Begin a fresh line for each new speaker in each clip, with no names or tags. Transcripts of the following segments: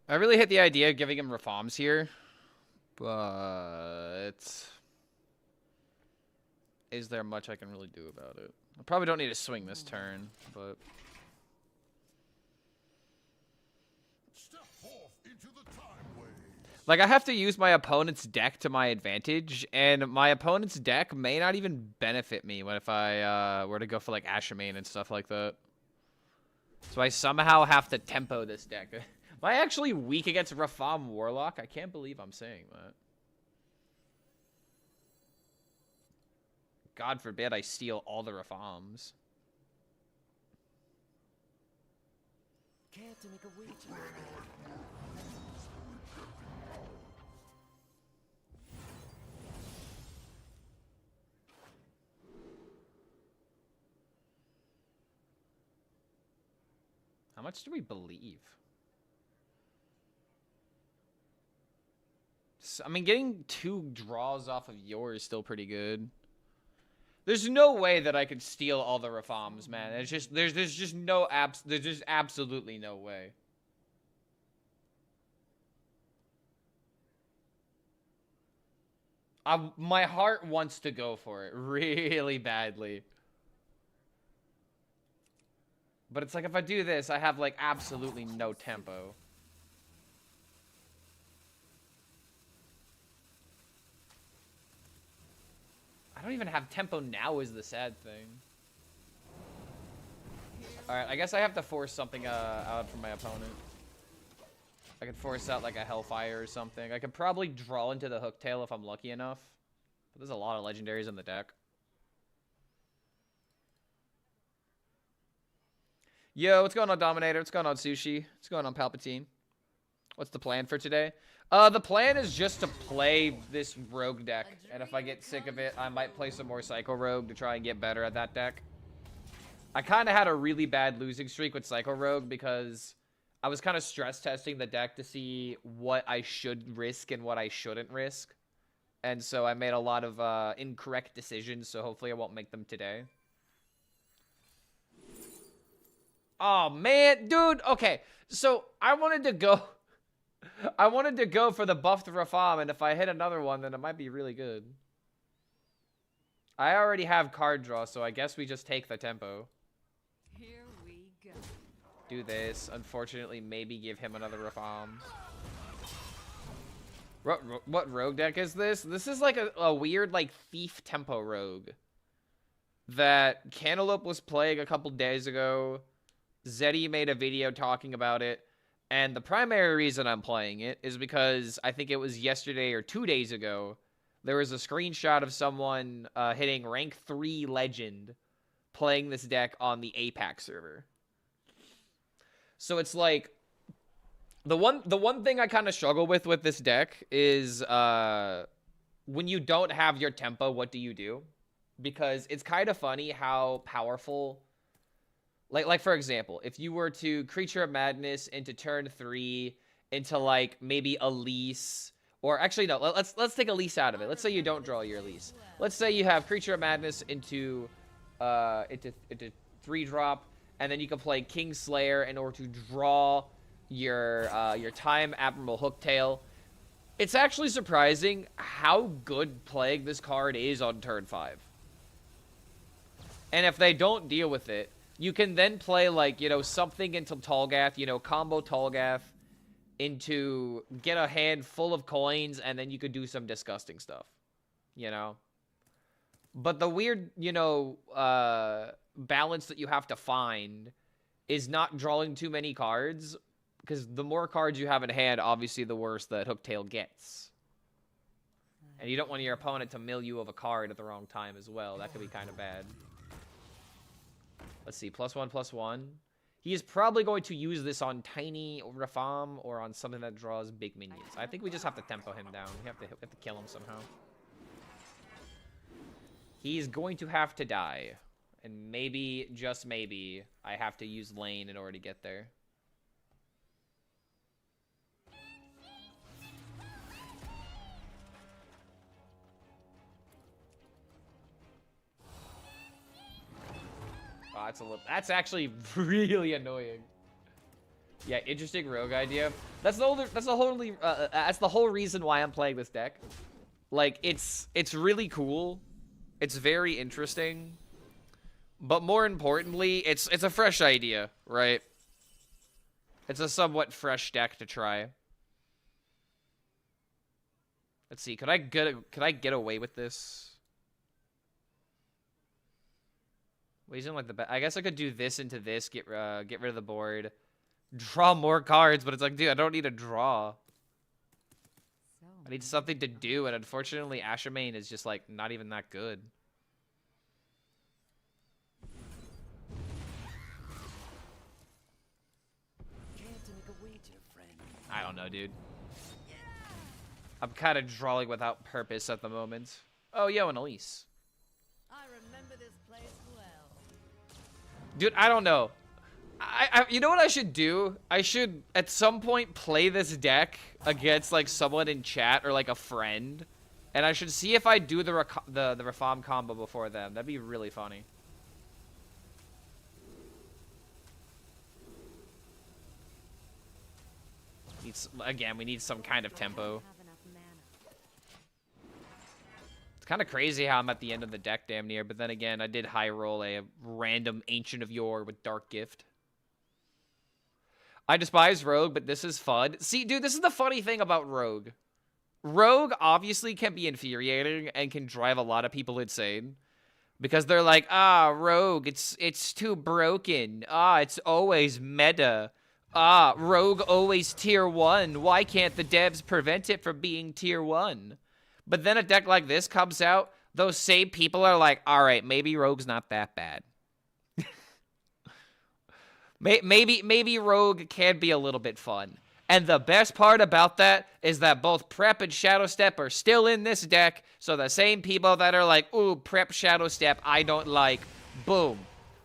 I really hate the idea of giving him reforms here, but is there much I can really do about it? I probably don't need to swing this turn, but like I have to use my opponent's deck to my advantage, and my opponent's deck may not even benefit me if I were to go for like Ashermain and stuff like that. So I somehow have to tempo this deck. Am I actually weak against Rafam Warlock? I can't believe I'm saying that. God forbid I steal all the Rafams.
Care to make a wager?
How much do we believe? I mean, getting 2 draws off of yours is still pretty good. There's no way that I could steal all the Rafams, man. It's just there's just no there's just absolutely no way. My heart wants to go for it really badly. But it's like if I do this, I have like absolutely no tempo. I don't even have tempo now is the sad thing. Alright, I guess I have to force something out from my opponent. I could force out like a Hellfire or something. I could probably draw into the Hooktail if I'm lucky enough. But there's a lot of legendaries in the deck. Yo, what's going on, Dominator? What's going on, Sushi? What's going on, Palpatine? What's the plan for today? The plan is just to play this Rogue deck. And if I get sick of it, I might play some more Psycho Rogue to try and get better at that deck. I kind of had a really bad losing streak with Psycho Rogue because I was kind of stress testing the deck to see what I should risk and what I shouldn't risk. And so I made a lot of incorrect decisions, so hopefully I won't make them today. Oh, man. Dude, okay. So I wanted to go... I wanted to go for the buffed Rafam, and if I hit another one, then it might be really good. I already have card draw, so I guess we just take the tempo.
Here we go.
Do this. Unfortunately, maybe give him another Rafam. What rogue deck is this? This is like a weird, like, thief tempo rogue that Cantaloupe was playing a couple days ago. Zeddy made a video talking about it. And the primary reason I'm playing it is because I think it was yesterday or 2 days ago, there was a screenshot of someone hitting rank 3 legend playing this deck on the APAC server. So it's like the one thing I kind of struggle with this deck is when you don't have your tempo, what do you do? Because it's kind of funny how powerful. Like for example, if you were to Creature of Madness into turn 3 into like maybe Elise, or actually no, let's take Elise out of it. Let's say you don't draw your Elise. Let's say you have Creature of Madness into 3-drop, and then you can play Kingslayer in order to draw your Time Admiral Hooktail. It's actually surprising how good playing this card is on turn 5. And if they don't deal with it, you can then play, like, you know, something into Tallgath, you know, combo Tallgath into get a hand full of coins, and then you could do some disgusting stuff, you know? But the weird, you know, balance that you have to find is not drawing too many cards, because the more cards you have in hand, obviously the worse that Hooktail gets. And you don't want your opponent to mill you of a card at the wrong time as well. That could be kind of bad. Let's see, +1/+1. He is probably going to use this on Tiny Rafam or on something that draws big minions. I think we just have to tempo him down. We have to kill him somehow. He's going to have to die. And maybe, just maybe, I have to use lane in order to get there. Oh, that's actually really annoying. Yeah, interesting rogue idea. That's the whole reason why I'm playing this deck. Like, it's really cool. It's very interesting. But more importantly, it's a fresh idea, right? It's a somewhat fresh deck to try. Let's see, could I get away with this? Well, he's in like I guess I could do this into this, get rid of the board, draw more cards, but it's like, dude, I don't need a draw. I need something to do, and unfortunately, Ashamane is just like not even that good. I don't know, dude. I'm kind of drawing without purpose at the moment. Oh, yo, and Elise.
I remember this place well.
Dude, I don't know. You know what I should do? I should, at some point, play this deck against, like, someone in chat or, like, a friend. And I should see if I do the Rafam combo before them. That'd be really funny. Again, we need some kind of tempo. It's kind of crazy how I'm at the end of the deck damn near, but then again, I did high roll a random Ancient of Yore with Dark Gift. I despise Rogue, but this is fun. See, dude, this is the funny thing about Rogue. Rogue obviously can be infuriating and can drive a lot of people insane. Because they're like, Rogue, it's too broken. It's always meta. Rogue always tier 1. Why can't the devs prevent it from being tier 1? But then a deck like this comes out, those same people are like, alright, maybe Rogue's not that bad. maybe Rogue can be a little bit fun. And the best part about that is that both Prep and Shadow Step are still in this deck, so the same people that are like, ooh, Prep, Shadow Step, I don't like, boom.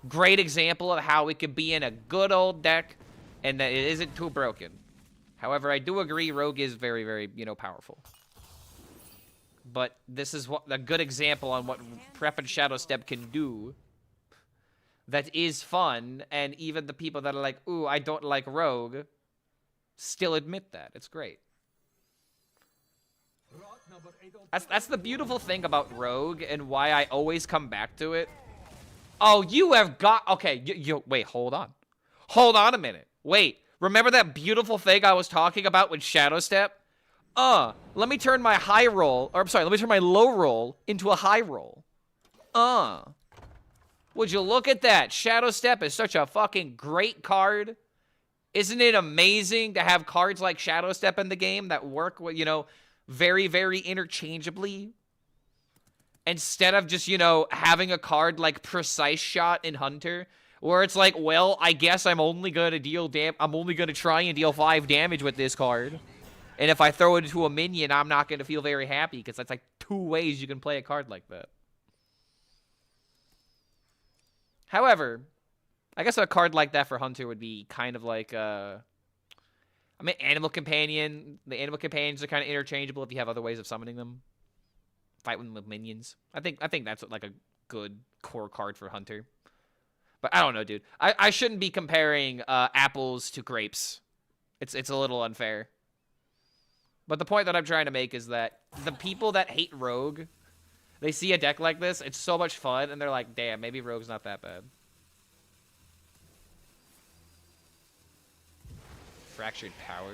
Great example of how it could be in a good old deck, and that it isn't too broken. However, I do agree Rogue is very, very, powerful. But this is a good example on what Prep and Shadow Step can do. That is fun, and even the people that are like, ooh, I don't like Rogue, still admit that. It's great. That's the beautiful thing about Rogue, and why I always come back to it. Oh, you have got... Okay, wait, hold on. Hold on a minute. Wait, remember that beautiful thing I was talking about with Shadow Step? Let me turn my high roll, or I'm sorry, let me turn my low roll into a high roll. Would you look at that? Shadow Step is such a fucking great card. Isn't it amazing to have cards like Shadow Step in the game that work, very, very interchangeably? Instead of just, having a card like Precise Shot in Hunter, where it's like, well, I guess I'm only gonna try and deal 5 damage with this card. And if I throw it into a minion, I'm not gonna feel very happy, because that's like 2 ways you can play a card like that. However, I guess a card like that for Hunter would be kind of like, Animal Companion. The Animal Companions are kind of interchangeable if you have other ways of summoning them. Fight them with minions. I think that's like a good core card for Hunter. But I don't know, dude. I shouldn't be comparing apples to grapes. It's a little unfair. But the point that I'm trying to make is that the people that hate Rogue, they see a deck like this, it's so much fun, and they're like, damn, maybe Rogue's not that bad. Fractured Power.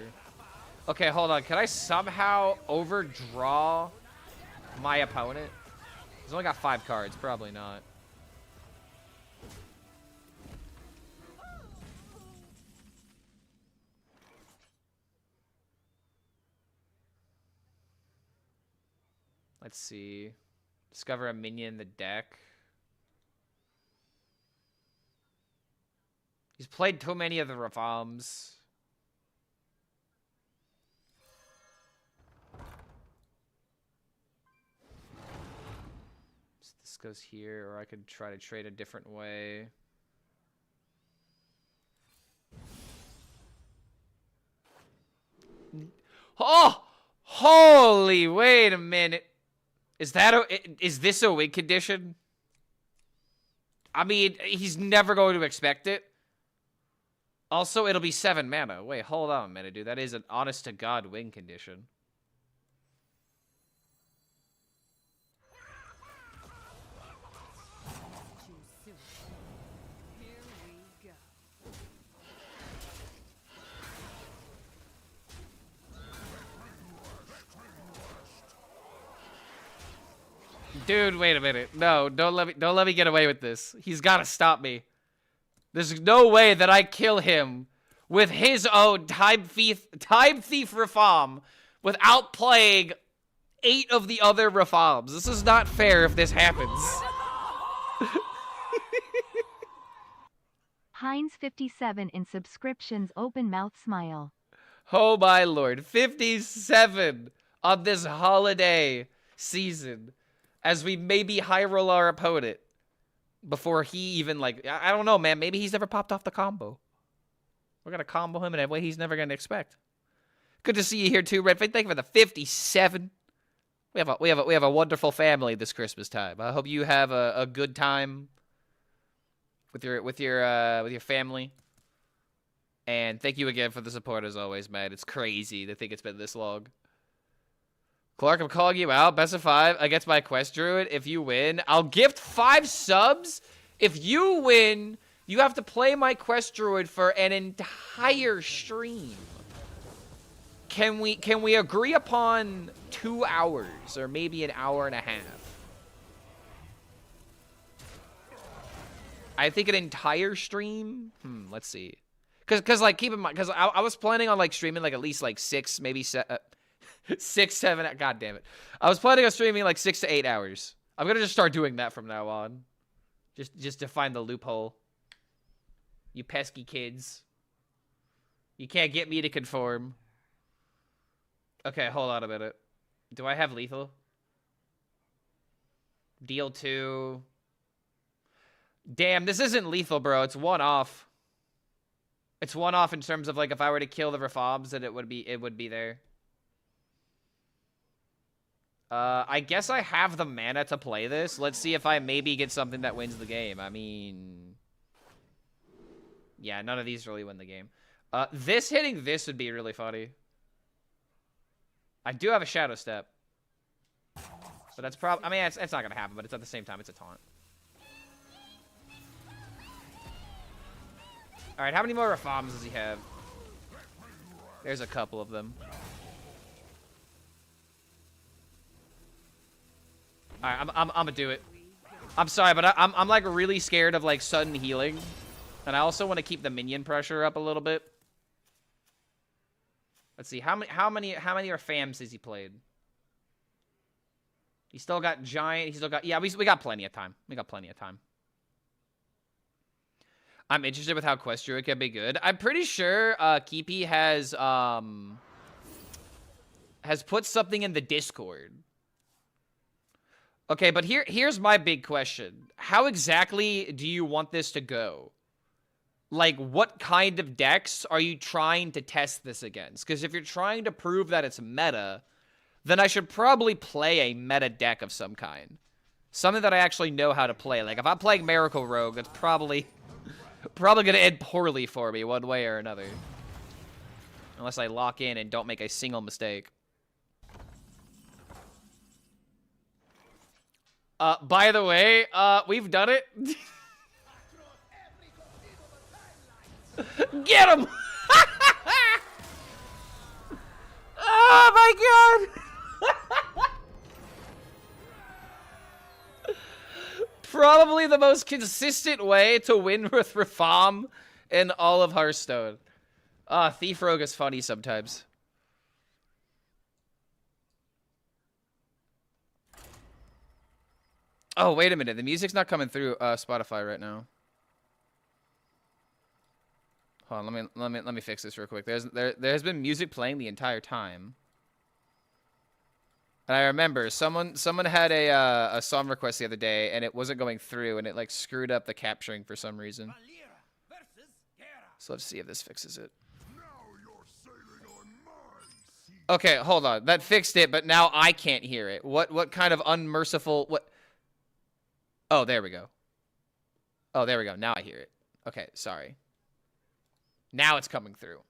Okay, hold on. Can I somehow overdraw my opponent? He's only got 5 cards. Probably not. Let's see. Discover a minion in the deck. He's played too many of the reforms. So this goes here, or I could try to trade a different way. Oh! Holy, wait a minute. Is this a win condition? I mean, he's never going to expect it. Also, it'll be 7 mana. Wait, hold on a minute, dude. That is an honest-to-God win condition.
Too soon. Here we go.
Dude, wait a minute. No, don't let me get away with this. He's got to stop me. There's no way that I kill him with his own Time Thief reform without playing 8 of the other reforms. This is not fair if this happens.
Heinz57 in subscriptions, open mouth smile.
Oh my lord. 57 on this holiday season as we maybe high roll our opponent before he even, like, I don't know, man. Maybe he's never popped off the combo. We're going to combo him in a way he's never going to expect. Good to see you here too, Red. Thank you for the 57. We have a wonderful family this Christmas time. I hope you have a good time with your family. And thank you again for the support as always, man. It's crazy to think it's been this long. Clark, I'm calling you out. Best of 5 against my quest druid. If you win, I'll gift 5 subs. If you win, you have to play my quest druid for an entire stream. Can we agree upon 2 hours or maybe an hour and a half? I think an entire stream. Let's see. Cause like keep in mind, cause I was planning on like streaming like at least like 6, maybe 6, 7. God damn it! I was planning on streaming like 6 to 8 hours. I'm gonna just start doing that from now on, just to find the loophole. You pesky kids! You can't get me to conform. Okay, hold on a minute. Do I have lethal? Deal 2. Damn, this isn't lethal, bro. It's 1 off. It's 1 off in terms of like if I were to kill the reforms, then it would be there. I guess I have the mana to play this. Let's see if I maybe get something that wins the game. I mean, yeah, none of these really win the game. This hitting this would be really funny. I do have a shadow step, but that's probably. I mean, it's not gonna happen. But it's at the same time, it's a taunt. All right, how many more reforms does he have? There's a couple of them. All right, I'm gonna do it. I'm sorry, but I'm like really scared of like sudden healing, and I also want to keep the minion pressure up a little bit. Let's see how many FAMs has he played? He still got giant. He still got we got plenty of time. We got plenty of time. I'm interested with how Quest Druid can be good. I'm pretty sure Keepy has put something in the Discord. Okay, but here's my big question. How exactly do you want this to go? Like, what kind of decks are you trying to test this against? Because if you're trying to prove that it's meta, then I should probably play a meta deck of some kind. Something that I actually know how to play. Like, if I'm playing Miracle Rogue, that's probably going to end poorly for me one way or another. Unless I lock in and don't make a single mistake. By the way, we've done it. Get him! Oh my god! Probably the most consistent way to win with Reform in all of Hearthstone. Thief Rogue is funny sometimes. Oh, wait a minute. The music's not coming through Spotify right now. Hold on, let me fix this real quick. There's been music playing the entire time. And I remember someone had a song request the other day, and it wasn't going through, and it like screwed up the capturing for some reason. So let's see if this fixes it. Okay, hold on. That fixed it, but now I can't hear it. What kind of unmerciful what? Oh, there we go. Oh, there we go. Now I hear it. Okay, sorry. Now it's coming through.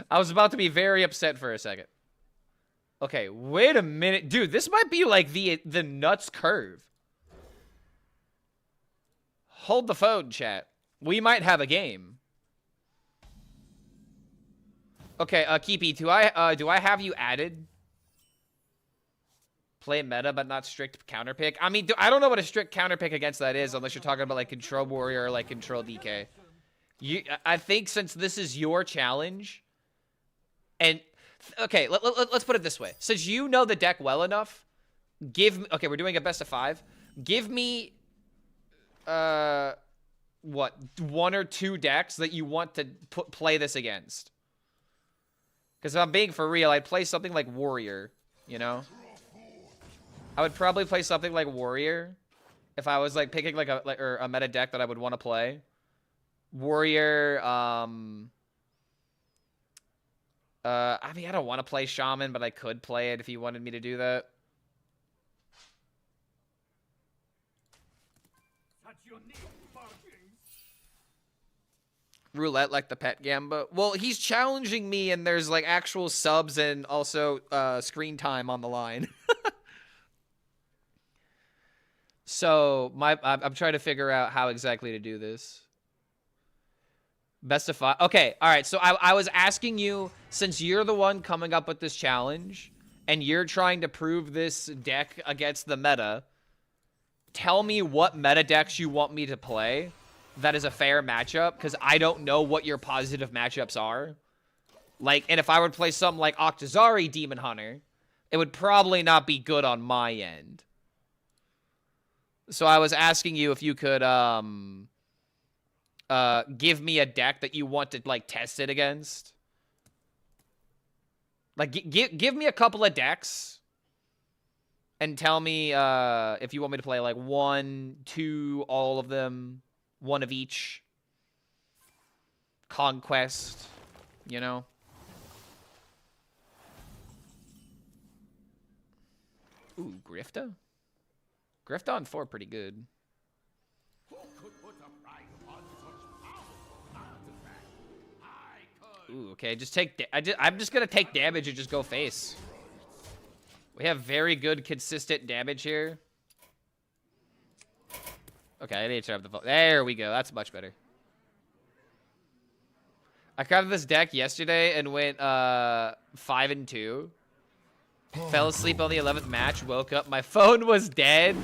I was about to be very upset for a second. Okay, wait a minute. Dude, this might be like the nuts curve. Hold the phone, chat. We might have a game. Okay, Keepy, do I have you added? Play meta, but not strict counterpick. I mean, I don't know what a strict counterpick against that is, unless you're talking about like control warrior or like control DK. I think since this is your challenge, and okay, let's put it this way: since you know the deck well enough, okay, we're doing a best of 5. Give me, what, 1 or 2 decks that you want to play this against. Because if I'm being for real, I'd play something like Warrior, you know? I would probably play something like Warrior if I was like picking like a meta deck that I would want to play. Warrior, I mean, I don't want to play Shaman, but I could play it if you wanted me to do that. Roulette like the pet Gamba. Well, he's challenging me, and there's like actual subs and also screen time on the line. So I'm trying to figure out how exactly to do this. Best of 5. Okay, all right. So I was asking you, since you're the one coming up with this challenge, and you're trying to prove this deck against the meta, tell me what meta decks you want me to play that is a fair matchup, because I don't know what your positive matchups are. Like, and if I would play something like Octazari Demon Hunter, it would probably not be good on my end. So I was asking you if you could give me a deck that you want to like test it against. Like give me a couple of decks and tell me if you want me to play like 1, 2, all of them, 1 of each. Conquest, you know. Ooh, Grifta? Grifta on 4 pretty good. Ooh, okay, just take... I'm just gonna take damage and just go face. We have very good, consistent damage here. Okay, I need to have the... There we go, that's much better. I crafted this deck yesterday and went 5-2. Fell asleep on the 11th match, woke up, my phone was dead.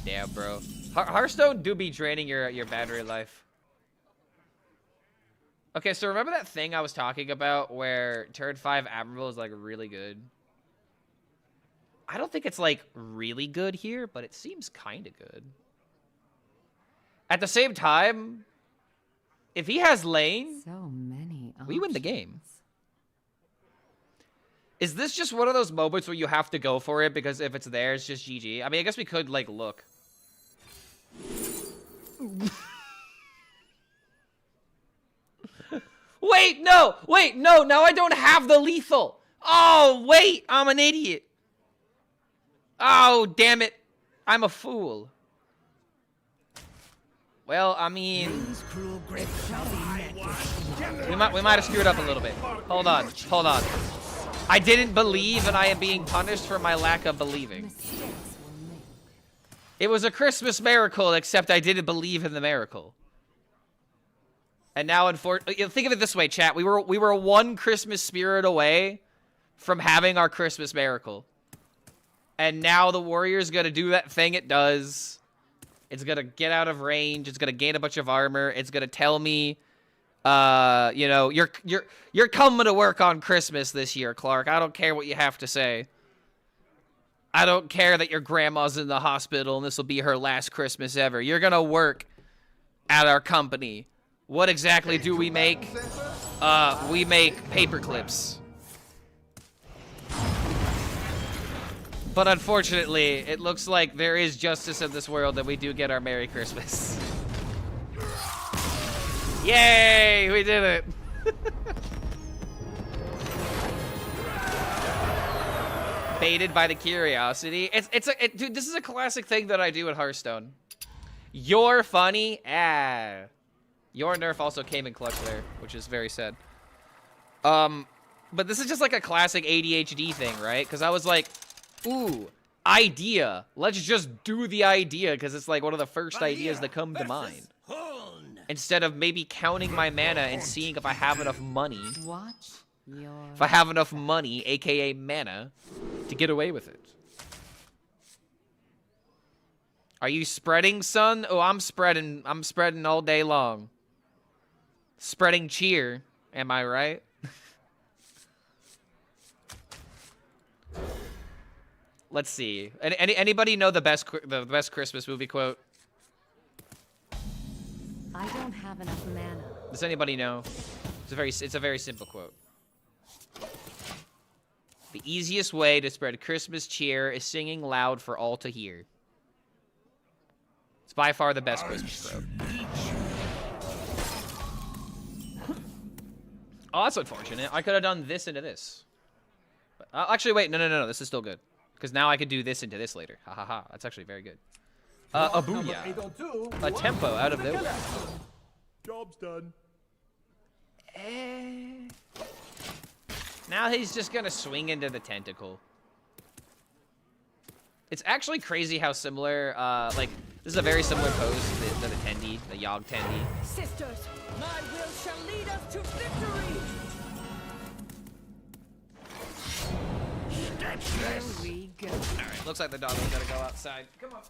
Damn, bro. Hearthstone do be draining your battery life. Okay, so remember that thing I was talking about where turn 5 Admiral is like really good? I don't think it's like really good here, but it seems kind of good. At the same time, if he has lane,
So many
we win the
options.
game. Is this just one of those moments where you have to go for it because if it's there, it's just GG? I mean, I guess we could, like, look. Wait, no! Wait, no! Now I don't have the lethal! Oh, wait! I'm an idiot! Oh, damn it! I'm a fool. Well, I mean... We might have screwed up a little bit. Hold on, hold on. I didn't believe, and I am being punished for my lack of believing.
Mistakes were made.
It was a Christmas miracle, except I didn't believe in the miracle. And now, unfortunately, think of it this way, chat. We were one Christmas spirit away from having our Christmas miracle. And now the Warrior's gonna do that thing it does. It's gonna get out of range. It's gonna gain a bunch of armor. It's gonna tell me, you know, you're coming to work on Christmas this year, Clark. I don't care what you have to say. I don't care that your grandma's in the hospital and this will be her last Christmas ever. You're gonna work at our company. What exactly do we make? We make paper clips. But unfortunately, it looks like there is justice in this world that we do get our Merry Christmas. Yay! We did it! Baited by the curiosity. Dude, this is a classic thing that I do at Hearthstone. You're funny? Ah. Your nerf also came in clutch there, which is very sad. But this is just like a classic ADHD thing, right? Because I was like, ooh, idea. Let's just do the idea, because it's like one of the first ideas that come to mind. Instead of maybe counting my mana and seeing if I have enough money.
Watch your
If I have enough money, aka mana, to get away with it. Are you spreading, son? Oh, I'm spreading all day long. Spreading cheer, am I right? Let's see. Anybody know the best Christmas movie quote?
I don't have enough mana.
Does anybody know? It's a very simple quote. The easiest way to spread Christmas cheer is singing loud for all to hear. It's by far the best Christmas quote. Oh, that's unfortunate. I could have done this into this. But, actually, wait. No. This is still good. Because now I could do this into this later. Ha ha ha. That's actually very good. A booyah. A tempo out of nowhere.
Job's done.
Now he's just gonna swing into the tentacle. It's actually crazy how similar, like, this is a very similar pose to the Tendi, the Yogg Tendi.
Sisters, my will shall lead us to victory!
Here we go.
Alright, looks like the dog is gonna go outside. Come on.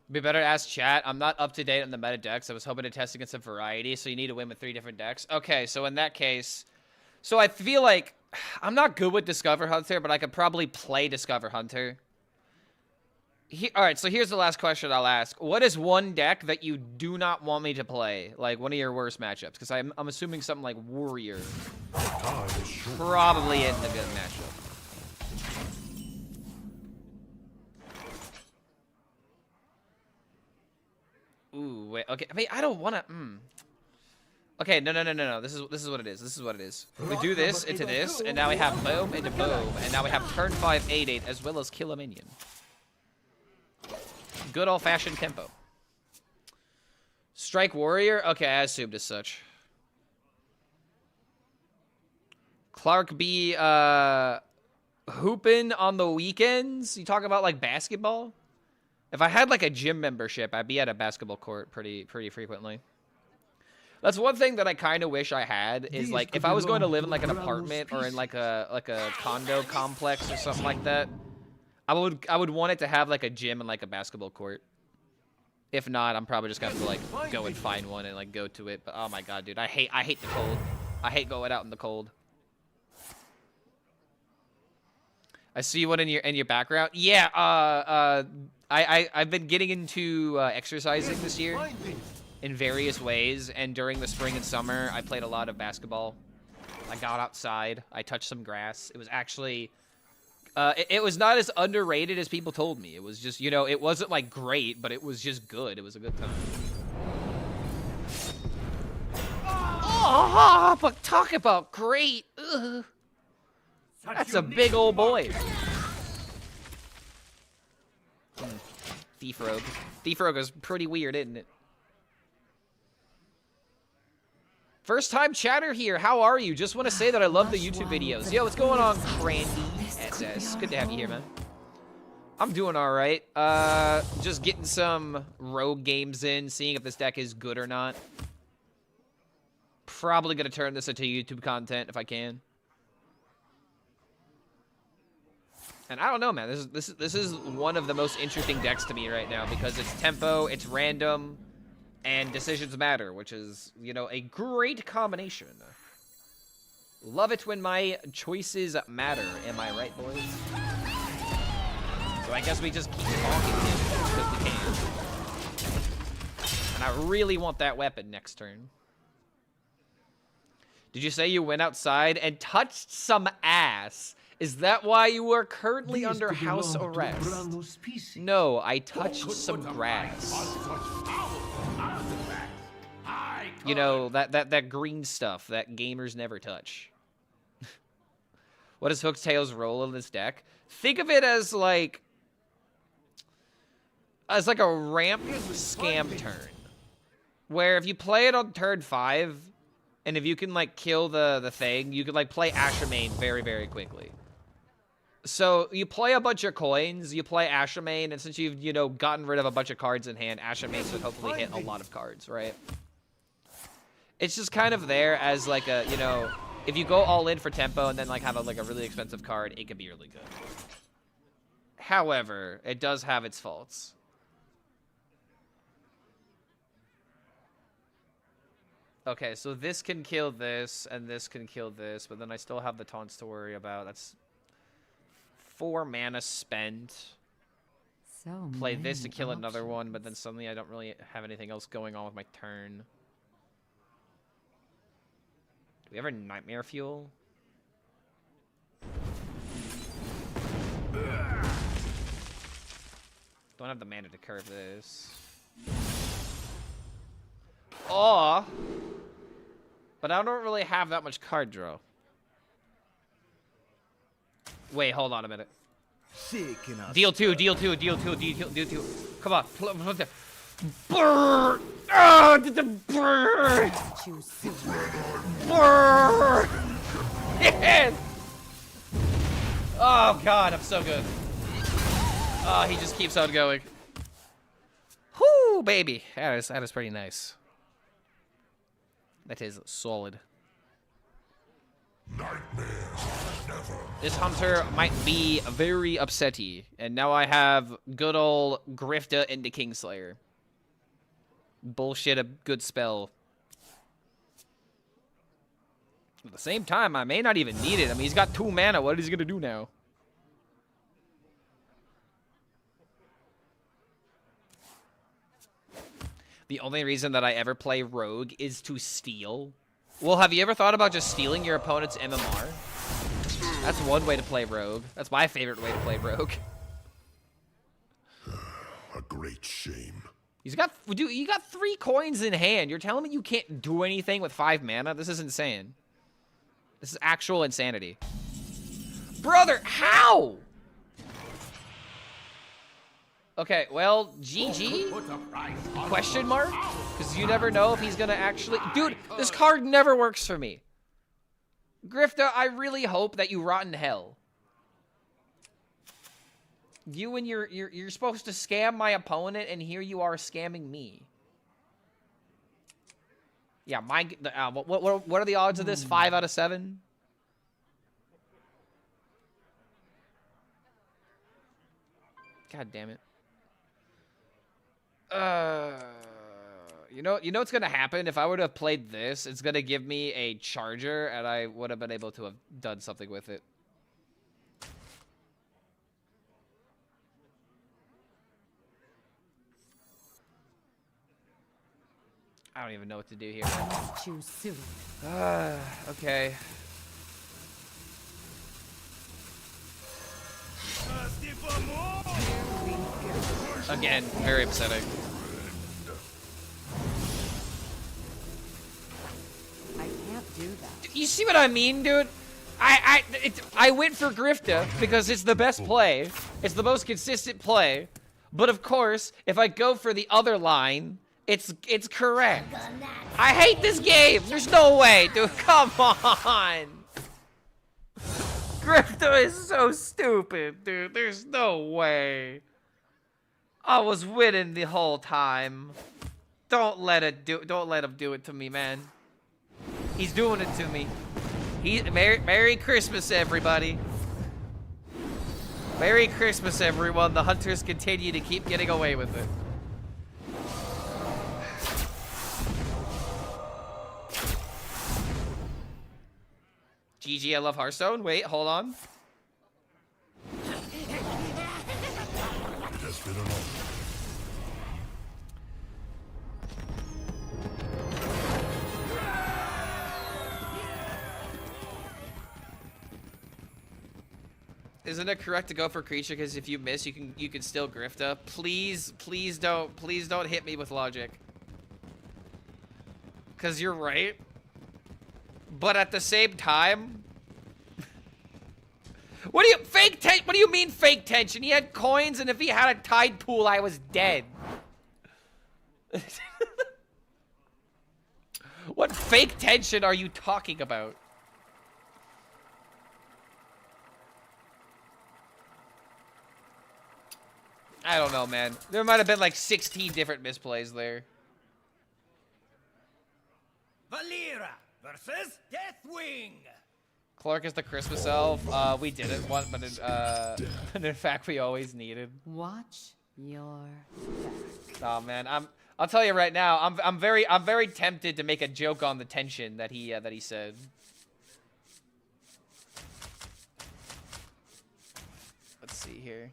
Be better to ask chat. I'm not up to date on the meta decks. I was hoping to test against some variety, so you need to win with 3 different decks. Okay, so in that case, so I feel like I'm not good with Discover Hunter, but I could probably play Discover Hunter. All right, so here's the last question I'll ask. What is one deck that you do not want me to play? Like one of your worst matchups? Because I'm assuming something like Warrior probably isn't a good matchup. Ooh, wait, okay. I mean, I don't want to. Okay, no. This is what it is. This is what it is. We do this into this, and now we have boom into boom, and now we have turn 5 8/8 as well as kill a minion. Good old-fashioned tempo. Strike Warrior. Okay, I assumed as such. Clark B. Hooping on the weekends. You talk about like basketball. If I had like a gym membership, I'd be at a basketball court pretty frequently. That's one thing that I kind of wish I had is like if I was going to live in like an apartment or in like a condo complex or something like that, I would want it to have like a gym and like a basketball court. If not, I'm probably just gonna have to like go and find one and like go to it. But oh my god, dude, I hate the cold. I hate going out in the cold. I see one in your background. Yeah, I've been getting into exercising this year in various ways, and during the spring and summer, I played a lot of basketball. I got outside. I touched some grass. It was actually, it was not as underrated as people told me. It was just, you know, it wasn't like great, but it was just good. It was a good time. Oh, but talk about great. Ugh. That's a big old boy. Thief Rogue. Thief Rogue is pretty weird, isn't it? First time chatter here. How are you? Just want to say that I love the YouTube videos. Yo, what's going on, Crandy SS? Good to have you here, man. I'm doing all right. Just getting some rogue games in, seeing if this deck is good or not. Probably gonna turn this into YouTube content if I can. And I don't know, man. This is one of the most interesting decks to me right now because it's tempo, it's random, and decisions matter, which is, you know, a great combination. Love it when my choices matter. Am I right, boys? So I guess we just keep talking because we can. And I really want that weapon next turn. Did you say you went outside and touched some ass? Is that why you are currently under house arrest? No, I touched some grass. You know, that green stuff that gamers never touch. What is Hooktail's role in this deck? Think of it as like a ramp scam turn. Where if you play it on turn 5, and if you can like kill the thing, you could like play Ashamain very, very quickly. So you play a bunch of coins, you play Ashamain, and since you've, you know, gotten rid of a bunch of cards in hand, Ashamain should hopefully hit a lot of cards, right? It's just kind of there as like a, you know, if you go all in for tempo and then like have a really expensive card, it could be really good. However, it does have its faults. Okay, so this can kill this, and this can kill this, but then I still have the taunts to worry about. That's 4 mana spent.
So
Play this to
many
kill another
options.
one, but then suddenly I don't really have anything else going on with my turn. Do we have a Nightmare Fuel? Don't have the mana to curve this. Oh! But I don't really have that much card draw. Wait, hold on a minute. Deal 2, deal 2, deal 2, deal 2. Come on. Brrr! Ah, brrr!
Choose soon.
Brrr! Yes! Oh god, I'm so good. Oh, he just keeps on going. Whoo, baby. That is pretty nice. That is solid. This hunter might be very upsetty, and now I have good old Grifta into Kingslayer. Bullshit, a good spell. At the same time, I may not even need it. I mean, he's got 2 mana. What is he gonna do now? The only reason that I ever play Rogue is to steal. Well, have you ever thought about just stealing your opponent's MMR? That's one way to play Rogue. That's my favorite way to play Rogue.
A great shame.
You got 3 coins in hand. You're telling me you can't do anything with 5 mana? This is insane. This is actual insanity. Brother, how? Okay, well, GG? Question mark? Because you never know if he's gonna actually... Dude, this card never works for me. Grifta, I really hope that you rot in hell. You and you're supposed to scam my opponent, and here you are scamming me. Yeah, what are the odds of this? 5 out of 7? God damn it. You know what's gonna happen? If I would have played this, it's gonna give me a charger, and I would have been able to have done something with it. I don't even know what to do here.
Choose soon.
Okay. Again, very upsetting.
I can't do that.
You see what I mean, dude? I went for Grifta because it's the best play. It's the most consistent play. But of course, if I go for the other line, It's correct. I hate this game. There's no way, dude. Come on. Grifto is so stupid, dude. There's no way. I was winning the whole time. Don't let him do it to me, man. He's doing it to me. Merry Christmas, everybody. Merry Christmas, everyone. The hunters continue to keep getting away with it. GG, I love Hearthstone. Wait, hold on.
It has been an honor.
Isn't it correct to go for creature? Because if you miss, you can still grifta. Please don't hit me with logic. Because you're right. But at the same time, what do you mean fake tension? He had coins, and if he had a tide pool, I was dead. What fake tension are you talking about? I don't know, man. There might have been like 16 different misplays there.
Valera versus Deathwing.
Clark is the Christmas elf. We didn't want, but in fact, we always needed.
Watch your back.
Oh man, I'll tell you right now. I'm very tempted to make a joke on the tension that he said. Let's see here.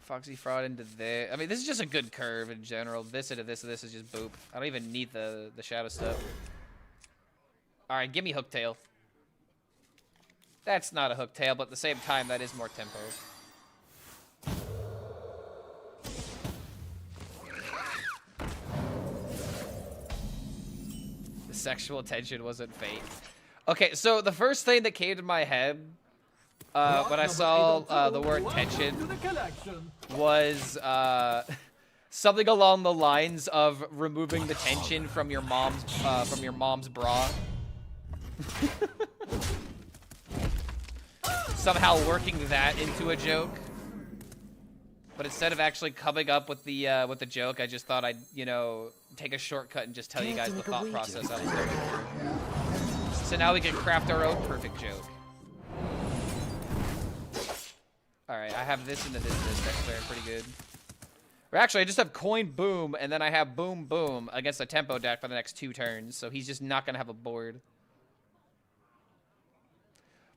Foxy fraud into this. I mean, this is just a good curve in general. This into this, and this is just boop. I don't even need the shadow stuff. All right, give me hooktail. That's not a hooktail, but at the same time, that is more tempo. The sexual tension wasn't fake. Okay, so the first thing that came to my head when I saw the word tension was something along the lines of removing the tension from your mom's bra. Somehow working that into a joke. But instead of actually coming up with the joke, I just thought I'd, you know, take a shortcut and just tell you guys the thought process I was going through. So now we can craft our own perfect joke. Alright, I have this into this. That's very pretty good. Or actually, I just have coin boom, and then I have boom boom against a tempo deck for the next 2 turns, so he's just not going to have a board.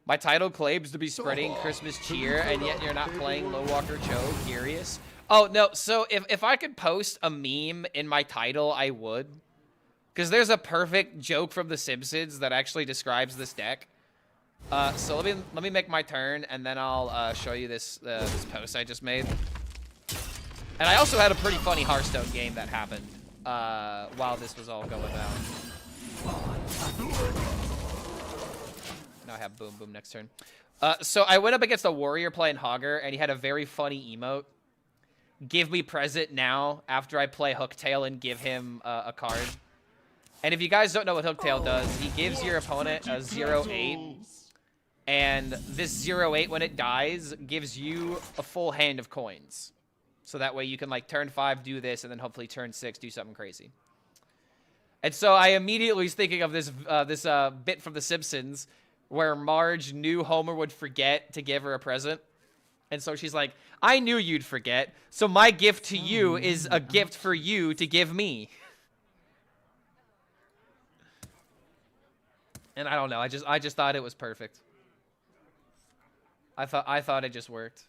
My title claims to be spreading Christmas cheer, and yet you're not playing Low Walker Cho. Curious. Oh, no, so if I could post a meme in my title, I would. Because there's a perfect joke from The Simpsons that actually describes this deck. So let me make my turn, and then I'll show you this post I just made. And I also had a pretty funny Hearthstone game that happened while this was all going down. Now I have boom boom next turn. So I went up against a warrior playing Hogger, and he had a very funny emote. Give me present now after I play Hooktail and give him a card. And if you guys don't know what Hooktail does, he gives your opponent a 0/8. And this 0/8, when it dies, gives you a full hand of coins. So that way you can, like, turn 5 do this, and then hopefully turn 6 do something crazy. And so I immediately was thinking of this bit from The Simpsons where Marge knew Homer would forget to give her a present. And so she's like, I knew you'd forget, so my gift to you is a gift for you to give me. And I don't know, I just thought it was perfect. I thought it just worked.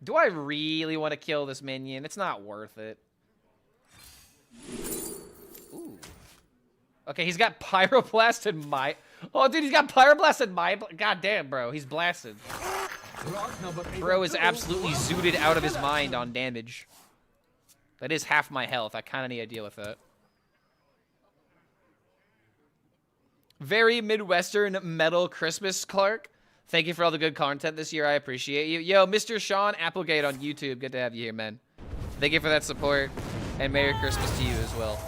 Do I really want to kill this minion? It's not worth it. Ooh. Okay, he's got Pyroblast and my... Oh, dude, he's got Pyroblast and my... God damn, bro. He's blasted. Bro is absolutely zooted out of his mind on damage. That is half my health. I kind of need to deal with that. Very Midwestern metal Christmas, Clark. Thank you for all the good content this year. I appreciate you. Yo, Mr. Sean Applegate on YouTube. Good to have you here, man. Thank you for that support. And Merry Christmas to you as well.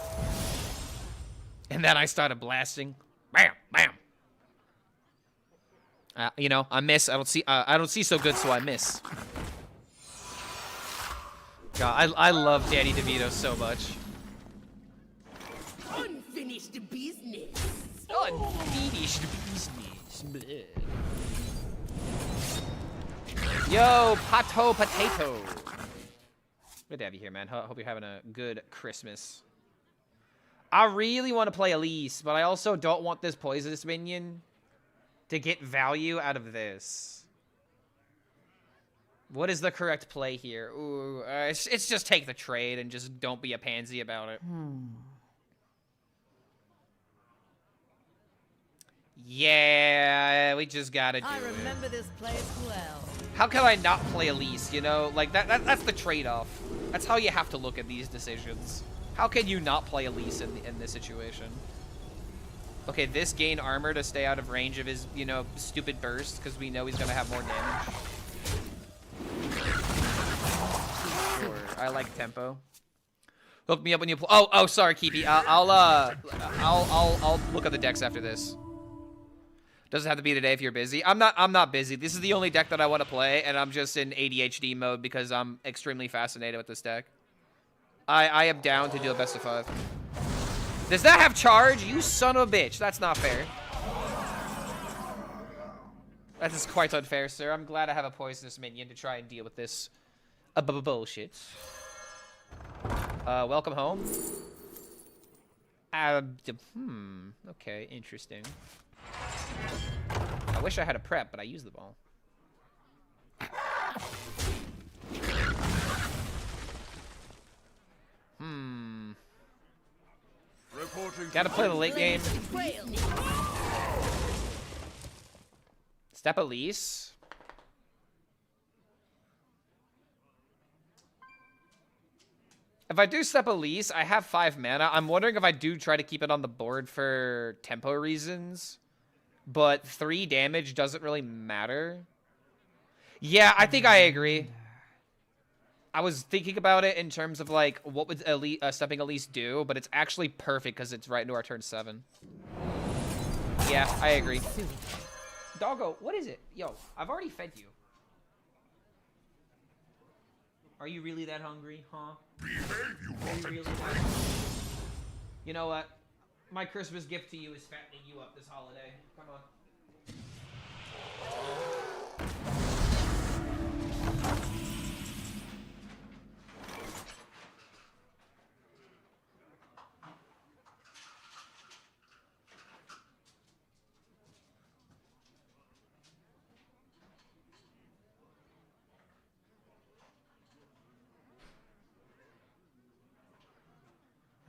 And then I started blasting. Bam, bam. You know, I miss. I don't see so good, so I miss. God, I love Danny DeVito so much.
Unfinished business.
Unfinished business. Bleh. Yo, Pato Potato. Good to have you here, man. Hope you're having a good Christmas. I really want to play Elise, but I also don't want this poisonous minion to get value out of this. What is the correct play here? Ooh, it's just take the trade and just don't be a pansy about it. Yeah, we just gotta do it.
I remember this place well.
How can I not play Elise, you know? Like, that's the trade-off. That's how you have to look at these decisions. How can you not play Elise in this situation? Okay, this gain armor to stay out of range of his, you know, stupid burst, because we know he's gonna have more damage. Sure, I like tempo. Hook me up when you play. Oh, sorry, Keepy. I'll look at the decks after this. Doesn't have to be today if you're busy. I'm not busy. This is the only deck that I want to play, and I'm just in ADHD mode because I'm extremely fascinated with this deck. I am down to do a best of 5. Does that have charge? You son of a bitch. That's not fair. That is quite unfair, sir. I'm glad I have a poisonous minion to try and deal with this bullshit. Welcome home. Okay, interesting. I wish I had a prep, but I used the ball. Gotta play the late game. Step Elise. If I do Step Elise, I have 5 mana. I'm wondering if I do try to keep it on the board for tempo reasons. But 3 damage doesn't really matter. Yeah, I think I agree. I was thinking about it in terms of, like, what would Stepping Elise do, but it's actually perfect because it's right into our turn 7. Yeah, I agree. Doggo, what is it? Yo, I've already fed you. Are you really that hungry, huh? You know what? My Christmas gift to you is fattening you up this holiday. Come on.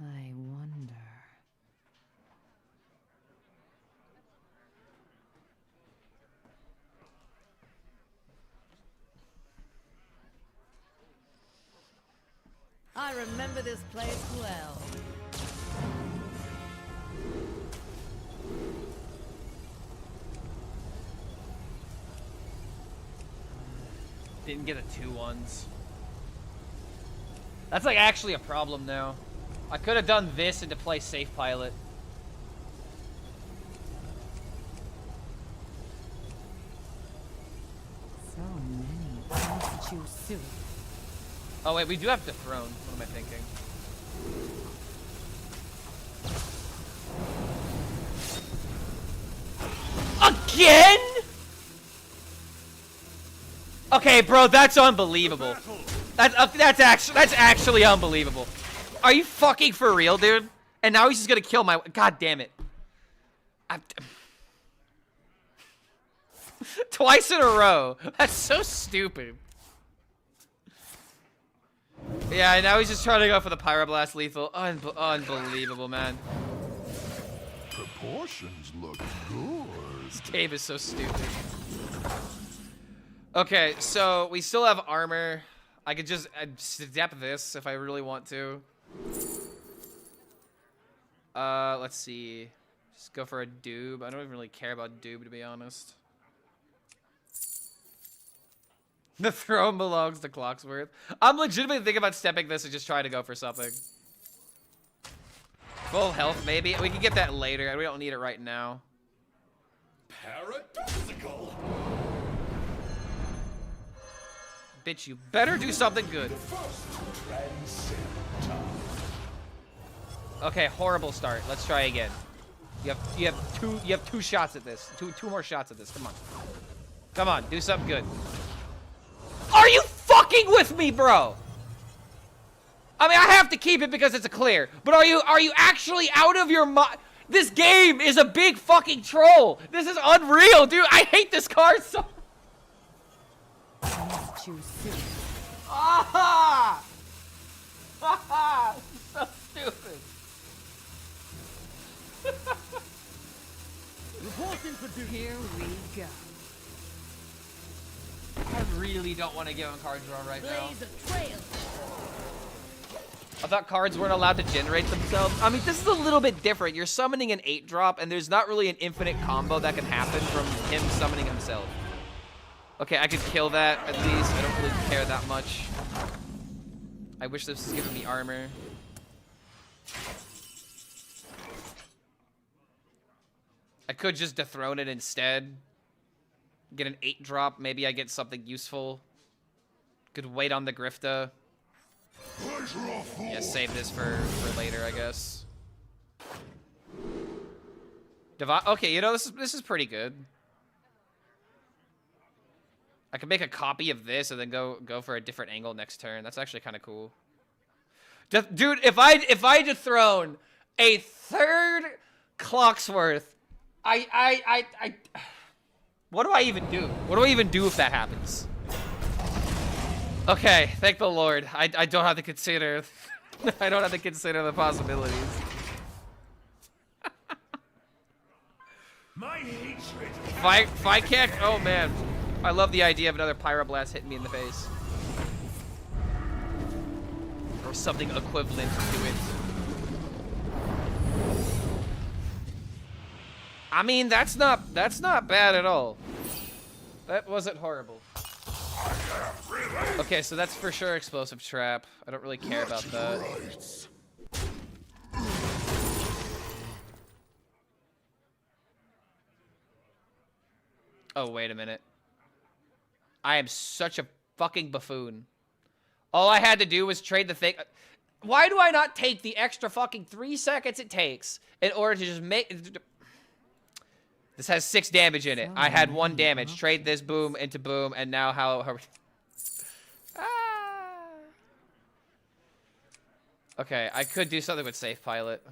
I wonder.
I remember this place well.
Didn't get a 2-1s. That's like actually a problem now. I could have done this and to play safe pilot.
So many things to choose soon.
Oh wait, we do have Dethrone. What am I thinking? Again? Okay, bro, that's unbelievable. That's actually unbelievable. Are you fucking for real, dude? And now he's just gonna kill my. God damn it! Twice in a row. That's so stupid. Yeah, now he's just trying to go for the Pyroblast lethal. Unbelievable, man.
Proportions look good.
This game is so stupid. Okay, so we still have armor. I could just step this if I really want to. Let's see. Just go for a Doob. I don't even really care about Doob, to be honest. The throne belongs to Clocksworth. I'm legitimately thinking about stepping this and just trying to go for something. Full health, maybe. We can get that later. We don't need it right now.
Paradoxical.
Bitch, you better do something good. Okay, horrible start. Let's try again. You have two shots at this. Two more shots at this. Come on. Come on, do something good. Are you fucking with me, bro? I mean, I have to keep it because it's a clear. But are you actually out of your mind? This game is a big fucking troll. This is unreal, dude. I hate this card so.
I must choose soon.
Ah! Ah! So stupid.
Reporting for duty.
Here we go.
I really don't want to give him card draw right now.
Blaze a trail.
I thought cards weren't allowed to generate themselves. I mean, this is a little bit different. You're summoning an 8-drop, and there's not really an infinite combo that can happen from him summoning himself. Okay, I could kill that at least. I don't really care that much. I wish this was giving me armor. I could just dethrone it instead. Get an 8-drop. Maybe I get something useful. Could wait on the Grifta. Yeah, save this for later, I guess. Okay, you know, this is pretty good. I can make a copy of this and then go for a different angle next turn. That's actually kind of cool. Dude, if I dethrone a third Clocksworth, what do I even do? What do I even do if that happens? Okay, thank the Lord. I don't have to consider. I don't have to consider the possibilities.
My hatred.
If I can't. Oh man, I love the idea of another Pyroblast hitting me in the face, or something equivalent to it. I mean, that's not bad at all. That wasn't horrible. Okay, so that's for sure explosive trap. I don't really care about that. Oh, wait a minute. I am such a fucking buffoon. All I had to do was trade the thing. Why do I not take the extra fucking 3 seconds it takes in order to just make... This has 6 damage in it. I had 1 damage. Trade this boom into boom, and now how Okay, I could do something with Safe Pilot.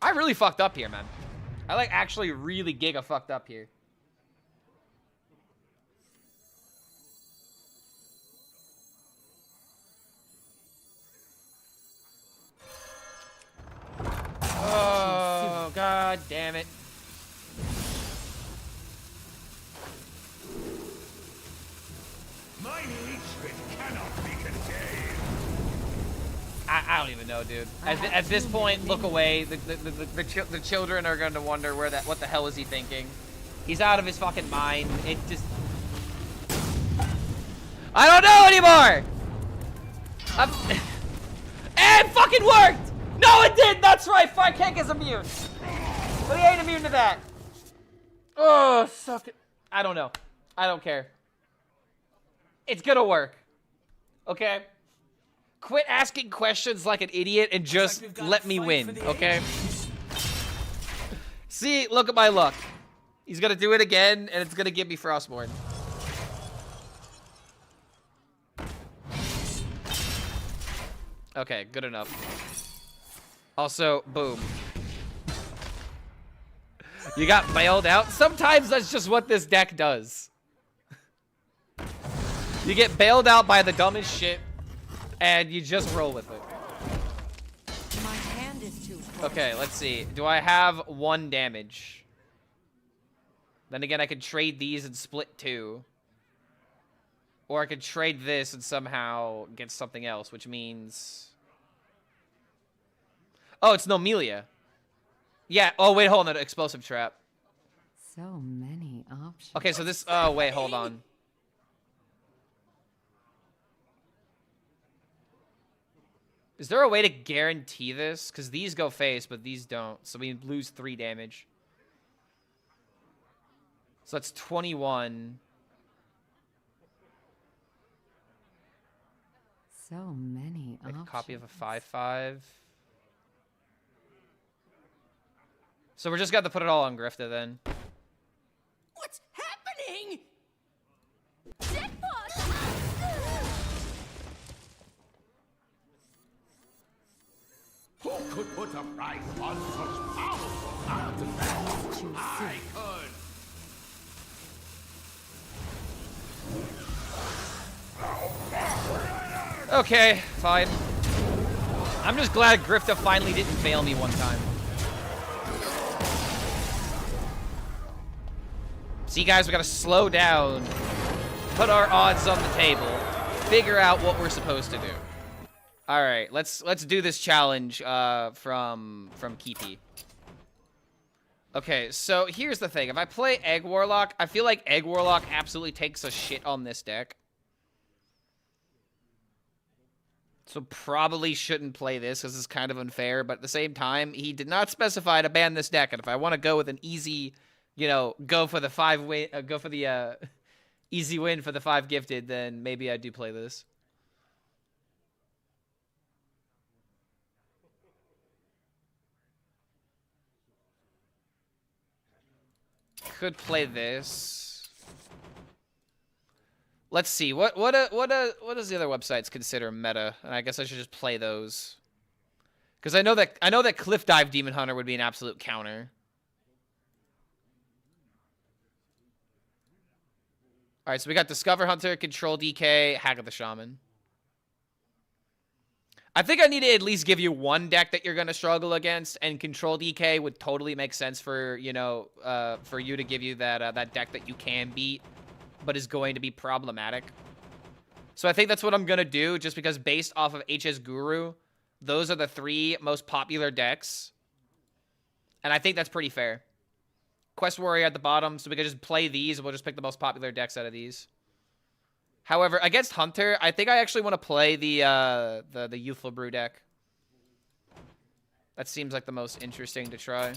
I really fucked up here, man. I like actually really giga fucked up here. Oh, god damn it.
My hatred cannot be contained.
I don't even know, dude. At this point, look away. The children are going to wonder what the hell is he thinking. He's out of his fucking mind. It just... I don't know anymore! It fucking worked! No, it did! That's right! Fire Kick is immune! But he ain't immune to that. Oh, suck it. I don't know. I don't care. It's gonna work. Okay? Quit asking questions like an idiot and just let me win, okay? See, look at my luck. He's gonna do it again, and it's gonna give me Frostborn. Okay, good enough. Also, boom. You got bailed out? Sometimes that's just what this deck does. You get bailed out by the dumbest shit, and you just roll with it.
My hand is too full.
Okay, let's see. Do I have 1 damage? Then again, I could trade these and split 2. Or I could trade this and somehow get something else, which means... Oh, it's Nomelia. Yeah. Oh, wait, hold on. Explosive trap.
So many options.
Okay, so this... Oh, wait, hold on. Is there a way to guarantee this? Because these go face, but these don't. So we lose 3 damage. So that's 21.
So many
Make a
options.
copy of a 5/5. So we're just got to put it all on Grifta then.
What's happening? Jackpot!
Who could put a price on such powerful artifacts?
Choose
I
soup.
could.
Okay, fine. I'm just glad Grifta finally didn't fail me one time. See, guys, we gotta slow down, put our odds on the table, figure out what we're supposed to do. All right, let's do this challenge from Keepy. Okay, so here's the thing. If I play Egg Warlock, I feel like Egg Warlock absolutely takes a shit on this deck. So probably shouldn't play this because it's kind of unfair. But at the same time, he did not specify to ban this deck. And if I want to go with an easy, you know, go for the 5 win, go for the easy win for the 5 gifted, then maybe I do play this. Could play this. Let's see. What does the other websites consider meta? And I guess I should just play those. Because I know that Cliff Dive Demon Hunter would be an absolute counter. All right, so we got Discover Hunter, Control DK, Hack of the Shaman. I think I need to at least give you one deck that you're going to struggle against, and Control DK would totally make sense for, you know, for you to give you that that deck that you can beat, but is going to be problematic. So I think that's what I'm going to do, just because based off of HS Guru, those are the 3 most popular decks. And I think that's pretty fair. Quest Warrior at the bottom, so we can just play these, and we'll just pick the most popular decks out of these. However, against Hunter, I think I actually want to play the Youthful Brew deck. That seems like the most interesting to try.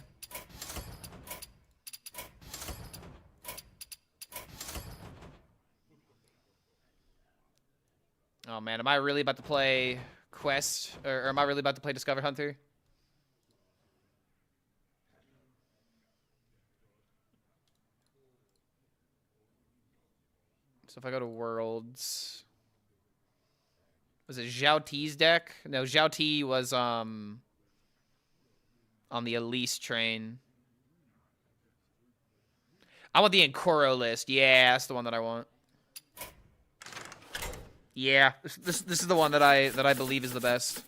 Oh man, am I really about to play Quest, or am I really about to play Discover Hunter? So if I go to Worlds, was it Zhao Ti's deck? No, Zhao Ti was on the Elise train. I want the Encoro list. Yeah, that's the one that I want. Yeah, this is the one that I believe is the best.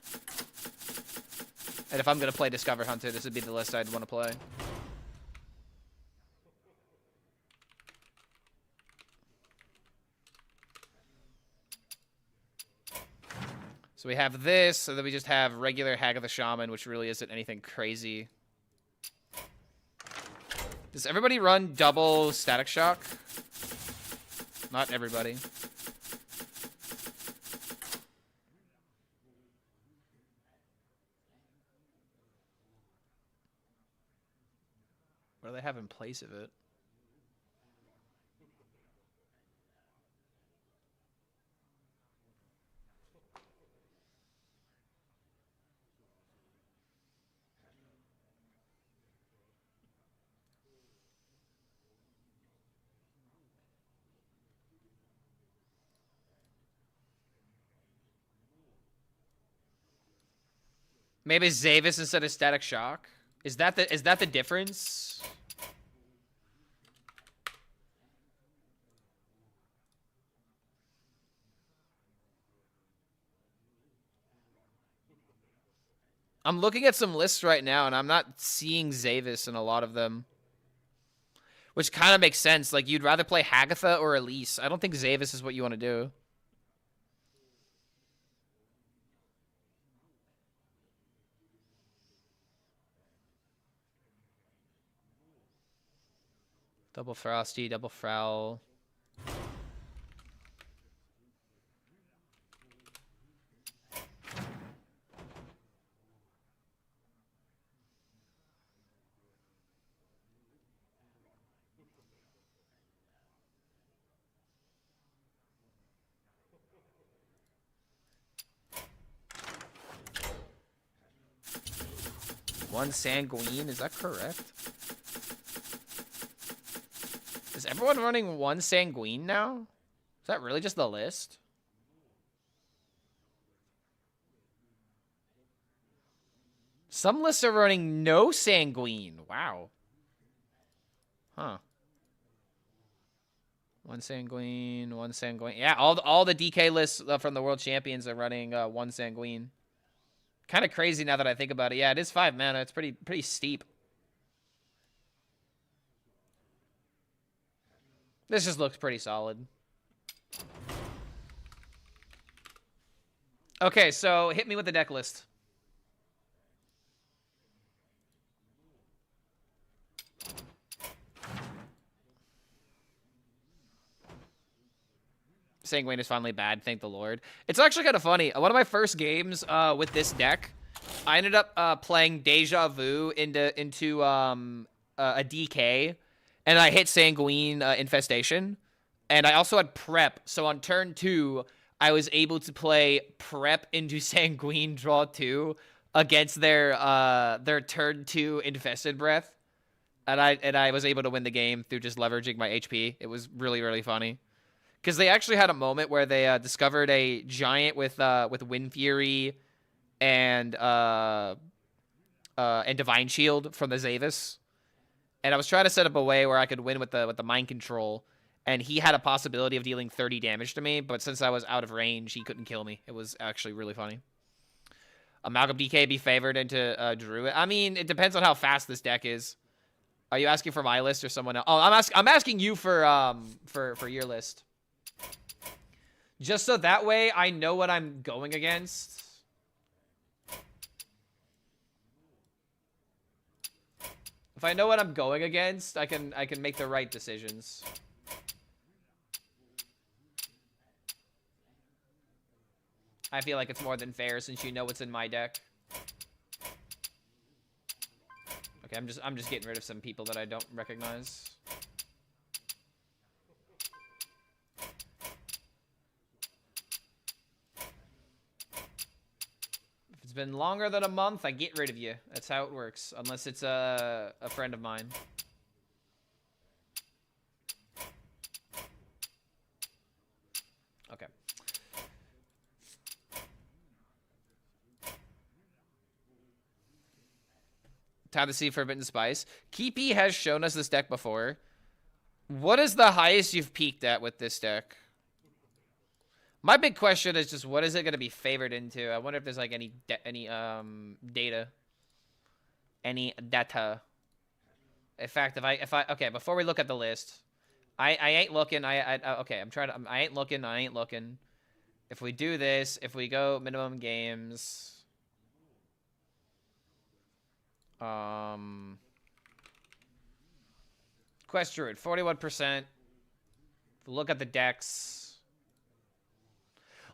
And if I'm gonna play Discover Hunter, this would be the list I'd want to play. So we have this, so then we just have regular Hag of the Shaman, which really isn't anything crazy. Does everybody run double Static Shock? Not everybody. What do they have in place of it? Maybe Zavis instead of Static Shock? Is that the difference? I'm looking at some lists right now, and I'm not seeing Zavis in a lot of them. Which kind of makes sense. Like, you'd rather play Hagatha or Elise. I don't think Zavis is what you want to do. Double Frosty, double Frowl. One Sanguine, is that correct? Is everyone running one Sanguine now? Is that really just the list? Some lists are running no Sanguine. Wow. Huh. One Sanguine, one Sanguine. Yeah, all the DK lists from the World Champions are running one Sanguine. Kind of crazy now that I think about it. Yeah, it is 5 mana. It's pretty steep. This just looks pretty solid. Okay, so hit me with the deck list. Sanguine is finally bad, thank the Lord. It's actually kind of funny. One of my first games with this deck, I ended up playing Deja Vu into a DK, and I hit Sanguine Infestation, and I also had Prep. So on turn 2, I was able to play Prep into Sanguine draw 2 against their turn 2 Infested Breath, and I was able to win the game through just leveraging my HP. It was really, really funny. Because they actually had a moment where they discovered a giant with Wind Fury and Divine Shield from the Zavis, and I was trying to set up a way where I could win with the Mind Control, and he had a possibility of dealing 30 damage to me, but since I was out of range, he couldn't kill me. It was actually really funny. Amalgam DK be favored into Druid. I mean, it depends on how fast this deck is. Are you asking for my list or someone else? Oh, I'm asking you for your list. Just so that way I know what I'm going against. If I know what I'm going against, I can make the right decisions. I feel like it's more than fair since you know what's in my deck. Okay, I'm just getting rid of some people that I don't recognize. Been longer than a month, I get rid of you. That's how it works, unless it's a friend of mine. Okay. Time to see Forbidden Spice. Keepy has shown us this deck before. What is the highest you've peaked at with this deck? My big question is just, what is it going to be favored into? I wonder if there's like any data. Any data. In fact, if I okay, before we look at the list, I ain't looking. Okay, I ain't looking. If we do this, if we go minimum games, Quest Druid 41%. Look at the decks.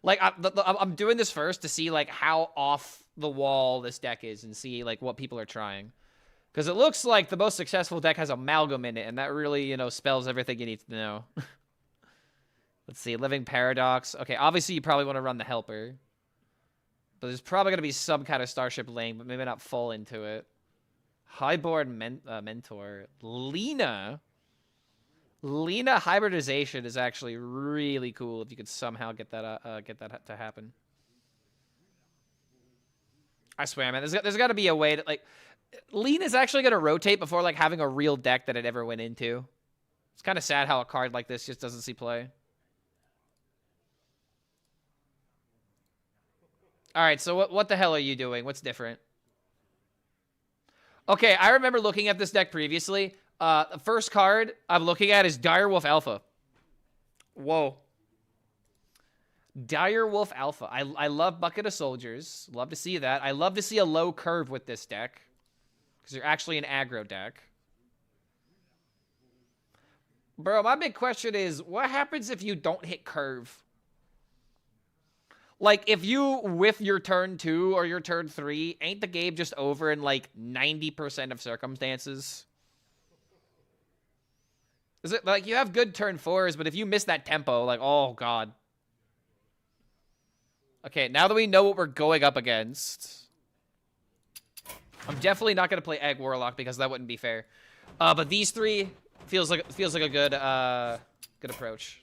Like, I'm doing this first to see, like, how off the wall this deck is and see, like, what people are trying. Because it looks like the most successful deck has Amalgam in it, and that really, you know, spells everything you need to know. Let's see, Living Paradox. Okay, obviously you probably want to run the Helper. But there's probably going to be some kind of Starship Link, but maybe not full into it. Highborn Mentor. Lena hybridization is actually really cool if you could somehow get that to happen. I swear, man, there's got to be a way to, like, Lena's actually going to rotate before, like, having a real deck that it ever went into. It's kind of sad how a card like this just doesn't see play. All right, so what the hell are you doing? What's different? Okay, I remember looking at this deck previously. The first card I'm looking at is Direwolf Alpha. Whoa. Direwolf Alpha. I love Bucket of Soldiers. Love to see that. I love to see a low curve with this deck, because you're actually an aggro deck. Bro, my big question is, what happens if you don't hit curve? Like, if you whiff your turn 2 or your turn 3, ain't the game just over in, like, 90% of circumstances? Is it, like, you have good turn 4s, but if you miss that tempo, like, oh, God. Okay, now that we know what we're going up against... I'm definitely not going to play Egg Warlock because that wouldn't be fair. But these 3 feels like a good, good approach.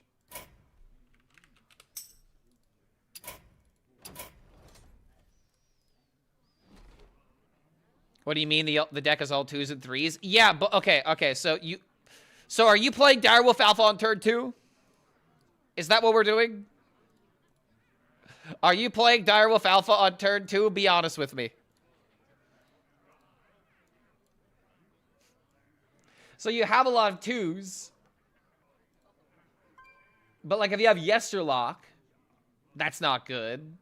What do you mean the deck is all 2s and 3s? Yeah, but okay. So are you playing Direwolf Alpha on turn 2? Is that what we're doing? Are you playing Direwolf Alpha on turn 2? Be honest with me. So you have a lot of 2s. But like if you have Yesterlock, that's not good.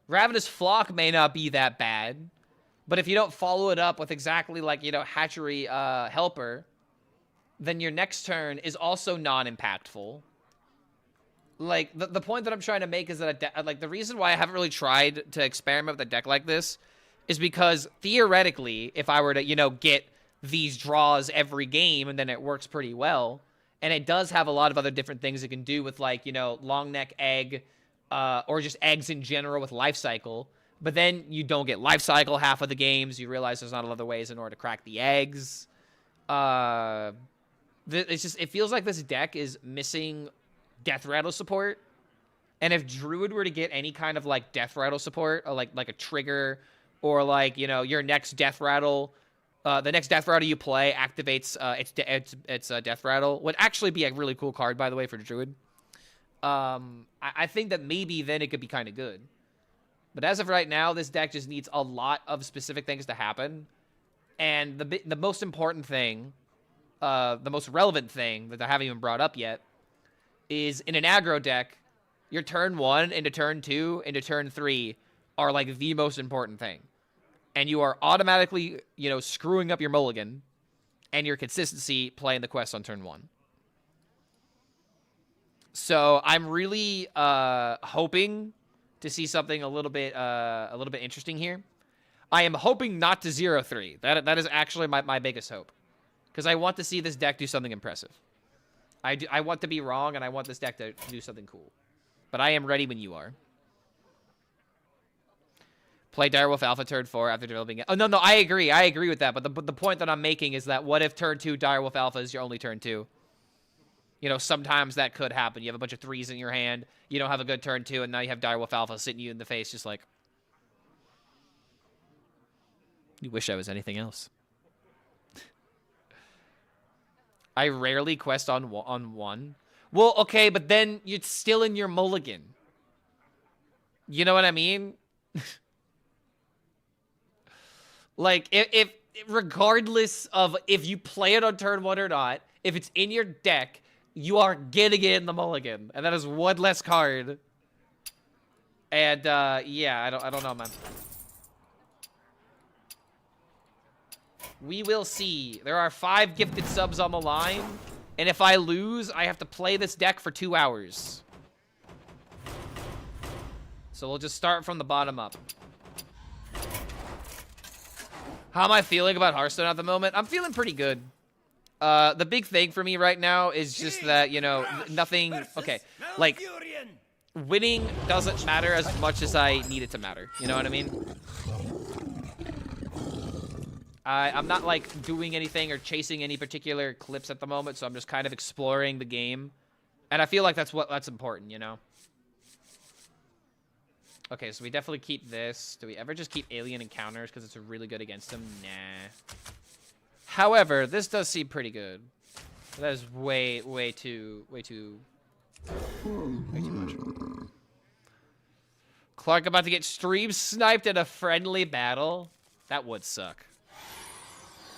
Ravenous Flock may not be that bad. But if you don't follow it up with exactly like, you know, Hatchery Helper, then your next turn is also non-impactful. Like, the point that I'm trying to make is that, like, the reason why I haven't really tried to experiment with a deck like this is because, theoretically, if I were to, you know, get these draws every game, and then it works pretty well, and it does have a lot of other different things it can do with, like, you know, long neck egg, or just eggs in general with life cycle, but then you don't get life cycle half of the games, you realize there's not a lot of other ways in order to crack the eggs. It's just, it feels like this deck is missing Death Rattle support, and if Druid were to get any kind of like Death Rattle support, or like a trigger, or like, you know, your next Death Rattle, the next Death Rattle you play activates its Death Rattle, would actually be a really cool card, by the way, for Druid. I think that maybe then it could be kind of good, but as of right now, this deck just needs a lot of specific things to happen, and the most important thing, the most relevant thing that I haven't even brought up yet, is in an aggro deck, your turn 1 into turn 2 into turn 3 are like the most important thing. And you are automatically, you know, screwing up your mulligan and your consistency playing the quest on turn 1. So I'm really hoping to see something a little bit interesting here. I am hoping not to 0-3. That is actually my biggest hope, because I want to see this deck do something impressive. I want to be wrong, and I want this deck to do something cool. But I am ready when you are. Play Direwolf Alpha turn 4 after developing it. Oh, no, I agree. I agree with that. But the point that I'm making is that what if turn 2 Direwolf Alpha is your only turn 2? You know, sometimes that could happen. You have a bunch of 3s in your hand. You don't have a good turn 2, and now you have Direwolf Alpha sitting you in the face just like... You wish I was anything else. I rarely quest on 1. Well, okay, but then it's still in your mulligan. You know what I mean? Like, if regardless of if you play it on turn 1 or not, if it's in your deck, you are getting it in the mulligan, and that is one less card. And yeah, I don't know, man. We will see. There are 5 gifted subs on the line, and if I lose, I have to play this deck for 2 hours. So we'll just start from the bottom up. How am I feeling about Hearthstone at the moment? I'm feeling pretty good. The big thing for me right now is just that, you know, nothing... Okay, like, winning doesn't matter as much as I need it to matter. You know what I mean? I'm not, like, doing anything or chasing any particular clips at the moment, so I'm just kind of exploring the game. And I feel like that's important, you know? Okay, so we definitely keep this. Do we ever just keep Alien Encounters because it's really good against him? Nah. However, this does seem pretty good. That is way too much. Clark about to get stream sniped in a friendly battle? That would suck.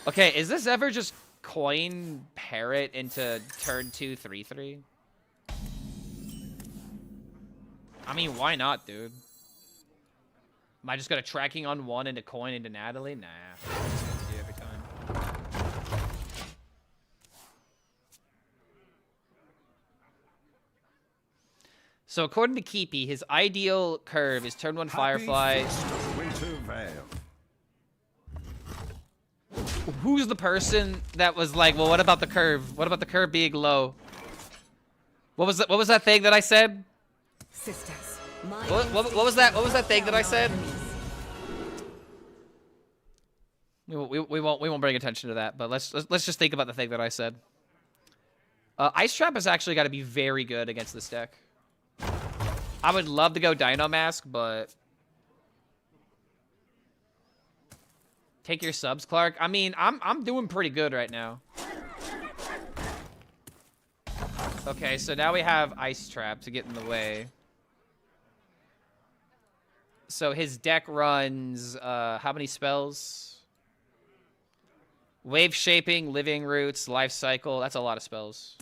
Okay, is this ever just coin parrot into turn 2, 3-3? I mean, why not, dude? Am I just gonna tracking on 1 into coin into Natalie? Nah. That's what I do every time. So according to Keepy, his ideal curve is turn 1 Firefly. Who's the person that was like, well, what about the curve? What about the curve being low? What was that thing that I said?
Sisters,
What was that thing that I said? We won't bring attention to that, but let's just think about the thing that I said. Ice Trap has actually got to be very good against this deck. I would love to go Dino Mask, but take your subs, Clark. I mean, I'm doing pretty good right now. Okay, so now we have Ice Trap to get in the way. So his deck runs how many spells? Wave Shaping, Living Roots, Life Cycle. That's a lot of spells.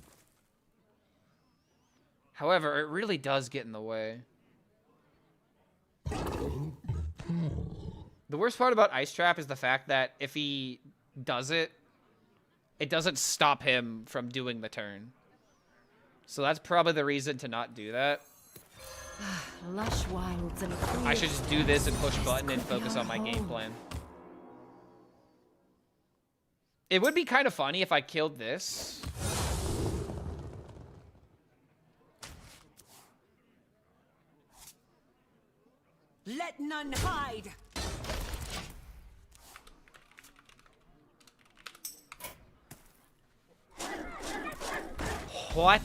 However, it really does get in the way. The worst part about Ice Trap is the fact that if he does it, it doesn't stop him from doing the turn. So that's probably the reason to not do that.
lush wilds and
I should just do this and push button and focus on my game plan. It would be kind of funny if I killed this.
Let none hide.
What?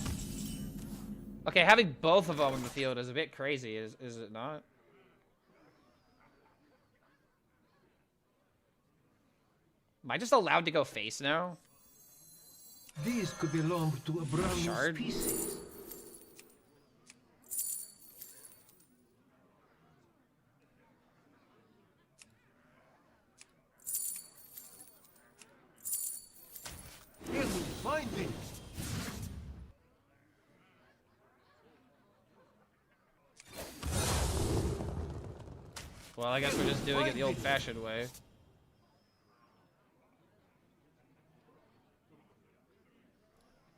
Okay, having both of them in the field is a bit crazy, is it not? Am I just allowed to go face now?
These could belong to a brown
Shard?
species. Here's finding.
Well, I guess we're just doing it the old-fashioned way.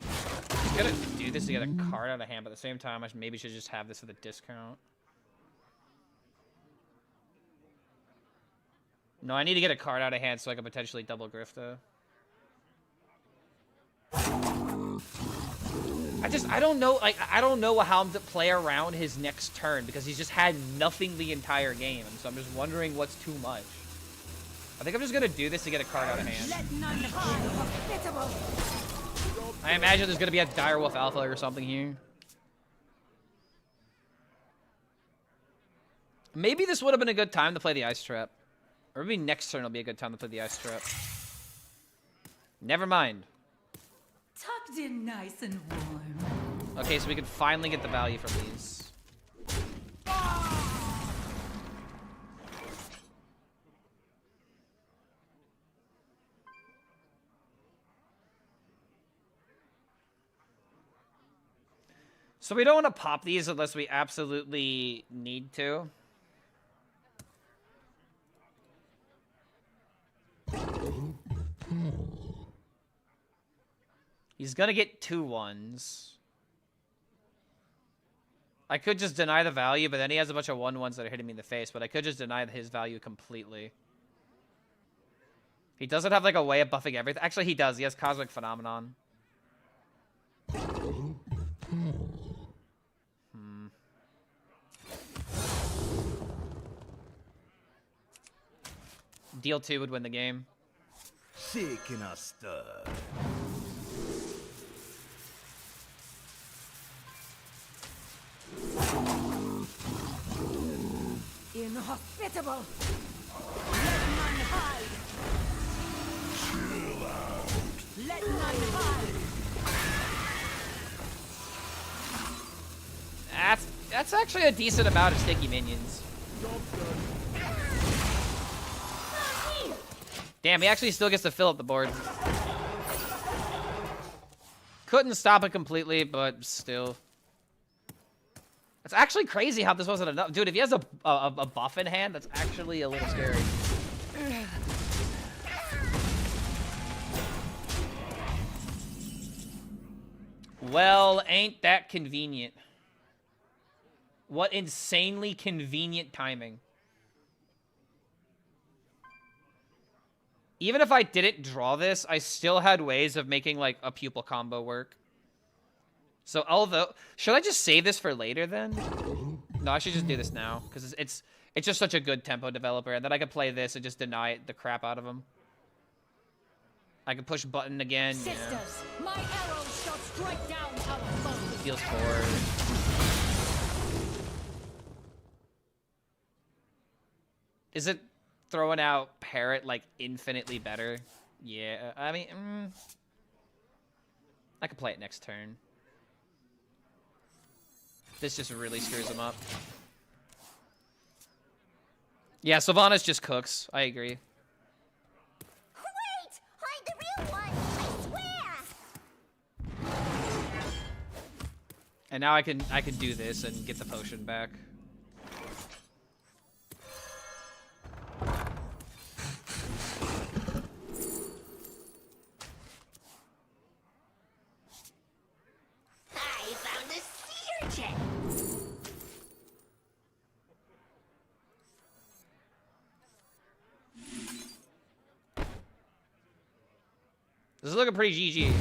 I'm gonna do this to get a card out of hand, but at the same time, I maybe should just have this with a discount. No, I need to get a card out of hand so I can potentially double Grifta. I don't know, like, I don't know how to play around his next turn because he's just had nothing the entire game, and so I'm just wondering what's too much. I think I'm just gonna do this to get a card out of hand.
Let none hide. Hospitable.
I imagine there's gonna be a Direwolf Alpha or something here. Maybe this would have been a good time to play the Ice Trap. Or maybe next turn will be a good time to play the Ice Trap. Never mind.
Tucked in nice and warm.
Okay, so we can finally get the value from these. So we don't want to pop these unless we absolutely need to. He's gonna get 2 1s. I could just deny the value, but then he has a bunch of 1-1s that are hitting me in the face, but I could just deny his value completely. He doesn't have like a way of buffing everything. Actually, he does. He has Cosmic Phenomenon. Deal 2 would win the game.
Shaking a stir.
Inhospitable. Let none hide.
Chill out.
Let none hide.
That's actually a decent amount of sticky minions. Damn, he actually still gets to fill up the board. Couldn't stop it completely, but still. It's actually crazy how this wasn't enough. Dude, if he has a buff in hand, that's actually a little scary. Well, ain't that convenient. What insanely convenient timing. Even if I didn't draw this, I still had ways of making, like, a pupil combo work. So, although... Should I just save this for later, then? No, I should just do this now. Because it's just such a good tempo developer. And then I could play this and just deny the crap out of him. I can push button again.
Sisters,
Yeah.
my arrows shall strike down our foes.
Feels forward. Is it throwing out Parrot, like, infinitely better? Yeah, I mean, I could play it next turn. This just really screws him up. Yeah, Sylvanas just cooks. I agree.
Wait! I'm the real one! I swear!
And now I can do this and get the potion back.
I found a sea urchin!
This is looking pretty GG.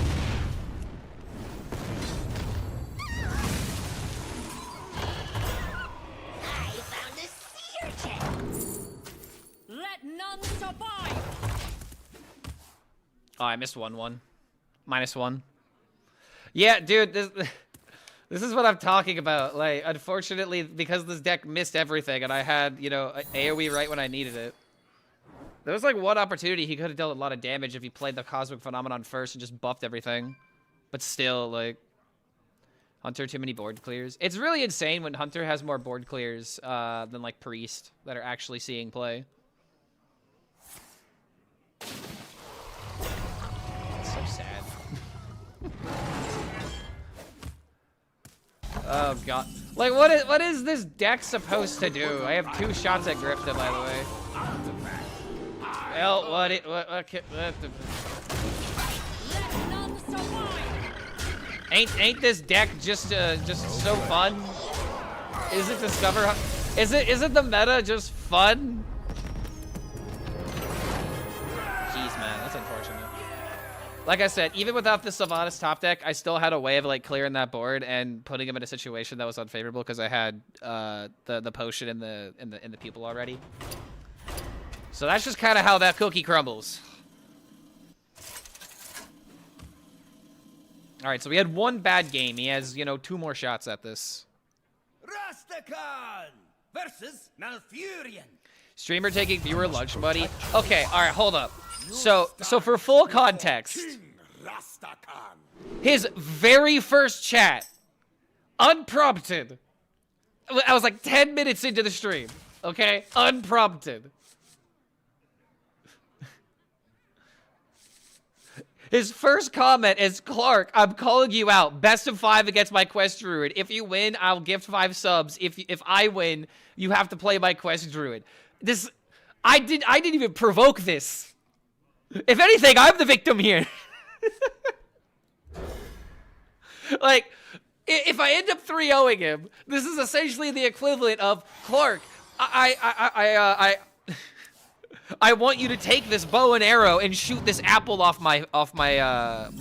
I found a sea urchin!
Let none survive.
Oh, I missed 1-1. -1. Yeah, dude, this is what I'm talking about. Like, unfortunately, because this deck missed everything, and I had, you know, AoE right when I needed it. There was, like, one opportunity he could have dealt a lot of damage if he played the Cosmic Phenomenon first and just buffed everything. But still, like, Hunter, too many board clears. It's really insane when Hunter has more board clears than, like, Priest that are actually seeing play. It's so sad. Oh, God. Like, what is this deck supposed to do? I have 2 shots at Grifta, by the way. Well, what the...
Let none survive.
Ain't this deck just so fun? Is it Discover? Is it the meta just fun? Jeez, man, that's unfortunate. Like I said, even without the Sylvanas top deck, I still had a way of like clearing that board and putting him in a situation that was unfavorable because I had the potion in the pupil already. So that's just kind of how that cookie crumbles. All right, so we had 1 bad game. He has, you know, 2 more shots at this.
Rastakan versus Malfurion.
Streamer taking viewer lunch money. Okay, all right, hold up. So for full context,
Rastakan.
his very first chat, unprompted. I was like 10 minutes into the stream, okay? Unprompted. His first comment is, Clark, I'm calling you out. Best of 5 against my quest druid. If you win, I'll gift 5 subs. If I win, you have to play my quest druid. This, I didn't even provoke this. If anything, I'm the victim here. Like, if I end up 3-0ing him, this is essentially the equivalent of, Clark, I want you to take this bow and arrow and shoot this apple off my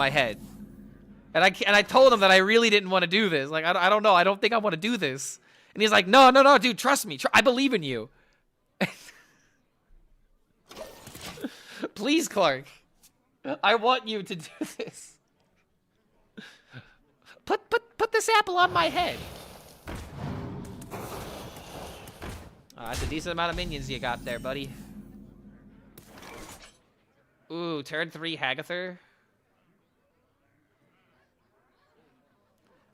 head. And I told him that I really didn't want to do this. Like, I don't know. I don't think I want to do this. And he's like, no, dude, trust me. I believe in you. Please, Clark. I want you to do this. Put this apple on my head. That's a decent amount of minions you got there, buddy. Ooh, turn 3 Hagatha.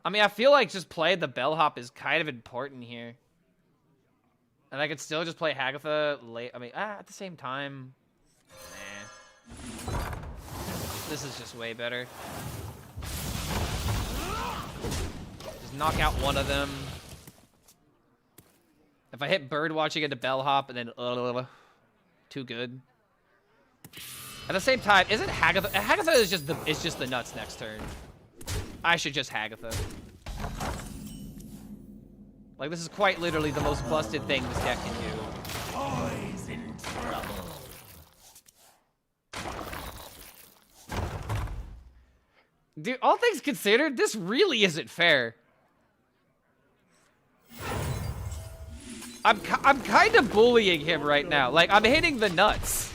I mean, I feel like just playing the bellhop is kind of important here. And I could still just play Hagatha late. I mean, at the same time. Nah. This is just way better. Just knock out one of them. If I hit bird watching into bellhop and then too good. At the same time, isn't Hagatha? Hagatha is just the nuts next turn. I should just Hagatha. Like, this is quite literally the most busted thing this deck can do.
Boys in trouble.
Dude, all things considered, this really isn't fair. I'm kind of bullying him right now. Like, I'm hitting the nuts.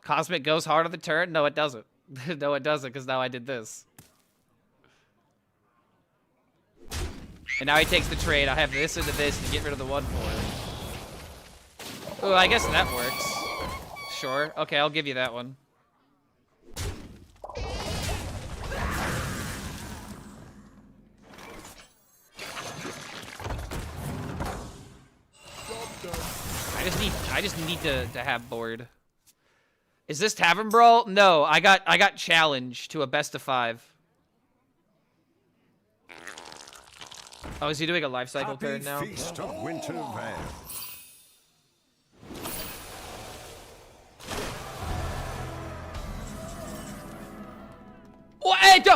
Cosmic goes hard on the turn? No, it doesn't. No, it doesn't, because now I did this. And now he takes the trade. I have this into this to get rid of the 1/4. Oh, I guess that works. Sure. Okay, I'll give you that one. I just need to have board. Is this Tavern Brawl? No, I got challenged to a best of 5. Oh, is he doing a life cycle turn now?
Feast of Winter Vale.
Wait,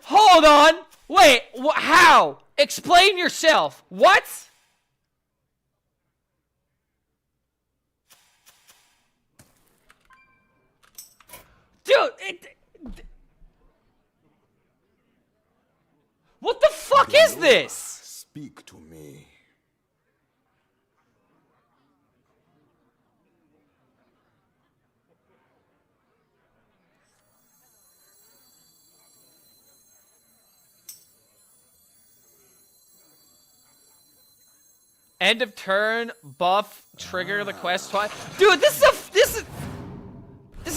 hold on! Wait, how? Explain yourself. What? Dude, what the fuck is this?
Speak to me.
End of turn, buff, trigger the quest twice. Dude, this is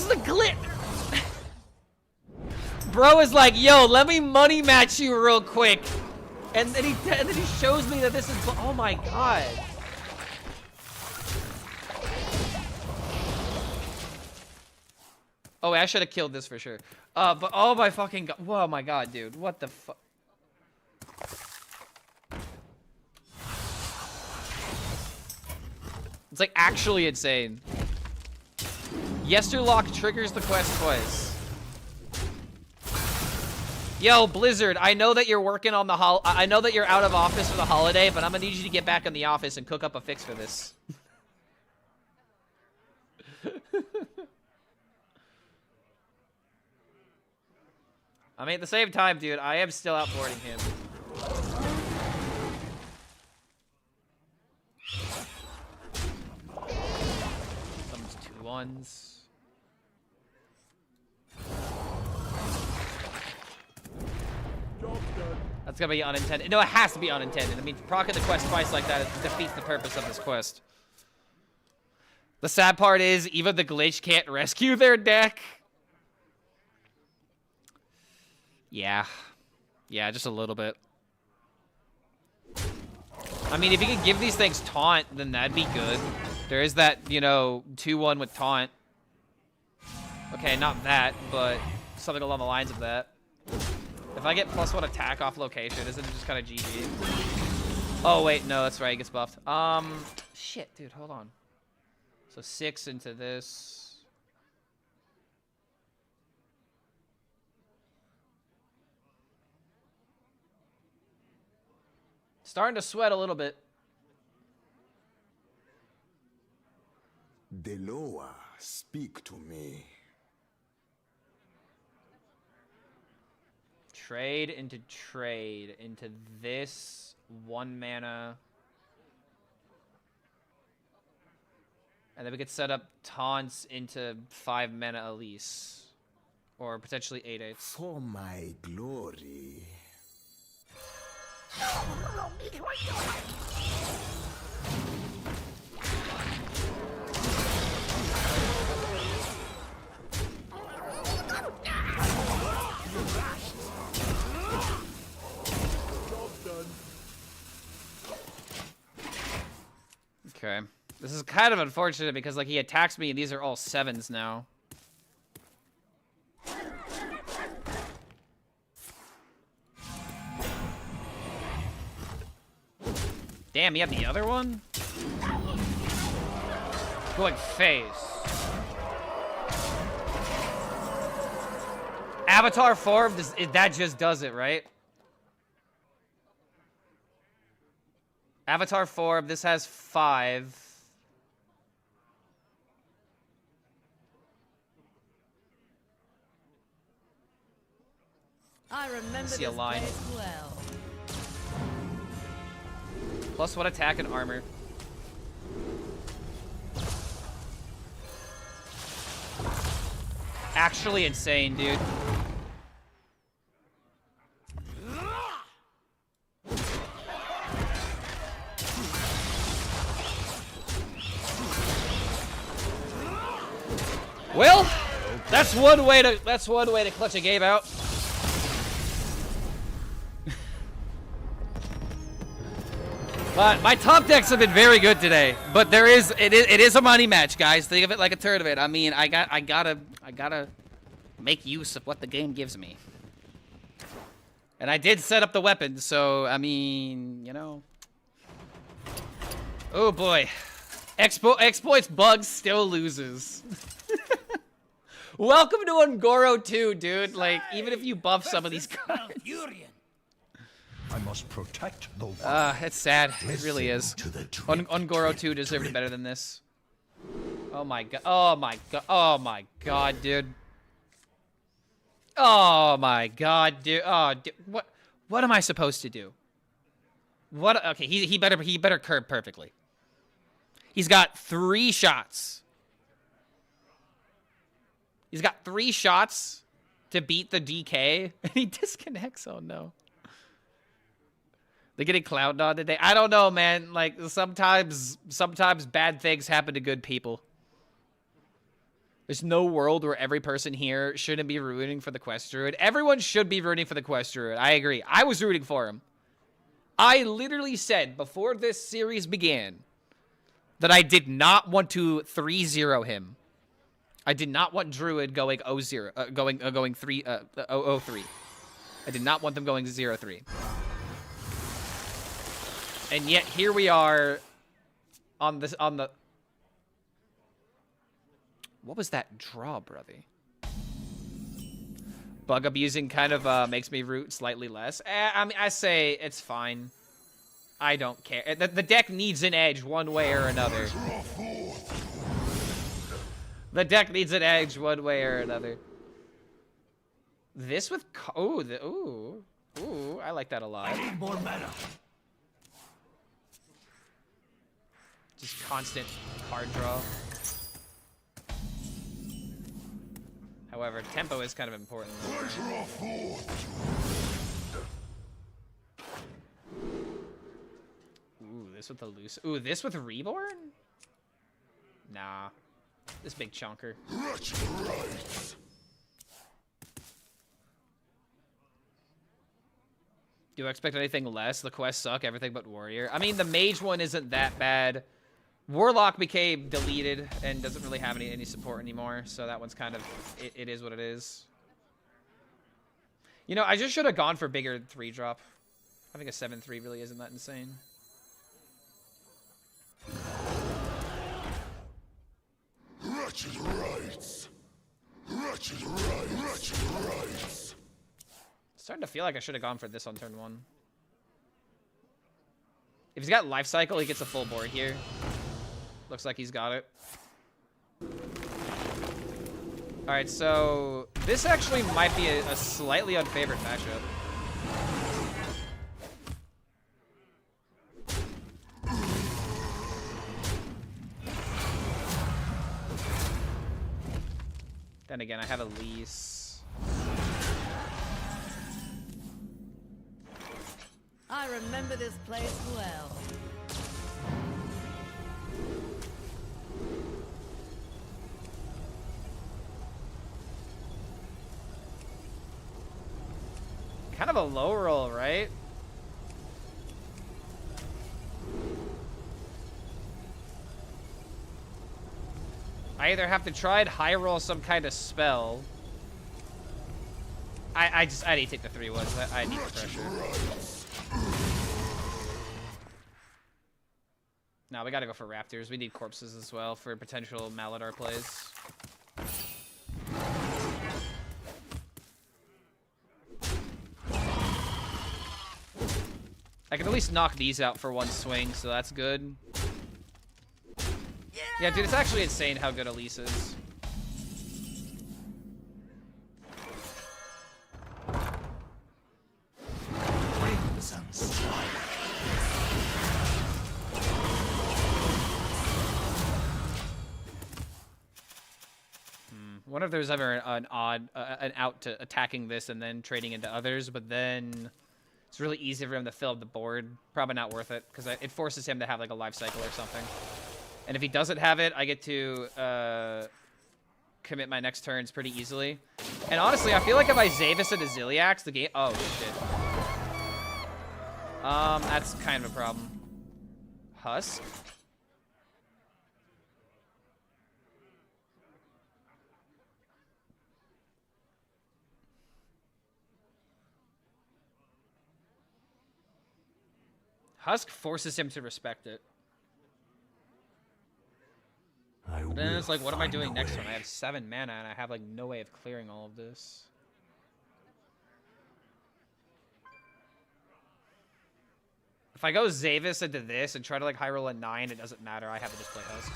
a glitch. Bro is like, yo, let me money match you real quick. And then he shows me that this is, oh my god. Oh, wait, I should have killed this for sure. But oh my fucking god, oh my god, dude, what the fuck? It's like actually insane. Yesterlock triggers the quest twice. Yo, Blizzard, I know that you're working on the I know that you're out of office for the holiday, but I'm gonna need you to get back in the office and cook up a fix for this. I mean, at the same time, dude, I am still outboarding him. Summons 2/1s. That's gonna be unintended. No, it has to be unintended. I mean, proccing the quest twice like that defeats the purpose of this quest. The sad part is, even the glitch can't rescue their deck. Yeah. Yeah, just a little bit. I mean, if you could give these things taunt, then that'd be good. There is that, you know, 2/1 with taunt. Okay, not that, but something along the lines of that. If I get +1 attack off location, isn't it just kind of GG? Oh, wait, no, that's right, it gets buffed. Shit, dude, hold on. So 6 into this. Starting to sweat a little bit.
Deloa, speak to me.
Trade into this 1 mana. And then we could set up taunts into 5 mana Elise. Or potentially 8/8.
For my glory.
Okay. This is kind of unfortunate because, like, he attacks me and these are all 7s now. Damn, you have the other one? Going face. Avatar form, that just does it, right? Avatar 4. This has 5.
I remember
See a
this
line.
place well.
Plus 1 attack and armor. Actually insane, dude. Well, that's one way to clutch a game out. But my top decks have been very good today. But it is a money match, guys. Think of it like a tournament. I mean, I gotta make use of what the game gives me. And I did set up the weapon, so I mean, you know. Oh boy. Exploits bugs still loses. Welcome to Ungoro 2, dude. Like, even if you buff some of these cards.
I must protect the one.
It's sad. It really is.
To the
Ungoro 2 deserved better than this. Oh my god. Oh my god. Oh my god, dude. Oh my god, dude. Oh, dude. What am I supposed to do? What? Okay, he better curb perfectly. He's got 3 shots. He's got 3 shots to beat the DK, and he disconnects. Oh no. They're getting clowned on today. I don't know, man. Like, sometimes bad things happen to good people. There's no world where every person here shouldn't be rooting for the Quest Druid. Everyone should be rooting for the Quest Druid. I agree. I was rooting for him. I literally said before this series began that I did not want to 3-0 him. I did not want Druid going 0-0, going 0-3. I did not want them going 0-3. And yet here we are on the what was that draw, brother? Bug abusing kind of makes me root slightly less. I mean, I say it's fine. I don't care. The deck needs an edge one way or another. The deck needs an edge one way or another. This with ooh, I like that a lot.
I need more mana.
Just constant card draw. However, tempo is kind of important. Ooh, this with the loose. Ooh, this with Reborn? Nah. This big chunker. Do I expect anything less? The quests suck, everything but Warrior. I mean, the Mage one isn't that bad. Warlock became deleted and doesn't really have any support anymore, so that one's kind of, it is what it is. You know, I just should have gone for bigger 3-drop. I think a 7-3 really isn't that insane.
Wretched rights. Wretched rights. Wretched rights.
Starting to feel like I should have gone for this on turn 1. If he's got life cycle, he gets a full board here. Looks like he's got it. Alright, so this actually might be a slightly unfavored matchup. Then again, I have a lease.
I remember this place well.
Kind of a low roll, right? I either have to try and high roll some kind of spell. I need to take the 3-1s. I need the pressure. No, we gotta go for Raptors. We need corpses as well for potential Maladar plays. I can at least knock these out for one swing, so that's good. Yeah, dude, it's actually insane how good Elise is.
Crimson strike.
Wonder if there's ever an out to attacking this and then trading into others, but then it's really easy for him to fill up the board. Probably not worth it, because it forces him to have like a life cycle or something. And if he doesn't have it, I get to commit my next turns pretty easily. And honestly, I feel like if I Zavis into Ziliax, the game... Oh, shit. That's kind of a problem. Husk? Husk forces him to respect it. But then it's like, what am I doing next turn? I have 7 mana and I have like no way of clearing all of this. If I go Zavis into this and try to like high roll a 9, it doesn't matter. I have to just play Husk.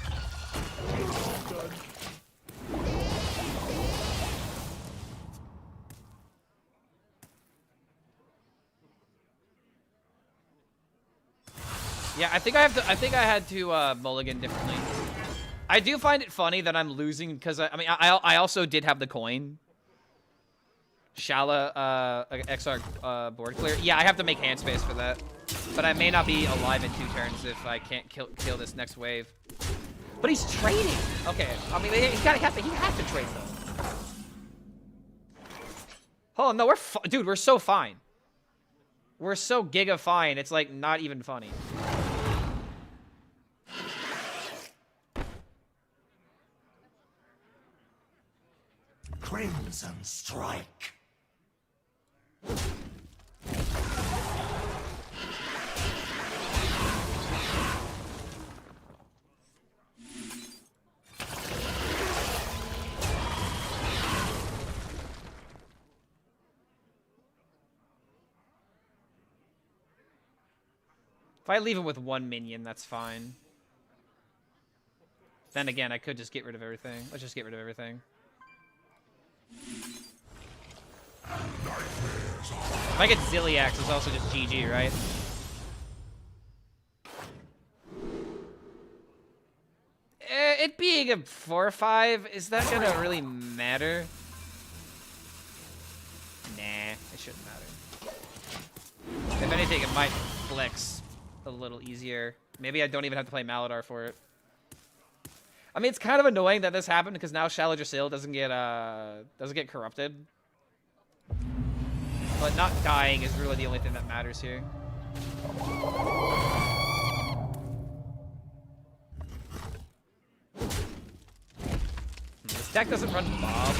Yeah, I think I had to mulligan differently. I do find it funny that I'm losing because I also did have the coin. Shala XR board clear. Yeah, I have to make hand space for that. But I may not be alive in 2 turns if I can't kill this next wave. But he's trading. Okay, I mean he has to trade though. Oh no, dude, we're so fine. We're so giga fine. It's like not even funny.
Crimson strike.
If I leave him with 1 minion, that's fine. Then again, I could just get rid of everything. Let's just get rid of everything. If I get Ziliax, it's also just GG, right? It being a 4/5, is that gonna really matter? Nah, it shouldn't matter. If anything, it might flex a little easier. Maybe I don't even have to play Maladar for it. I mean, it's kind of annoying that this happened because now Shaladrasil doesn't get corrupted. But not dying is really the only thing that matters here. This deck doesn't run Bob.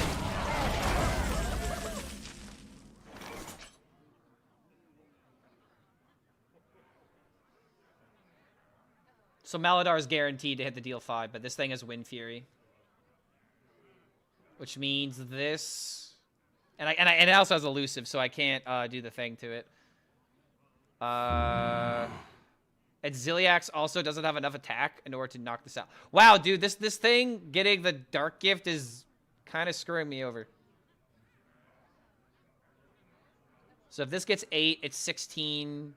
So Maladar is guaranteed to hit the deal 5, but this thing has Wind Fury. Which means this... And it also has Elusive, so I can't do the thing to it. And Ziliax also doesn't have enough attack in order to knock this out. Wow, dude, this thing getting the Dark Gift is kind of screwing me over. So if this gets 8, it's 16...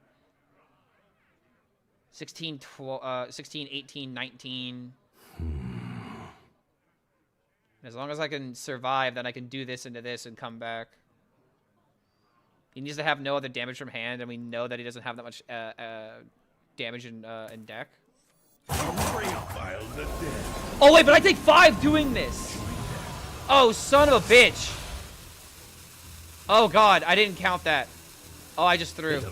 16, 18, 19. As long as I can survive, then I can do this into this and come back. He needs to have no other damage from hand, and we know that he doesn't have that much damage in deck. Oh, wait, but I take 5 doing this! Oh, son of a bitch! Oh, God, I didn't count that. Oh, I just threw.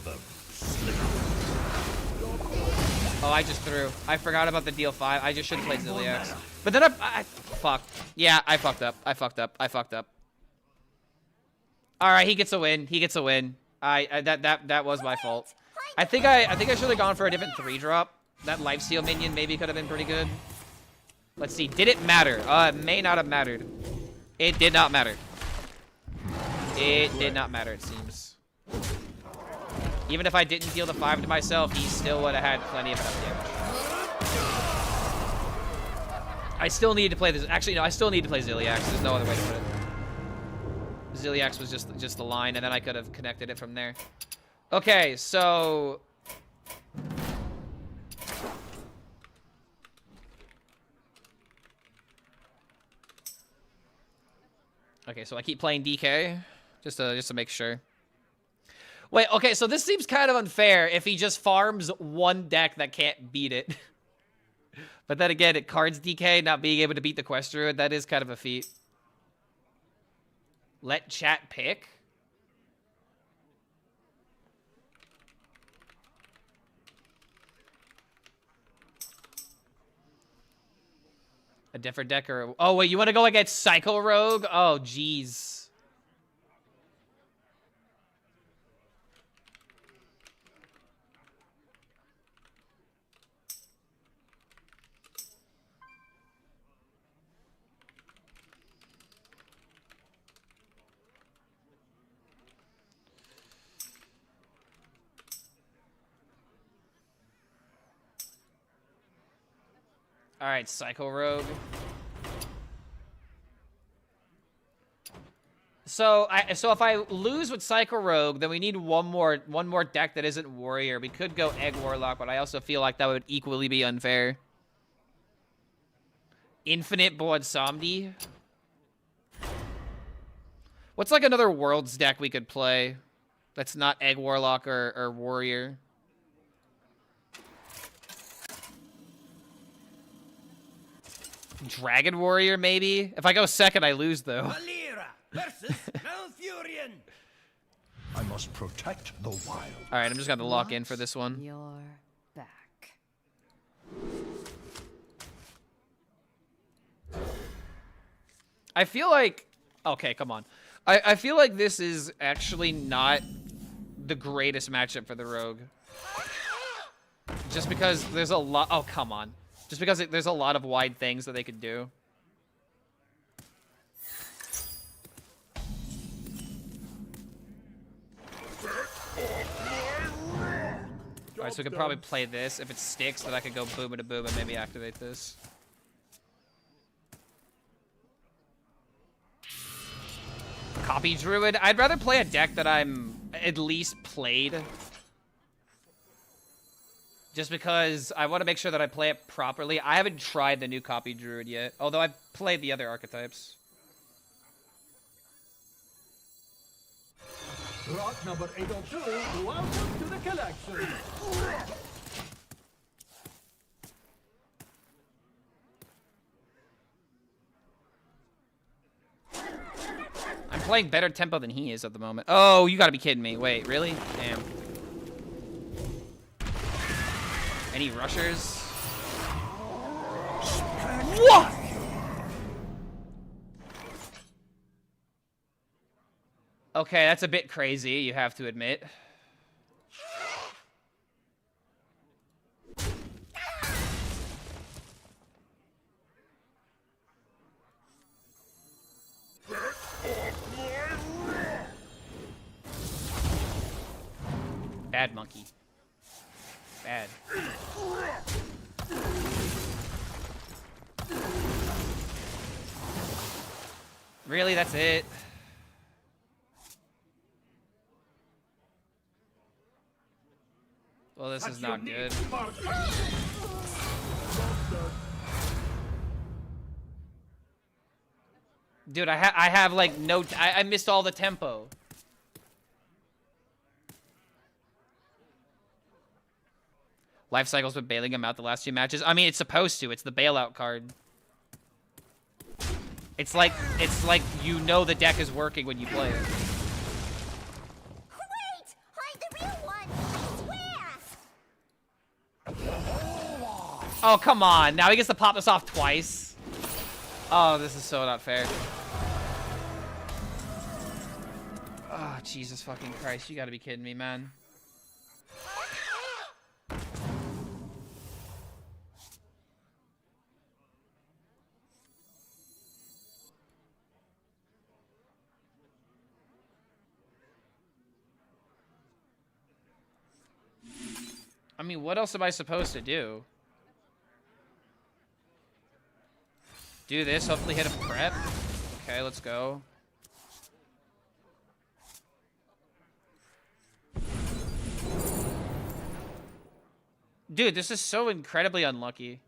Oh, I just threw. I forgot about the deal 5. I just should have played Ziliax. But then I fuck. Yeah, I fucked up. I fucked up. All right, he gets a win. He gets a win. That was my fault. I think I should have gone for a different 3-drop. That lifesteal minion maybe could have been pretty good. Let's see. Did it matter? It may not have mattered. It did not matter. It did not matter, it seems. Even if I didn't deal the 5 to myself, he still would have had plenty of enough damage. I still need to play this. Actually, no, I still need to play Ziliax. There's no other way to put it. Ziliax was just the line, and then I could have connected it from there. Okay, so... Okay, so I keep playing DK, just to make sure. Wait, okay, so this seems kind of unfair if he just farms one deck that can't beat it. But then again, it cards DK, not being able to beat the Quest Druid, that is kind of a feat. Let chat pick? A different deck or... Oh, wait, you want to go against Psycho Rogue? Oh, jeez. All right, Psycho Rogue. So if I lose with Psycho Rogue, then we need one more deck that isn't Warrior. We could go Egg Warlock, but I also feel like that would equally be unfair. Infinite Board Somdi. What's like another Worlds deck we could play that's not Egg Warlock or Warrior? Dragon Warrior, maybe? If I go second, I lose, though.
Valera versus Malfurion.
I must protect the wild.
All right, I'm just going to lock in for this one.
Your back.
I feel like... Okay, come on. I feel like this is actually not the greatest matchup for the Rogue. Just because there's a lot... Oh, come on. Just because there's a lot of wide things that they could do. Alright, so we could probably play this. If it sticks, then I could go boom and boom and maybe activate this. Copy Druid. I'd rather play a deck that I'm at least played. Just because I want to make sure that I play it properly. I haven't tried the new Copy Druid yet, although I've played the other archetypes.
Rock number 802, welcome to the collection.
I'm playing better tempo than he is at the moment. Oh, you gotta be kidding me. Wait, really? Damn. Any rushers? What? Okay, that's a bit crazy, you have to admit. Bad monkey. Bad. Really? That's it? Well, this is not good. Dude, I have like no... I missed all the tempo. Life Cycle's been bailing him out the last 2 matches. I mean, it's supposed to. It's the bailout card. It's like you know the deck is working when you play it.
Wait! I'm the real one! I swear!
Oh, come on. Now he gets to pop this off twice. Oh, this is so not fair. Oh, Jesus fucking Christ. You gotta be kidding me, man. I mean, what else am I supposed to do? Do this, hopefully hit a prep. Okay, let's go. Dude, this is so incredibly unlucky.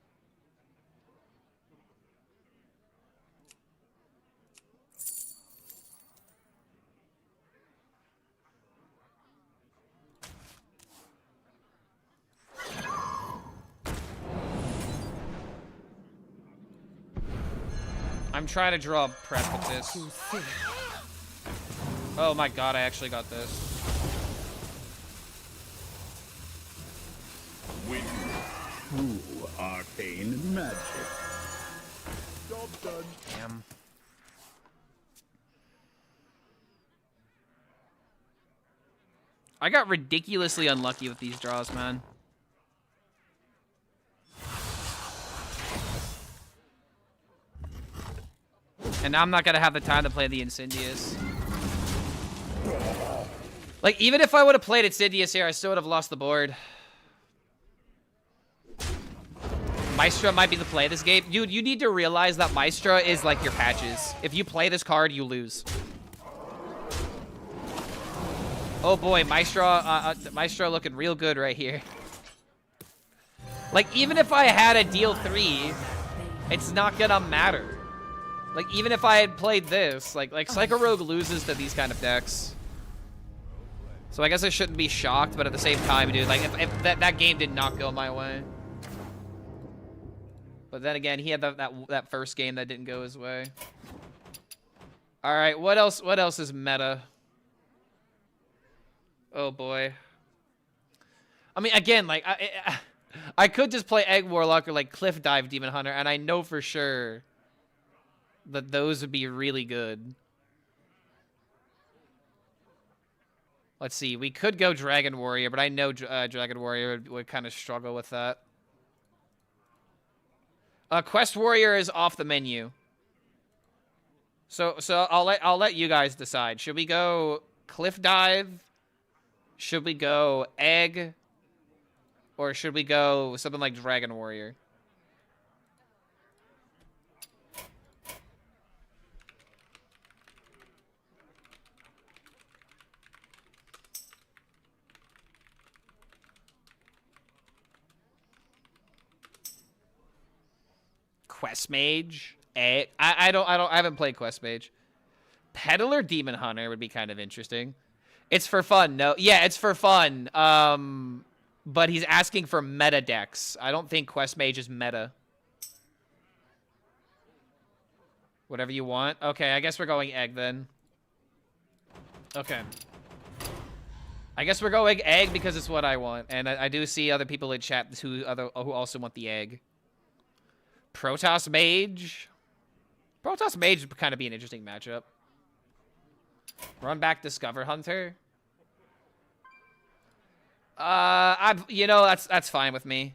I'm trying to draw a prep with this. Oh my god, I actually got this.
Ooh, arcane magic. Job done.
Damn. I got ridiculously unlucky with these draws, man. And now I'm not gonna have the time to play the Incendious. Like, even if I would have played Incendious here, I still would have lost the board. Maestra might be the play this game. Dude, you need to realize that Maestra is like your patches. If you play this card, you lose. Oh boy, Maestra looking real good right here. Like, even if I had a deal 3, it's not gonna matter. Like, even if I had played this, like Psycho Rogue loses to these kind of decks. So I guess I shouldn't be shocked, but at the same time, dude, like, if that game did not go my way. But then again, he had that first game that didn't go his way. All right, what else is meta? Oh boy. I mean, again, like I could just play Egg Warlock or like Cliff Dive Demon Hunter, and I know for sure that those would be really good. Let's see, we could go Dragon Warrior, but I know Dragon Warrior would kind of struggle with that. Quest Warrior is off the menu. So I'll let you guys decide. Should we go Cliff Dive? Should we go Egg? Or should we go something like Dragon Warrior? Quest Mage? I haven't played Quest Mage. Peddler Demon Hunter would be kind of interesting. It's for fun. No, yeah, it's for fun. But he's asking for meta decks. I don't think Quest Mage is meta. Whatever you want. Okay, I guess we're going Egg then. Okay. I guess we're going Egg because it's what I want, and I do see other people in chat who also want the Egg. Protoss Mage. Protoss Mage would kind of be an interesting matchup. Run back Discover Hunter. You know, that's fine with me.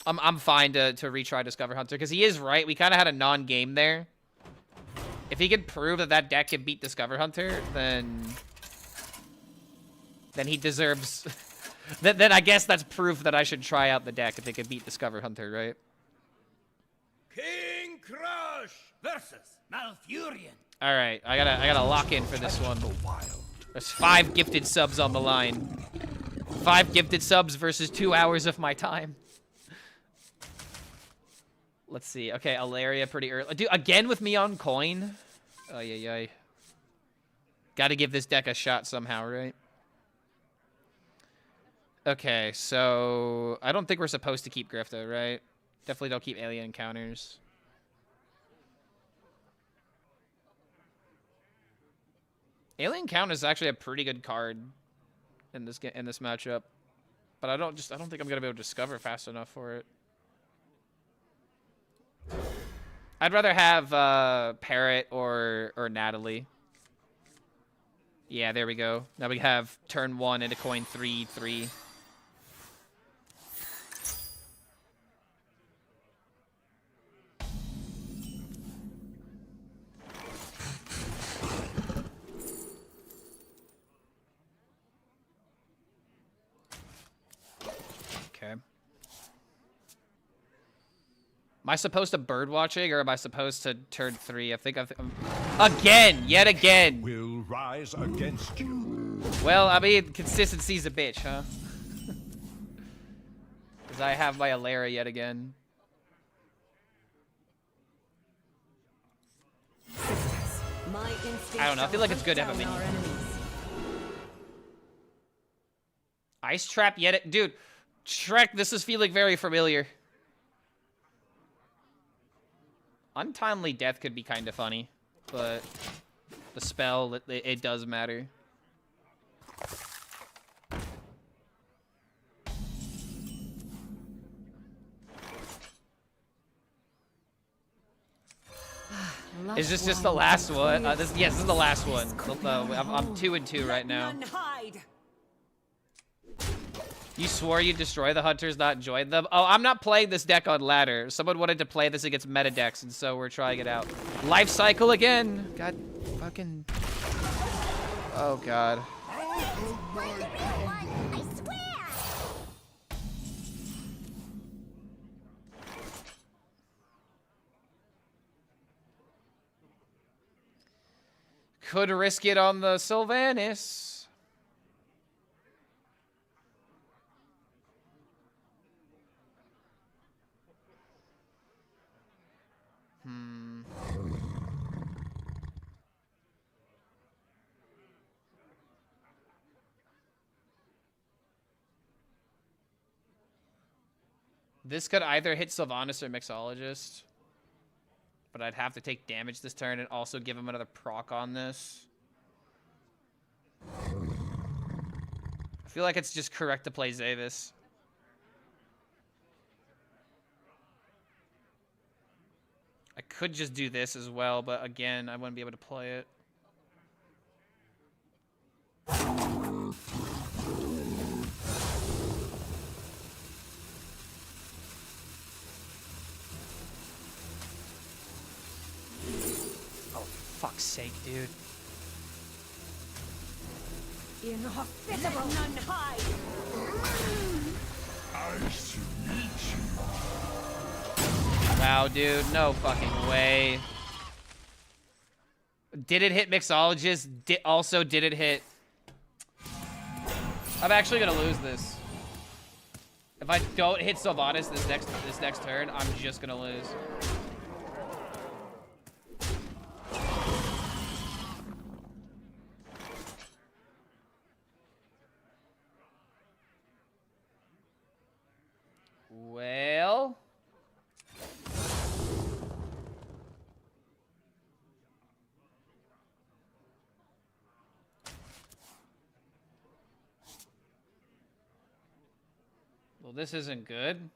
I'm fine to retry Discover Hunter because he is right. We kind of had a non-game there. If he could prove that deck can beat Discover Hunter, then he deserves. Then I guess that's proof that I should try out the deck if it can beat Discover Hunter, right?
King Crush versus Malfurion.
All right, I gotta lock in for this one. There's 5 gifted subs on the line. 5 gifted subs versus 2 hours of my time. Let's see. Okay, Alaria pretty early. Dude, again with me on coin. Oh yeah. Gotta give this deck a shot somehow, right? Okay, so I don't think we're supposed to keep Grifta, right? Definitely don't keep Alien Encounters. Alien Encounters is actually a pretty good card in this matchup, but I don't think I'm gonna be able to discover fast enough for it. I'd rather have Parrot or Natalie. Yeah, there we go. Now we have turn 1 into coin 3/3. Okay. Am I supposed to bird watching or am I supposed to turn 3? I think again, yet again.
Will rise against you.
Well, I mean, consistency's a bitch, huh? Because I have my Alara yet again.
My instincts
I don't know. I feel like it's good to have a
shall hunt
minion.
down our enemies.
Ice trap yet, dude. Shrek, this is feeling very familiar. Untimely death could be kind of funny, but the spell, it does matter. Is this just the last one? Yes, this is the last one. I'm 2 and 2 right now.
None hide.
You swore you'd destroy the hunters, not join them? Oh, I'm not playing this deck on ladder. Someone wanted to play this against meta decks, and so we're trying it out. Life cycle again. God fucking... Oh, God.
I'm the real one, I swear!
Could risk it on the Sylvanas. This could either hit Sylvanas or Mixologist. But I'd have to take damage this turn and also give him another proc on this. I feel like it's just correct to play Zavis. I could just do this as well, but again, I wouldn't be able to play it. Fuck's sake, dude.
Inhospitable, none hide.
Wow, dude, no fucking way. Did it hit Mixologist? Also, did it hit... I'm actually gonna lose this. If I don't hit Sylvanas this next turn, I'm just gonna lose. Well... Well, this isn't good.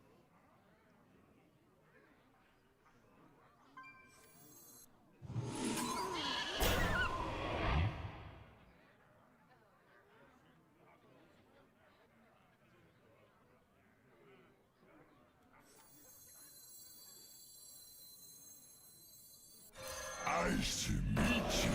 Nice to meet you.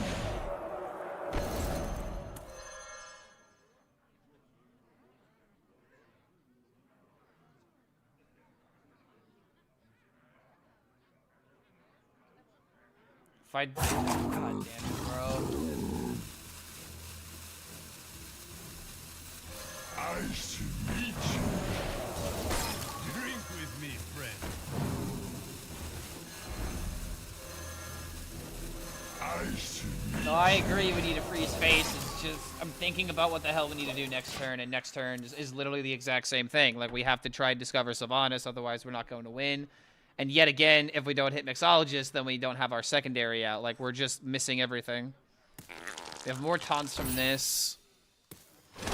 If I... God damn it, bro.
Nice to meet you. Drink with me, friend. Nice to meet you.
No, I agree we need to freeze face. It's just, I'm thinking about what the hell we need to do next turn, and next turn is literally the exact same thing. Like, we have to try and discover Sylvanas, otherwise we're not going to win. And yet again, if we don't hit Mixologist, then we don't have our secondary out. Like, we're just missing everything. We have more taunts from this. I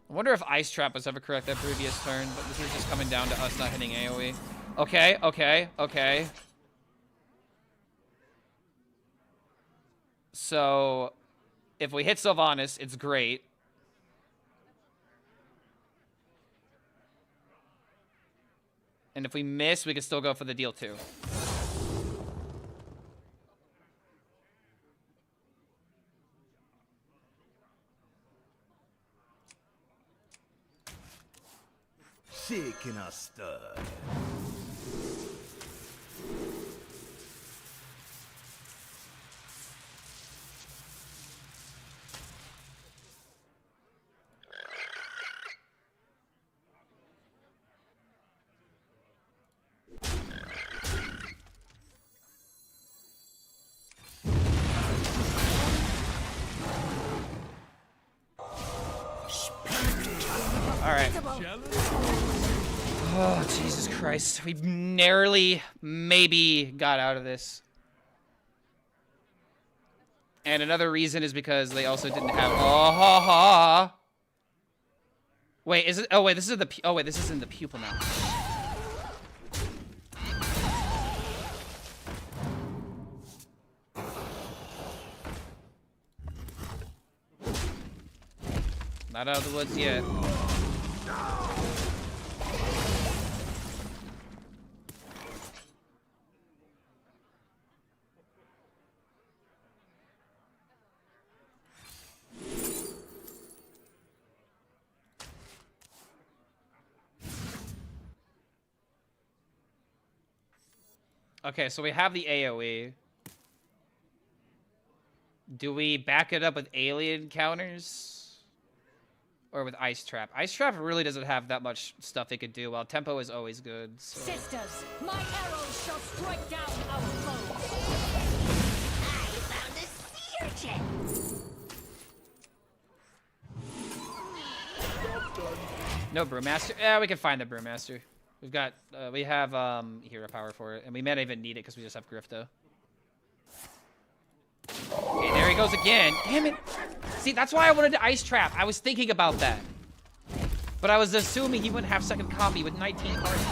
wonder if Ice Trap was ever correct that previous turn, but this is just coming down to us not hitting AoE. Okay, okay, okay. So, if we hit Sylvanas, it's great. And if we miss, we can still go for the deal too.
Shaking a stir.
Alright. Oh, Jesus Christ. We narrowly, maybe got out of this. And another reason is because they also didn't have... Oh, ha, ha. Wait, is it... Oh, wait, this is the... Oh, wait, this is in the pupil now. Not out of the woods yet. Okay, so we have the AoE. Do we back it up with alien counters? Or with Ice Trap? Ice Trap really doesn't have that much stuff it could do, while Tempo is always good. So.
Sisters, my arrows shall strike down our foes.
I found a sea urchin.
No Brewmaster? Yeah, we can find the Brewmaster. We've got, we have, hero power for it, and we may not even need it because we just have Grifto. Okay, there he goes again. Damn it. See, that's why I wanted to Ice Trap. I was thinking about that. But I was assuming he wouldn't have second copy with 19 cards.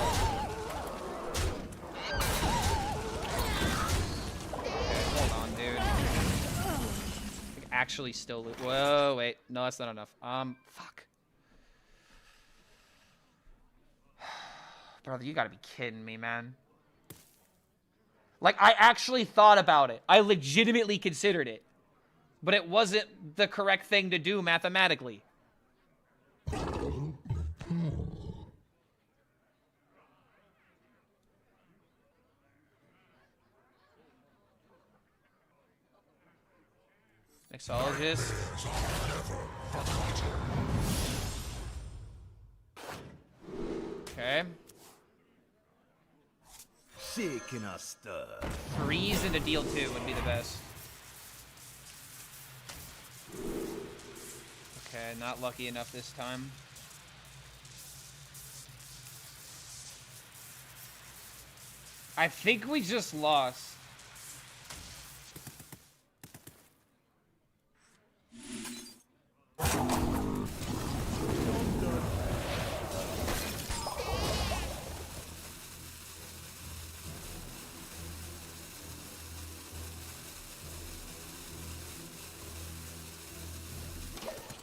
Okay, hold on, dude. Actually still... Whoa, wait. No, that's not enough. Fuck. Brother, you gotta be kidding me, man. Like, I actually thought about it. I legitimately considered it. But it wasn't the correct thing to do mathematically. Mixologist. Okay.
Shaking a stir.
Freeze into deal 2 would be the best. Okay, not lucky enough this time. I think we just lost.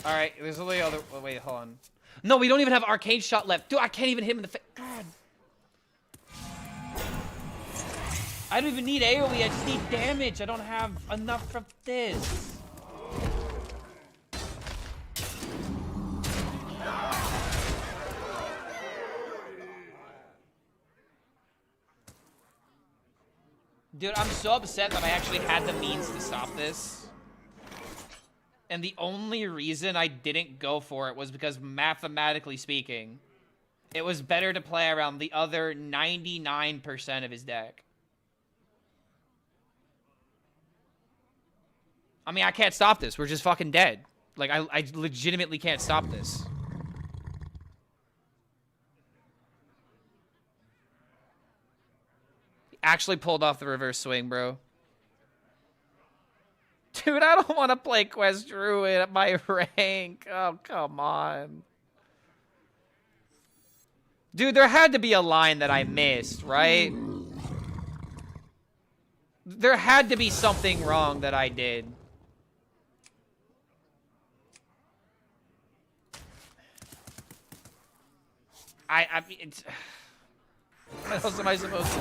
Alright, there's only other... Oh, wait, hold on. No, we don't even have Arcane Shot left. Dude, I can't even hit him in the face. God. I don't even need AoE, I just need damage. I don't have enough of this. Dude, I'm so upset that I actually had the means to stop this. And the only reason I didn't go for it was because, mathematically speaking, it was better to play around the other 99% of his deck. I mean, I can't stop this. We're just fucking dead. Like, I legitimately can't stop this. He actually pulled off the reverse swing, bro. Dude, I don't want to play Quest Druid at my rank. Oh, come on. Dude, there had to be a line that I missed, right? There had to be something wrong that I did. I mean, it's... What else am I supposed to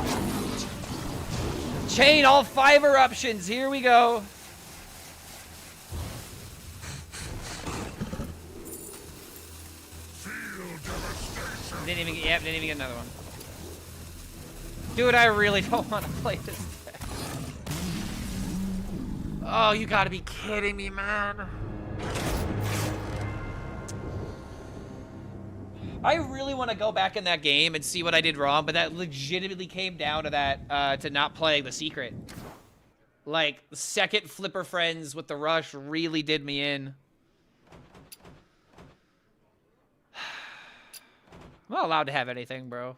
do? Chain all 5 eruptions. Here we go. Didn't even get another one. Dude, I really don't want to play this deck. Oh, you gotta be kidding me, man. I really want to go back in that game and see what I did wrong, but that legitimately came down to that, to not playing the secret. Like, the second Flipper Friends with the rush really did me in. I'm not allowed to have anything, bro.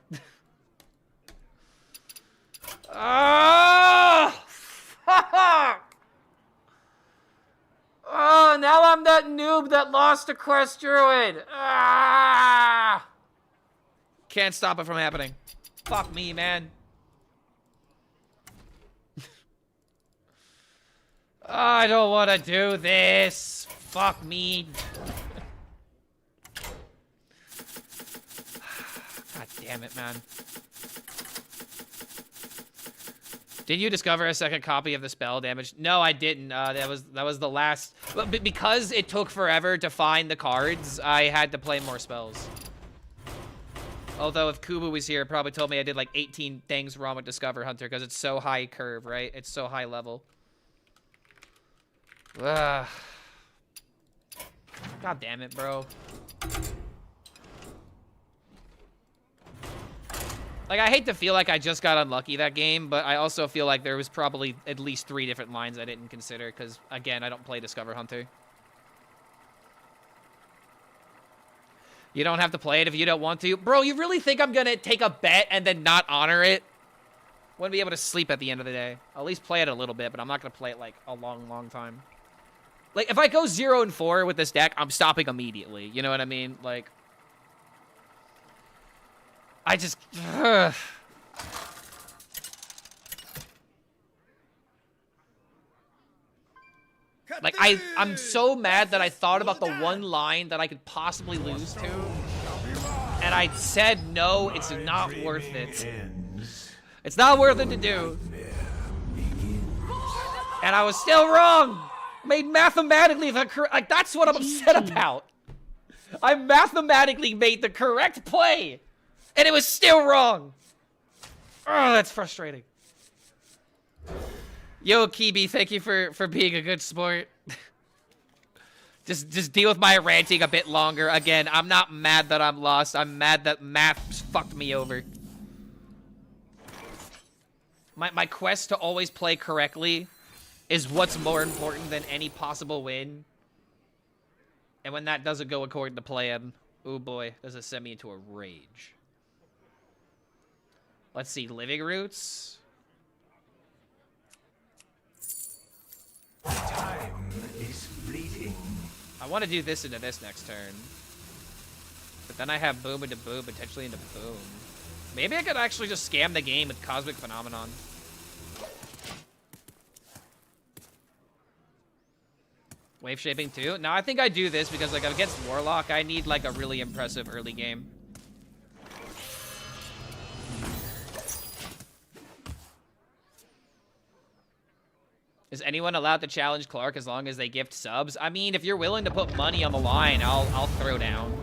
Oh, fuck! Oh, now I'm that noob that lost to Quest Druid. Ah! Can't stop it from happening. Fuck me, man. I don't want to do this. Fuck me. God damn it, man. Did you discover a second copy of the spell damage? No, I didn't. That was the last. But because it took forever to find the cards, I had to play more spells. Although if Kubu was here, it probably told me I did like 18 things wrong with Discover Hunter because it's so high curve, right? It's so high level. Ugh. God damn it, bro. Like, I hate to feel like I just got unlucky that game, but I also feel like there was probably at least 3 different lines I didn't consider, because, again, I don't play Discover Hunter. You don't have to play it if you don't want to. Bro, you really think I'm gonna take a bet and then not honor it? Wouldn't be able to sleep at the end of the day. I'll at least play it a little bit, but I'm not gonna play it, like, a long, long time. Like, if I go 0-4 with this deck, I'm stopping immediately. You know what I mean? Like... I just... Like, I'm so mad that I thought about the one line that I could possibly lose to. And I said, no, it's not worth it. It's not worth it to do. And I was still wrong. Made mathematically the correct... Like, that's what I'm upset about. I mathematically made the correct play. And it was still wrong. Oh, that's frustrating. Yo, Kibi, thank you for being a good sport. just deal with my ranting a bit longer. Again, I'm not mad that I'm lost. I'm mad that math fucked me over. My quest to always play correctly is what's more important than any possible win. And when that doesn't go according to plan, oh boy, does it send me into a rage. Let's see, Living Roots.
Time is fleeting.
I want to do this into this next turn. But then I have boom into boom, potentially into boom. Maybe I could actually just scam the game with Cosmic Phenomenon. Wave shaping too? No, I think I do this because, like, against Warlock, I need, like, a really impressive early game. Is anyone allowed to challenge Clark as long as they gift subs? I mean, if you're willing to put money on the line, I'll throw down.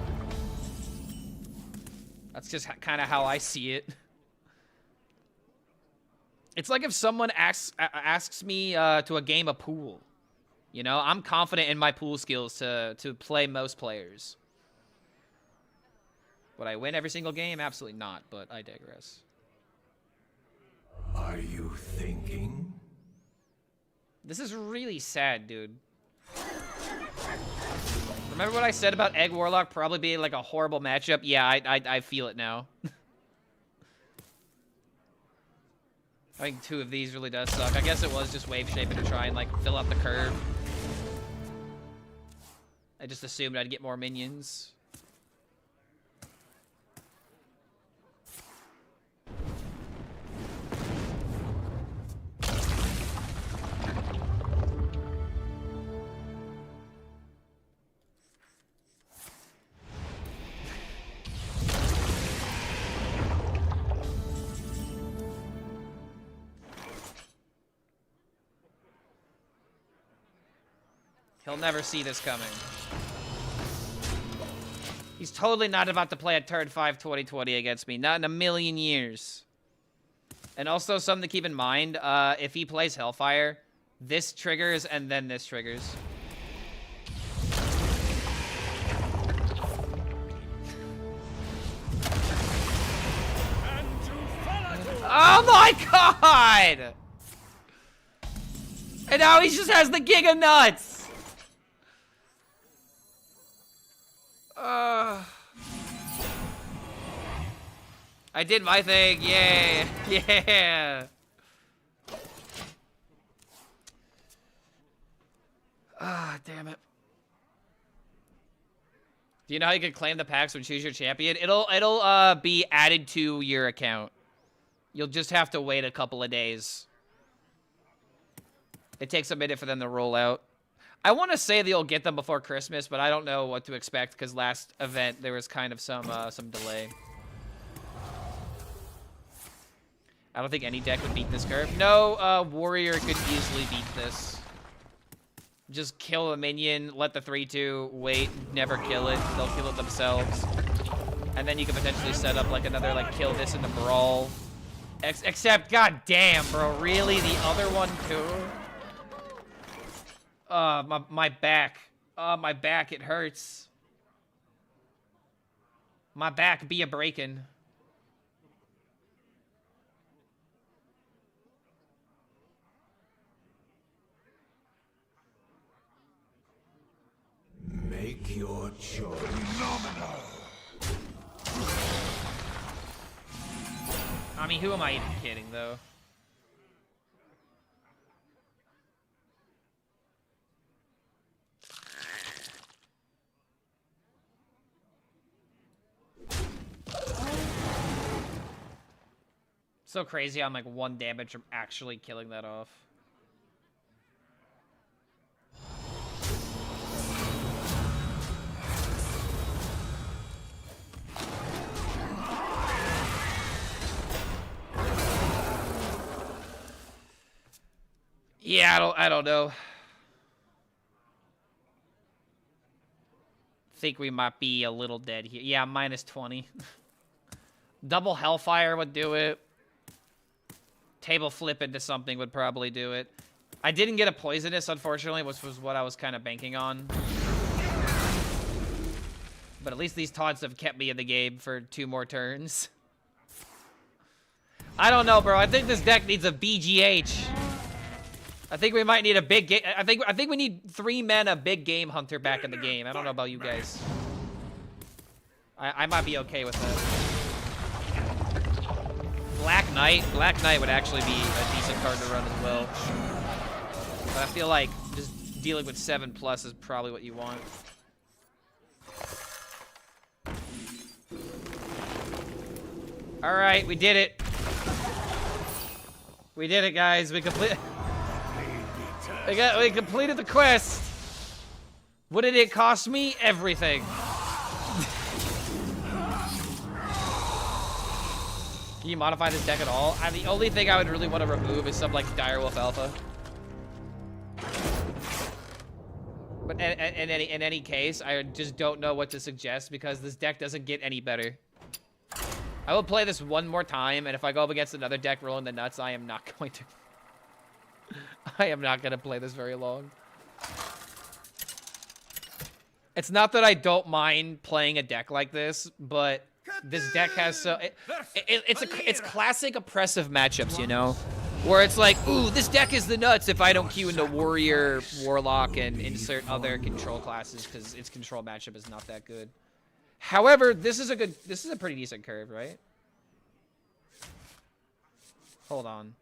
That's just kind of how I see it. It's like if someone asks me to a game of pool. You know, I'm confident in my pool skills to play most players. Would I win every single game? Absolutely not, but I digress.
Are you thinking?
This is really sad, dude. Remember what I said about Egg Warlock probably being like a horrible matchup? Yeah, I feel it now. I think 2 of these really does suck. I guess it was just wave shaping to try and like fill out the curve. I just assumed I'd get more minions. He'll never see this coming. He's totally not about to play a turn 5 2020 against me. Not in a million years. And also something to keep in mind, if he plays Hellfire, this triggers and then this triggers. Oh my god! And now he just has the Giga Nuts! I did my thing, yay! Yeah! Ah, damn it. Do you know how you can claim the packs when choose your champion? It'll be added to your account. You'll just have to wait a couple of days. It takes a minute for them to roll out. I want to say that you'll get them before Christmas, but I don't know what to expect because last event there was kind of some delay. I don't think any deck would beat this curve. No, Warrior could easily beat this. Just kill a minion, let the 3-2 wait, never kill it. They'll kill it themselves. And then you can potentially set up like another like kill this in the brawl. Except, god damn, bro, really? The other one too? My back. My back, it hurts. My back be a breaking.
Make your choice. Phenomenal.
I mean, who am I even kidding, though? So crazy, I'm like 1 damage from actually killing that off. Yeah, I don't know. Think we might be a little dead here. Yeah, minus 20. Double Hellfire would do it. Table flip into something would probably do it. I didn't get a Poisonous, unfortunately, which was what I was kind of banking on. But at least these taunts have kept me in the game for 2 more turns. I don't know, bro. I think this deck needs a BGH. I think we might need a big game. I think we need 3 mana big game hunter back in the game. I don't know about you guys. I might be okay with that. Black Knight would actually be a decent card to run as well. But I feel like just dealing with 7+ is probably what you want. All right, we did it. We did it, guys. We completed the quest. What did it cost me? Everything. Can you modify this deck at all? The only thing I would really want to remove is some like Direwolf Alpha. But in any case, I just don't know what to suggest because this deck doesn't get any better. I will play this 1 more time, and if I go up against another deck rolling the nuts, I am not going to. I am not going to play this very long. It's not that I don't mind playing a deck like this, but this deck has so... It's classic oppressive matchups, you know? Where it's like, ooh, this deck is the nuts if I don't queue into Warrior, Warlock, and insert other control classes, because its control matchup is not that good. However, this is a pretty decent curve, right? Hold on.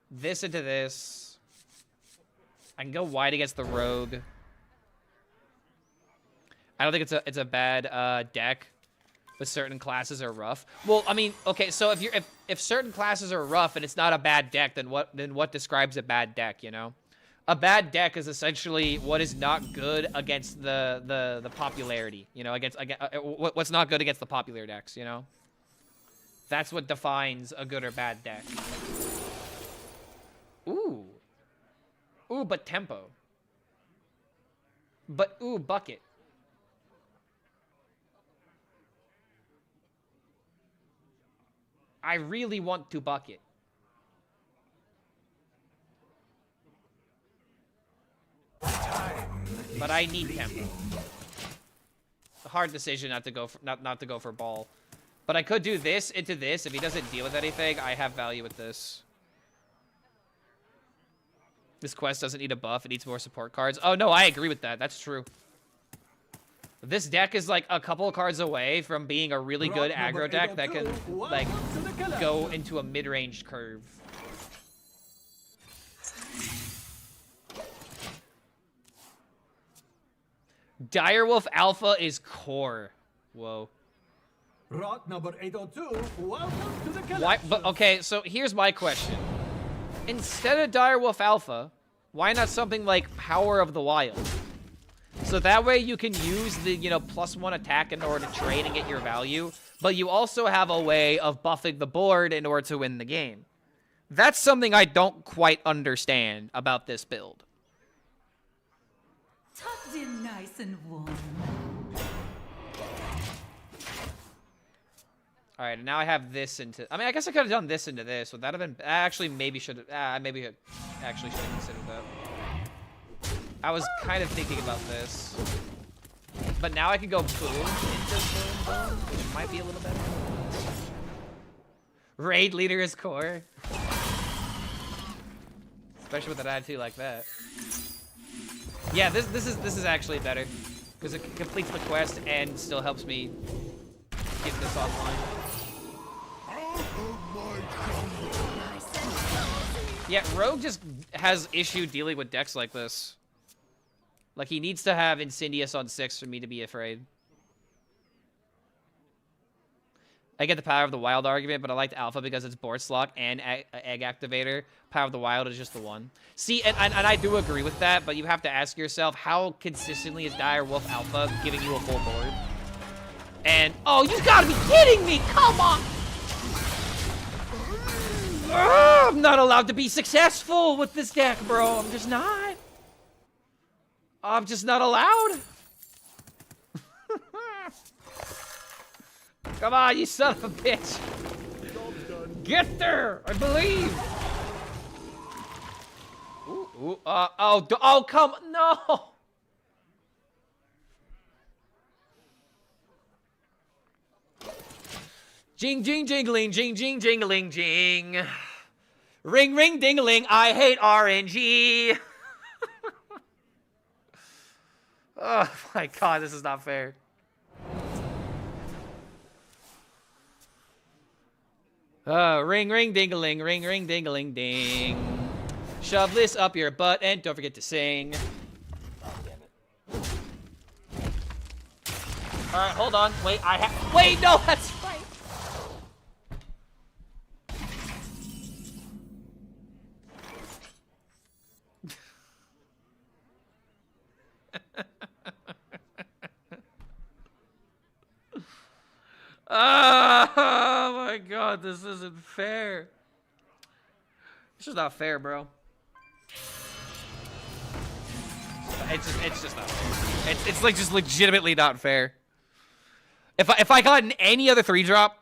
This into this. I can go wide against the Rogue. I don't think it's a bad deck, but certain classes are rough. Well, I mean, okay, so if certain classes are rough and it's not a bad deck, then what describes a bad deck, you know? A bad deck is essentially what is not good against the popularity, you know, against what's not good against the popular decks, you know? That's what defines a good or bad deck. Ooh. Ooh, but tempo. But ooh, bucket. I really want to bucket. But I need tempo. A hard decision not to go for not to go for ball. But I could do this into this. If he doesn't deal with anything, I have value with this. This quest doesn't need a buff. It needs more support cards. Oh, no, I agree with that. That's true. This deck is, like, a couple of cards away from being a really good aggro deck that can, like, go into a mid-range curve. Direwolf Alpha is core. Whoa.
Rot number 802, welcome to the collection.
Why? But okay, so here's my question. Instead of Direwolf Alpha, why not something like Power of the Wild? So that way you can use the, you know, +1 attack in order to trade and get your value, but you also have a way of buffing the board in order to win the game. That's something I don't quite understand about this build.
Tucked in nice and warm.
All right, now I have this into... I mean, I guess I could have done this into this. Would that have been... Actually, maybe should have... maybe I actually should have considered that. I was kind of thinking about this. But now I can go boom into boom boom, which might be a little better. Raid leader is core. Especially with an attitude like that. Yeah, this is actually better. Because it completes the quest and still helps me get this offline. Yeah, Rogue just has issue dealing with decks like this. Like, he needs to have Insidious on 6 for me to be afraid. I get the Power of the Wild argument, but I like the Alpha because it's Board Slot and Egg Activator. Power of the Wild is just the one. See, and I do agree with that, but you have to ask yourself, how consistently is Direwolf Alpha giving you a full board? And, oh, you gotta be kidding me! Come on! I'm not allowed to be successful with this deck, bro. I'm just not. I'm just not allowed. Come on, you son of a bitch. Get there, I believe. Ooh, oh, come, no. Jing, jing, jingling, jing, jing, jingling, jing. Ring, ring, dingling, I hate RNG. Oh my god, this is not fair. Ring, ring, dingling, ring, ring, dingling, ding. Shove this up your butt and don't forget to sing. Oh, damn it. Alright, hold on. Wait, wait, no, that's right. Oh my god, this isn't fair. This is not fair, bro. It's just not fair. It's like just legitimately not fair. If I got any other 3-drop,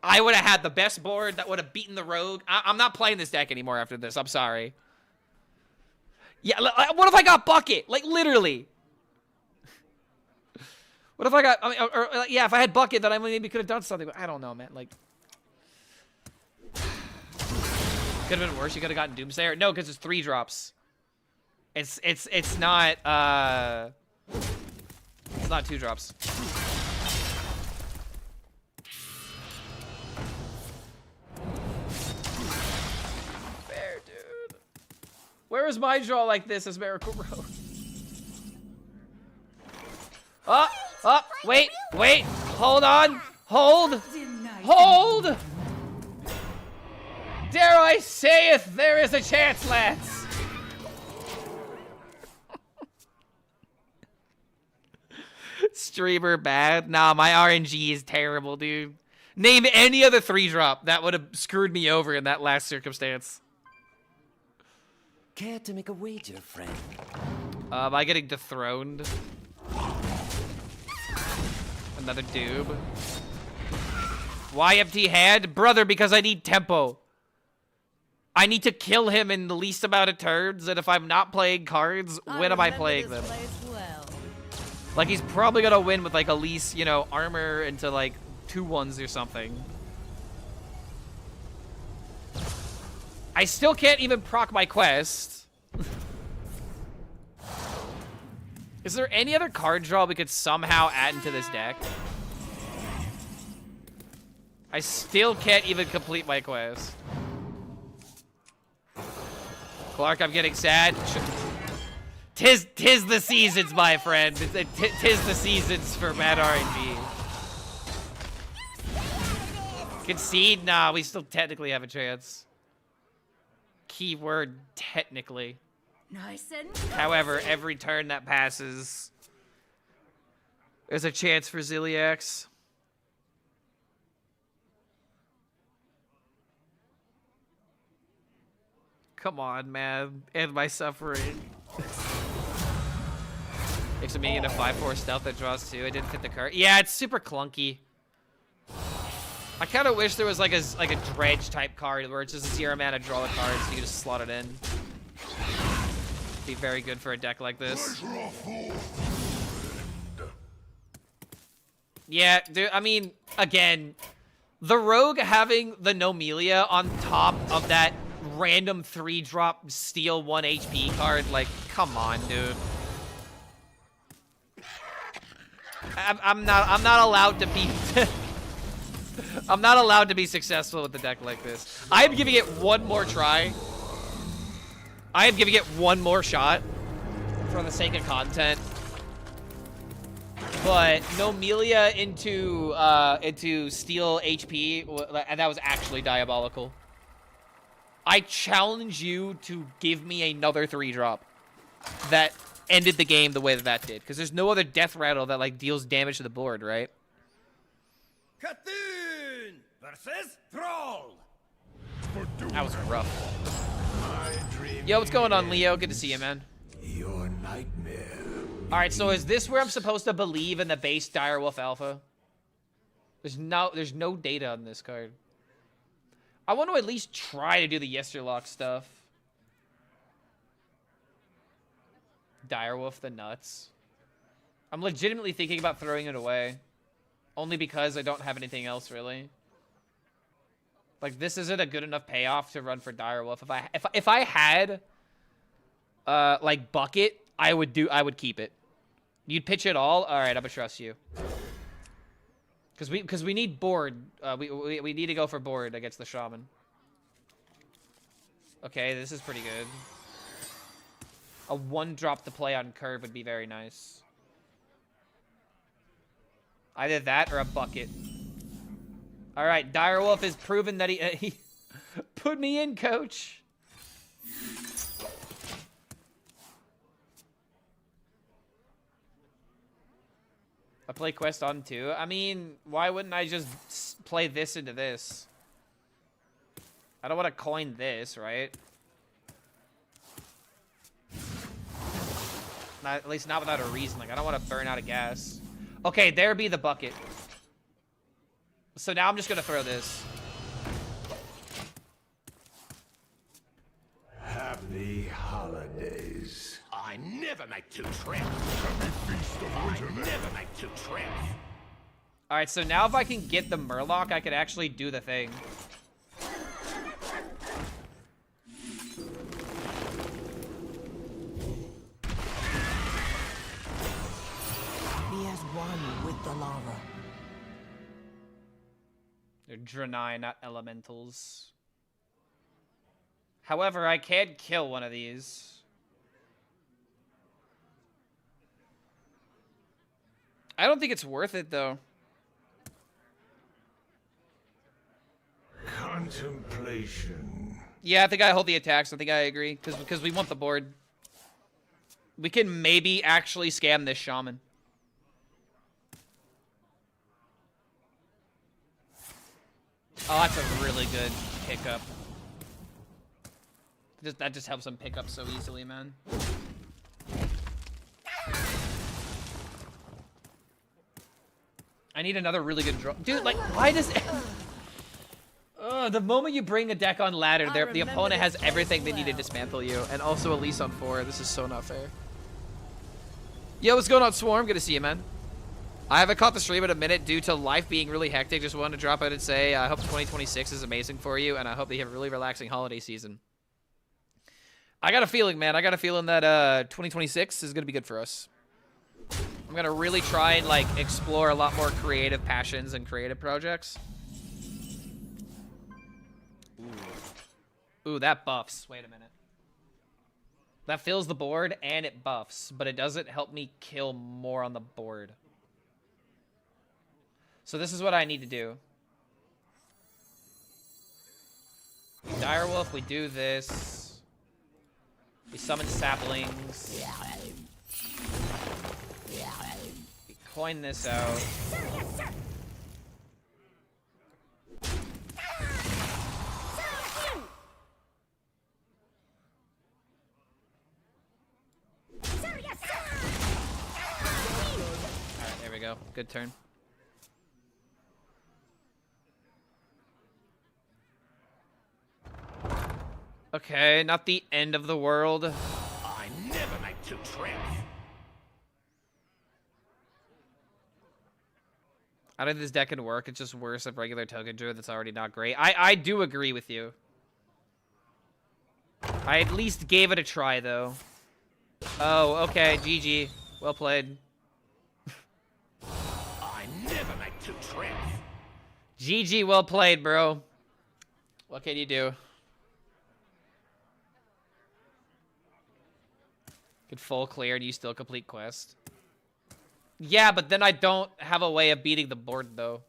I would have had the best board that would have beaten the Rogue. I'm not playing this deck anymore after this. I'm sorry. Yeah, what if I got Bucket? Like, literally. What if I got, I mean, or yeah, if I had Bucket, then I maybe could have done something. But I don't know, man. Like, could have been worse. You could have gotten Doomsayer. No, because it's 3 drops. It's not 2 drops. Fair, dude. Where is my draw like this as Miracle Road? Wait, hold on, hold. Dare I say if there is a chance, lads. Streamer bad? Nah, my RNG is terrible, dude. Name any other 3-drop that would have screwed me over in that last circumstance.
Care to make a wager, friend?
Am I getting dethroned? Another doob. Why empty hand? Brother, because I need tempo. I need to kill him in the least amount of turns, and if I'm not playing cards, when am I playing them?
Well.
Like, he's probably gonna win with, like, at least, you know, armor into, like, 2/1s or something. I still can't even proc my quest. Is there any other card draw we could somehow add into this deck? I still can't even complete my quest. Clark, I'm getting sad. Tis the seasons, my friend. Tis the seasons for Mad RNG. Concede? Nah, we still technically have a chance. Keyword technically.
Nice and
However, every turn that passes, there's a chance for Ziliax. Come on, man. End my suffering. Makes a minion a 5/4 stealth that draws 2. I didn't fit the card. Yeah, it's super clunky. I kind of wish there was like a dredge type card where it's just a 0 mana draw the card so you just slot it in. Be very good for a deck like this. Yeah, dude, I mean, again, the rogue having the Nomelia on top of that random 3-drop steal 1 HP card, like, come on, dude. I'm not allowed to be I'm not allowed to be successful with a deck like this. I am giving it one more try. I am giving it one more shot for the sake of content. But Nomelia into steal HP, that was actually diabolical. I challenge you to give me another 3-drop that ended the game the way that did, because there's no other death rattle that like deals damage to the board, right?
Cthulhu versus Troll.
That was rough. Yo, what's going on, Leo? Good to see you, man.
Your nightmare.
All right, so is this where I'm supposed to believe in the base Direwolf Alpha? There's no data on this card. I want to at least try to do the Yesterlock stuff. Direwolf the nuts. I'm legitimately thinking about throwing it away. Only because I don't have anything else, really. Like, this isn't a good enough payoff to run for Direwolf. If I had, like, Bucket, I would keep it. You'd pitch it all? All right, I'm gonna trust you. Because we need board. We need to go for board against the Shaman. Okay, this is pretty good. A 1-drop to play on curve would be very nice. Either that or a Bucket. All right, Direwolf has proven that he put me in, coach. I play Quest on 2. I mean, why wouldn't I just play this into this? I don't want to coin this, right? Not, at least not without a reason. Like, I don't want to burn out of gas. Okay, there be the Bucket. So now I'm just going to throw this.
Happy holidays.
I never make 2 trips. I never make 2 trips.
All right, so now if I can get the Murloc, I could actually do the thing.
He has won with the lava.
They're Draenei, not Elementals. However, I can kill one of these. I don't think it's worth it, though.
Contemplation.
Yeah, I think I hold the attacks. I think I agree. Because we want the board. We can maybe actually scam this Shaman. Oh, that's a really good pickup. That just helps him pick up so easily, man. I need another really good draw. Dude, like, why does The moment you bring a deck on ladder, the opponent has everything they need to dismantle you, and also Elise on 4. This is so not fair. Yo, what's going on, Swarm? Good to see you, man. I haven't caught the stream in a minute due to life being really hectic. Just wanted to drop out and say I hope 2026 is amazing for you, and I hope that you have a really relaxing holiday season. I got a feeling, man. I got a feeling that 2026 is going to be good for us. I'm going to really try and, like, explore a lot more creative passions and creative projects. Ooh, that buffs. Wait a minute. That fills the board and it buffs, but it doesn't help me kill more on the board. So this is what I need to do. Direwolf, we do this. We summon saplings. We coin this out. Alright, there we go. Good turn. Okay, not the end of the world.
I never make two trips.
I don't think this deck can work. It's just worse of regular token druid that's already not great. I do agree with you. I at least gave it a try, though. Oh, okay. GG. Well played.
I never make two trips.
GG, well played, bro. What can you do? Could full clear and you still complete quest. Yeah, but then I don't have a way of beating the board, though.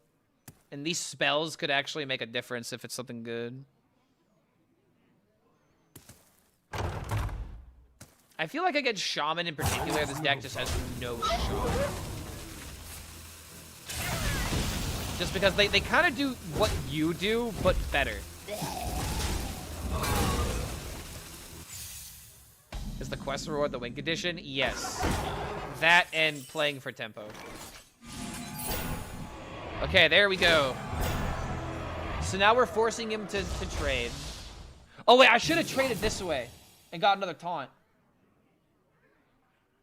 And these spells could actually make a difference if it's something good. I feel like against Shaman in particular, this deck just has no shot. Just because they kind of do what you do, but better. Is the quest reward the win condition? Yes. That and playing for tempo. Okay, there we go. So now we're forcing him to trade. Oh wait, I should have traded this way and got another taunt.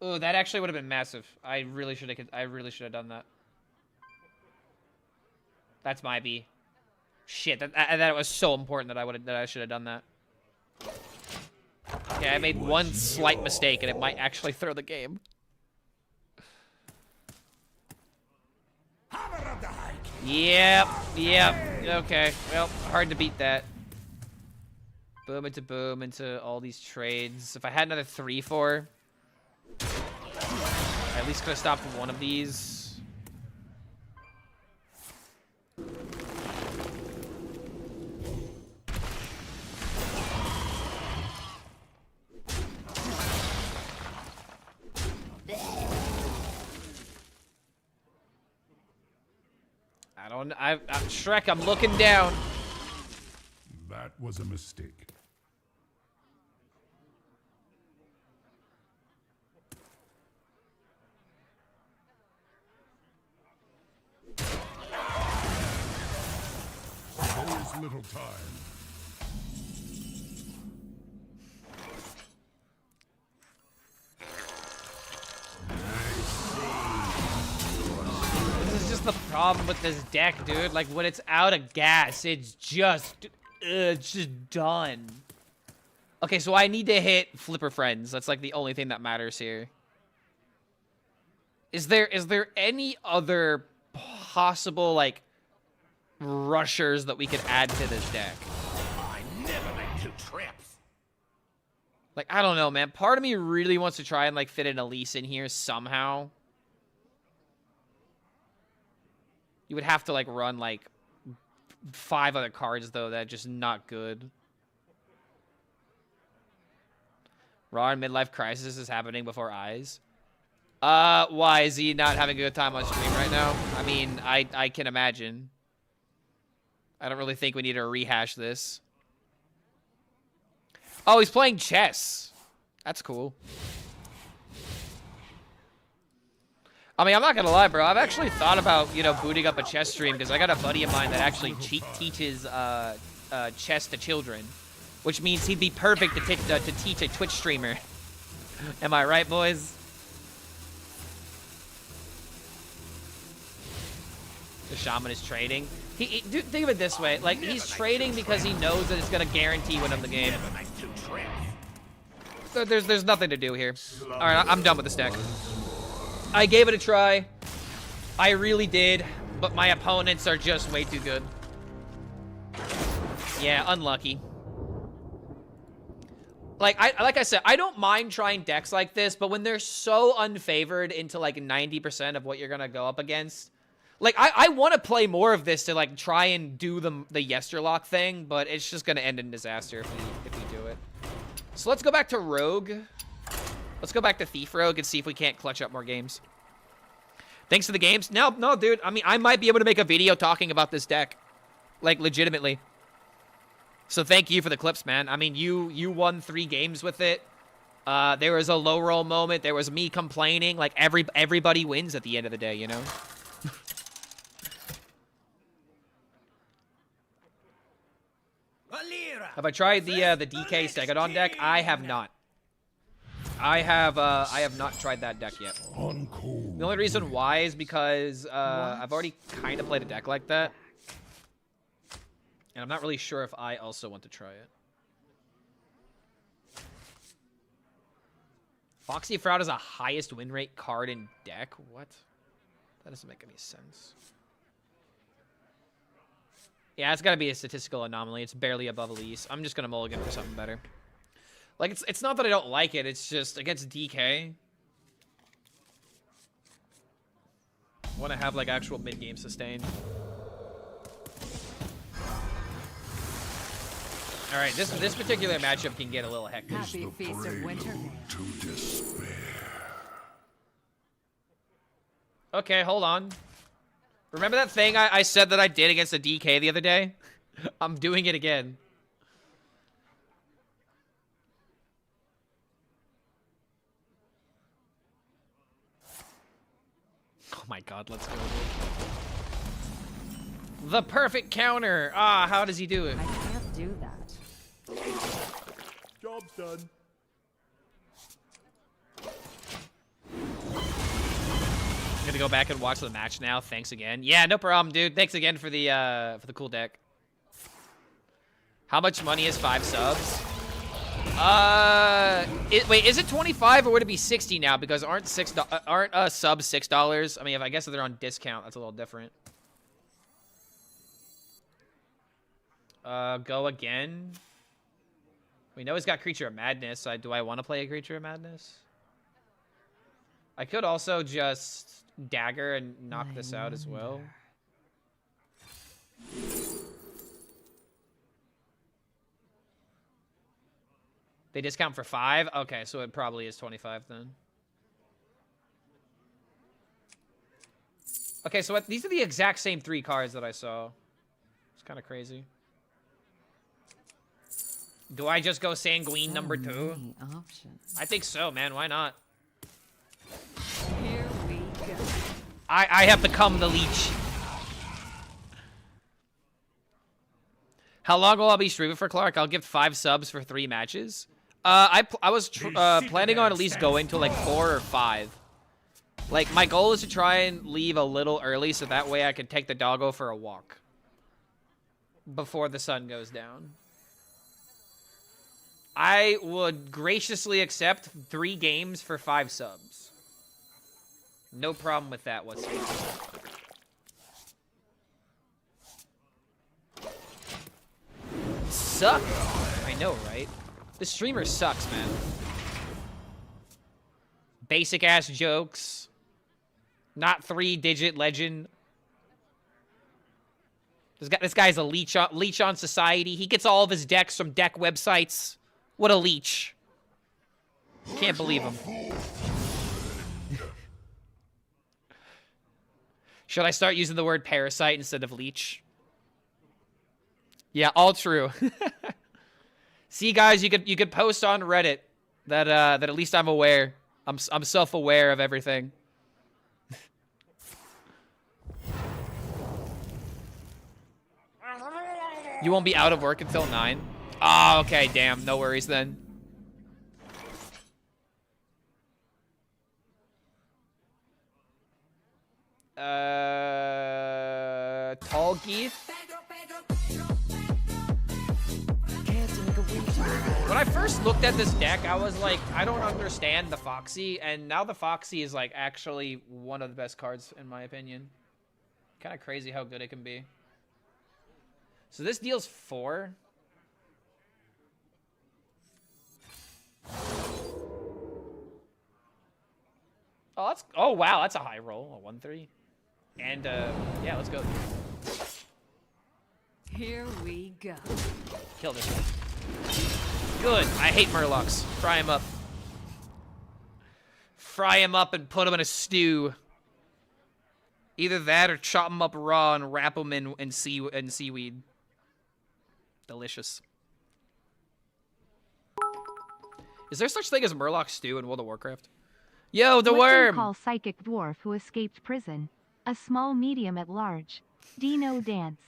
Oh, that actually would have been massive. I really should have done that. That's my B. Shit, that was so important that I should have done that. Okay, I made one slight mistake and it might actually throw the game. Yep. Okay, well, hard to beat that. Boom into all these trades. If I had another 3-4, I at least could have stopped one of these. Shrek, I'm looking down.
That was a mistake. There's little time.
This is just the problem with this deck, dude. Like, when it's out of gas, it's just done. Okay, so I need to hit Flipper Friends. That's like the only thing that matters here. Is there any other possible, like, rushers that we could add to this deck?
I never make two trips.
Like, I don't know, man. Part of me really wants to try and, like, fit an Elise in here somehow. You would have to, like, run, like, 5 other cards, though, that are just not good. Raw and Midlife Crisis is happening before eyes. Why? Is he not having a good time on stream right now? I mean, I can imagine. I don't really think we need to rehash this. Oh, he's playing chess. That's cool. I mean, I'm not gonna lie, bro. I've actually thought about, you know, booting up a chess stream because I got a buddy of mine that actually teaches chess to children, which means he'd be perfect to teach a Twitch streamer. Am I right, boys? The shaman is trading. Dude, think of it this way: like he's trading because he knows that it's gonna guarantee win him the game. So there's nothing to do here. All right, I'm done with this deck. I gave it a try. I really did, but my opponents are just way too good. Yeah, unlucky. Like I said, I don't mind trying decks like this, but when they're so unfavored into like 90% of what you're gonna go up against, like I want to play more of this to like try and do the Yesterlock thing, but it's just gonna end in disaster if we do it. So let's go back to Rogue. Let's go back to Thief Rogue and see if we can't clutch up more games. Thanks for the games. No, dude. I mean, I might be able to make a video talking about this deck, like legitimately. So thank you for the clips, man. I mean, you won 3 games with it. There was a low roll moment. There was me complaining. Like everybody wins at the end of the day, you know. Have I tried the DK Stegodon deck? I have not. I have not tried that deck yet. The only reason why is because I've already kind of played a deck like that. And I'm not really sure if I also want to try it. Foxy Fraud is a highest win rate card in deck? What? That doesn't make any sense. Yeah, it's got to be a statistical anomaly. It's barely above Elise. I'm just going to mulligan for something better. Like, it's not that I don't like it. It's just against DK. I want to have, like, actual mid-game sustain. All right, this particular matchup can get a little hectic.
Happy feast of winter.
To despair.
Okay, hold on. Remember that thing I said that I did against a DK the other day? I'm doing it again. Oh my god, let's go. The perfect counter. Ah, how does he do it?
I can't do that.
Job's done.
I'm gonna go back and watch the match now. Thanks again. Yeah, no problem, dude. Thanks again for the cool deck. How much money is 5 subs? Wait, is it 25 or would it be 60 now? Because aren't subs $6? I mean, I guess if they're on discount, that's a little different. Go again. We know he's got Creature of Madness. So do I want to play a Creature of Madness? I could also just dagger and knock this out as well. They discount for 5? Okay, so it probably is 25 then. Okay, so these are the exact same 3 cards that I saw. It's kind of crazy. Do I just go Sanguine number 2? I think so, man. Why not?
Here we go.
I have become the leech. How long will I be streaming for, Clark? I'll give 5 subs for 3 matches. I was planning on at least going to like 4 or 5. Like, my goal is to try and leave a little early so that way I can take the doggo for a walk before the sun goes down. I would graciously accept 3 games for 5 subs. No problem with that whatsoever. Suck. I know, right? This streamer sucks, man. Basic ass jokes. Not 3-digit legend. This guy's a leech on society. He gets all of his decks from deck websites. What a leech. Can't believe him. Should I start using the word parasite instead of leech? Yeah, all true. See, guys, you could post on Reddit that at least I'm aware. I'm self-aware of everything. You won't be out of work until 9? Oh, okay, damn. No worries then. Tall Geeth? When I first looked at this deck, I was like, I don't understand the Foxy, and now the Foxy is like actually one of the best cards in my opinion. Kind of crazy how good it can be. So this deals 4. Oh, that's, oh wow, that's a high roll, a 1-3. And yeah, let's go.
Here we go.
Kill this one. Good. I hate Murlocs. Fry him up. Fry him up and put him in a stew. Either that or chop him up raw and wrap him in seaweed. Delicious. Is there such thing as Murloc stew in World of Warcraft? Yo, the
What do you
worm!
call psychic dwarf who escaped prison? A small medium at large. Dino dance.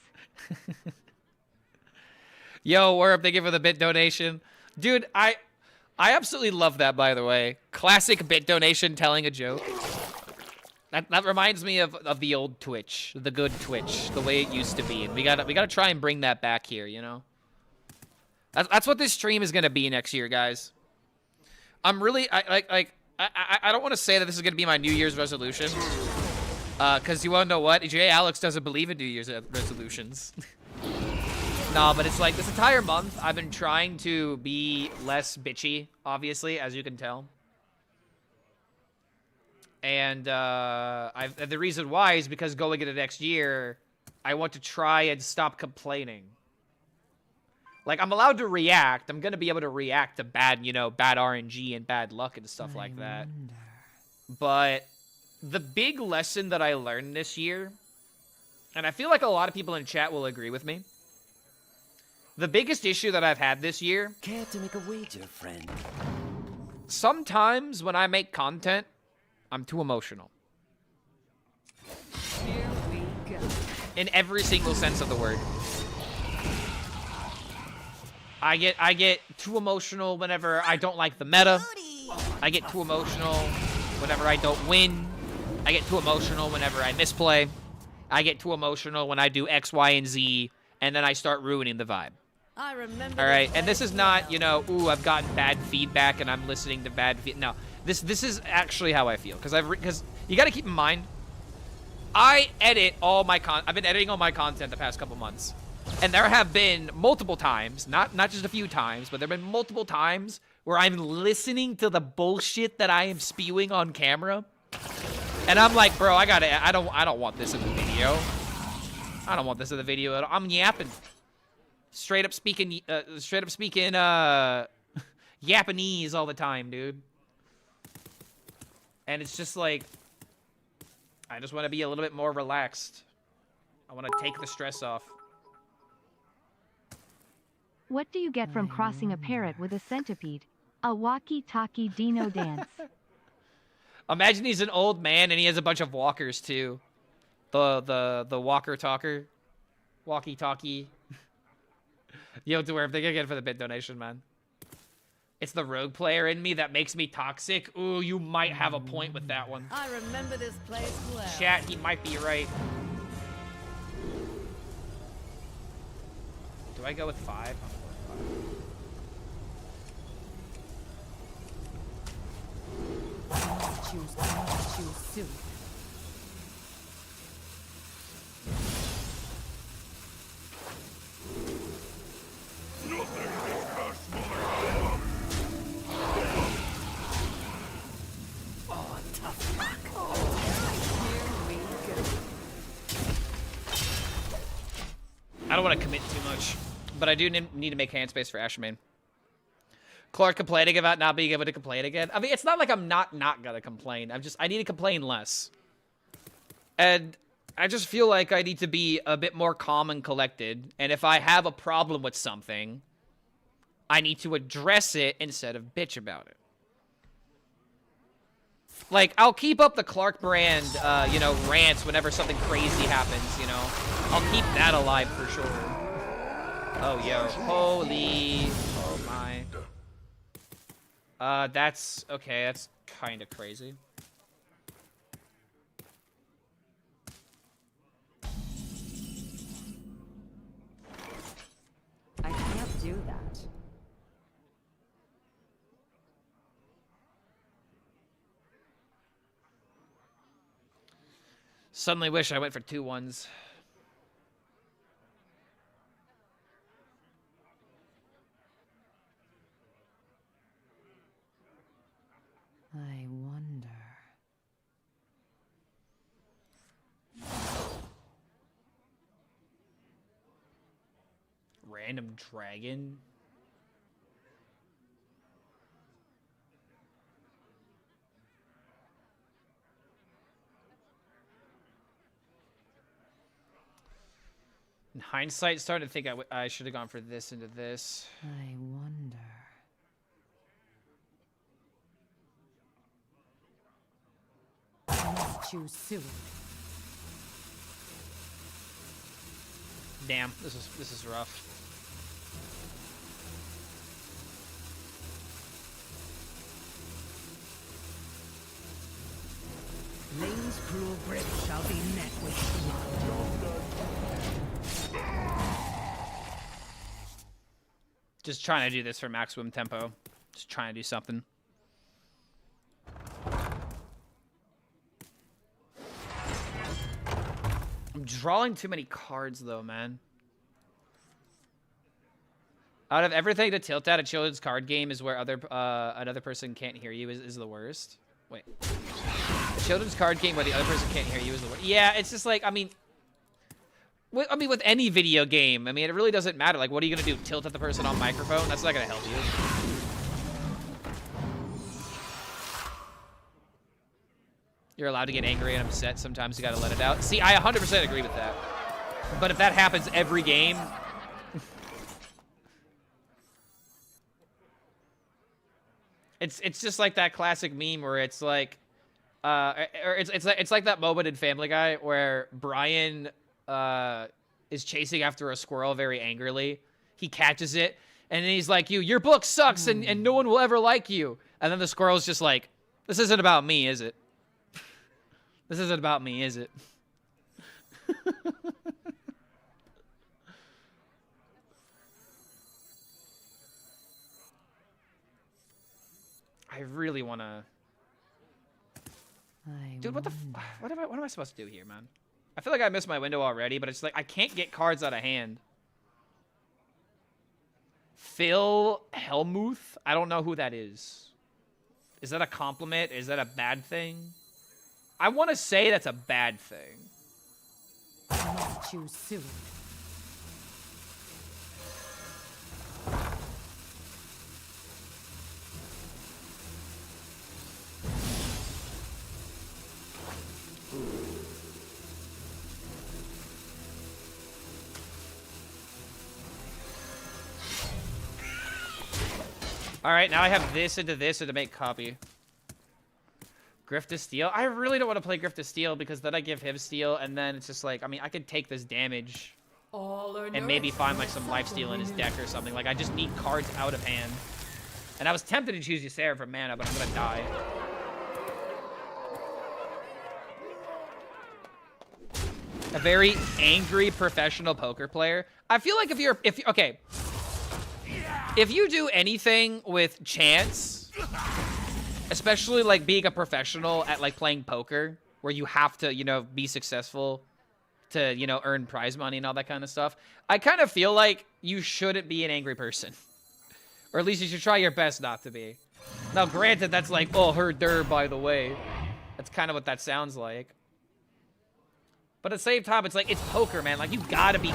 Yo, worm, thank you for the bit donation. Dude, I absolutely love that, by the way. Classic bit donation telling a joke. That reminds me of the old Twitch, the good Twitch, the way it used to be. And we gotta try and bring that back here, you know? That's what this stream is gonna be next year, guys. I'm really, I don't want to say that this is gonna be my New Year's resolution. Cause you wanna know what? J. Alex doesn't believe in New Year's resolutions. No, but it's like this entire month, I've been trying to be less bitchy, obviously, as you can tell. And the reason why is because going into next year, I want to try and stop complaining. Like, I'm allowed to react. I'm going to be able to react to bad, you know, bad RNG and bad luck and stuff like that. But the big lesson that I learned this year, and I feel like a lot of people in chat will agree with me. The biggest issue that I've had this year...
Care to make a wager, friend?
Sometimes when I make content, I'm too emotional.
Here we go.
In every single sense of the word. I get too emotional whenever I don't like the meta. I get too emotional whenever I don't win. I get too emotional whenever I misplay. I get too emotional when I do X, Y, and Z, and then I start ruining the vibe.
I remember.
All right, and this is not, you know, ooh, I've gotten bad feedback and I'm listening to bad feedback. No, this is actually how I feel, because you got to keep in mind, I edit all my I've been editing all my content the past couple months, and there have been multiple times, not just a few times, but there've been multiple times where I'm listening to the bullshit that I am spewing on camera, and I'm like, bro, I don't want this in the video. I don't want this in the video at all. I'm yapping. Straight up speaking Japanese all the time, dude. And it's just like, I just want to be a little bit more relaxed. I want to take the stress off.
What do you get from crossing a parrot with a centipede? A walkie-talkie dino dance.
Imagine he's an old man and he has a bunch of walkers too. The walker talker. Walkie-talkie. Yo, to where if they get it for the bit donation, man. It's the rogue player in me that makes me toxic. Ooh, you might have a point with that one.
I remember this place well.
Chat, he might be right. Do I go with 5?
Choose soon.
I don't want to commit too much, but I do need to make hand space for Ashermain. Clark complaining about not being able to complain again. I mean, it's not like I'm not gonna complain. I need to complain less. And I just feel like I need to be a bit more calm and collected. And if I have a problem with something, I need to address it instead of bitch about it. Like, I'll keep up the Clark brand, you know, rants whenever something crazy happens, you know. I'll keep that alive for sure. Oh, yo. Holy. Oh, my. That's... Okay, that's kind of crazy.
I can't do that.
Suddenly wish I went for 2 1s.
I wonder.
Random dragon? In hindsight, starting to think I should have gone for this into this.
I wonder. I must choose soon.
Damn, this is rough.
Lane's cruel grip shall be met with blood.
Just trying to do this for maximum tempo. Just trying to do something. I'm drawing too many cards, though, man. Out of everything to tilt at, a children's card game is where another person can't hear you is the worst. Wait. A children's card game where the other person can't hear you is the worst. Yeah, it's just like, I mean, with any video game, I mean, it really doesn't matter. Like, what are you gonna do? Tilt at the person on microphone? That's not gonna help you. You're allowed to get angry and upset. Sometimes you gotta let it out. See, I 100% agree with that. But if that happens every game... It's just like that classic meme where it's like... it's like that moment in Family Guy where Brian... is chasing after a squirrel very angrily. He catches it, and then he's like, your book sucks, and no one will ever like you. And then the squirrel's just like, this isn't about me, is it? This isn't about me, is it? I really want to... Dude, what am I supposed to do here, man? I feel like I missed my window already, but it's like I can't get cards out of hand. Phil Hellmuth? I don't know who that is. Is that a compliment? Is that a bad thing? I want to say that's a bad thing.
I must choose soon.
Alright, now I have this into this to make copy. Grift to Steel? I really don't want to play Grift to Steel because then I give him Steel, and then it's just like, I mean, I could take this damage and maybe find like some lifesteal in his deck or something. Like, I just need cards out of hand. And I was tempted to choose Ysera for mana, but I'm gonna die. A very angry professional poker player. I feel like okay. If you do anything with chance, especially like being a professional at like playing poker, where you have to, you know, be successful to, you know, earn prize money and all that kind of stuff, I kind of feel like you shouldn't be an angry person. Or at least you should try your best not to be. Now, granted, that's like, oh, her der, by the way. That's kind of what that sounds like. But at the same time, it's like, it's poker, man. Like, you gotta be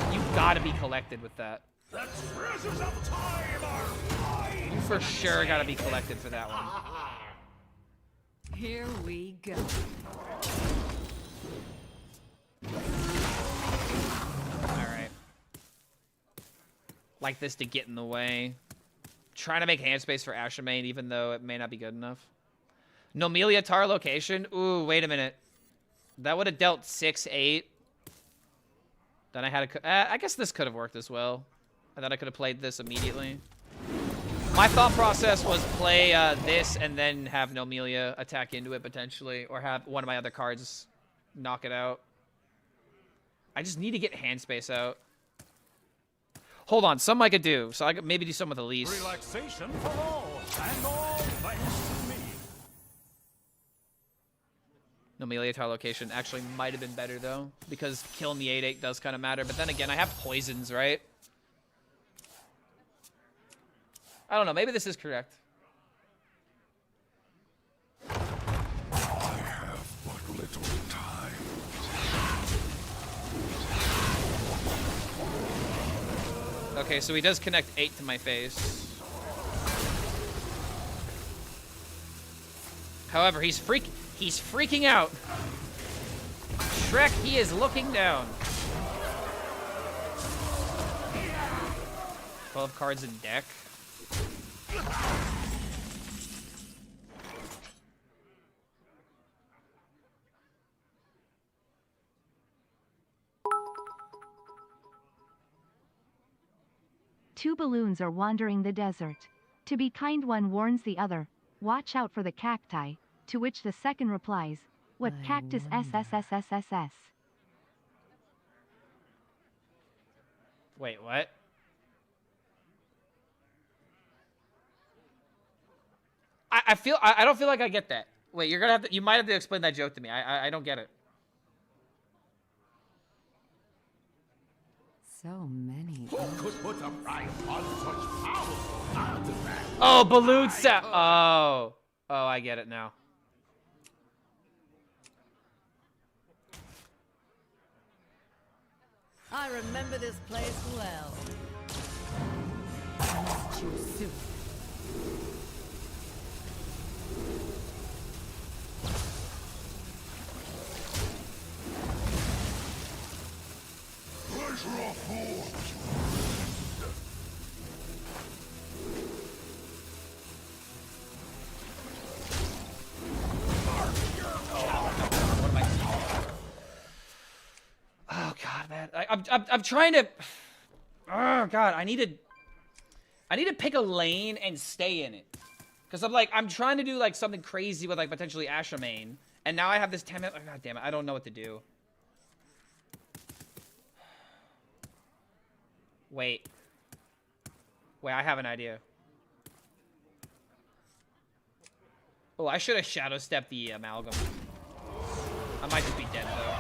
collected with that.
The treasures of time are mine.
You for sure gotta be collected for that one.
Here we go.
Alright. Like this to get in the way. Trying to make hand space for Ashamane, even though it may not be good enough. Nomelia Tar location? Ooh, wait a minute. That would have dealt 6-8. Then I had I guess this could have worked as well. And then I could have played this immediately. My thought process was play this and then have Nomelia attack into it potentially, or have one of my other cards knock it out. I just need to get hand space out. Hold on, something I could do. So I could maybe do something with Elise.
Relaxation for all, and all thanks to me.
Nomelia tile location actually might have been better though, because killing the 8/8 does kind of matter. But then again, I have poisons, right? I don't know. Maybe this is correct.
I have but little time.
Okay, so he does connect 8 to my face. However, he's freaking out. Shrek, he is looking down. 12 cards in deck.
Two balloons are wandering the desert. To be kind, one warns the other, watch out for the cacti, to which the second replies, what cactus SSSSSS?
Wait, what? I don't feel like I get that. Wait, you're gonna have to, you might have to explain that joke to me. I don't get it.
So many.
Who could put a price on such powerful artifacts?
Oh, balloon set. Oh, I get it now.
I remember this place well. I must choose soon.
Pleasure of forge.
What am I doing? Oh god, man. I'm trying to. Oh god, I need to pick a lane and stay in it. Cause I'm trying to do like something crazy with like potentially Asha main, and now I have this 10 minute. Oh, god damn it, I don't know what to do. Wait, I have an idea. Oh, I should have shadow stepped the amalgam. I might just be dead though.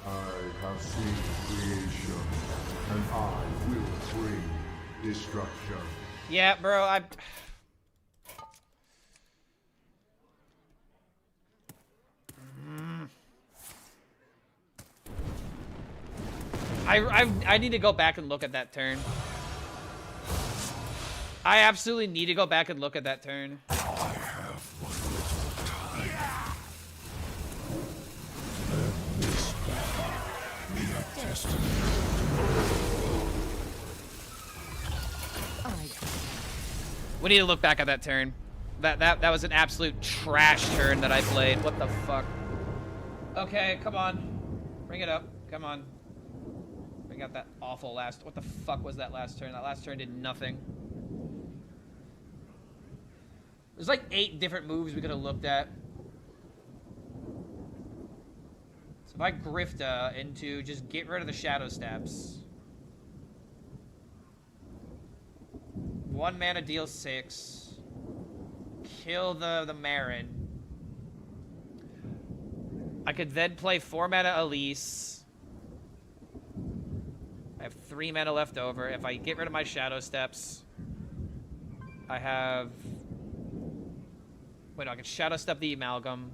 I have seen creation, and I will bring destruction.
Yeah, bro, I need to go back and look at that turn. I absolutely need to go back and look at that turn.
I have but little time. Let this battle be a testament.
We need to look back at that turn. That was an absolute trash turn that I played. What the fuck? Okay, come on. Bring it up. Come on. Bring out that awful last... What the fuck was that last turn? That last turn did nothing. There's like 8 different moves we could have looked at. So if I Grifta into just get rid of the Shadow Steps. 1 mana deals 6. Kill the Marin. I could then play 4 mana Elise. I have 3 mana left over. If I get rid of my Shadow Steps, I have... Wait, no, I can Shadow Step the Amalgam.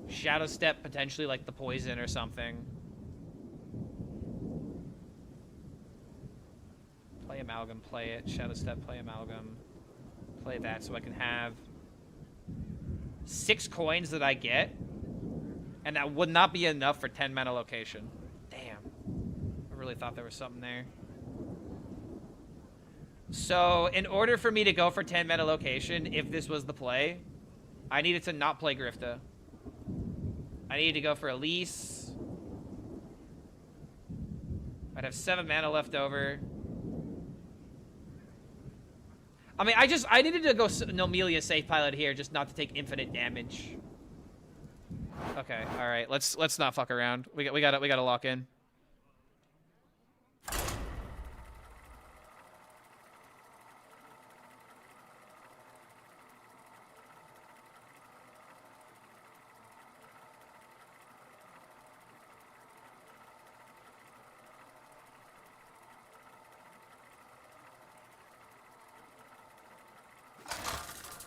Shadow Step potentially like the Poison or something. Play Amalgam, play it. Shadow Step, play Amalgam. Play that so I can have 6 coins that I get. And that would not be enough for 10 mana location. Damn. I really thought there was something there. So, in order for me to go for 10 mana location, if this was the play, I needed to not play Grifta. I needed to go for Elise. I'd have 7 mana left over. I mean, I needed to go Nomelia safe pilot here, just not to take infinite damage. Okay, all right. Let's not fuck around. We gotta lock in.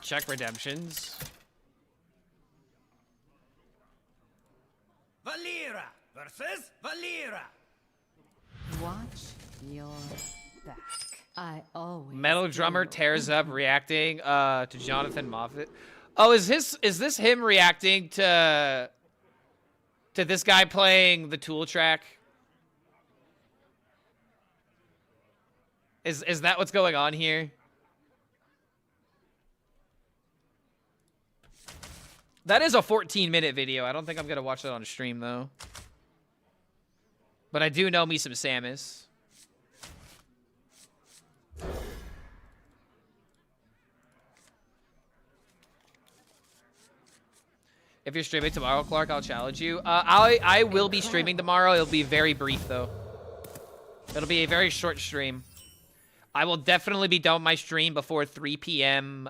Check redemptions.
Valera versus Valera.
Watch your back. I always
Metal drummer
do.
tears up reacting to Jonathan Moffat. Oh, is this him reacting to this guy playing the Tool track? Is that what's going on here? That is a 14-minute video. I don't think I'm gonna watch that on stream though. But I do know me some Samus. If you're streaming tomorrow, Clark, I'll challenge you. I will be streaming tomorrow. It'll be very brief though. It'll be a very short stream. I will definitely be done with my stream before 3 p.m.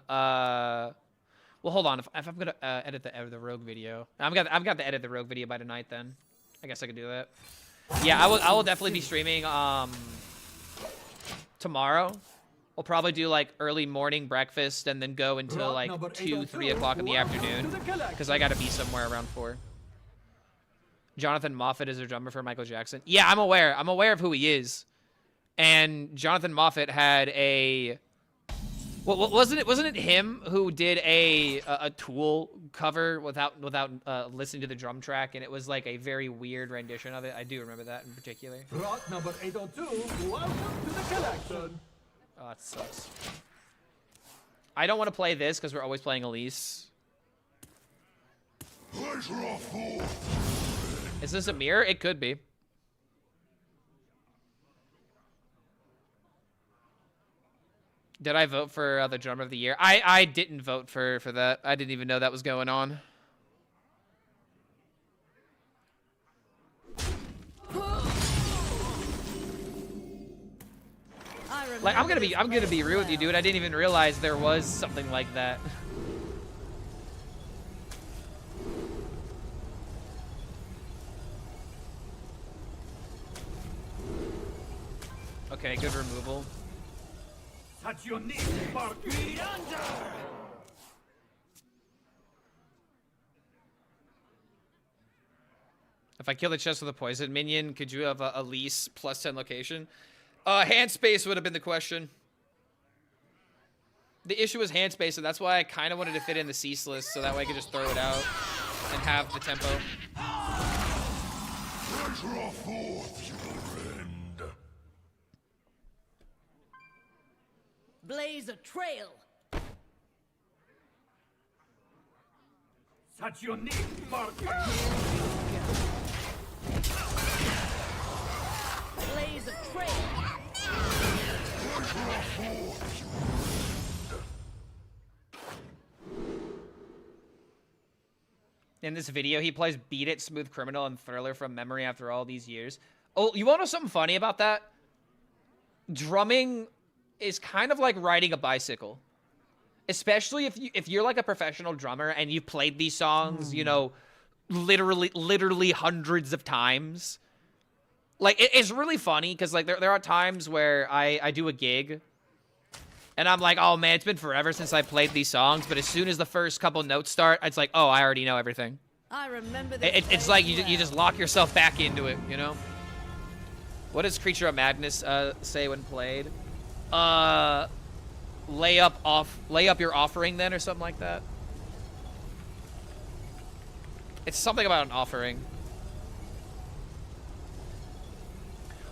Well, hold on. If I'm gonna edit the Rogue video, I've got to edit the Rogue video by tonight. Then I guess I could do that. Yeah, I will definitely be streaming tomorrow. We'll probably do like early morning breakfast and then go until like 2, 3 o'clock in the afternoon because I got to be somewhere around 4. Jonathan Moffat is a drummer for Michael Jackson. Yeah, I'm aware. I'm aware of who he is. And Jonathan Moffat had a. Well, wasn't it him who did a Tool cover without listening to the drum track, and it was like a very weird rendition of it. I do remember that in particular.
Rot number 802, welcome to the collection.
Oh, that sucks. I don't want to play this because we're always playing Elise. Is this a mirror? It could be. Did I vote for the drummer of the year? I didn't vote for that. I didn't even know that was going on. Like I'm gonna be real with you, dude. I didn't even realize there was something like that. Okay, good removal.
Such unique spark.
If I kill the chest with a poison minion, could you have a Elise plus 10 location? Hand space would have been the question. The issue was hand space, and that's why I kind of wanted to fit in the ceaseless, so that way I could just throw it out and have the tempo.
Blaze a trail.
Such unique spark.
Blaze a trail.
In this video, he plays Beat It, Smooth Criminal, and Thriller from memory after all these years. Oh, you want to know something funny about that? Drumming is kind of like riding a bicycle. Especially if you're like a professional drummer and you've played these songs, you know, literally hundreds of times. Like, it's really funny because, like, there are times where I do a gig and I'm like, oh, man, it's been forever since I played these songs. But as soon as the first couple notes start, it's like, oh, I already know everything.
I remember this.
It's like you just lock yourself back into it, you know? What does Creature of Madness say when played? Lay up your offering then, or something like that. It's something about an offering.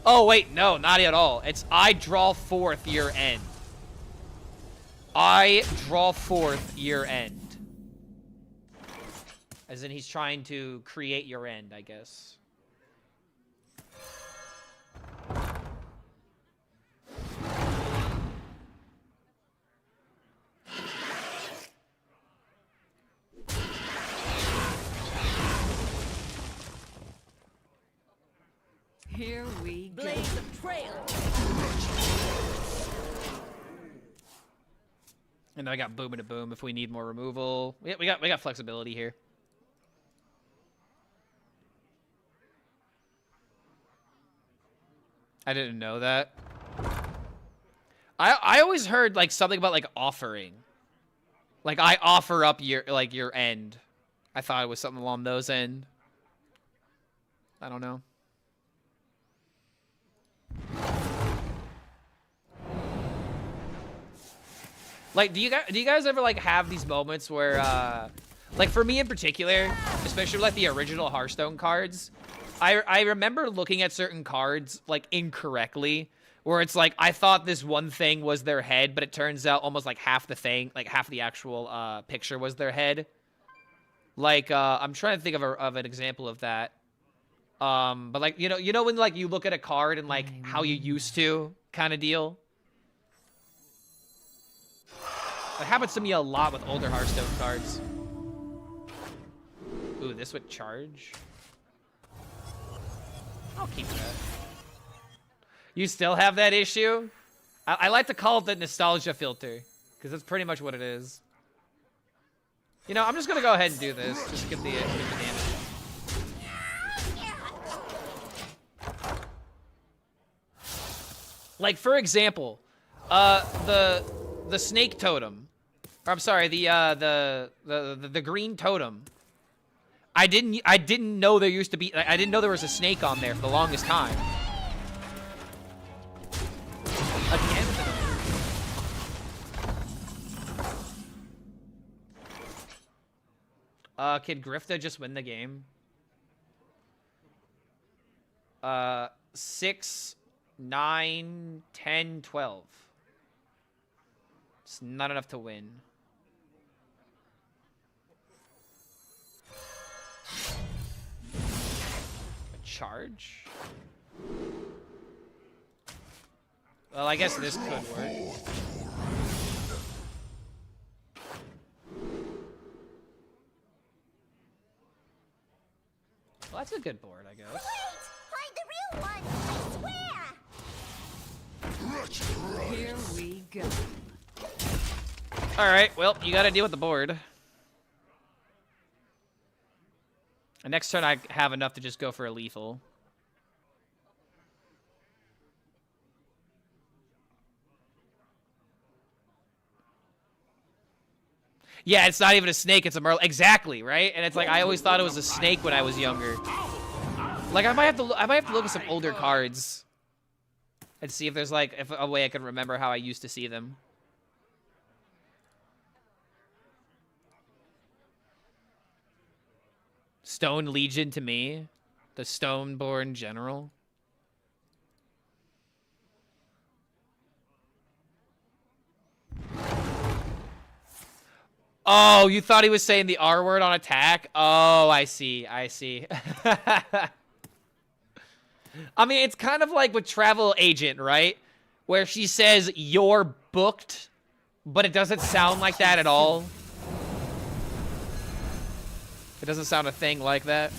Oh wait, no, not at all. It's I draw forth your end. I draw forth your end. As in he's trying to create your end, I guess.
Here we go.
Blaze of trail.
And then I got boom and a boom if we need more removal. We got flexibility here. I didn't know that. I always heard like something about like offering. Like I offer up your end. I thought it was something along those end. I don't know. Like, do you guys ever like have these moments where, like for me in particular, especially with, like the original Hearthstone cards, I remember looking at certain cards like incorrectly, where it's like I thought this one thing was their head, but it turns out almost like half the thing, like half the actual picture was their head. Like I'm trying to think of an example of that. But like you know when like you look at a card and like how you used to kind of deal. It happens to me a lot with older Hearthstone cards. Ooh, this would charge. I'll keep that. You still have that issue? I like to call it the nostalgia filter, because that's pretty much what it is. You know, I'm just gonna go ahead and do this. Just get the damage. Like for example, the snake totem. Or I'm sorry, the green totem. I didn't know there used to be. I didn't know there was a snake on there for the longest time. Again. Can Grifta just win the game? 6, 9, 10, 12. It's not enough to win. A charge? Well, I guess this could work. Well, that's a good board, I guess.
Wait! Find the real one! I swear!
Here we go.
Alright, well, you gotta deal with the board. And next turn I have enough to just go for a lethal. Yeah, it's not even a snake, it's a merle. Exactly, right? And it's like I always thought it was a snake when I was younger. Like I might have to look at some older cards and see if there's like a way I can remember how I used to see them. Stone Legion to me, the Stoneborn General. Oh, you thought he was saying the R word on attack? Oh, I see. I see. I mean, it's kind of like with Travel Agent, right? Where she says, "You're booked," but it doesn't sound like that at all. It doesn't sound a thing like that.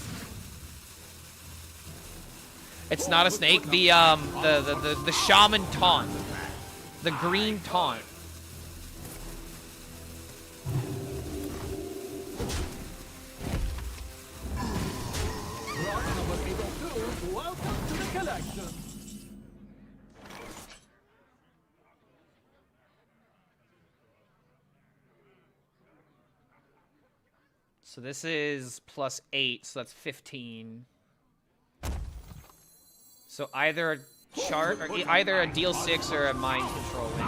It's not a snake. The shaman taunt. The green taunt.
Welcome to the collection.
So this is +8, so that's 15. So either a chart, or either a deal 6 or a mind control win.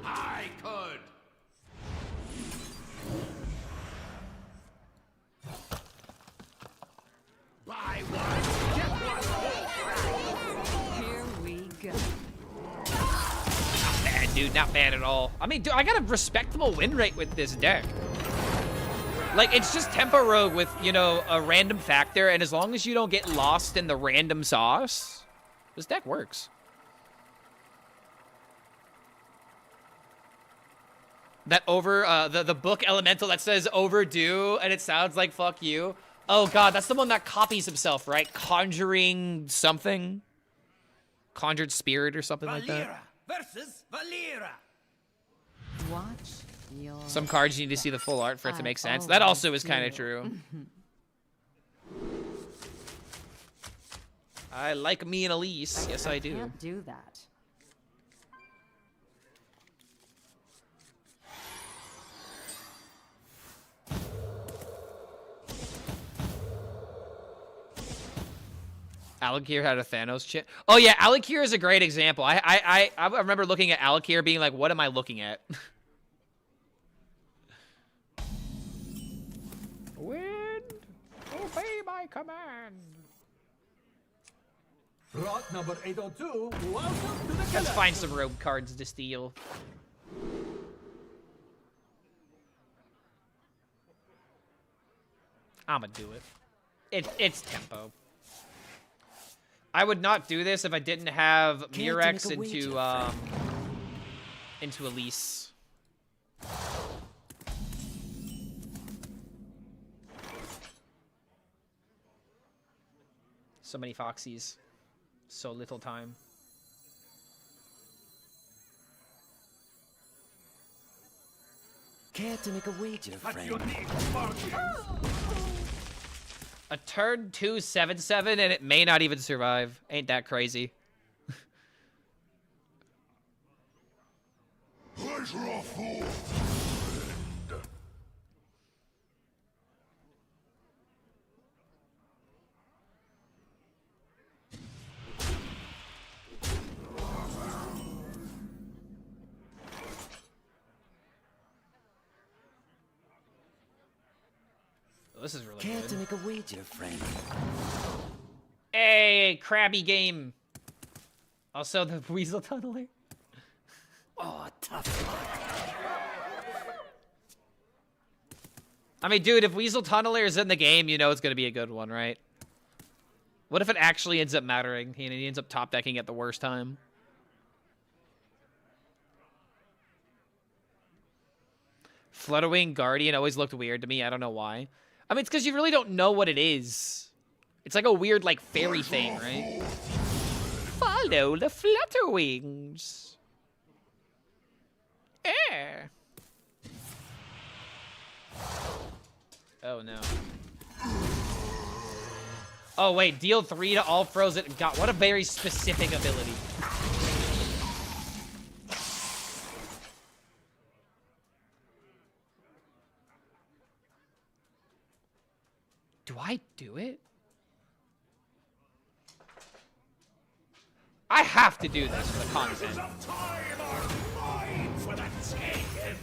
I could. Buy one, get one.
Here we go.
Not bad, dude. Not bad at all. I mean, dude, I got a respectable win rate with this deck. Like, it's just Tempo Rogue with, you know, a random factor, and as long as you don't get lost in the random sauce, this deck works. That the book elemental that says overdue, and it sounds like fuck you. Oh god, that's the one that copies himself, right? Conjuring something? Conjured spirit or something like that?
Valera versus Valera.
Watch your
Some cards you need to see the full art for it to
I
make sense. That also
always
is kind of
do.
true. I like me and Elise. Yes, I do.
Can't do that.
Alakir had a Thanos chip. Oh yeah, Alakir is a great example. I remember looking at Alakir being like, what am I looking at? Wind, obey my command.
Rot number 802, welcome to the
Let's
collection.
find some rogue cards to steal. I'ma do it. It's tempo. I would not do this if I didn't have Murex into Elise. So many Foxies. So little time.
Care to make a wager,
At
friend?
your knees, Sparky.
A turn 2 7/7 and it may not even survive. Ain't that crazy?
Pleasure of fool.
Oh, this is really
Care
good.
to make a wager, friend?
Hey, crabby game. Also, the Weasel Tunneler.
Oh, tough.
I mean, dude, if Weasel Tunneler is in the game, you know it's going to be a good one, right? What if it actually ends up mattering? He ends up top decking at the worst time. Flutterwing Guardian always looked weird to me. I don't know why. I mean, it's because you really don't know what it is. It's like a weird, like, fairy thing, right? Follow the Flutterwings. Eh. Oh, no. Oh, wait. Deal 3 to all frozen. God, what a very specific ability. Do I do it? I have to do this for the content.
Of time are mine for the taking.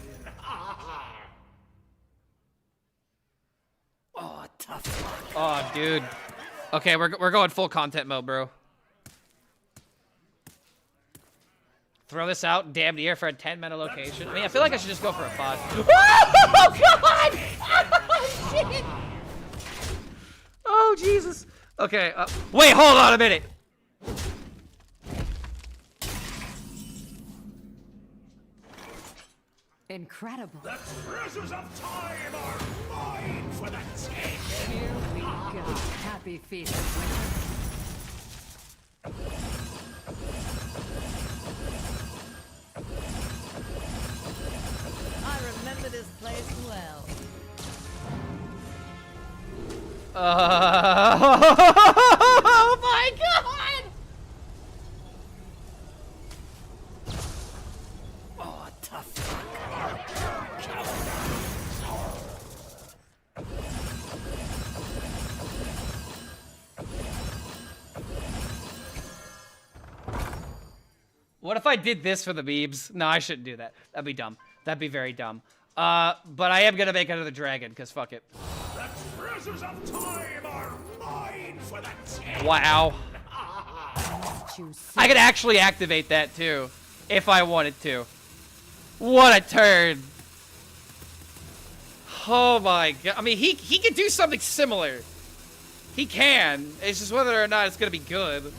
Oh, tough.
Oh, dude. Okay, we're going full content mode, bro. Throw this out, damn near for a 10-mana location. I mean, I feel like I should just go for a 5. Oh, God! Oh, shit! Oh, Jesus. Okay, wait, hold on a minute.
Incredible.
The treasures of time are mine for the taking.
Here we go. Happy feast of winter. I remember this place well.
Oh my God!
Oh, tough.
What if I did this for the memes? No, I shouldn't do that. That'd be dumb. That'd be very dumb. But I am gonna make another dragon, because fuck it.
The treasures of time are mine for the taking.
Wow. I could actually activate that too, if I wanted to. What a turn. Oh my God. I mean, he can do something similar. He can. It's just whether or not it's gonna be good.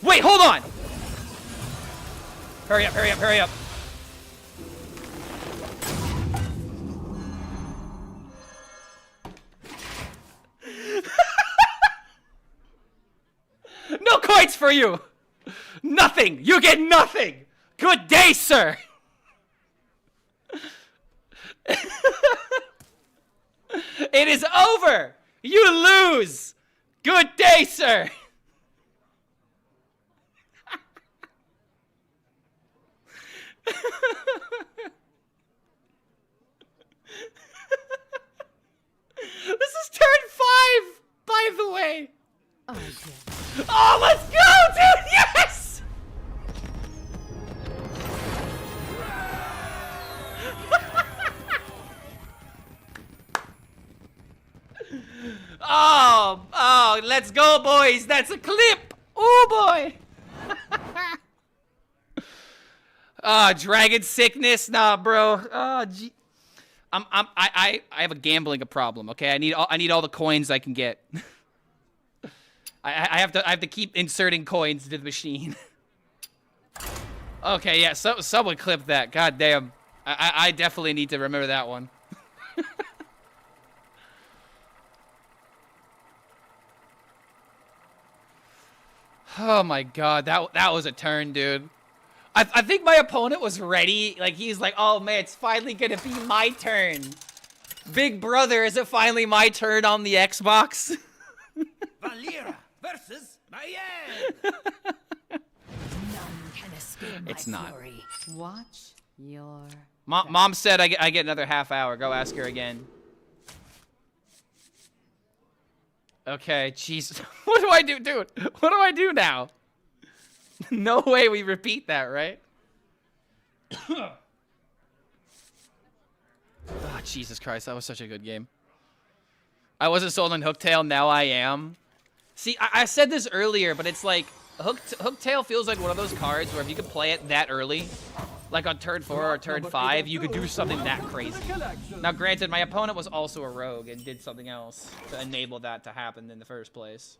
Wait, hold on. Hurry up, hurry up, hurry up. for you. Nothing. You get nothing. Good day, sir. It is over. You lose. Good day, sir. This is turn 5, by the way.
Oh, dear.
Oh, let's go, dude! Yes! Oh, let's go, boys. That's a clip. Oh, boy. Dragon sickness. Nah, bro. Oh, gee. I have a gambling problem. Okay, I need all the coins I can get. I have to keep inserting coins into the machine. Okay, yeah. So someone clip that. God damn. I definitely need to remember that one. Oh my god, that was a turn, dude. I think my opponent was ready. Like, he's like, oh man, it's finally gonna be my turn. Big brother, is it finally my turn on the Xbox?
Valera versus Mayan.
None can escape my
It's not.
fury. Watch your...
Mom said I get another half hour. Go ask her again. Okay, jeez. What do I do, dude? What do I do now? No way we repeat that, right? Oh, Jesus Christ, that was such a good game. I wasn't sold on Hooktail, now I am. See, I said this earlier, but it's like, Hooktail feels like one of those cards where if you could play it that early, like on turn 4 or turn 5, you could do something that crazy. Now, granted, my opponent was also a rogue and did something else to enable that to happen in the first place.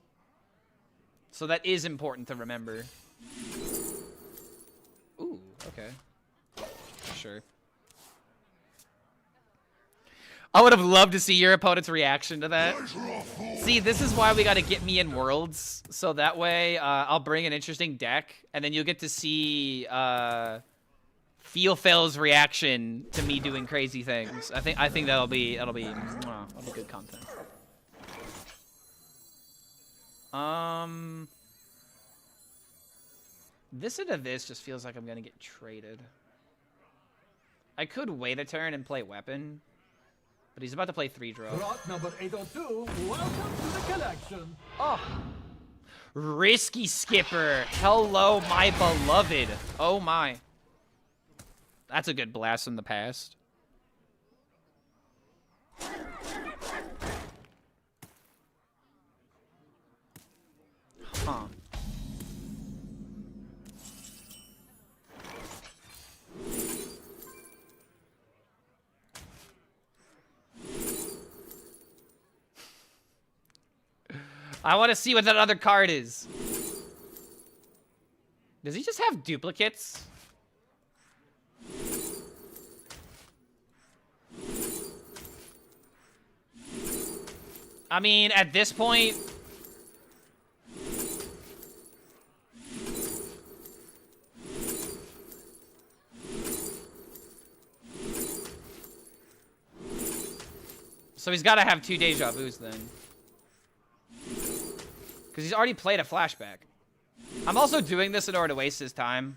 So that is important to remember. Ooh, okay. Sure. I would have loved to see your opponent's reaction to that. See, this is why we gotta get me in Worlds, so that way I'll bring an interesting deck, and then you'll get to see Feelfell's reaction to me doing crazy things. I think that'll be good content. This into this just feels like I'm gonna get traded. I could wait a turn and play weapon, but he's about to play 3-draw.
Rot number 802, welcome to the collection.
Oh. Risky skipper. Hello, my beloved. Oh my. That's a good blast from the past. Huh. I want to see what that other card is. Does he just have duplicates? I mean, at this point... So he's got to have 2 deja vus then. Because he's already played a flashback. I'm also doing this in order to waste his time.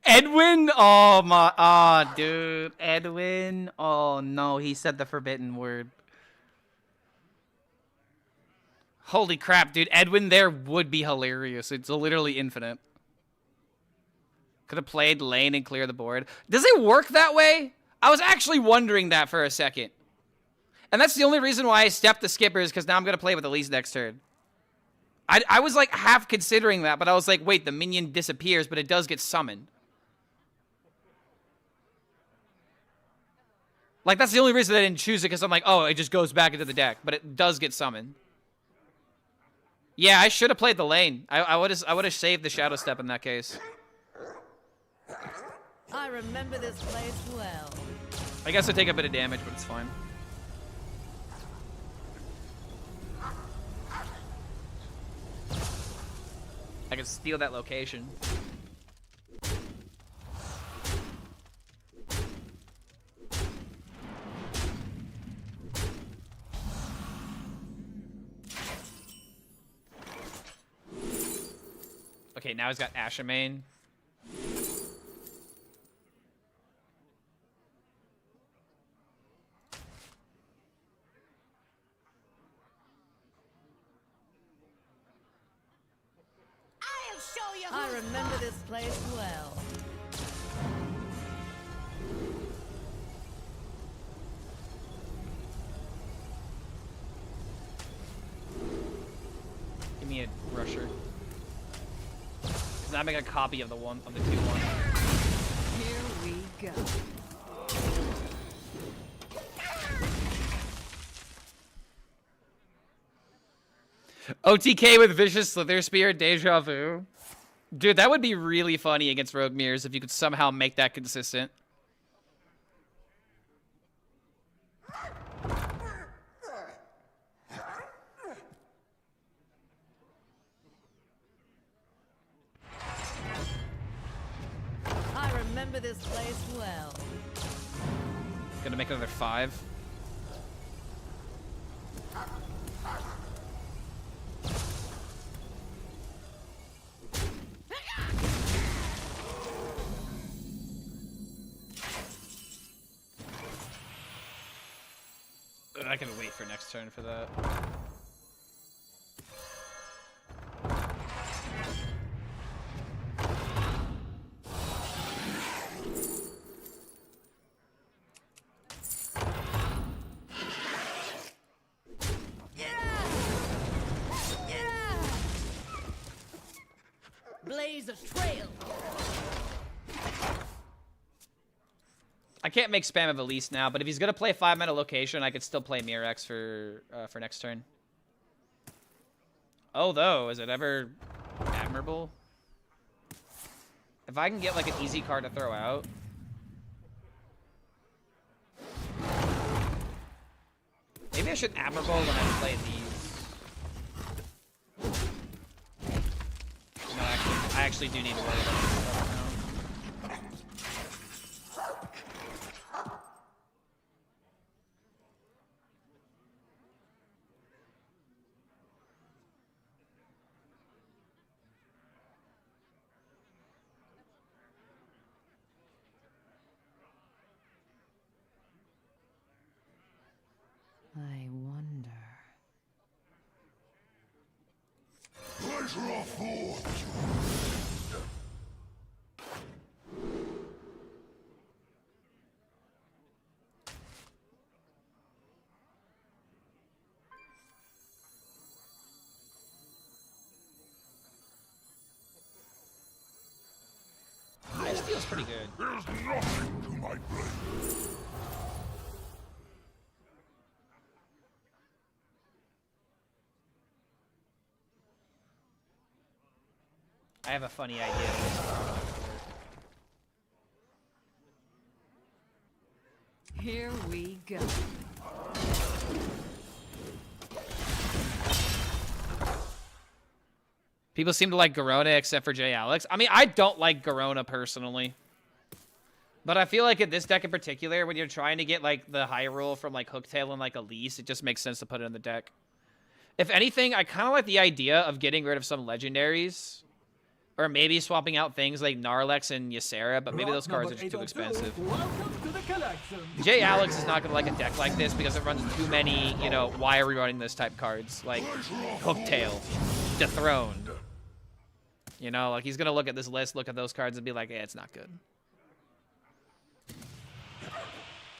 Edwin? Oh my, oh dude, Edwin. Oh no, he said the forbidden word. Holy crap, dude, Edwin there would be hilarious. It's literally infinite. Could have played lane and clear the board. Does it work that way? I was actually wondering that for a second. And that's the only reason why I stepped the skippers, because now I'm going to play with Elise next turn. I was like half considering that, but I was like, wait, the minion disappears, but it does get summoned. Like, that's the only reason I didn't choose it, because I'm like, oh, it just goes back into the deck, but it does get summoned. Yeah, I should have played the lane. I would have saved the Shadow Step in that case.
I remember this place well.
I guess I take a bit of damage, but it's fine. I can steal that location. Okay, now he's got Ashamane.
I'll show you.
I remember this place well.
Give me a rusher. Cause I'm making a copy of the 2-1.
Here we go.
OTK with Vicious Slither Spear, Deja Vu. Dude, that would be really funny against Rogue Mirrors if you could somehow make that consistent.
I remember this place well.
Gonna make another 5. I can wait for next turn for that.
Blaze a trail.
I can't make spam of Elise now, but if he's gonna play 5-mana location, I could still play Mirrex for next turn. Oh, though, is it ever admirable? If I can get like an easy card to throw out. Maybe I should admirable when I play these. No, I actually do need to worry about this stuff now.
I wonder.
Pleasure of fortune.
This feels pretty good.
There's nothing to my blade.
I have a funny idea.
Here we go.
People seem to like Garona except for J. Alex. I mean, I don't like Garona personally. But I feel like in this deck in particular, when you're trying to get like the high roll from like Hooktail and like Elise, it just makes sense to put it in the deck. If anything, I kind of like the idea of getting rid of some legendaries. Or maybe swapping out things like Gnarlex and Ysera, but maybe those cards are just too expensive. J. Alex is not going to like a deck like this because it runs too many, you know, why are we running this type cards? Like Hooktail, Dethroned. You know, like he's going to look at this list, look at those cards and be like, it's not good.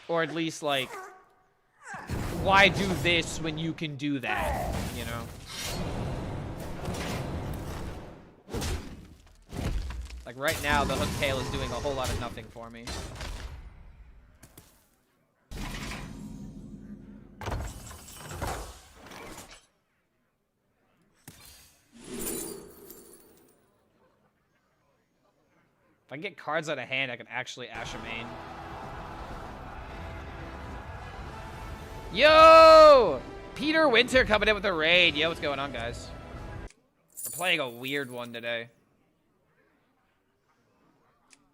Or at least like, why do this when you can do that, you know? Like, right now, the hooktail is doing a whole lot of nothing for me. If I can get cards out of hand, I can actually Asher main. Yo! Peter Winter coming in with a raid. Yo, what's going on, guys? We're playing a weird one today.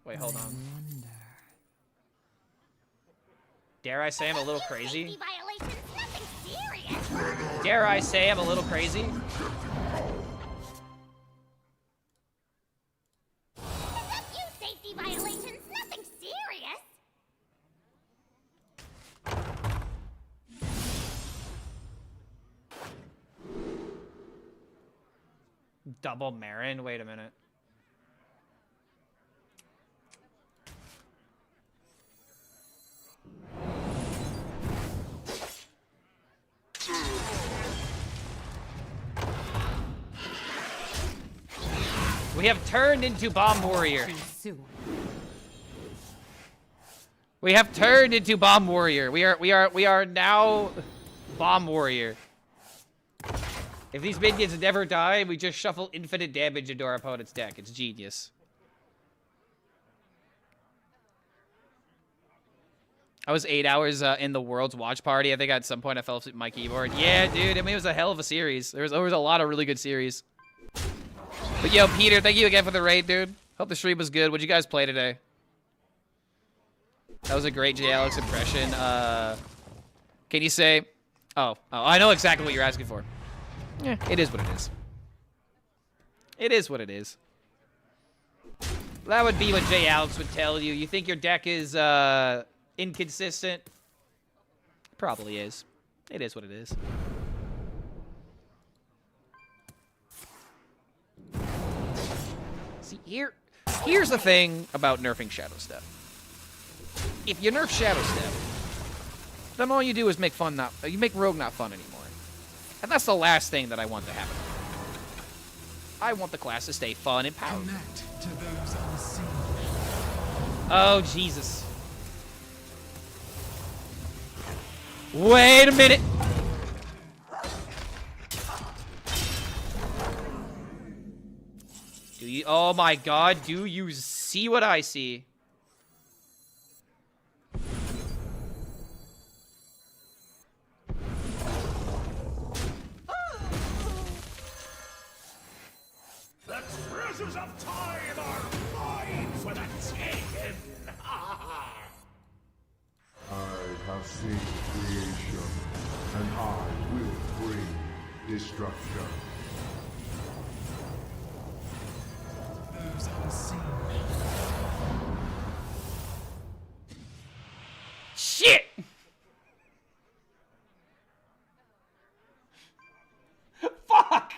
Wait, hold on. Dare I say I'm a little crazy? Dare I say I'm a little crazy?
Safety violations, nothing serious.
Double Marin? Wait a minute. We have turned into Bomb Warrior. We have turned into Bomb Warrior. We are now Bomb Warrior. If these minions never die, we just shuffle infinite damage into our opponent's deck. It's genius. I was 8 hours in the World's Watch Party. I think at some point I fell asleep with my keyboard. Yeah, dude. I mean, it was a hell of a series. There was a lot of really good series. But yo, Peter, thank you again for the raid, dude. Hope the stream was good. What'd you guys play today? That was a great J. Alex impression. Can you say... Oh, I know exactly what you're asking for. Yeah, it is what it is. It is what it is. That would be what J. Alex would tell you. You think your deck is inconsistent? Probably is. It is what it is. See, here's the thing about nerfing Shadow Step. If you nerf Shadow Step, then all you do is make you make Rogue not fun anymore. And that's the last thing that I want to happen. I want the class to stay fun and powerful.
Connect to those unseen.
Oh, Jesus. Wait a minute. Do you... Oh, my God. Do you see what I see?
The treasures of time are mine for the taking!
I have seen creation, and I will bring destruction.
Those unseen.
Shit! Fuck!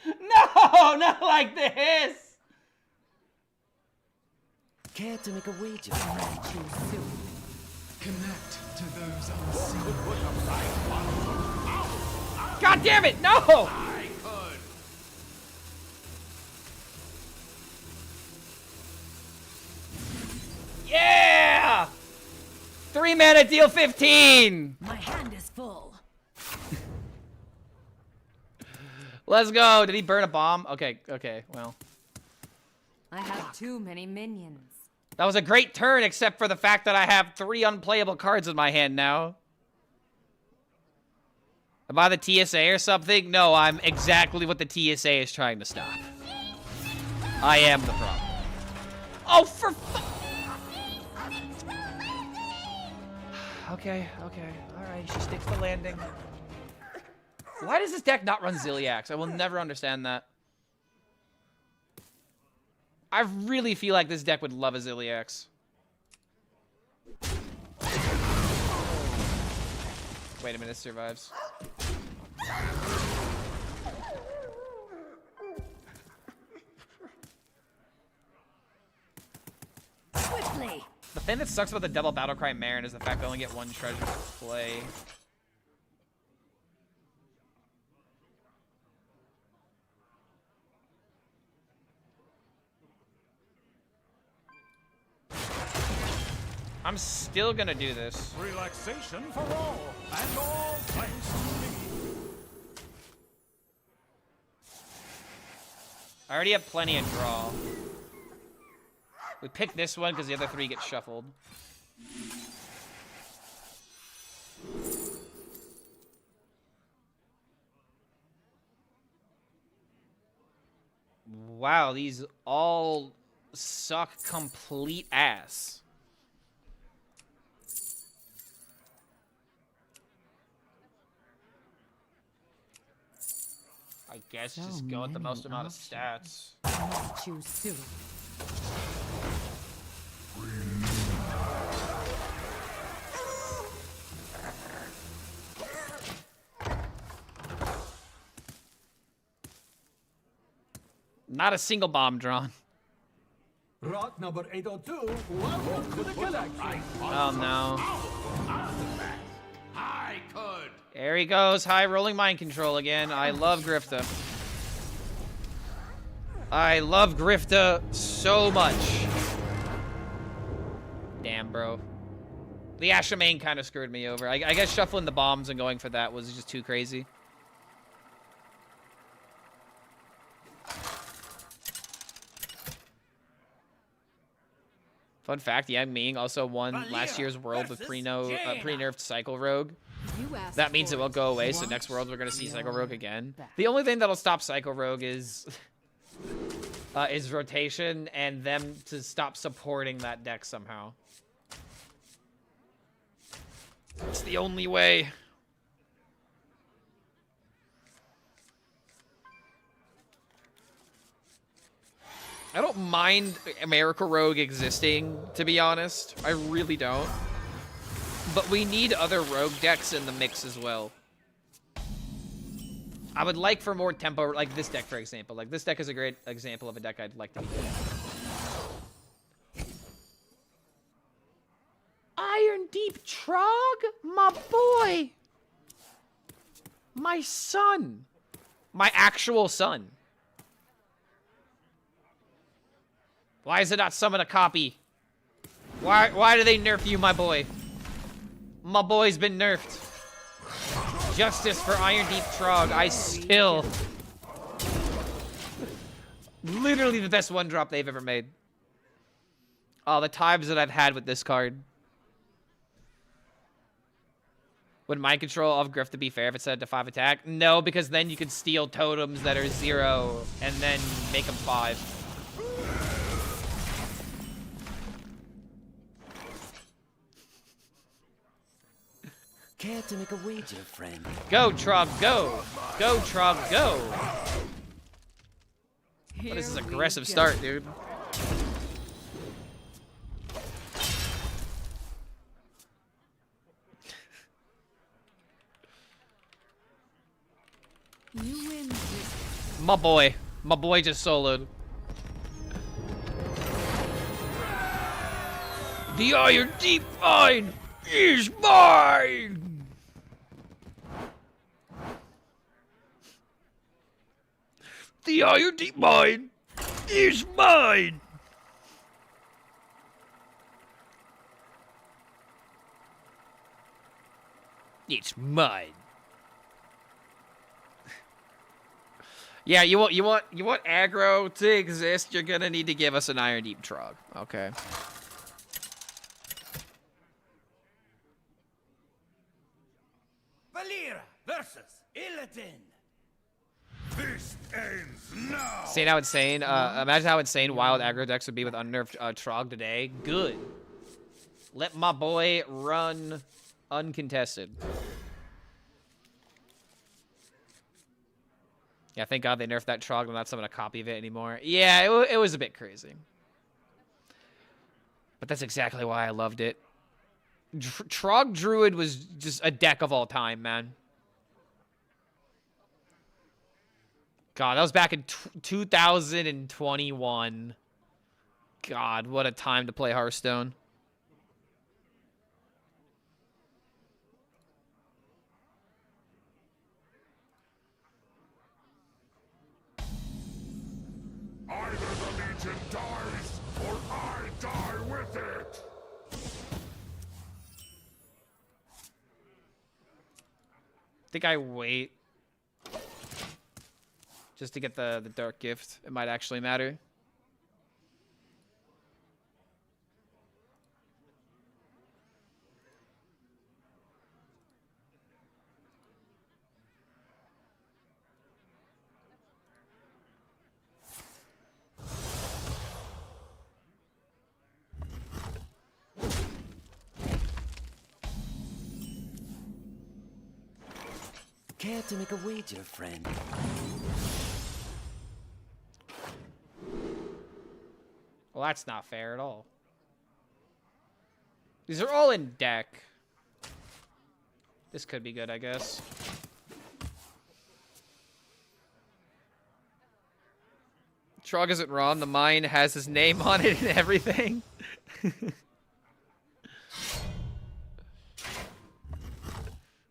No, not like this!
Care to make a wager?
Connect to those unseen.
God damn it, no!
I could.
Yeah! 3 mana, deal 15!
My hand is full.
Let's go. Did he burn a bomb? Okay, well.
I have too many minions.
That was a great turn, except for the fact that I have 3 unplayable cards in my hand now. Am I the TSA or something? No, I'm exactly what the TSA is trying to stop. I am the problem. Oh, for Okay, alright, she sticks the landing. Why does this deck not run Ziliax? I will never understand that. I really feel like this deck would love a Ziliax. Wait a minute, this survives.
Swiftly.
The thing that sucks about the double Battlecry Marin is the fact I only get 1 treasure to play. I'm still gonna do this.
Relaxation for all, and all thanks to me.
I already have plenty of draw. We pick this one because the other 3 get shuffled. Wow, these all suck complete ass. I guess
So
just go with the most
many
amount of
options.
stats.
I must choose soon.
Not a single bomb drawn.
Rot number 802, welcome to the collection.
Oh no.
I could.
There he goes, high rolling mind control again. I love Grifta. I love Grifta so much. Damn, bro. The Ashamain kind of screwed me over. I guess shuffling the bombs and going for that was just too crazy. Fun fact, Yang Ming also won last year's World with pre-nerfed Cycle Rogue. That means it will go away, so next World we're going to see Cycle Rogue again. The only thing that'll stop Cycle Rogue is rotation and them to stop supporting that deck somehow. It's the only way. I don't mind America Rogue existing, to be honest. I really don't. But we need other Rogue decks in the mix as well. I would like for more tempo, like this deck, for example. Like, this deck is a great example of a deck I'd like to be doing. Iron Deep Trog? My boy! My son! My actual son. Why is it not summon a copy? Why do they nerf you, my boy? My boy's been nerfed. Justice for Iron Deep Trog. I still... Literally the best one drop they've ever made. Oh, the times that I've had with this card. Would mind control off Griff to be fair if it said to 5 attack? No, because then you could steal totems that are 0 and then make them 5.
Care to make a wager, friend?
Go, Trog, go! Go, Trog, go! Oh, this is an aggressive start, dude.
You win this.
My boy just soloed. The Iron Deep Mine is mine! The Iron Deep Mine is mine! It's mine. Yeah, you want aggro to exist, you're gonna need to give us an Iron Deep Trog. Okay.
Valera versus Illidan. This ends now.
See how insane? Imagine how insane wild aggro decks would be with unnerved Trog today. Good. Let my boy run uncontested. Yeah, thank God they nerfed that Trog. I'm not summoning a copy of it anymore. Yeah, it was a bit crazy. But that's exactly why I loved it. Trog Druid was just a deck of all time, man. God, that was back in 2021. God, what a time to play Hearthstone.
Either the Legion dies, or I die with it!
think I wait. Just to get the dark gift. It might actually matter.
Care to make a wager, friend?
Well, that's not fair at all. These are all in deck. This could be good, I guess. Trog isn't wrong. The mine has his name on it and everything.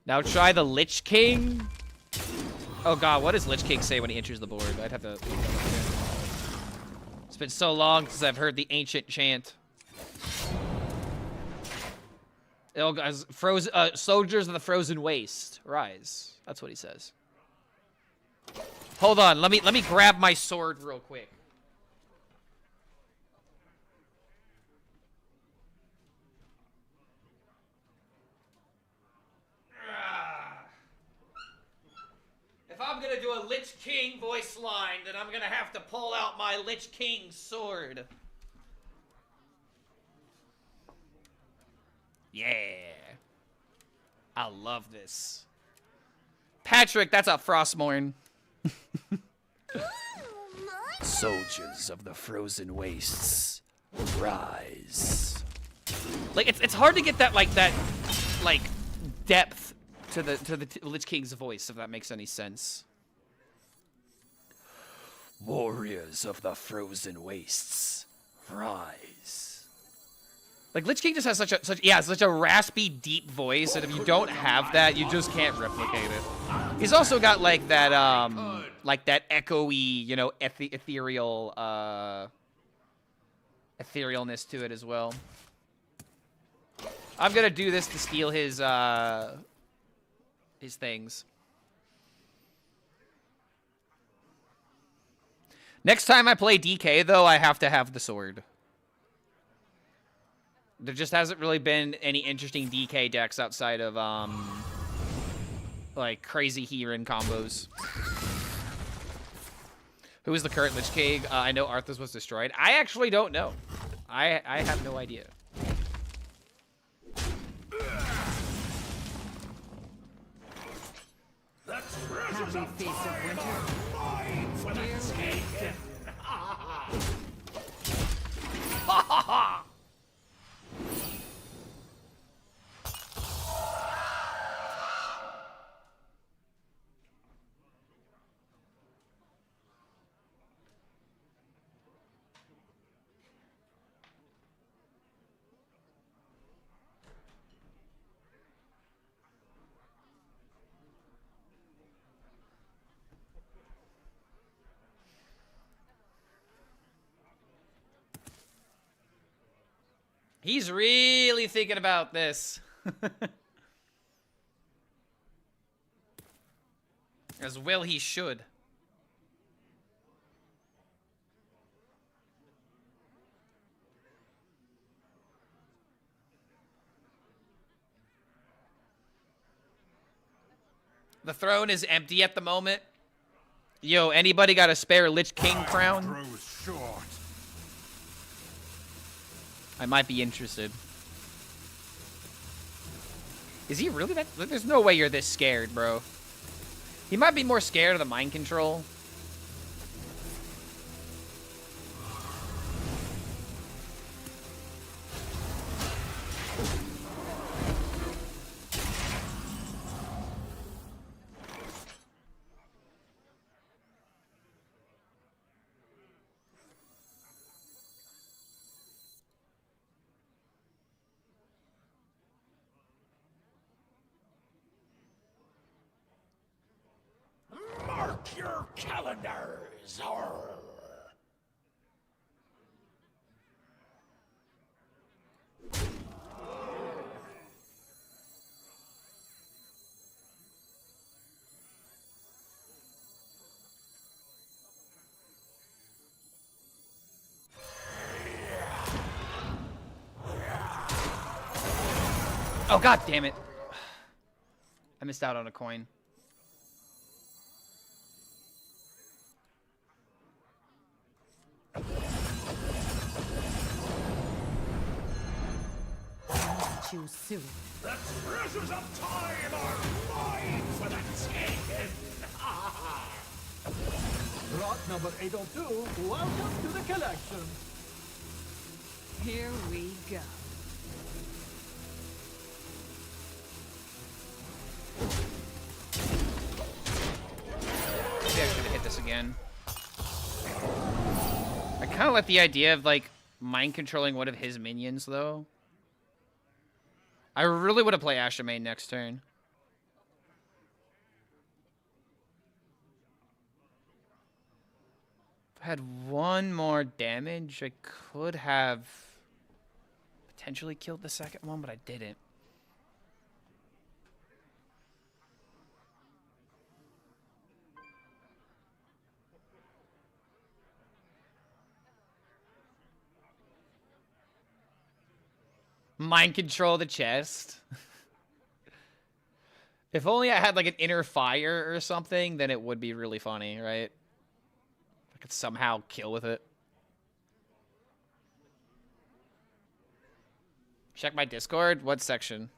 Now try the Lich King. Oh god, what does Lich King say when he enters the board? I'd have to... It's been so long since I've heard the ancient chant. Oh, guys, soldiers of the frozen waste, rise. That's what he says. Hold on, let me grab my sword real quick. If I'm gonna do a Lich King voice line, then I'm gonna have to pull out my Lich King sword. Yeah. I love this. Patrick, that's a Frostmourne. Soldiers of the frozen wastes, rise. Like it's hard to get that like depth to the Lich King's voice, if that makes any sense. Warriors of the frozen wastes, rise. Like Lich King just has such a raspy, deep voice, and if you don't have that, you just can't replicate it. He's also got like that echoey, you know, ethereal etherealness to it as well. I'm gonna do this to steal his things. Next time I play DK, though, I have to have the sword. There just hasn't really been any interesting DK decks outside of, like, crazy Heron combos. Who is the current Lich King? I know Arthas was destroyed. I actually don't know. I have no idea.
Happy Feast of Winter.
Mine for the taking.
Ha ha ha! He's really thinking about this. As well he should. The throne is empty at the moment. Yo, anybody got a spare Lich King crown?
Grows short.
I might be interested. Is he really that? There's no way you're this scared, bro. He might be more scared of the mind control.
Mark your calendars.
Oh, god damn it. I missed out on a coin.
Choose soon.
The treasures of time are mine for the taking!
Rot number 802, welcome to the collection.
Here we go.
Maybe I should have hit this again. I kind of like the idea of, like, mind controlling one of his minions, though. I really would have played Asher main next turn. If I had one more damage, I could have potentially killed the second one, but I didn't. Mind control the chest. If only I had like an inner fire or something, then it would be really funny, right? I could somehow kill with it. Check my Discord. What section?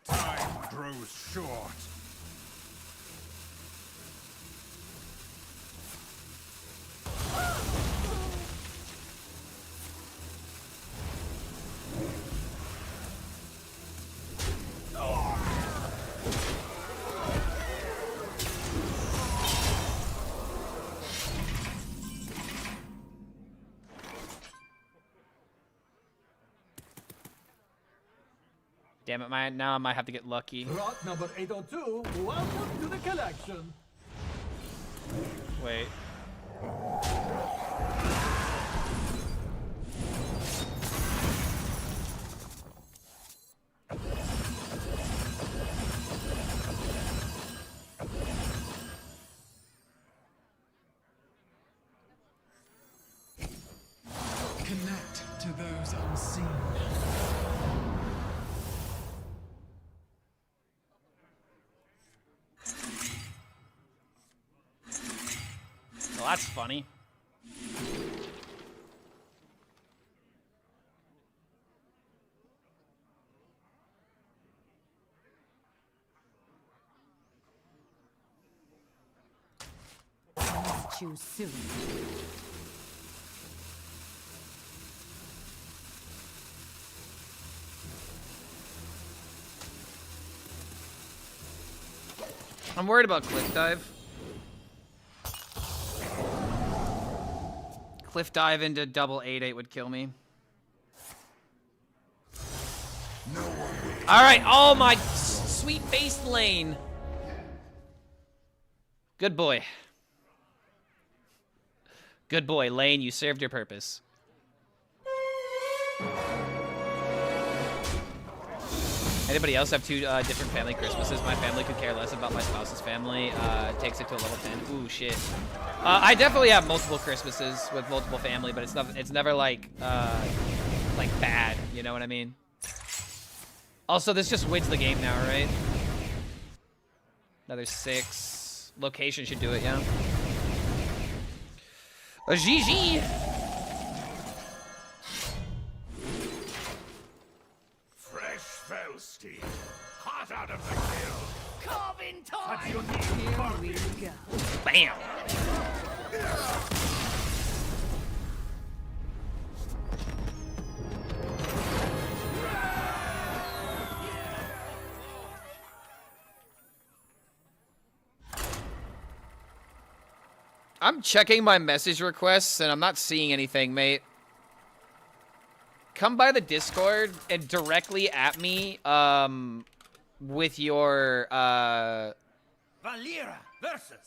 Time grows short.
Damn it, now I might have to get lucky.
Rot number 802, welcome to the collection.
Wait.
Connect to those unseen.
Well, that's funny.
Choose soon.
I'm worried about cliff dive. Cliff dive into double 8/8 would kill me. All right, oh my sweet faced lane. Good boy. Good boy, Lane, you served your purpose. Anybody else have two different family Christmases? My family could care less about my spouse's family. Takes it to a level 10. Ooh, shit. I definitely have multiple Christmases with multiple family, but it's never like bad. You know what I mean? Also, this just wins the game now, right? Another 6. Location should do it, yeah. A GG!
Fresh Felstein, hot out of the kiln.
Carving time!
What you need,
Here
Barbie?
we go.
Bam! I'm checking my message requests and I'm not seeing anything, mate. Come by the Discord and directly at me with your
Valera versus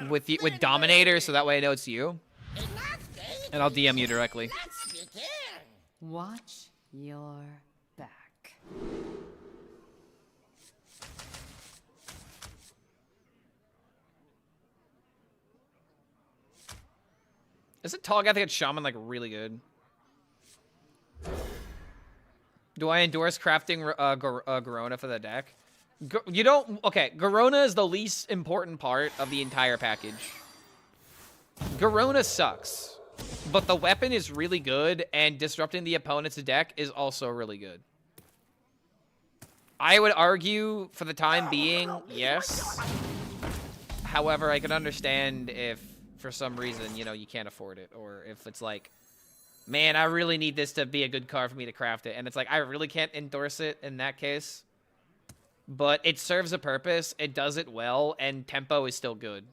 with Dominator, so that way I know it's you.
Enough game.
And I'll DM you directly.
Let's begin.
Watch your back.
Isn't Tall Guy think Shaman like really good? Do I endorse crafting Garona for the deck? You don't... Okay, Garona is the least important part of the entire package. Garona sucks. But the weapon is really good, and disrupting the opponent's deck is also really good. I would argue, for the time being, yes. However, I can understand if, for some reason, you know, you can't afford it. Or if it's like, man, I really need this to be a good card for me to craft it. And it's like, I really can't endorse it in that case. But it serves a purpose, it does it well, and tempo is still good.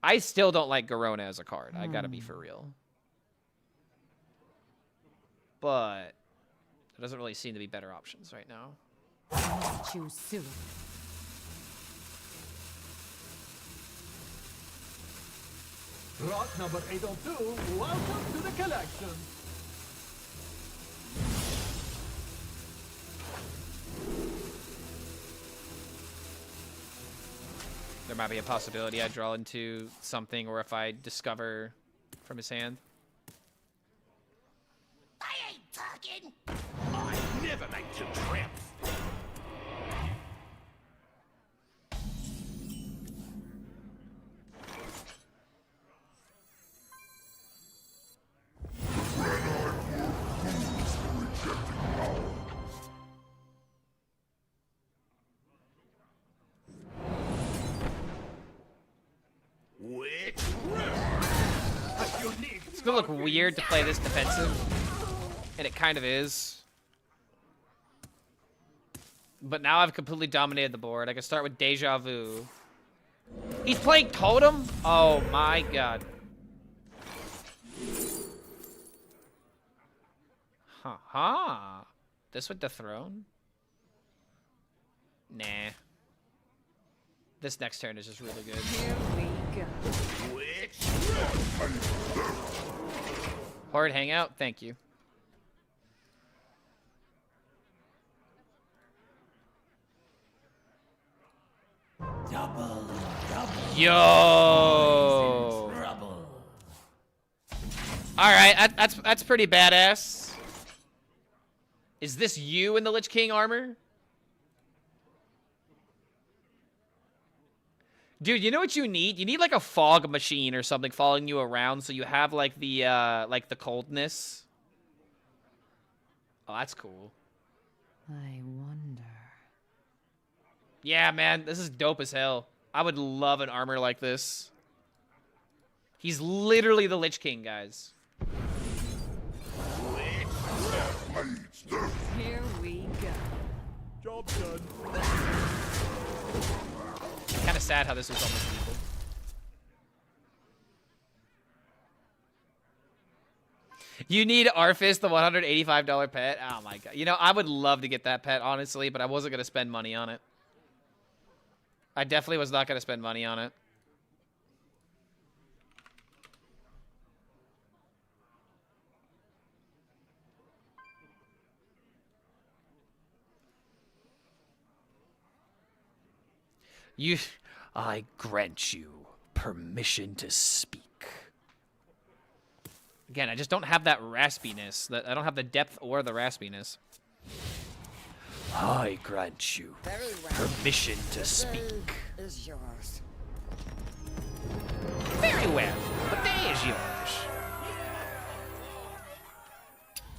I still don't like Garona as a card. I gotta be for real. But there doesn't really seem to be better options right now.
Choose soon.
Rot number 802, welcome to the collection.
There might be a possibility I draw into something, or if I discover from his hand.
I ain't talking.
I never make two trips.
It's gonna look weird to play this defensive, and it kind of is. But now I've completely dominated the board. I can start with Deja Vu. He's playing Totem? Oh my god. Ha. This with the throne? Nah. This next turn is just really good.
Here we go.
Horde Hangout, thank you.
Double.
Yo! Alright, that's pretty badass. Is this you in the Lich King armor? Dude, you know what you need? You need like a fog machine or something following you around so you have like the coldness. Oh, that's cool.
I wonder.
Yeah, man, this is dope as hell. I would love an armor like this. He's literally the Lich King, guys.
Here we go.
Job done.
Kind of sad how this was almost equal. You need Arfis, the $185 pet. Oh my god. You know, I would love to get that pet, honestly, but I wasn't going to spend money on it. I definitely was not going to spend money on it. I grant you permission to speak. Again, I just don't have that raspiness. I don't have the depth or the raspiness. I grant you permission to speak.
Is yours.
Very well. The day is yours.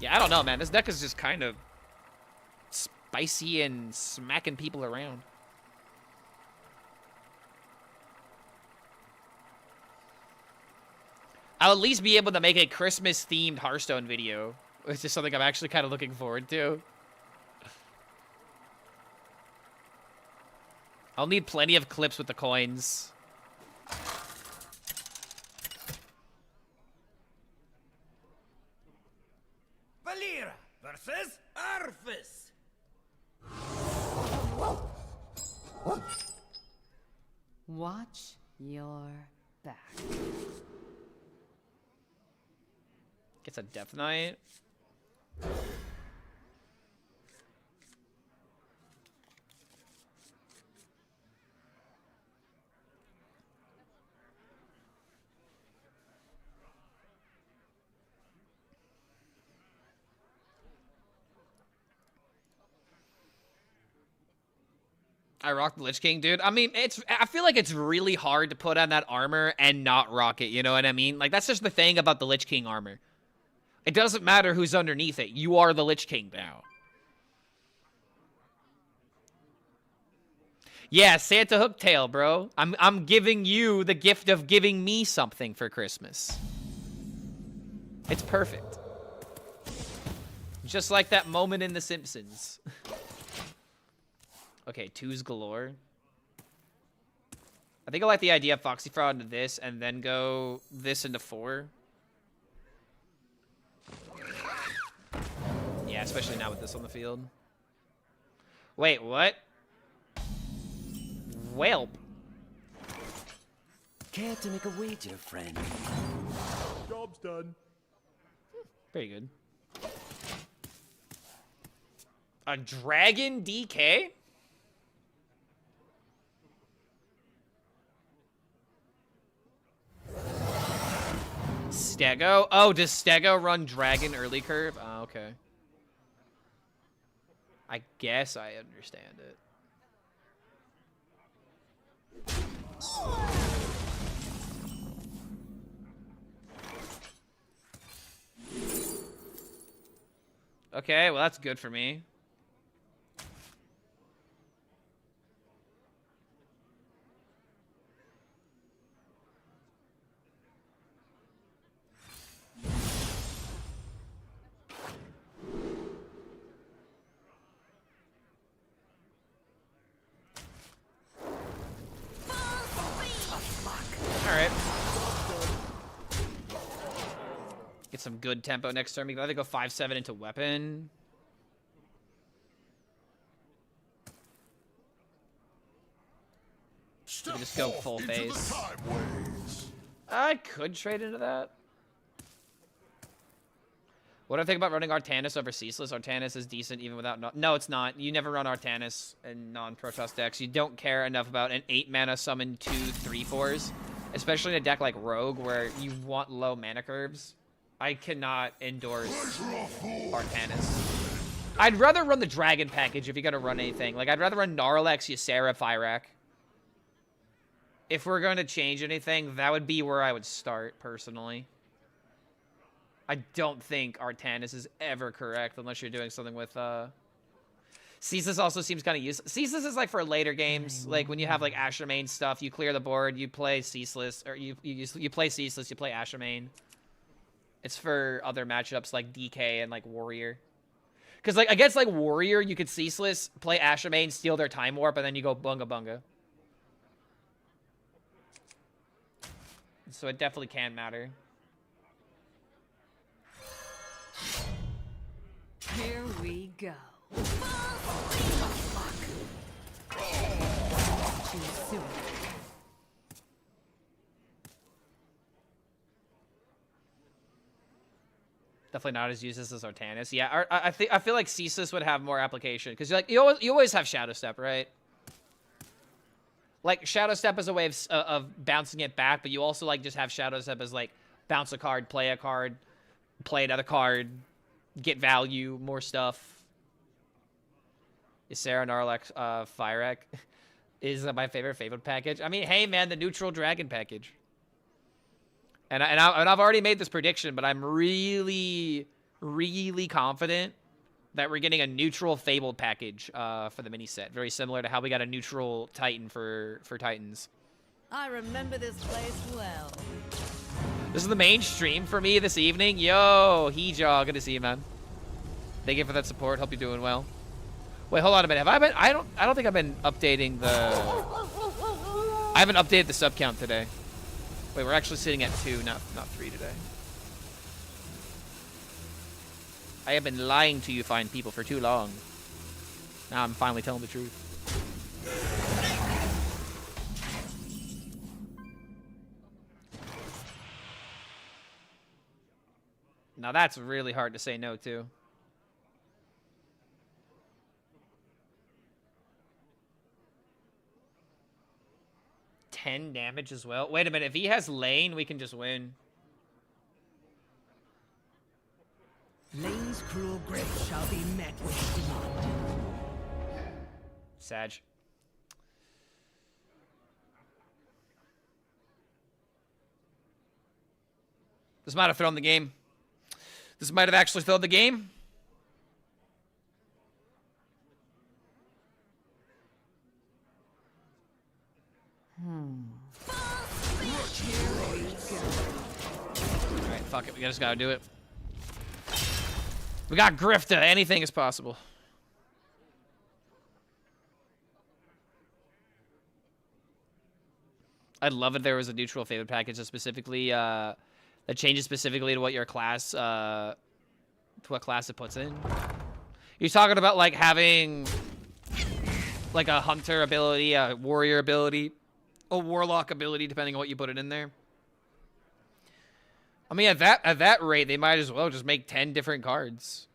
Yeah, I don't know, man. This deck is just kind of spicy and smacking people around. I'll at least be able to make a Christmas-themed Hearthstone video, which is something I'm actually kind of looking forward to. I'll need plenty of clips with the coins.
Valera versus Arfis.
Watch your back.
Gets a Death Knight. I rock the Lich King, dude. I mean, I feel like it's really hard to put on that armor and not rock it, you know what I mean? Like, that's just the thing about the Lich King armor. It doesn't matter who's underneath it. You are the Lich King now. Yeah, Santa Hooktail, bro. I'm giving you the gift of giving me something for Christmas. It's perfect. Just like that moment in The Simpsons. Okay, 2s galore. I think I like the idea of Foxy Fraud into this and then go this into 4. Yeah, especially now with this on the field. Wait, what? Whelp.
Care to make a wager, friend?
Job's done.
Very good. A dragon DK? Stego? Oh, does Stego run dragon early curve? Oh, okay. I guess I understand it. Okay, well, that's good for me. Alright. Get some good tempo next turn. We can either go 5-7 into weapon. We just go full face. I could trade into that. What do I think about running Artanis over Ceaseless? Artanis is decent even without... No, it's not. You never run Artanis in non-Protoss decks. You don't care enough about an 8-mana summon 2 3/4s. Especially in a deck like Rogue, where you want low mana curves. I cannot endorse Artanis. I'd rather run the Dragon package if you're going to run anything. Like, I'd rather run Gnarlex, Ysera, Fyrak. If we're going to change anything, that would be where I would start, personally. I don't think Artanis is ever correct, unless you're doing something with, Ceaseless also seems kind of useless. Ceaseless is, like, for later games. Like, when you have, like, Ashermain stuff, you clear the board, you play Ceaseless, or you play Ceaseless, you play Ashermain. It's for other matchups, like DK and, like, Warrior. Because, like, against, like, Warrior, you could Ceaseless, play Ashermain, steal their Time Warp, and then you go Bunga Bunga. So it definitely can matter.
Here we go. Too soon.
Definitely not as useless as Artanis. Yeah, I feel like Ceaseless would have more application because you always have Shadow Step, right? Like Shadow Step is a way of bouncing it back, but you also like just have Shadow Step as like bounce a card, play another card, get value, more stuff. Ysera, Gnarlex, Fyrak is my favorite package. I mean, hey man, the neutral dragon package. And I've already made this prediction, but I'm really, really confident that we're getting a neutral Fabled package for the mini set. Very similar to how we got a neutral Titan for Titans.
I remember this place well.
This is the main stream for me this evening. Yo, Heejaw, good to see you, man. Thank you for that support. Hope you're doing well. Wait, hold on a minute. Have I been? I don't think I've been updating the. I haven't updated the sub count today. Wait, we're actually sitting at 2, not 3 today. I have been lying to you fine people for too long. Now I'm finally telling the truth. Now that's really hard to say no to. $10 damage as well. Wait a minute. If he has lane, we can just win.
Lane's cruel grip shall be met with demand.
Sag. This might have thrown the game. This might have actually thrown the game. Alright, fuck it. We just gotta do it. We got Grifta. Anything is possible. I'd love if there was a neutral favorite package that specifically, that changes specifically to what your class, to what class it puts in. You're talking about, like, having, like, a hunter ability, a warrior ability, a warlock ability, depending on what you put it in there. I mean, at that rate, they might as well just make 10 different cards.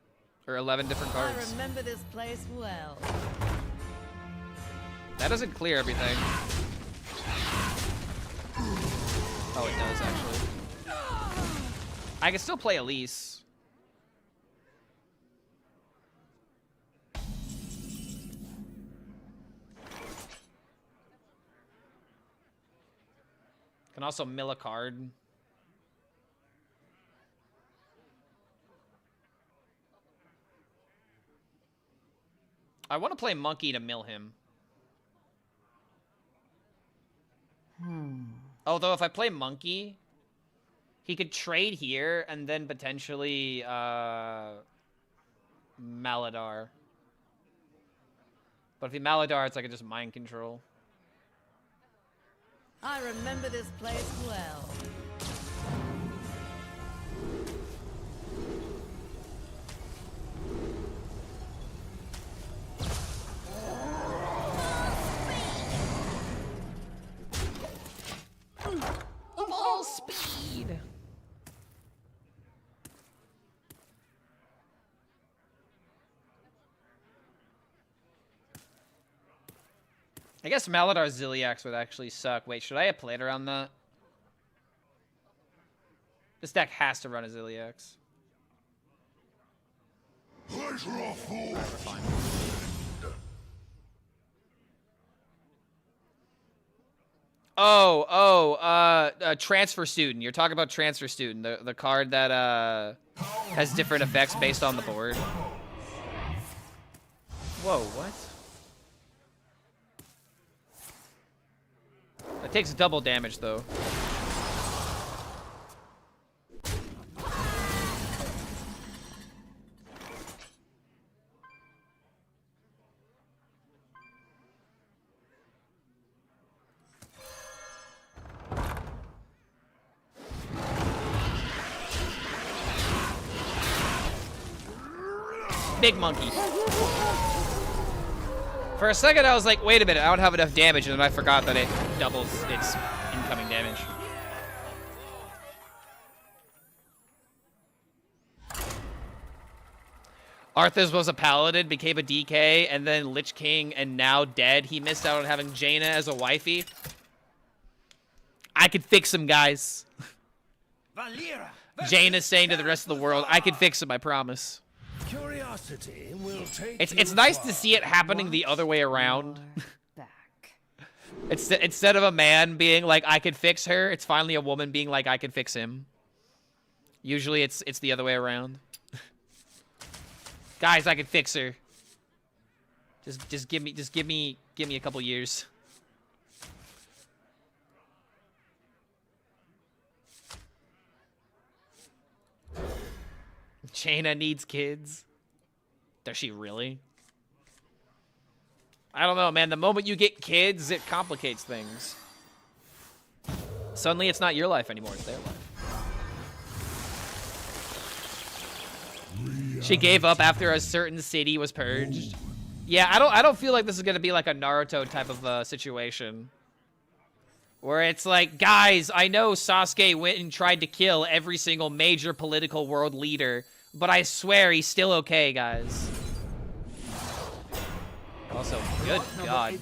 Or 11 different cards.
I remember this place well.
That doesn't clear everything. Oh, it does, actually. I can still play Elise. Can also mill a card. I want to play Monkey to mill him. Although if I play Monkey, he could trade here and then potentially Maladar. But if he Maladar, it's like just mind control.
I remember this place well.
Full speed. I guess Maladar Ziliax would actually suck. Wait, should I have played around that? This deck has to run a Ziliax. Alright, we're fine. Transfer Student. You're talking about Transfer Student, the card that has different effects based on the board. Whoa, what? It takes double damage, though. Big monkey. For a second, I was like, wait a minute, I don't have enough damage, and then I forgot that it doubles its incoming damage. Arthas was a paladin, became a DK, and then Lich King, and now dead. He missed out on having Jaina as a wifey. I could fix him, guys. Jaina's saying to the rest of the world, I can fix him, I promise.
Curiosity will take
It's nice to see it happening the other way around. Instead of a man being like, I could fix her, it's finally a woman being like, I could fix him. Usually it's the other way around. Guys, I could fix her. Just give me a couple years. Jaina needs kids. Does she really? I don't know, man. The moment you get kids, it complicates things. Suddenly, it's not your life anymore. It's their life. She gave up after a certain city was purged. Yeah, I don't feel like this is gonna be like a Naruto type of situation. Where it's like, guys, I know Sasuke went and tried to kill every single major political world leader, but I swear he's still okay, guys. Also, good God.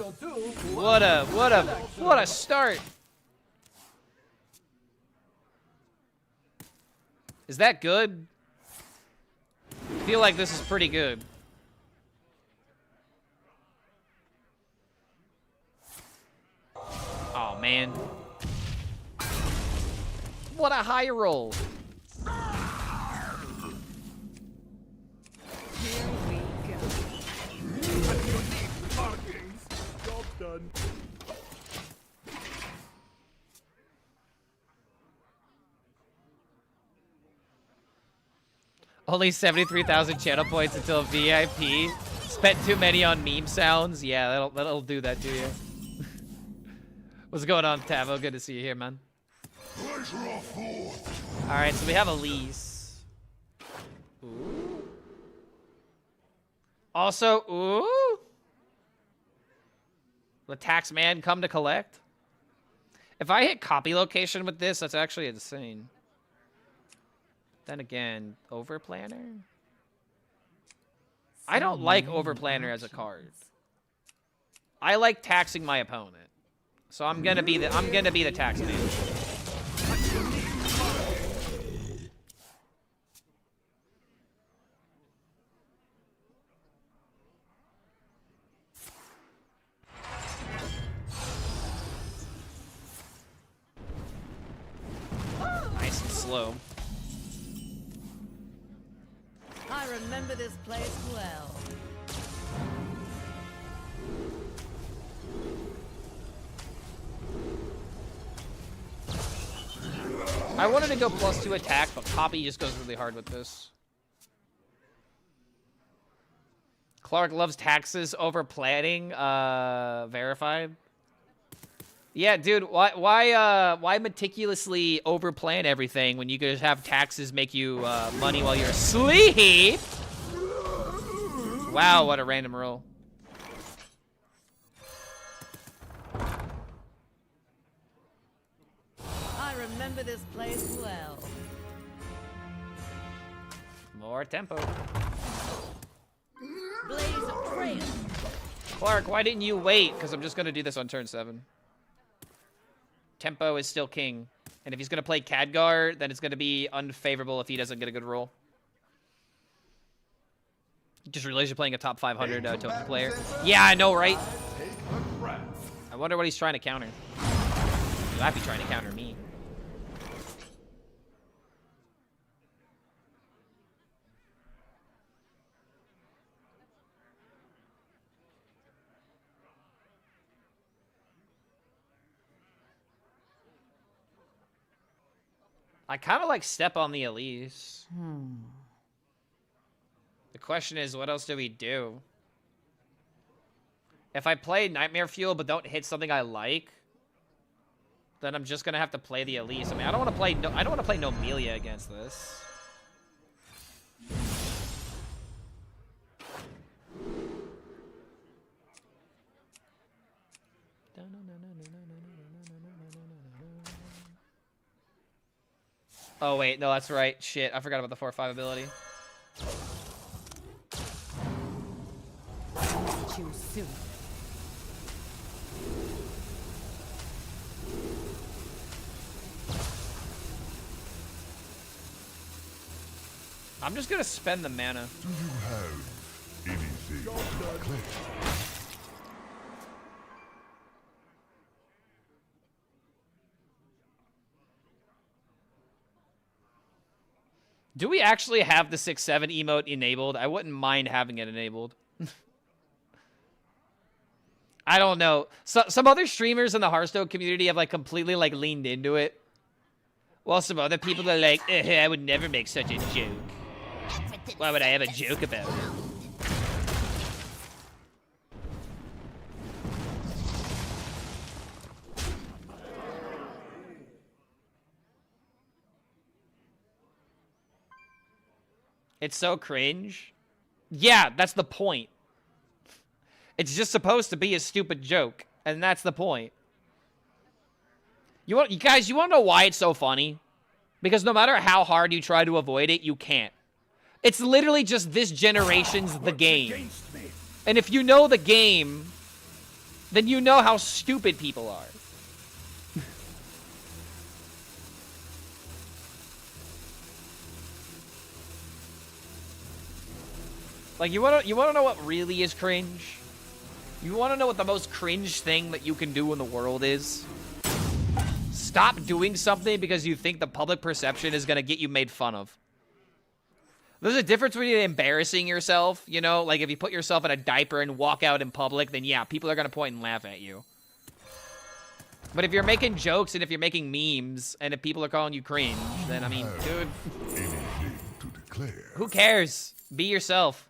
What a start. Is that good? I feel like this is pretty good. Oh, man. What a high roll.
done.
Only 73,000 channel points until VIP. Spent too many on meme sounds. Yeah, that'll do that to you. What's going on, Tavo? Good to see you here, man. Alright, so we have Elise. Ooh. Also, ooh. The tax man come to collect. If I hit copy location with this, that's actually insane. Then again, overplanner? I don't like overplanner as a card. I like taxing my opponent. So I'm gonna be the tax man. Nice and slow.
I remember this place well.
I wanted to go +2 attack, but copy just goes really hard with this. Clark loves taxes over planning. Verified. Yeah, dude. Why meticulously overplan everything when you could just have taxes make you money while you're asleep? Wow, what a random roll.
I remember this place well.
More tempo.
Blaze of trail.
Clark, why didn't you wait? Because I'm just going to do this on turn 7. Tempo is still king. And if he's going to play Khadgar, then it's going to be unfavorable if he doesn't get a good roll. Just realized you're playing a top 500 token player. Yeah, I know, right? I wonder what he's trying to counter. He might be trying to counter me. I kind of like step on the Elise. The question is, what else do we do? If I play Nightmare Fuel but don't hit something I like, then I'm just gonna have to play the Elise. I mean, I don't want to play Nomelia against this. Oh wait, no, that's right. Shit, I forgot about the 4/5 ability.
Too soon.
I'm just gonna spend the mana.
Do you have anything to collect?
Do we actually have the 6/7 emote enabled? I wouldn't mind having it enabled. I don't know. Some other streamers in the Hearthstone community have like completely like leaned into it. While some other people are like, I would never make such a joke. Why would I have a joke about it? It's so cringe. Yeah, that's the point. It's just supposed to be a stupid joke, and that's the point. You guys, you want to know why it's so funny? Because no matter how hard you try to avoid it, you can't. It's literally just this generation's the game. And if you know the game, then you know how stupid people are. Like, you wanna know what really is cringe? You wanna know what the most cringe thing that you can do in the world is? Stop doing something because you think the public perception is gonna get you made fun of. There's a difference between embarrassing yourself, you know? Like, if you put yourself in a diaper and walk out in public, then yeah, people are gonna point and laugh at you. But if you're making jokes and if you're making memes, and if people are calling you cringe, then, I mean, dude...
Anything to declare.
Who cares? Be yourself.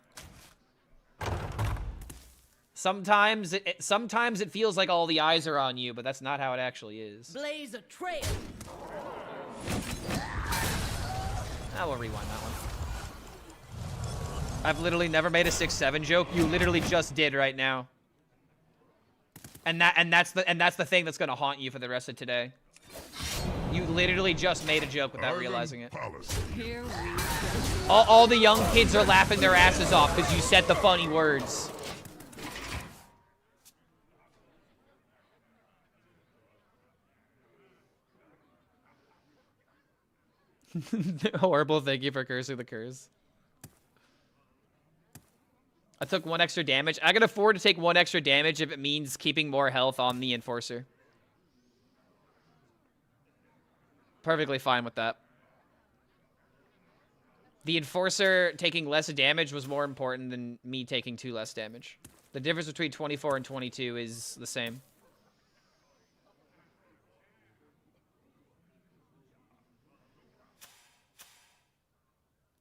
Sometimes it feels like all the eyes are on you, but that's not how it actually is.
Blaze a trail.
I will rewind that one. I've literally never made a 6-7 joke. You literally just did right now. And that's the thing that's gonna haunt you for the rest of today. You literally just made a joke without realizing it.
Here we go.
All the young kids are laughing their asses off because you said the funny words. Horrible, thank you for cursing the curse. I took 1 extra damage. I can afford to take 1 extra damage if it means keeping more health on the Enforcer. Perfectly fine with that. The Enforcer taking less damage was more important than me taking 2 less damage. The difference between 24 and 22 is the same.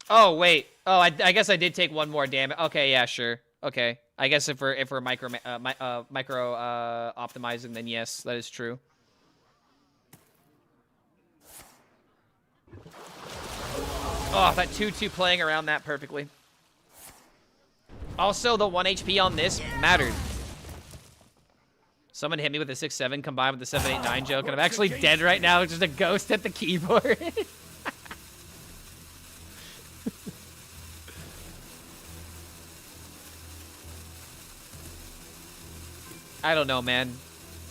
Oh, wait. Oh, I guess I did take 1 more damage. Okay, yeah, sure. Okay. I guess if we're micro optimizing, then yes, that is true. Oh, that 2-2 playing around that perfectly. Also, the 1 HP on this mattered. Someone hit me with a 6-7 combined with the 7-8-9 joke, and I'm actually dead right now. It's just a ghost at the keyboard. I don't know, man.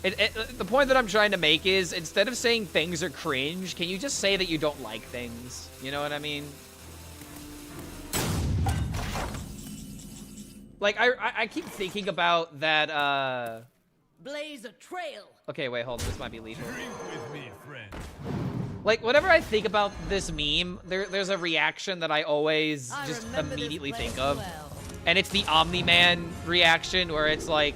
The point that I'm trying to make is, instead of saying things are cringe, can you just say that you don't like things? You know what I mean? Like, I keep thinking about that,
Blaze a trail.
Okay, wait, hold on. This might be lethal.
Drink with me, friend.
Like, whenever I think about this meme, there's a reaction that I always just immediately think of.
Well.
And it's the Omni-Man reaction, where it's like,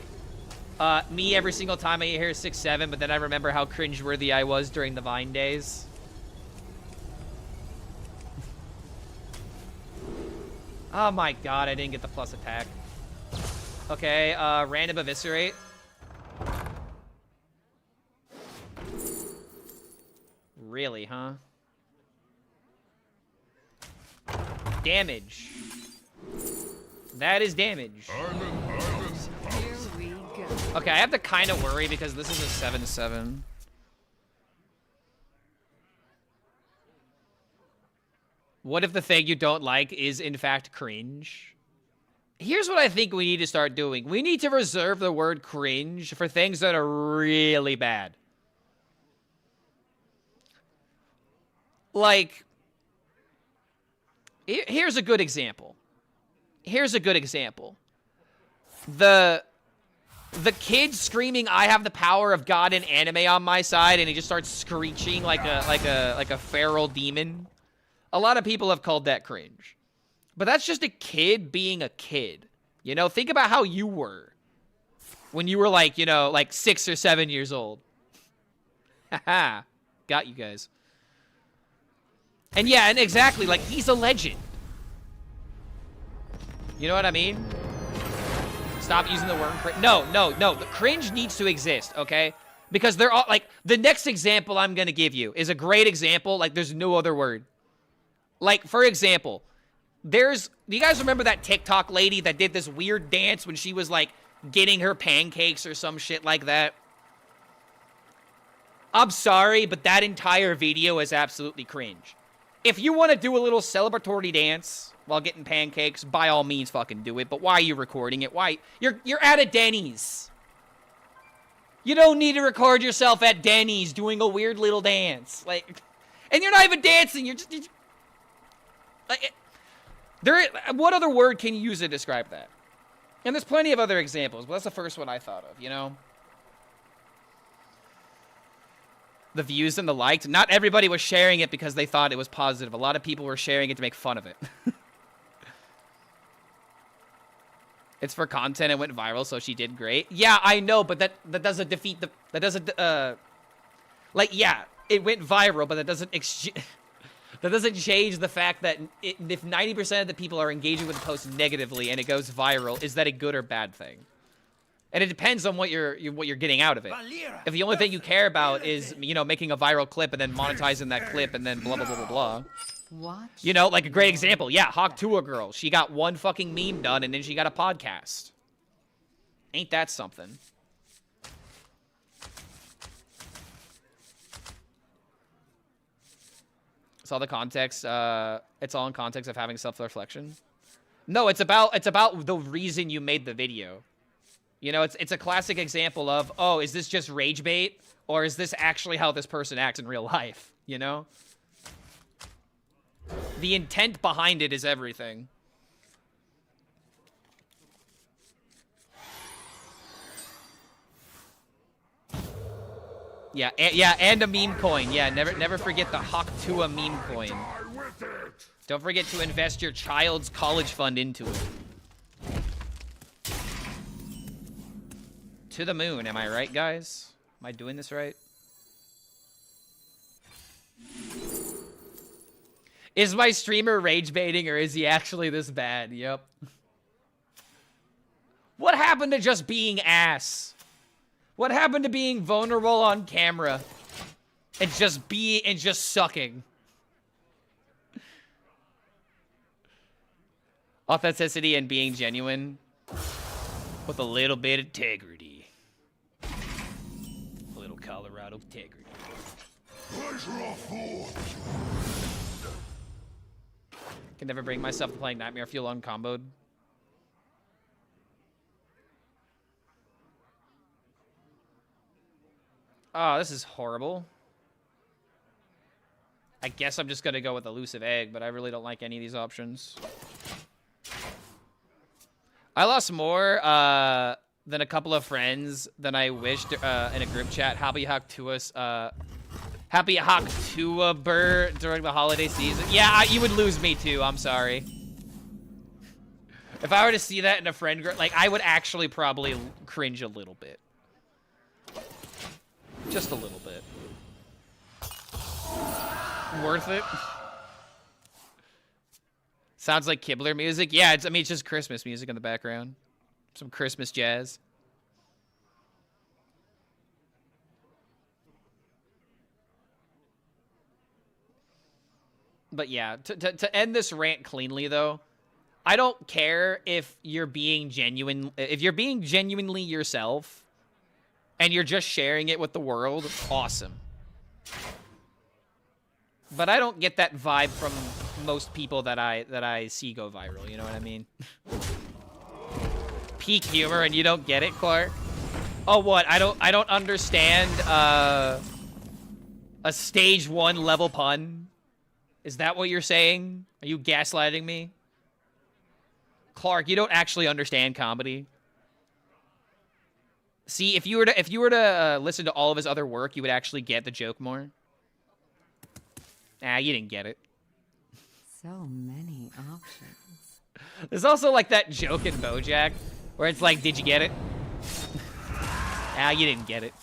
me every single time I hear 6-7, but then I remember how cringeworthy I was during the Vine days. Oh my god, I didn't get the plus attack. Okay, random eviscerate. Really, huh? Damage. That is damage.
Here we go.
Okay, I have to kind of worry because this is a 7-7. What if the thing you don't like is, in fact, cringe? Here's what I think we need to start doing. We need to reserve the word cringe for things that are really bad. Like, here's a good example. Here's a good example. The kid screaming, "I have the power of God in anime on my side," and he just starts screeching like a feral demon. A lot of people have called that cringe. But that's just a kid being a kid. You know, think about how you were when you were like, you know, like 6 or 7 years old. Haha. Got you guys. And yeah, and exactly, like, he's a legend. You know what I mean? Stop using the word cringe. No. The cringe needs to exist, okay? Because they're all, like, the next example I'm gonna give you is a great example. Like, there's no other word. Like, for example, do you guys remember that TikTok lady that did this weird dance when she was, like, getting her pancakes or some shit like that? I'm sorry, but that entire video is absolutely cringe. If you want to do a little celebratory dance while getting pancakes, by all means fucking do it. But why are you recording it? Why? You're at a Denny's. You don't need to record yourself at Denny's doing a weird little dance. Like, and you're not even dancing. You're just like, what other word can you use to describe that? And there's plenty of other examples, but that's the first one I thought of, you know? The views and the likes. Not everybody was sharing it because they thought it was positive. A lot of people were sharing it to make fun of it. It's for content and went viral, so she did great. Yeah, I know, but that doesn't defeat the... That doesn't, like, yeah, it went viral, but that doesn't that doesn't change the fact that if 90% of the people are engaging with the post negatively and it goes viral, is that a good or bad thing? And it depends on what you're getting out of it. If the only thing you care about is, you know, making a viral clip and then monetizing that clip and then blah, blah, blah, blah, blah.
What?
You know, like a great example. Yeah, Hawk2A girl. She got one fucking meme done and then she got a podcast. Ain't that something? It's all the context. It's all in context of having self-reflection. No, it's about the reason you made the video. You know, it's a classic example of, oh, is this just rage bait? Or is this actually how this person acts in real life? You know? The intent behind it is everything. Yeah, and a meme coin. Yeah, never forget the Hawk2A meme coin. Don't forget to invest your child's college fund into it. To the moon, am I right, guys? Am I doing this right? Is my streamer rage baiting or is he actually this bad? Yep. What happened to just being ass? What happened to being vulnerable on camera? And just sucking? Authenticity and being genuine. With a little bit of integrity. A little Colorado integrity. Can never bring myself to playing Nightmare Fuel uncomboed. Oh, this is horrible. I guess I'm just gonna go with Elusive Egg, but I really don't like any of these options. I lost more than a couple of friends than I wished in a group chat. Happy Hawk2A Burr during the holiday season. Yeah, you would lose me too. I'm sorry. If I were to see that in a friend group, like, I would actually probably cringe a little bit. Just a little bit. Worth it. Sounds like Kibler music. Yeah, I mean, it's just Christmas music in the background. Some Christmas jazz. But yeah, to end this rant cleanly, though, I don't care if you're being genuine. If you're being genuinely yourself, and you're just sharing it with the world, awesome. But I don't get that vibe from most people that I see go viral. You know what I mean? Peak humor, and you don't get it, Clark. Oh, what? I don't understand. A stage 1 level pun. Is that what you're saying? Are you gaslighting me? Clark, you don't actually understand comedy. See, if you were to listen to all of his other work, you would actually get the joke more. Ah, you didn't get it.
So many options.
There's also like that joke in BoJack where it's like, did you get it? Ah, you didn't get it.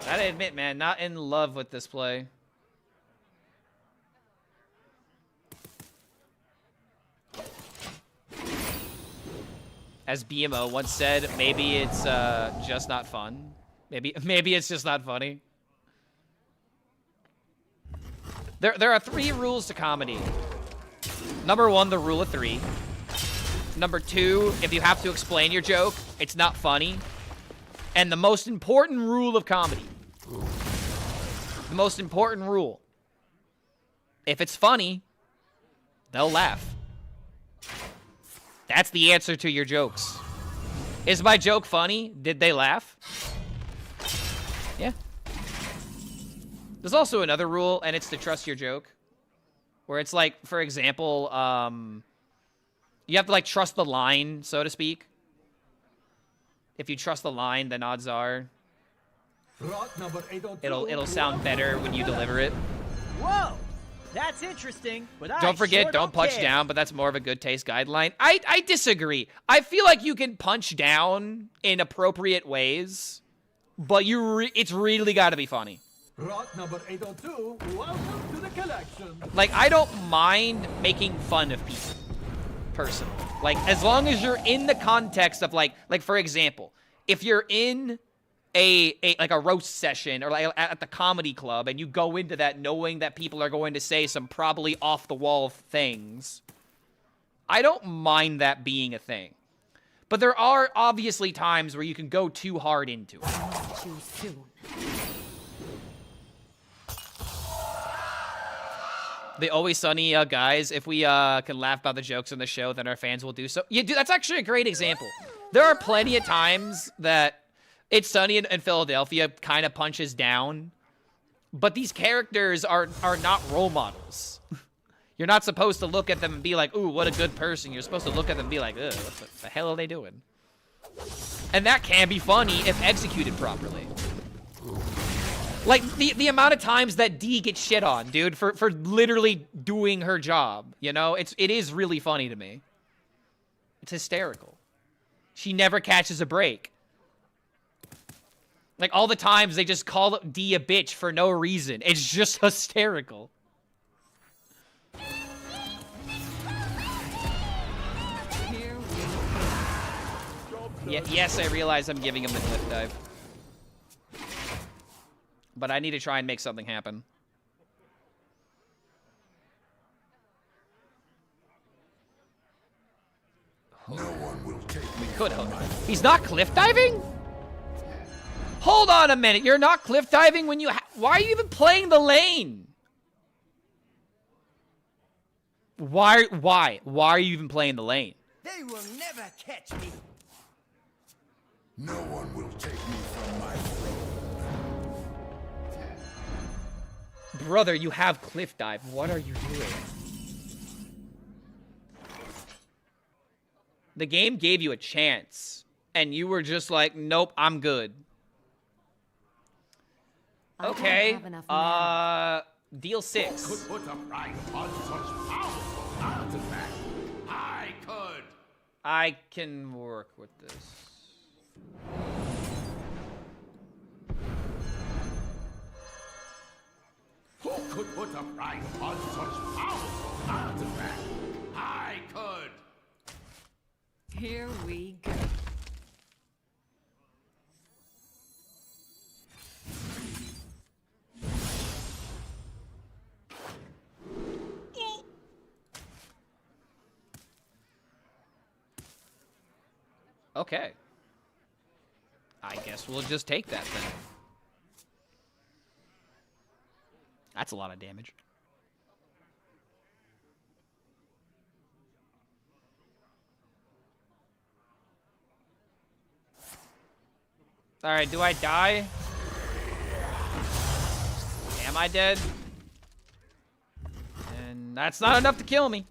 Gotta admit, man, not in love with this play. As BMO once said, maybe it's just not fun. Maybe it's just not funny. There are 3 rules to comedy. Number 1, the rule of 3. Number 2, if you have to explain your joke, it's not funny. And the most important rule of comedy. The most important rule. If it's funny, they'll laugh. That's the answer to your jokes. Is my joke funny? Did they laugh? Yeah. There's also another rule, and it's to trust your joke. Where it's like, for example, you have to like trust the line, so to speak. If you trust the line, then odds are it'll sound better when you deliver it.
Whoa!
That's interesting, but
Don't forget,
sure
don't punch
care.
down, but that's more of a good taste guideline. I disagree. I feel like you can punch down in appropriate ways, but it's really got to be funny.
Rot number 802, welcome to the collection.
Like, I don't mind making fun of people, personally. Like, as long as you're in the context of, like for example, if you're in like a roast session or like at the comedy club and you go into that knowing that people are going to say some probably off-the-wall things, I don't mind that being a thing. But there are obviously times where you can go too hard into it.
Too soon.
The Always Sunny guys, if we can laugh about the jokes on the show, then our fans will do so. Yeah, dude, that's actually a great example. There are plenty of times that It's Sunny in Philadelphia kind of punches down, but these characters are not role models. You're not supposed to look at them and be like, ooh, what a good person. You're supposed to look at them and be like, ugh, what the hell are they doing? And that can be funny if executed properly. Like, the amount of times that Dee gets shit on, dude, for literally doing her job, you know? It is really funny to me. It's hysterical. She never catches a break. Like, all the times they just call Dee a bitch for no reason. It's just hysterical. Yes, I realize I'm giving him the cliff dive. But I need to try and make something happen.
No one will take
We could hook. He's not cliff diving? Hold on a minute. You're not cliff diving when you why are you even playing the lane? Why are you even playing the lane?
They will never catch me.
No one will take me from my throne.
Brother, you have cliff dive. What are you doing? The game gave you a chance, and you were just like, nope, I'm good. Okay, deal 6.
Could put a price on such powerful artifact. I could.
I can work with this.
Who could put a price on such powerful artifact? I could.
Here we go.
Okay. I guess we'll just take that then. That's a lot of damage. Alright, do I die? Am I dead? And that's not enough to kill me.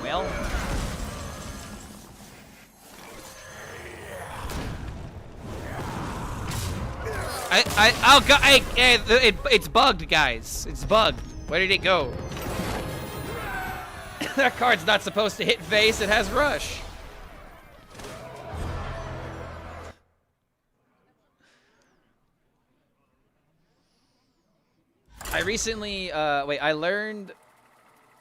Well. It's bugged, guys. It's bugged. Where did it go? That card's not supposed to hit face. It has rush. I learned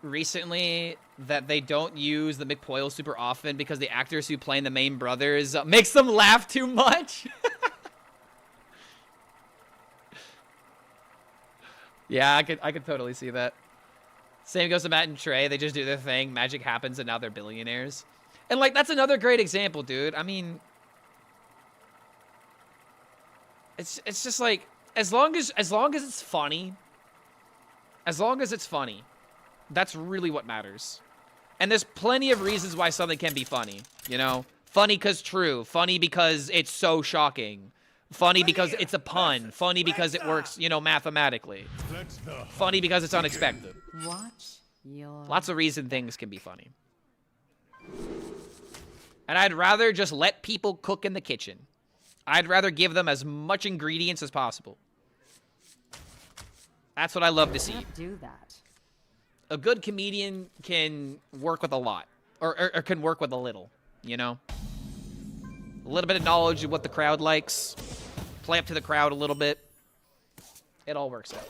recently that they don't use the McPoyle super often because the actors who play the main brothers makes them laugh too much. Yeah, I could totally see that. Same goes to Matt and Trey. They just do their thing. Magic happens, and now they're billionaires. And like that's another great example, dude. I mean, it's just like as long as it's funny, that's really what matters. And there's plenty of reasons why something can be funny. You know, funny because true. Funny because it's so shocking. Funny because it's a pun. Funny because it works, you know, mathematically. Funny because it's unexpected.
Watch your...
Lots of reason things can be funny. And I'd rather just let people cook in the kitchen. I'd rather give them as much ingredients as possible. That's what I love to see.
Do that.
A good comedian can work with a lot. Or can work with a little, you know? A little bit of knowledge of what the crowd likes. Play up to the crowd a little bit. It all works out.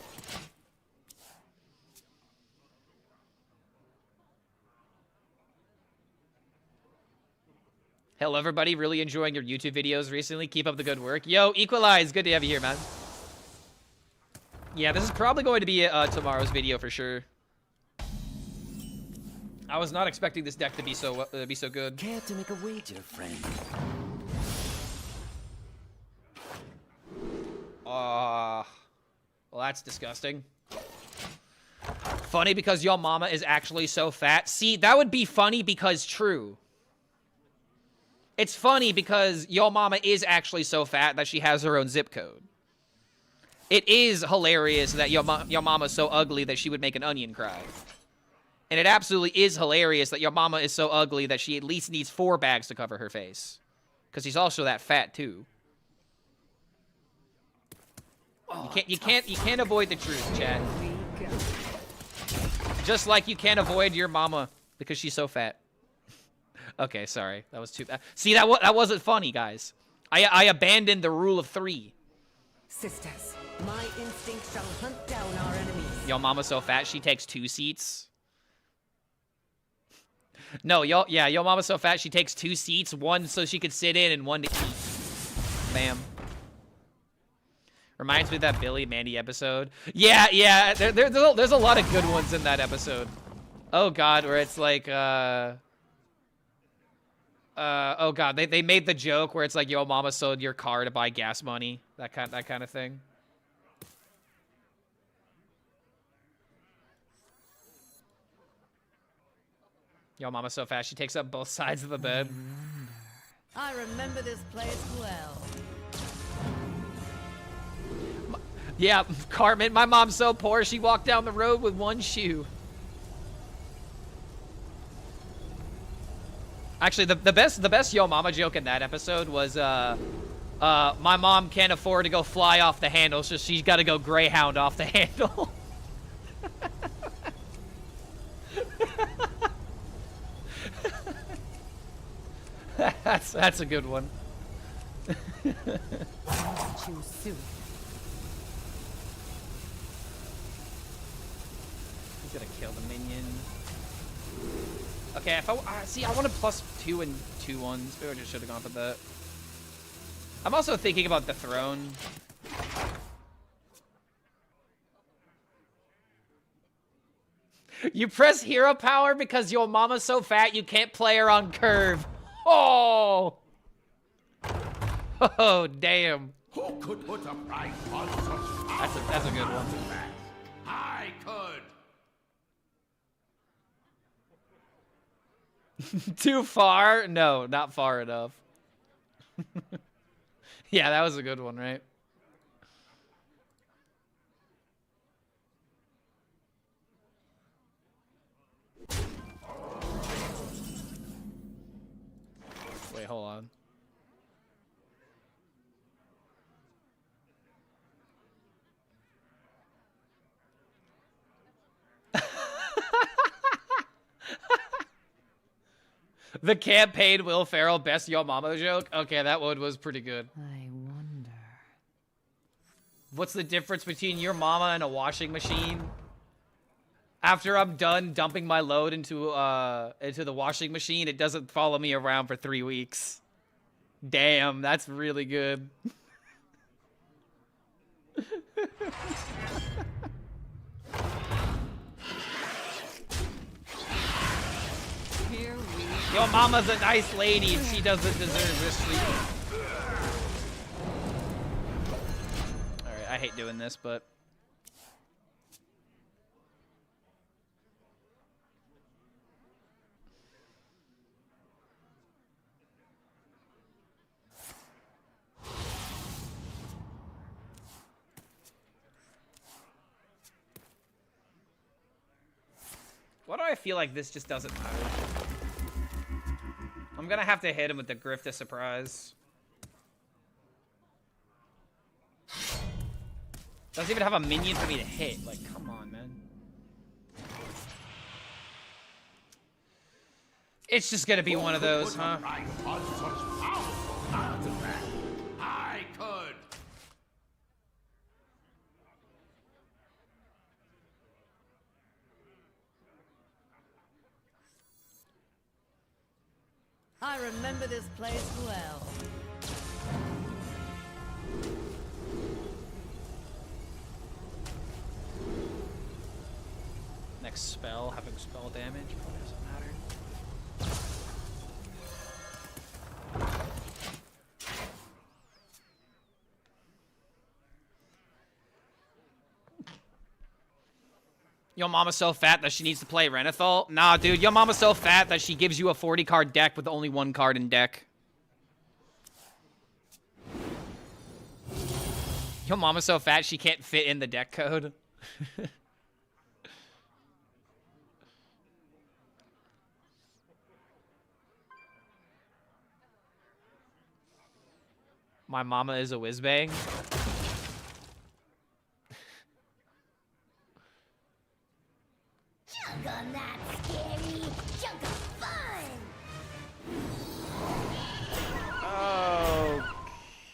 Hello, everybody. Really enjoying your YouTube videos recently. Keep up the good work. Yo, Equalize. Good to have you here, man. Yeah, this is probably going to be tomorrow's video for sure. I was not expecting this deck to be so good.
Care to make a wager, friend?
Well, that's disgusting. Funny because your mama is actually so fat. See, that would be funny because true. It's funny because your mama is actually so fat that she has her own zip code. It is hilarious that your mama's so ugly that she would make an onion cry. And it absolutely is hilarious that your mama is so ugly that she at least needs 4 bags to cover her face. Because she's also that fat too. You can't avoid the truth, Chad. Just like you can't avoid your mama because she's so fat. Okay, sorry. That was too bad. See, that wasn't funny, guys. I abandoned the rule of 3.
Sisters, my instinct shall hunt down our enemies.
Your mama's so fat she takes 2 seats. No, your mama's so fat she takes 2 seats, 1 so she could sit in and 1 to eat. Bam. Reminds me of that Billy Mandy episode. Yeah, there's a lot of good ones in that episode. Oh god, where it's like oh god, they made the joke where it's like your mama sold your car to buy gas money. That kind of thing. Yo, mama's so fast, she takes up both sides of the bed.
I remember this place well.
Yeah, Cartman, my mom's so poor, she walked down the road with 1 shoe. Actually, the best Yo Mama joke in that episode was, my mom can't afford to go fly off the handle, so she's got to go Greyhound off the handle. That's a good one.
Choose soon.
He's gonna kill the minion. Okay, if see, I wanted +2 and 2 ones. Maybe I just should have gone for that. I'm also thinking about the throne. You press hero power because your mama's so fat you can't play her on curve. Oh! Oh, damn.
Who could put a price on such power?
That's a good one.
I could.
Too far? No, not far enough. Yeah, that was a good one, right? Wait, hold on. The campaign Will Ferrell best Yo Mama joke? Okay, that one was pretty good.
I wonder.
What's the difference between your mama and a washing machine? After I'm done dumping my load into the washing machine, it doesn't follow me around for 3 weeks. Damn, that's really good.
Here we
Your mama's a nice lady and she doesn't deserve this treatment. Alright, I hate doing this, but... Why do I feel like this just doesn't matter? I'm gonna have to hit him with the Grift of Surprise. Doesn't even have a minion for me to hit. Like, come on, man. It's just gonna be one of those, huh?
I could.
I remember this place well.
Next spell, having spell damage, probably doesn't matter. Yo mama's so fat that she needs to play Renathal? Nah, dude, yo mama's so fat that she gives you a 40-card deck with only one card in deck. Yo mama's so fat she can't fit in the deck code. My mama is a whizbang.
Jungle not scary, jungle fun!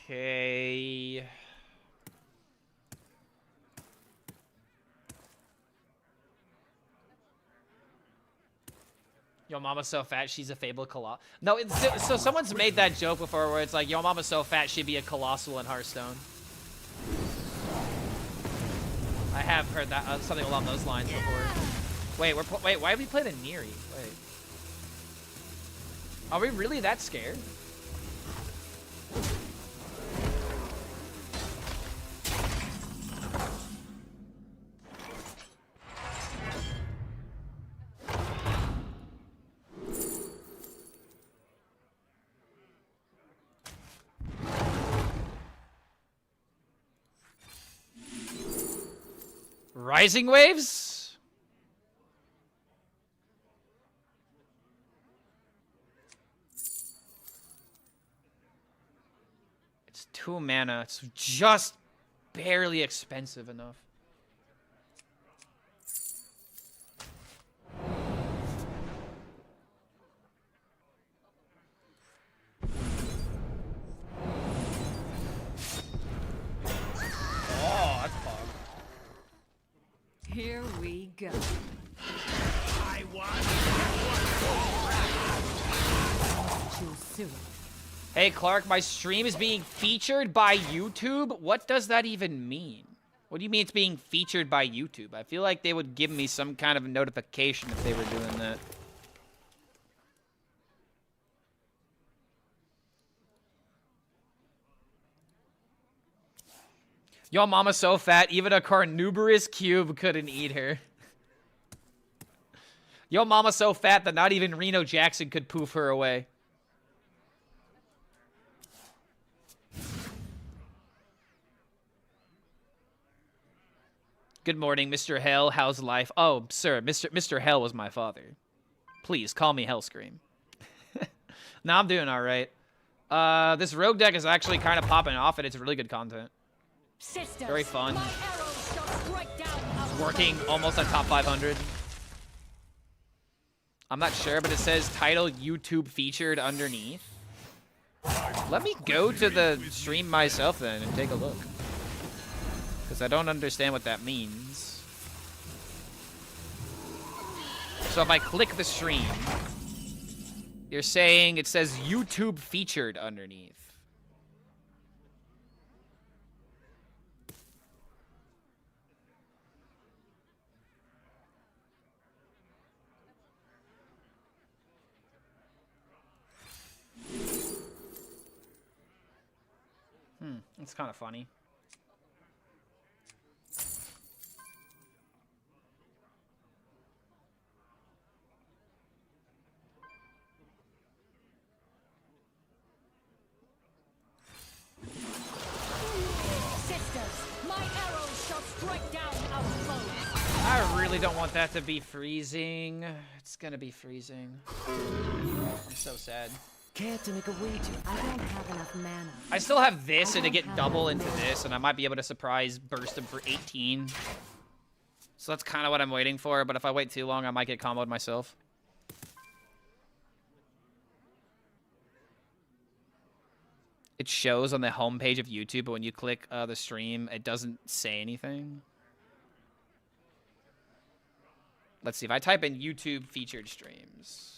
Okay. Yo mama's so fat she's a fabled colossal. No, it's, so someone's made that joke before where it's like, yo mama's so fat she'd be a colossal in Hearthstone. I have heard that something along those lines before. Wait, wait, why have we played a Neri? Wait. Are we really that scared? Rising waves? It's 2 mana. It's just barely expensive enough. Oh, that's fog.
Here we go.
I want
Too soon.
Hey Clark, my stream is being featured by YouTube? What does that even mean? What do you mean it's being featured by YouTube? I feel like they would give me some kind of notification if they were doing that. Yo, mama's so fat, even a carnivorous cube couldn't eat her. Yo, mama's so fat that not even Reno Jackson could poof her away. Good morning, Mr. Hell. How's life? Oh, sir, Mr. Hell was my father. Please, call me HELLSCREAM. Nah, I'm doing all right. This rogue deck is actually kind of popping off, and it's really good content.
Sisters,
Very fun.
my arrows shall strike down our
Working almost at top 500. I'm not sure, but it says title YouTube featured underneath. Let me go to the stream myself then and take a look. Because I don't understand what that means. So if I click the stream, you're saying it says YouTube featured underneath. It's kind of funny.
sisters. My arrows shall strike down our foes.
I really don't want that to be freezing. It's gonna be freezing. I'm so sad.
Care to make a wager?
I don't have enough mana.
I still have this, and to get double into this, and I might be able to surprise burst him for 18. So that's kind of what I'm waiting for, but if I wait too long, I might get comboed myself. It shows on the homepage of YouTube, but when you click the stream, it doesn't say anything. Let's see, if I type in YouTube featured streams.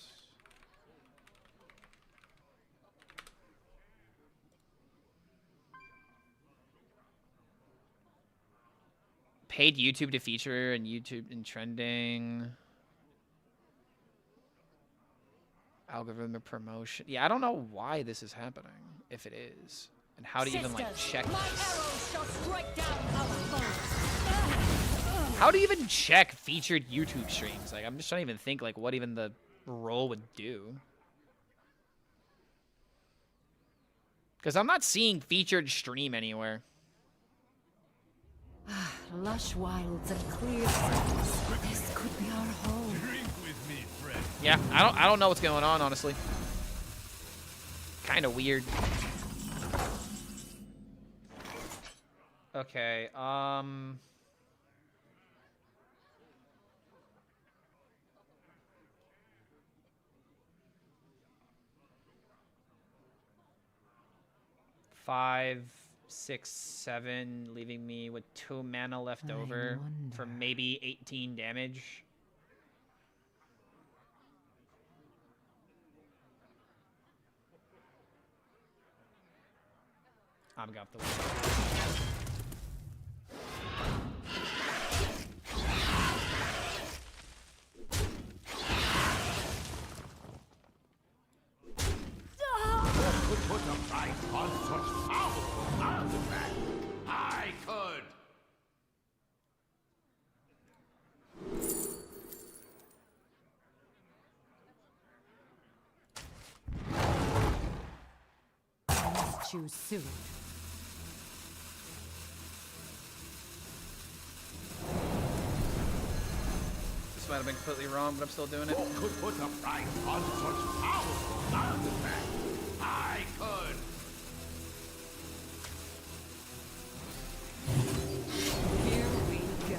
Paid YouTube to feature and YouTube in trending. Algorithmic promotion. Yeah, I don't know why this is happening, if it is. And how to even, like, check
My
this.
arrows shall strike down our foes.
How do you even check featured YouTube streams? Like, I'm just trying to even think, like, what even the role would do. Because I'm not seeing featured stream anywhere.
Lush wilds and clear seas. This could be our home.
Drink with me, friend.
Yeah, I don't know what's going on, honestly. Kind of weird. Okay, 5, 6, 7, leaving me with 2 mana left over for maybe 18 damage. I'm gonna have to wait.
Who could put a price on such powerful artifact? I could.
I must choose soon.
This might have been completely wrong, but I'm still doing it.
Who could put a price on such powerful artifact? I could.
Here we go.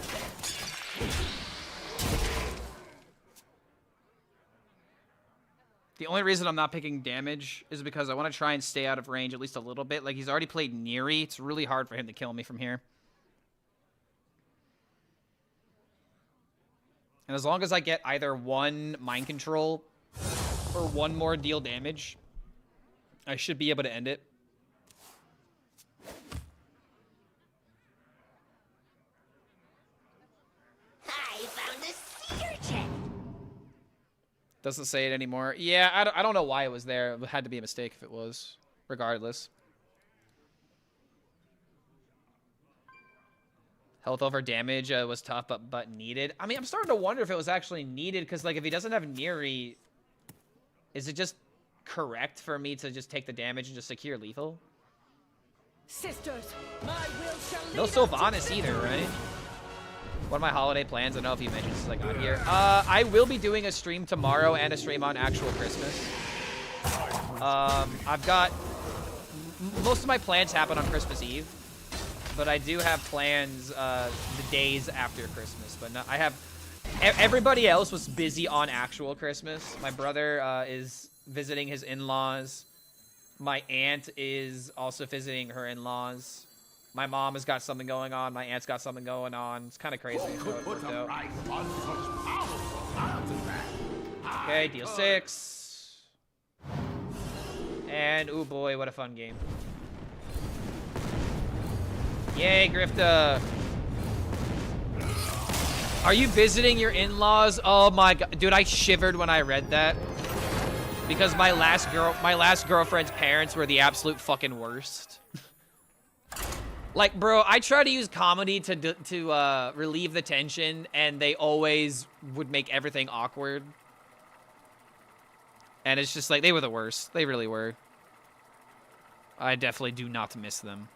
The only reason I'm not picking damage is because I want to try and stay out of range at least a little bit. Like, he's already played Neri. It's really hard for him to kill me from here. And as long as I get either 1 mind control or 1 more deal damage, I should be able to end it.
I found a sea urchin.
Doesn't say it anymore. Yeah, I don't know why it was there. It had to be a mistake if it was, regardless. Health over damage was tough, but needed. I mean, I'm starting to wonder if it was actually needed, because, like, if he doesn't have Neri, is it just correct for me to just take the damage and just secure lethal?
Sisters, my will shall lead
No
us
Sylvanas
to
either,
victory.
right? One of my holiday plans, I don't know if you mentioned since I got here. I will be doing a stream tomorrow and a stream on actual Christmas. I've got... Most of my plans happen on Christmas Eve. But I do have plans the days after Christmas. But no, I have... Everybody else was busy on actual Christmas. My brother is visiting his in-laws. My aunt is also visiting her in-laws. My mom has got something going on. My aunt's got something going on. It's kind of crazy.
Who
how
could
it
put
worked
a
out.
price on such powerful artifact?
Okay,
I
deal
could.
6. And, oh boy, what a fun game. Yay, Grifta. Are you visiting your in-laws? Oh my god. Dude, I shivered when I read that. Because my last girlfriend's parents were the absolute fucking worst. Like, bro, I try to use comedy to relieve the tension, and they always would make everything awkward. And it's just like, they were the worst. They really were. I definitely do not miss them.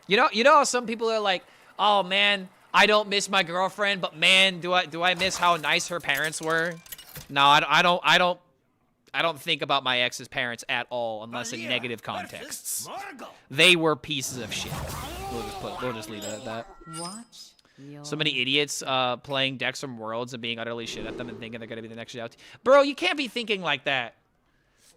You know how some people are like, oh man, I don't miss my girlfriend, but man, do I miss how nice her parents were? No, I I don't think about my ex's parents at all unless in negative contexts. They were pieces of shit. We'll just leave it at that.
Watch
So many idiots playing decks from Worlds and being utterly shit at them and thinking they're going to be the next shit out. Bro, you can't be thinking like that.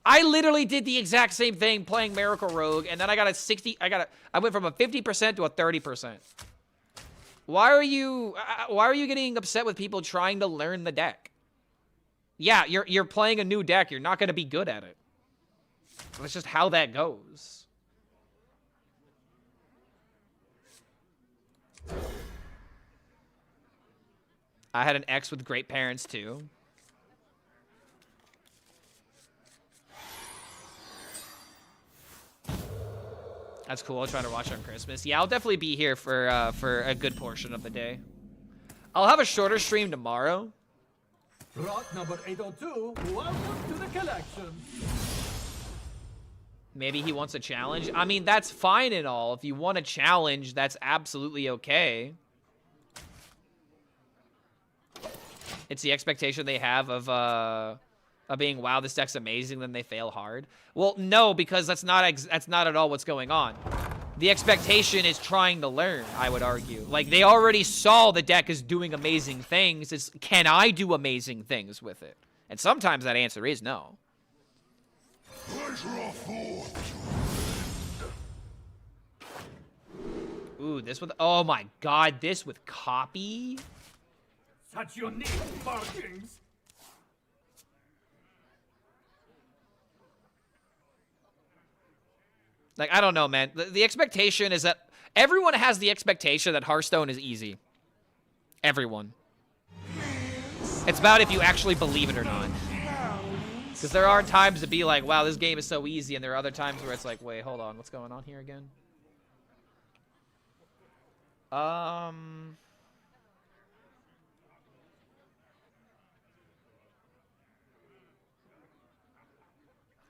I literally did the exact same thing playing Miracle Rogue, and then I got a 60. I went from a 50% to a 30%. Why are you getting upset with people trying to learn the deck? Yeah, you're playing a new deck. You're not going to be good at it. That's just how that goes. I had an ex with great parents too. That's cool. I'll try to watch on Christmas. Yeah, I'll definitely be here for a good portion of the day. I'll have a shorter stream tomorrow.
Rot number 802, welcome to the collection.
Maybe he wants a challenge. I mean, that's fine and all. If you want a challenge, that's absolutely okay. It's the expectation they have of being, wow, this deck's amazing, then they fail hard. Well, no, because that's not at all what's going on. The expectation is trying to learn, I would argue. Like, they already saw the deck is doing amazing things. It's, can I do amazing things with it? And sometimes that answer is no. Ooh, this with, oh my god, this with copy?
Such unique markings.
Like, I don't know, man. The expectation is that everyone has the expectation that Hearthstone is easy. Everyone. It's about if you actually believe it or not. Because there are times to be like, wow, this game is so easy, and there are other times where it's like, wait, hold on, what's going on here again?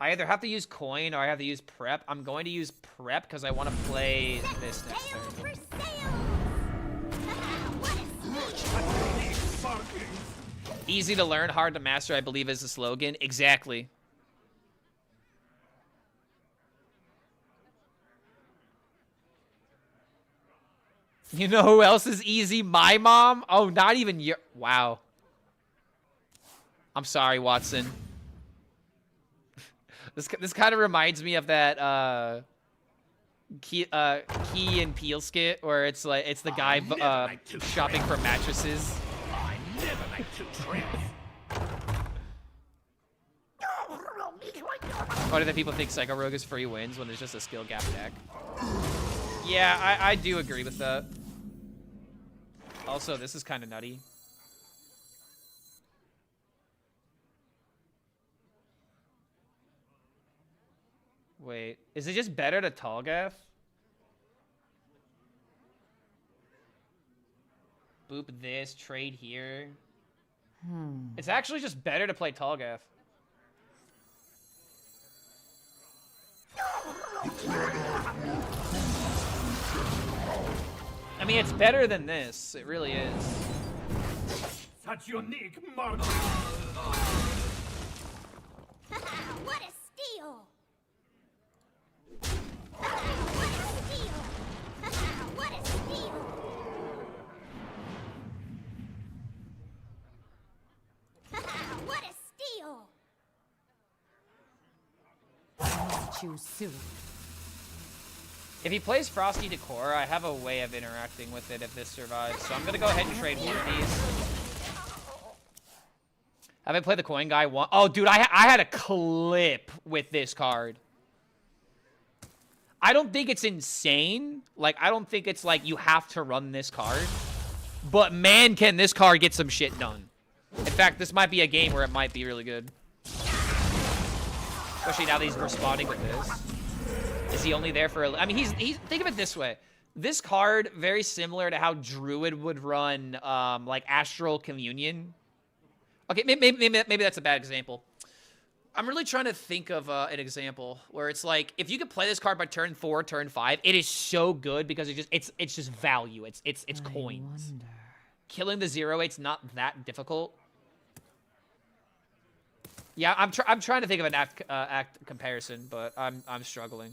I either have to use coin or I have to use prep. I'm going to use prep because I want to play this next turn. Easy to learn, hard to master, I believe is the slogan. Exactly. You know who else is easy? My mom? Oh, not even your... Wow. I'm sorry, Watson. This kind of reminds me of that Key and Peele skit where it's like it's the guy shopping for mattresses.
I never like to trip.
Why do the people think Psycho Rogue is free wins when it's just a skill gap deck? Yeah, I do agree with that. Also, this is kind of nutty. Wait, is it just better to Tallgath? Boop this, trade here. It's actually just better to play Tallgath. I mean, it's better than this. It really is.
Such unique markings.
What a steal! What a steal! What a steal! What a steal!
Choose soon.
If he plays Frosty Decor, I have a way of interacting with it if this survives. So I'm going to go ahead and trade one of these. Have I played the coin guy one? Oh, dude, I had a clip with this card. I don't think it's insane. Like, I don't think it's like you have to run this card. But man, can this card get some shit done. In fact, this might be a game where it might be really good. Especially now that he's responding with this. Is he only there for I mean, he's think of it this way. This card, very similar to how Druid would run, like, Astral Communion. Okay, maybe that's a bad example. I'm really trying to think of an example where it's like, if you could play this card by turn 4, turn 5, it is so good because it's just value. It's coins. Killing the 0/8's not that difficult. Yeah, I'm trying to think of an act comparison, but I'm struggling.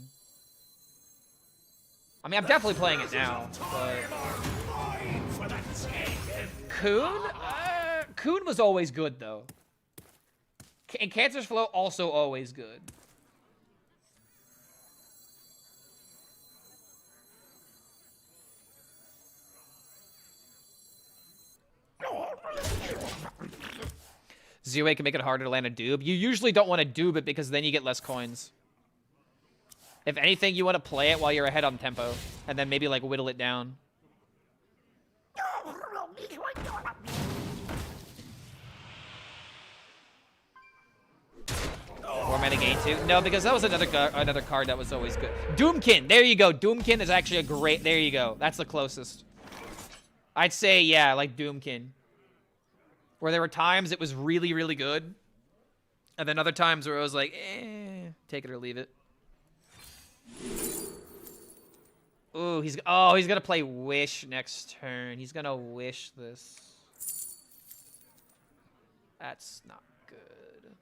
I mean, I'm definitely playing it now, but Coon? Coon was always good though. And Cancer's Flow also always good. Zero can make it harder to land a doob. You usually don't want to doob it because then you get less coins. If anything, you want to play it while you're ahead on tempo, and then maybe like whittle it down. Or mana gain too? No, because that was another card that was always good. Doomkin, there you go. Doomkin is actually a great. There you go. That's the closest. I'd say yeah, like Doomkin. Where there were times it was really, really good. And then other times where it was like, take it or leave it. Ooh, he's gonna play Wish next turn. He's gonna Wish this. That's not good.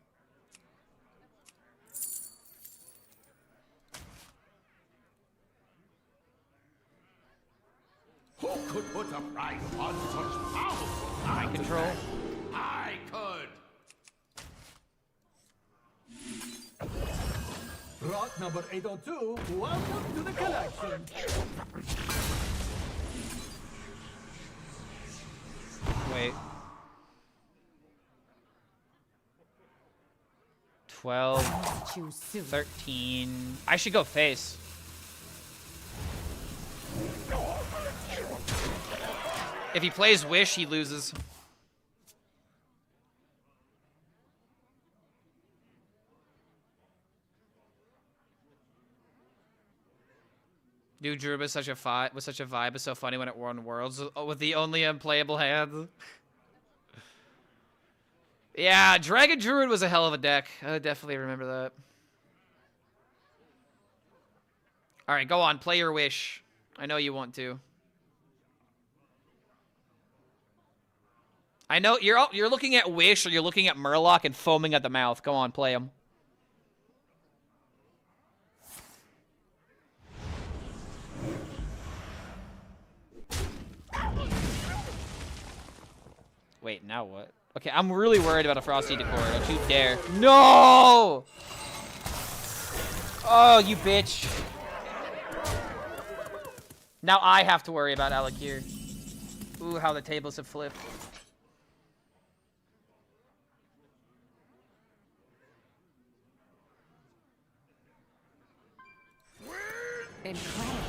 Who could put a price on such powerful
Mind control.
I could.
Rot number 802, welcome to the collection.
Wait. 12,
Choose soon.
13. I should go face. If he plays Wish, he loses. Dude, Druid was such a vibe. It's so funny when it won Worlds with the only unplayable hands. Yeah, Dragon Druid was a hell of a deck. I definitely remember that. All right, go on, play your Wish. I know you want to. I know you're looking at Wish or you're looking at Murloc and foaming at the mouth. Go on, play him. Wait, now what? Okay, I'm really worried about a Frosty Decor. Don't you dare. No! Oh, you bitch. Now I have to worry about Alakir. Ooh, how the tables have flipped.
Incredible.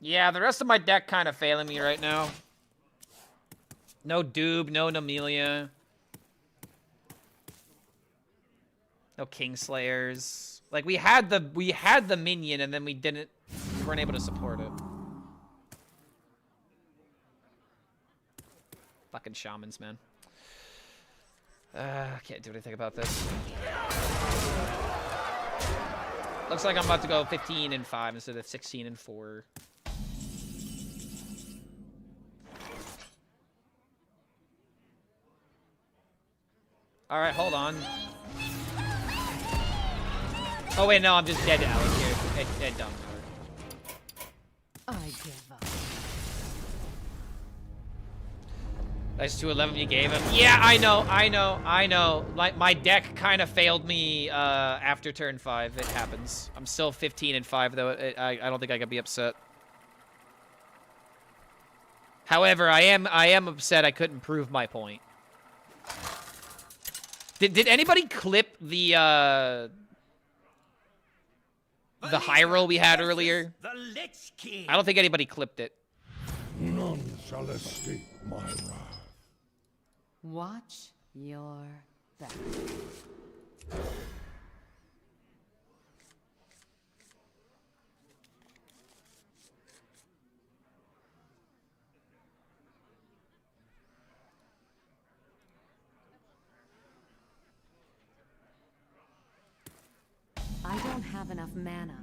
Yeah, the rest of my deck kind of failing me right now. No Doob, no Namelia. No Kingslayers. Like we had the minion and then we weren't able to support it. Fucking shamans, man. Can't do anything about this. Looks like I'm about to go 15-5 instead of 16-4. All right, hold on. Oh wait, no, I'm just dead to Alex here. It don't matter.
I give up.
That's 211 you gave him. Yeah, I know. My deck kind of failed me after turn 5. It happens. I'm still 15-5 though. I don't think I could be upset. However, I am upset I couldn't prove my point. Did anybody clip the high roll we had earlier?
The Lich King.
I don't think anybody clipped it.
None shall escape my wrath.
Watch your back. I don't have enough mana.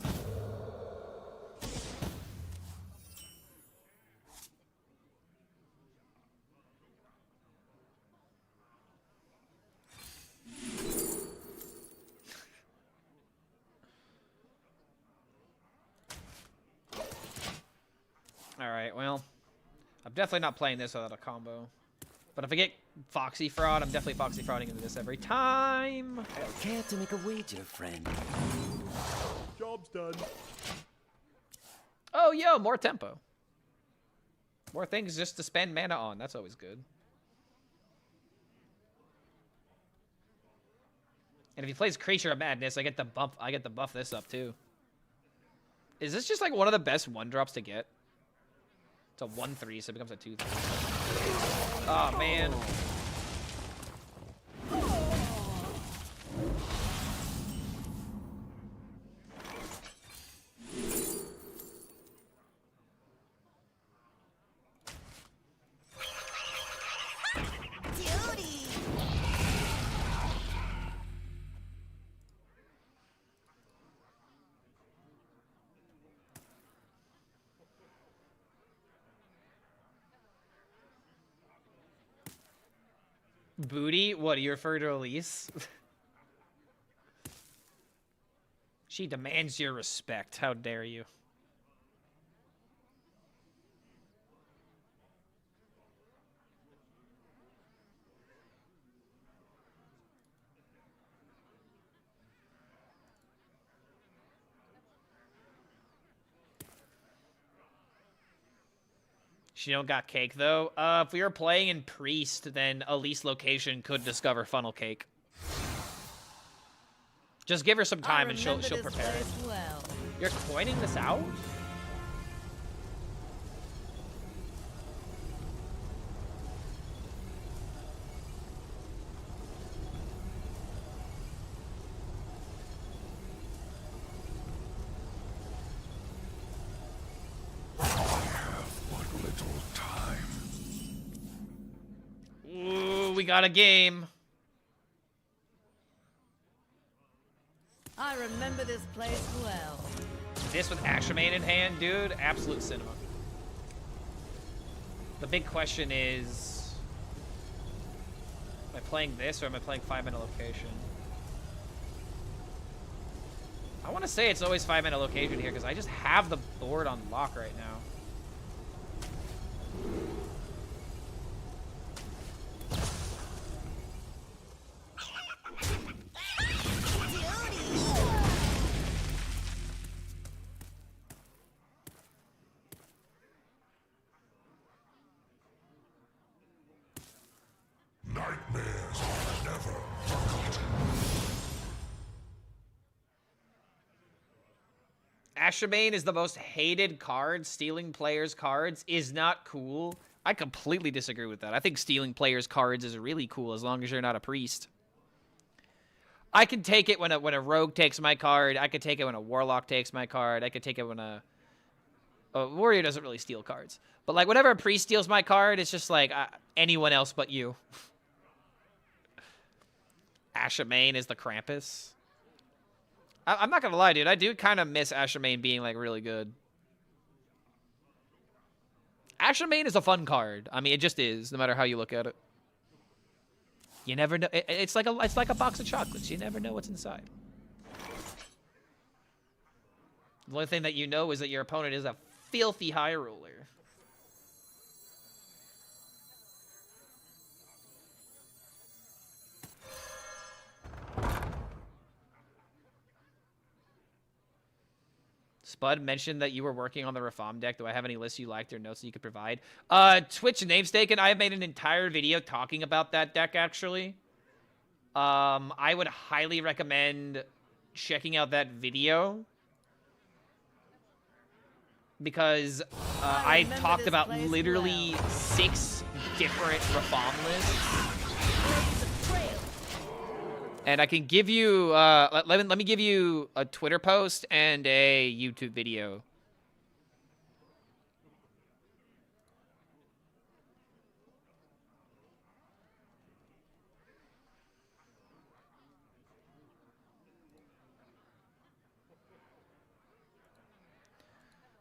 I'm definitely not playing this without a combo. But if I get Foxy Fraud, I'm definitely Foxy Frauding into this every time.
Care to make a wager, friend?
Job's done.
Oh, yo, more tempo. More things just to spend mana on. That's always good. And if he plays Creature of Madness, I get the buff this up too. Is this just like one of the best 1-drops to get? It's a 1/3, so it becomes a 2/3. Oh man.
Duty.
Booty? What, do you refer to Elise? She demands your respect. How dare you? She don't got cake, though. If we were playing in Priest, then Elise location could discover funnel cake. Just give her some time and she'll prepare it.
Well.
You're coining this out? Ooh, we got a game.
I remember this place well.
This with Ashramane in hand, dude, absolute cinema. The big question is, am I playing this or am I playing 5-mana location? I want to say it's always 5-mana location here because I just have the board on lock right now.
Nightmares are never forgotten.
Ashramane is the most hated card. Stealing players' cards is not cool. I completely disagree with that. I think stealing players' cards is really cool as long as you're not a priest. I can take it when a rogue takes my card. I could take it when a warlock takes my card. I could take it when a warrior doesn't really steal cards. But like whenever a priest steals my card, it's just like anyone else but you. Ashramane is the Krampus. I'm not gonna lie, dude. I do kind of miss Ashramane being like really good. Ashramane is a fun card. I mean, it just is, no matter how you look at it. You never know. It's like a box of chocolates. You never know what's inside. The only thing that you know is that your opponent is a filthy high roller. Spud mentioned that you were working on the Reform deck. Do I have any lists you liked or notes that you could provide? Twitch namesake, and I have made an entire video talking about that deck, actually. I would highly recommend checking out that video. Because I talked about literally 6 different Reform lists. And I can give you, let me give you a Twitter post and a YouTube video.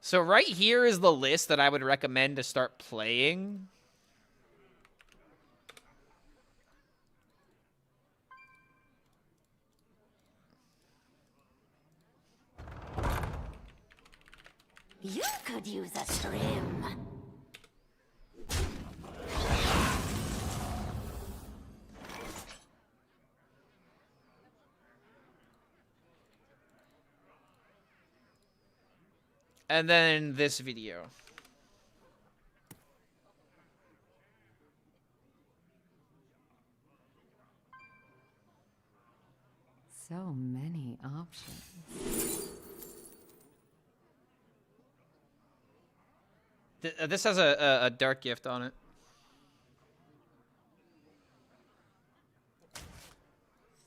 So right here is the list that I would recommend to start playing.
You could use a scrim.
And then this video.
So many options.
This has a dark gift on it.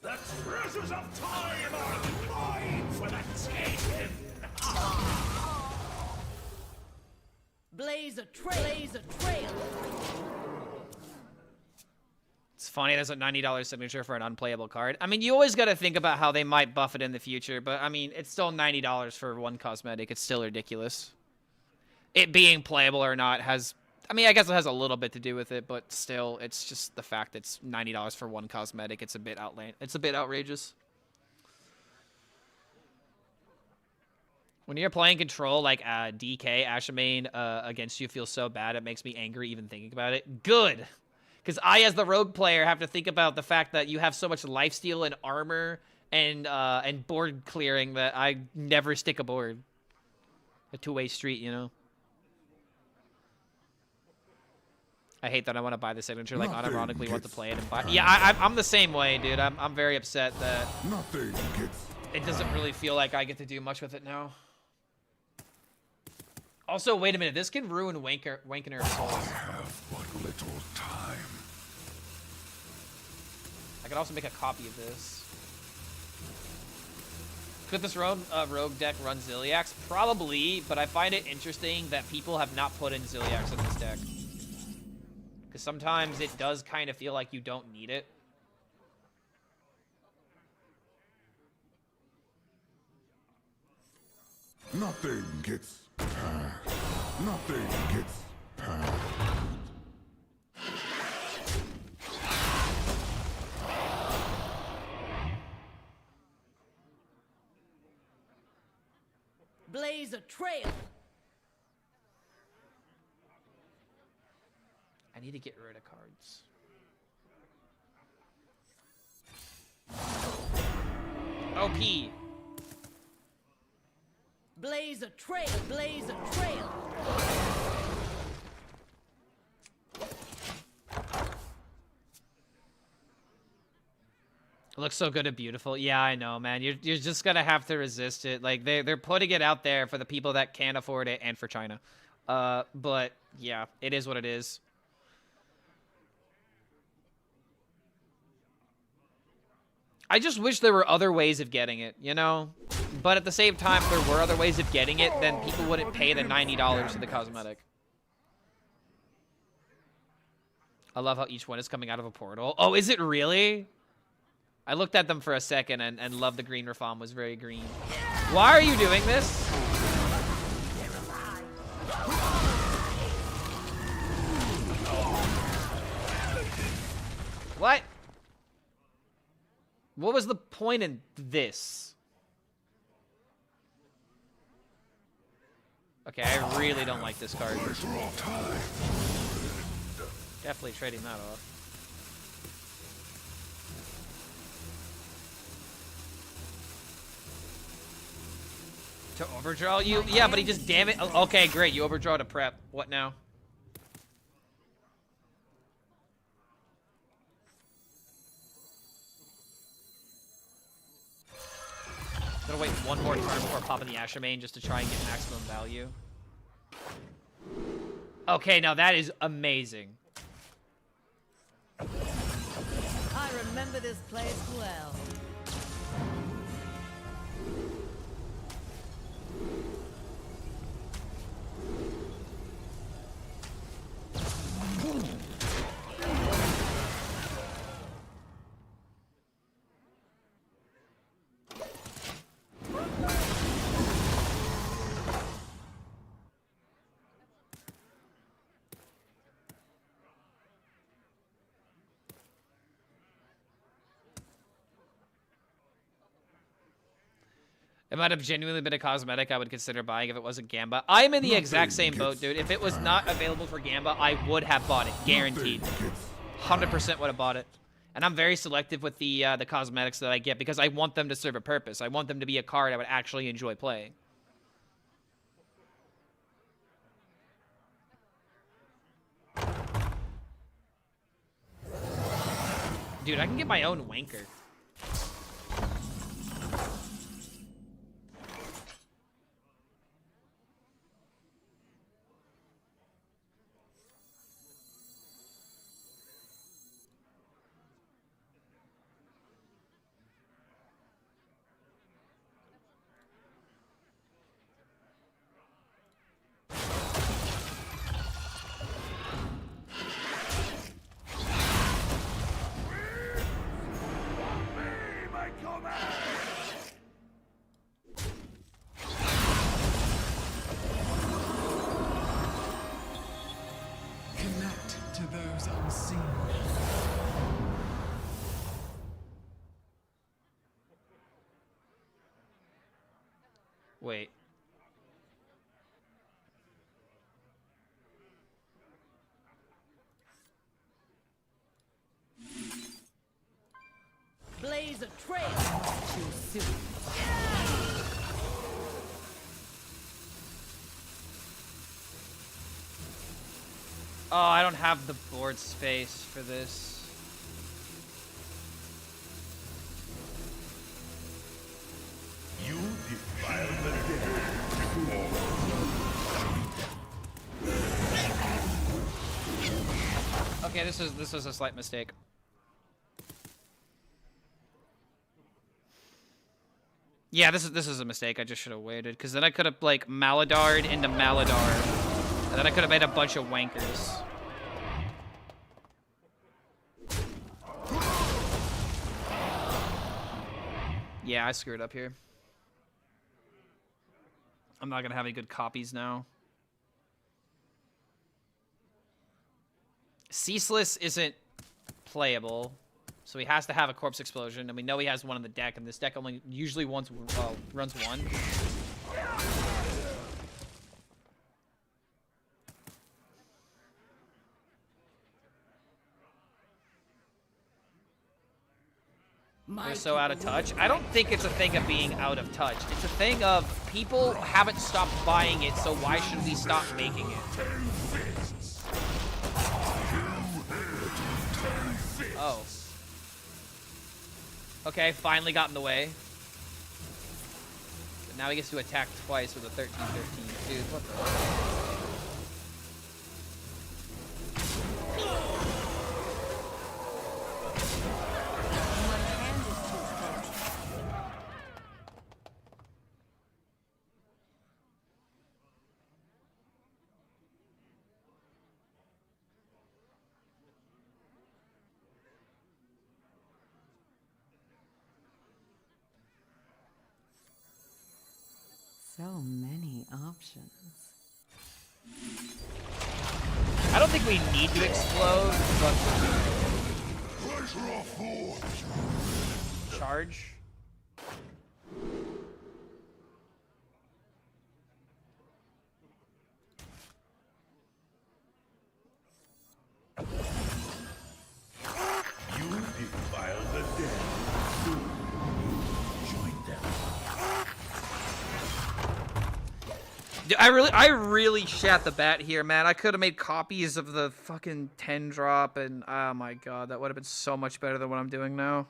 The treasures of time are mine for the taking!
Blaze a trail.
It's funny, there's a $90 signature for an unplayable card. I mean, you always got to think about how they might buff it in the future, but I mean, it's still $90 for one cosmetic. It's still ridiculous. It being playable or not has... I mean, I guess it has a little bit to do with it, but still, it's just the fact it's $90 for one cosmetic. It's a bit outrageous. When you're playing control, like DK, Ashamane, against you feels so bad, it makes me angry even thinking about it. Good! Because I, as the rogue player, have to think about the fact that you have so much lifesteal and armor and board clearing that I never stick a board. A two-way street, you know? I hate that I want to buy the signature, like, unironically want to play it and buy... Yeah, I'm the same way, dude. I'm very upset that...
Nothing gets...
It doesn't really feel like I get to do much with it now. Also, wait a minute. This can ruin Wankener Souls.
I have but little time.
I could also make a copy of this. Could this rogue deck run Ziliax? Probably, but I find it interesting that people have not put in Ziliax in this deck. Because sometimes it does kind of feel like you don't need it.
Nothing gets past. Nothing gets past.
Blaze a trail.
I need to get rid of cards. OP.
Blaze a trail. Blaze a trail.
It looks so good and beautiful. Yeah, I know, man. You're just gonna have to resist it. Like they're putting it out there for the people that can't afford it and for China. But yeah, it is what it is. I just wish there were other ways of getting it, you know? But at the same time, if there were other ways of getting it, then people wouldn't pay the $90 for the cosmetic. I love how each one is coming out of a portal. Oh, is it really? I looked at them for a second and loved the green Rafam was very green. Why are you doing this? What? What was the point in this? Okay, I really don't like this card. Definitely trading that off. To overdraw you? Yeah, but he just damn it. Okay, great. You overdraw to prep. What now? Gonna wait one more turn before popping the Ashamane just to try and get maximum value. Okay, now that is amazing.
I remember this place well.
It might have genuinely been a cosmetic I would consider buying if it wasn't Gamba. I'm in the exact same boat, dude. If it was not available for Gamba, I would have bought it. Guaranteed. 100% would have bought it. And I'm very selective with the cosmetics that I get because I want them to serve a purpose. I want them to be a card I would actually enjoy playing. Dude, I can get my own wanker.
Connect to those unseen.
Wait.
Blaze a trail. Too soon.
Oh, I don't have the board space for this.
You defile the dead.
Okay, this is a slight mistake. Yeah, this is a mistake. I just should have waited, because then I could have like Maladar'd into Maladar, and then I could have made a bunch of wankers. Yeah, I screwed up here. I'm not gonna have any good copies now. Ceaseless isn't playable, so he has to have a corpse explosion, and we know he has one in the deck, and this deck only usually runs one. We're so out of touch. I don't think it's a thing of being out of touch. It's a thing of people haven't stopped buying it, so why should we stop making it? Oh. Okay, finally got in the way. But now he gets to attack twice with a 13-13. Dude, what the...
So many options.
I don't think we need to explode, but... Charge?
You defile the dead. Join them.
Dude, I really shat the bat here, man. I could have made copies of the fucking 10 drop, and oh my god, that would have been so much better than what I'm doing now.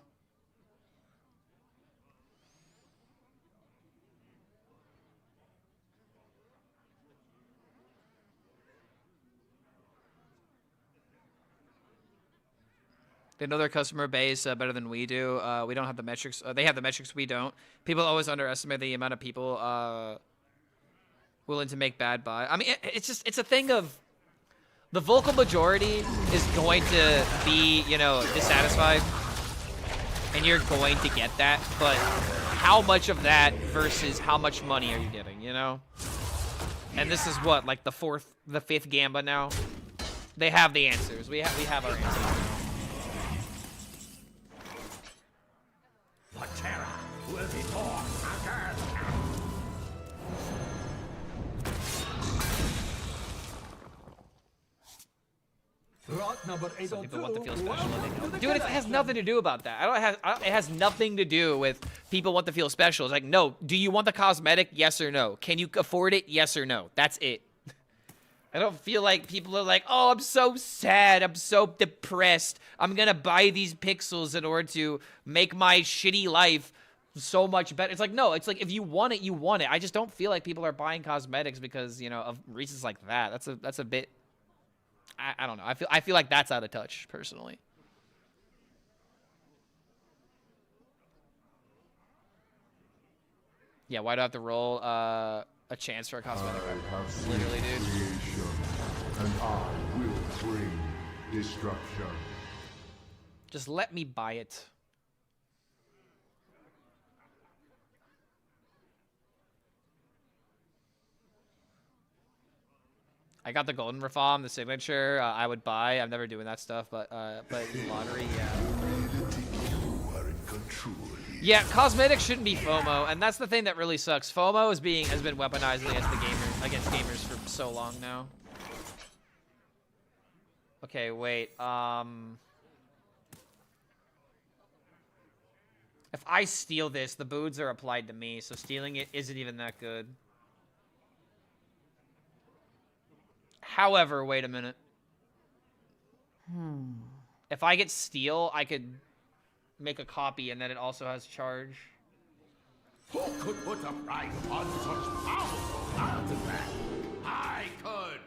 They know their customer base better than we do. We don't have the metrics. They have the metrics, we don't. People always underestimate the amount of people willing to make bad buy. I mean, it's a thing of the vocal majority is going to be, you know, dissatisfied, and you're going to get that. But how much of that versus how much money are you getting? You know. And this is what, like the fifth Gamba now. They have the answers. We have our answers.
The terror will be born again.
Rot number
Some
802.
people want to feel special.
Welcome to the
Dude, it has
galaxy.
nothing to do about that. It has nothing to do with people want to feel special. It's like, no. Do you want the cosmetic? Yes or no. Can you afford it? Yes or no. That's it. I don't feel like people are like, oh, I'm so sad, I'm so depressed, I'm gonna buy these pixels in order to make my shitty life so much better. It's like, no, it's like, if you want it, you want it. I just don't feel like people are buying cosmetics because, you know, of reasons like that. That's a bit, I don't know. I feel like that's out of touch, personally. Yeah, why do I have to roll a chance for a cosmetic? Literally, dude.
Creation, and I will bring destruction.
Just let me buy it. I got the golden reform, the signature. I would buy. I'm never doing that stuff, but lottery, yeah.
You are in control.
Yeah, cosmetics shouldn't be FOMO, and that's the thing that really sucks. FOMO has been weaponized against gamers for so long now. Okay, wait. If I steal this, the boods are applied to me, so stealing it isn't even that good. However, wait a minute. If I get steal, I could make a copy, and then it also has charge.
Who could put a price on such powerful artifact? I could.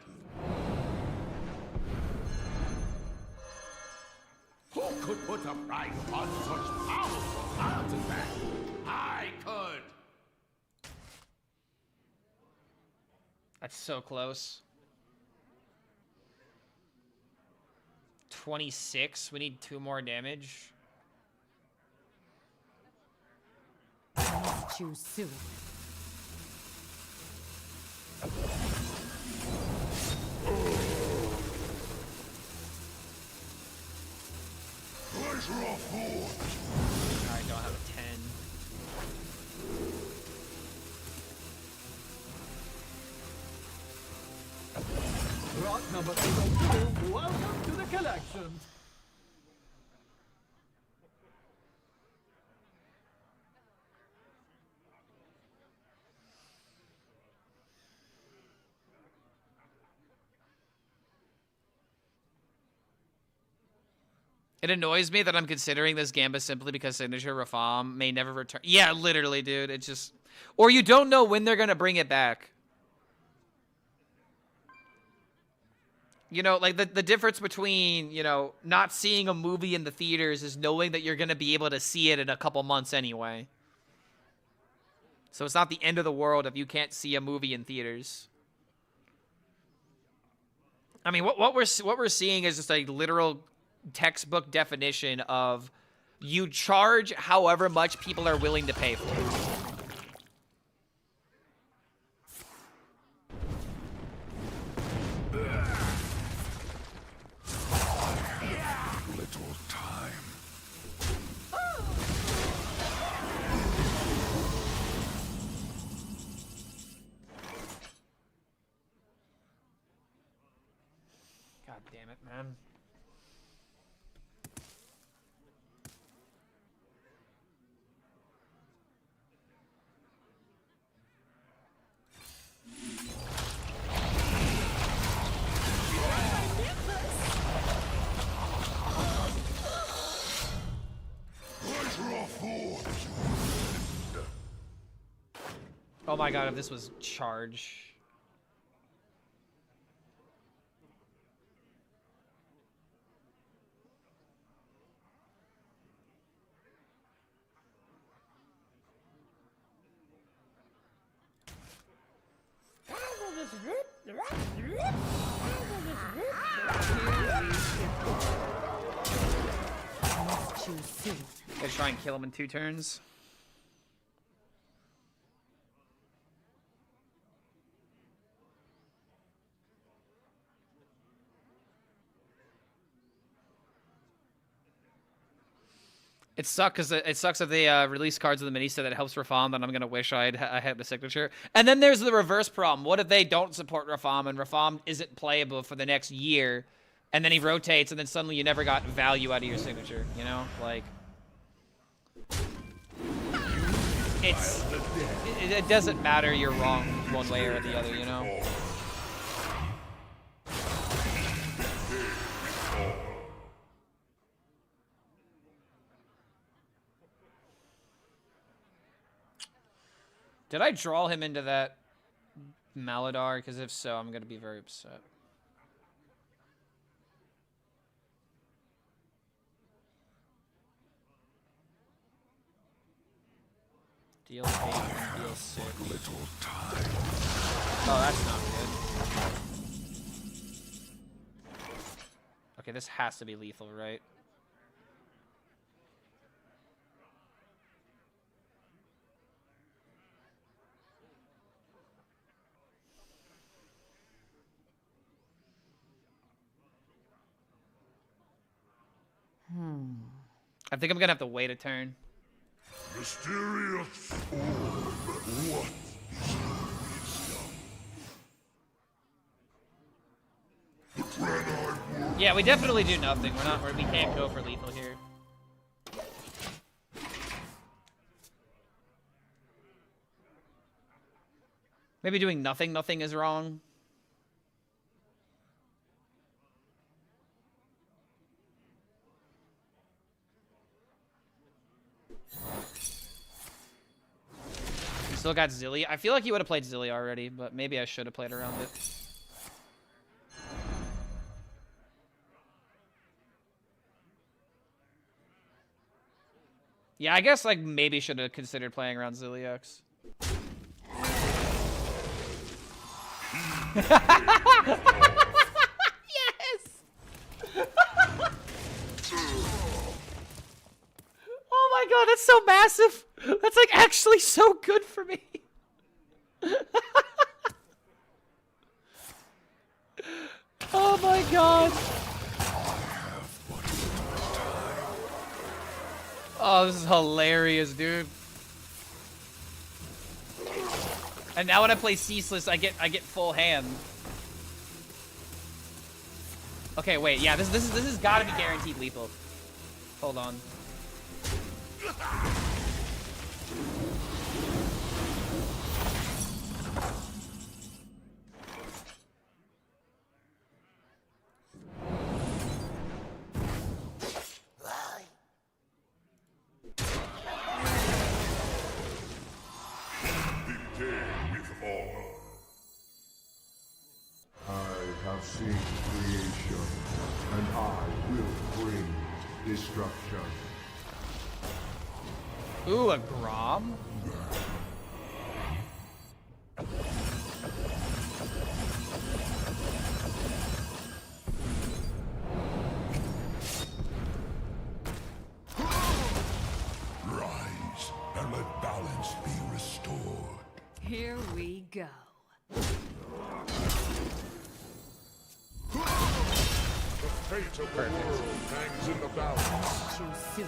Who could put a price on such powerful artifact? I could.
That's so close. 26. We need 2 more damage.
Choose soon.
I don't have a 10.
Rock number 802, welcome to the collection.
It annoys me that I'm considering this gambit simply because signature Rafam may never return. Yeah, literally, dude. It's just... Or you don't know when they're going to bring it back. You know, like, the difference between, you know, not seeing a movie in the theaters is knowing that you're going to be able to see it in a couple months anyway. So it's not the end of the world if you can't see a movie in theaters. I mean, what we're seeing is just a literal textbook definition of you charge however much people are willing to pay for it.
Little time.
God damn it, man. Oh my god, if this was charge. Gonna try and kill him in 2 turns. It sucks that they release cards in the mini set that helps Rafam, and I'm gonna wish I had the signature. And then there's the reverse problem. What if they don't support Rafam and Rafam isn't playable for the next year, and then he rotates, and then suddenly you never got value out of your signature? You know, like it doesn't matter. You're wrong one way or the other. You know. Did I draw him into that Maladar? Because if so, I'm going to be very upset. Deal 8 and deal 6. Oh, that's not good. Okay, this has to be lethal, right? I think I'm gonna have to wait a turn.
Mysterious orb, what is wisdom?
Yeah, we definitely do nothing. We can't go for lethal here. Maybe doing nothing is wrong. Still got Zilly. I feel like he would have played Zilly already, but maybe I should have played around it. Yeah, I guess like maybe should have considered playing around Zilliax. Yes! Oh my god, that's so massive! That's like actually so good for me. Oh my god. Oh, this is hilarious, dude. And now when I play Ceaseless, I get full hand. Okay, wait, yeah, this has got to be guaranteed lethal. Hold on.
Have seen creation, and I will bring destruction.
Ooh, a Grom?
Rise, and let balance be restored.
Here we go.
The fate of the world hangs in the balance.
Too soon.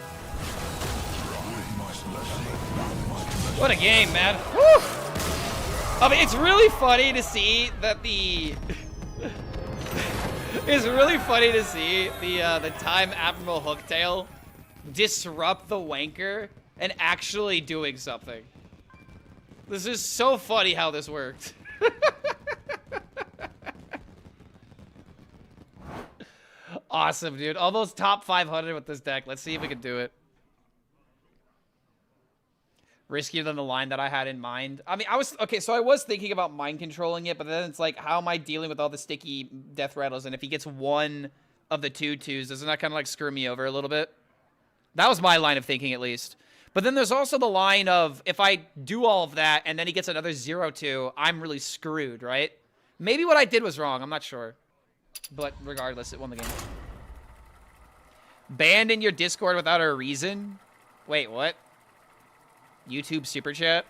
What a game, man. Woo! I mean, it's really funny to see that the... It's really funny to see the Time Admiral Hooktail disrupt the wanker and actually doing something. This is so funny how this worked. Awesome, dude. Almost top 500 with this deck. Let's see if we can do it. Riskier than the line that I had in mind. I mean, I was thinking about mind controlling it, but then it's like, how am I dealing with all the sticky death rattles? And if he gets one of the 2/2s, doesn't that kind of like screw me over a little bit? That was my line of thinking, at least. But then there's also the line of, if I do all of that and then he gets another 0/2, I'm really screwed, right? Maybe what I did was wrong. I'm not sure. But regardless, it won the game. Banned in your Discord without a reason? Wait, what? YouTube super chat?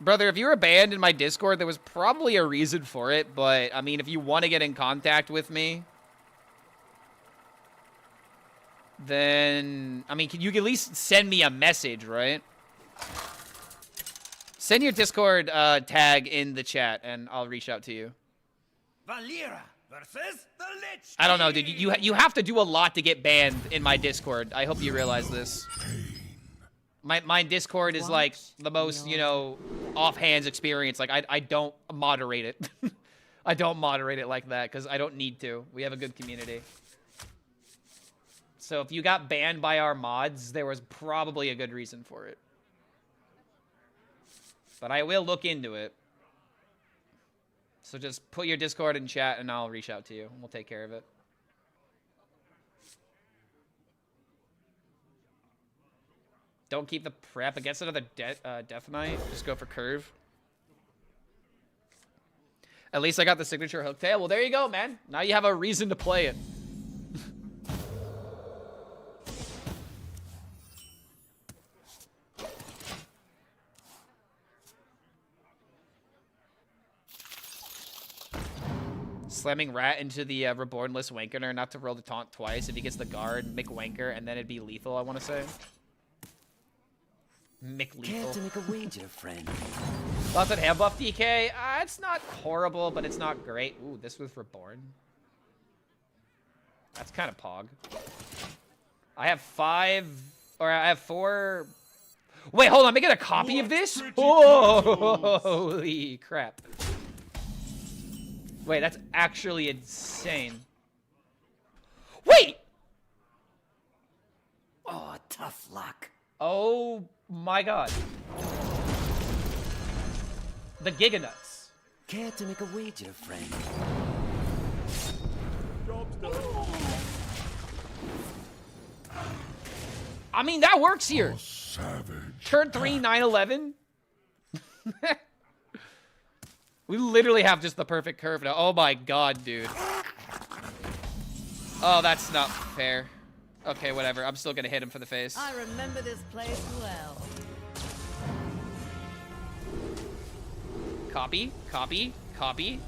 Brother, if you were banned in my Discord, there was probably a reason for it, but, I mean, if you want to get in contact with me, then, I mean, you can at least send me a message, right? Send your Discord tag in the chat, and I'll reach out to you.
Valera versus the Lich.
I don't know, dude. You have to do a lot to get banned in my Discord. I hope you realize this. My Discord is like the most, you know, offhands experience. Like I don't moderate it. I don't moderate it like that because I don't need to. We have a good community. So if you got banned by our mods, there was probably a good reason for it. But I will look into it. So just put your Discord in chat and I'll reach out to you. We'll take care of it. Don't keep the prep against another Death Knight. Just go for curve. At least I got the signature hooktail. Well, there you go, man. Now you have a reason to play it. Slamming Rat into the Rebornless Wankener, not to roll the taunt twice. If he gets the guard, Mick Wanker, and then it'd be lethal, I want to say. Mick lethal.
Care to make a wager, friend?
Lots of hand buff DK. It's not horrible, but it's not great. Ooh, this was Reborn. That's kind of pog. I have 4... Wait, hold on. Am I get a copy of this? Oh, holy crap. Wait, that's actually insane. Wait!
Oh, tough luck.
Oh my god. The Giganuts.
Care to make a wager, friend?
I mean, that works here.
Savage.
Turn 3, 9/11. We literally have just the perfect curve now. Oh my god, dude. Oh, that's not fair. Okay, whatever. I'm still gonna hit him for the face.
I remember this place well.
Copy, copy, copy.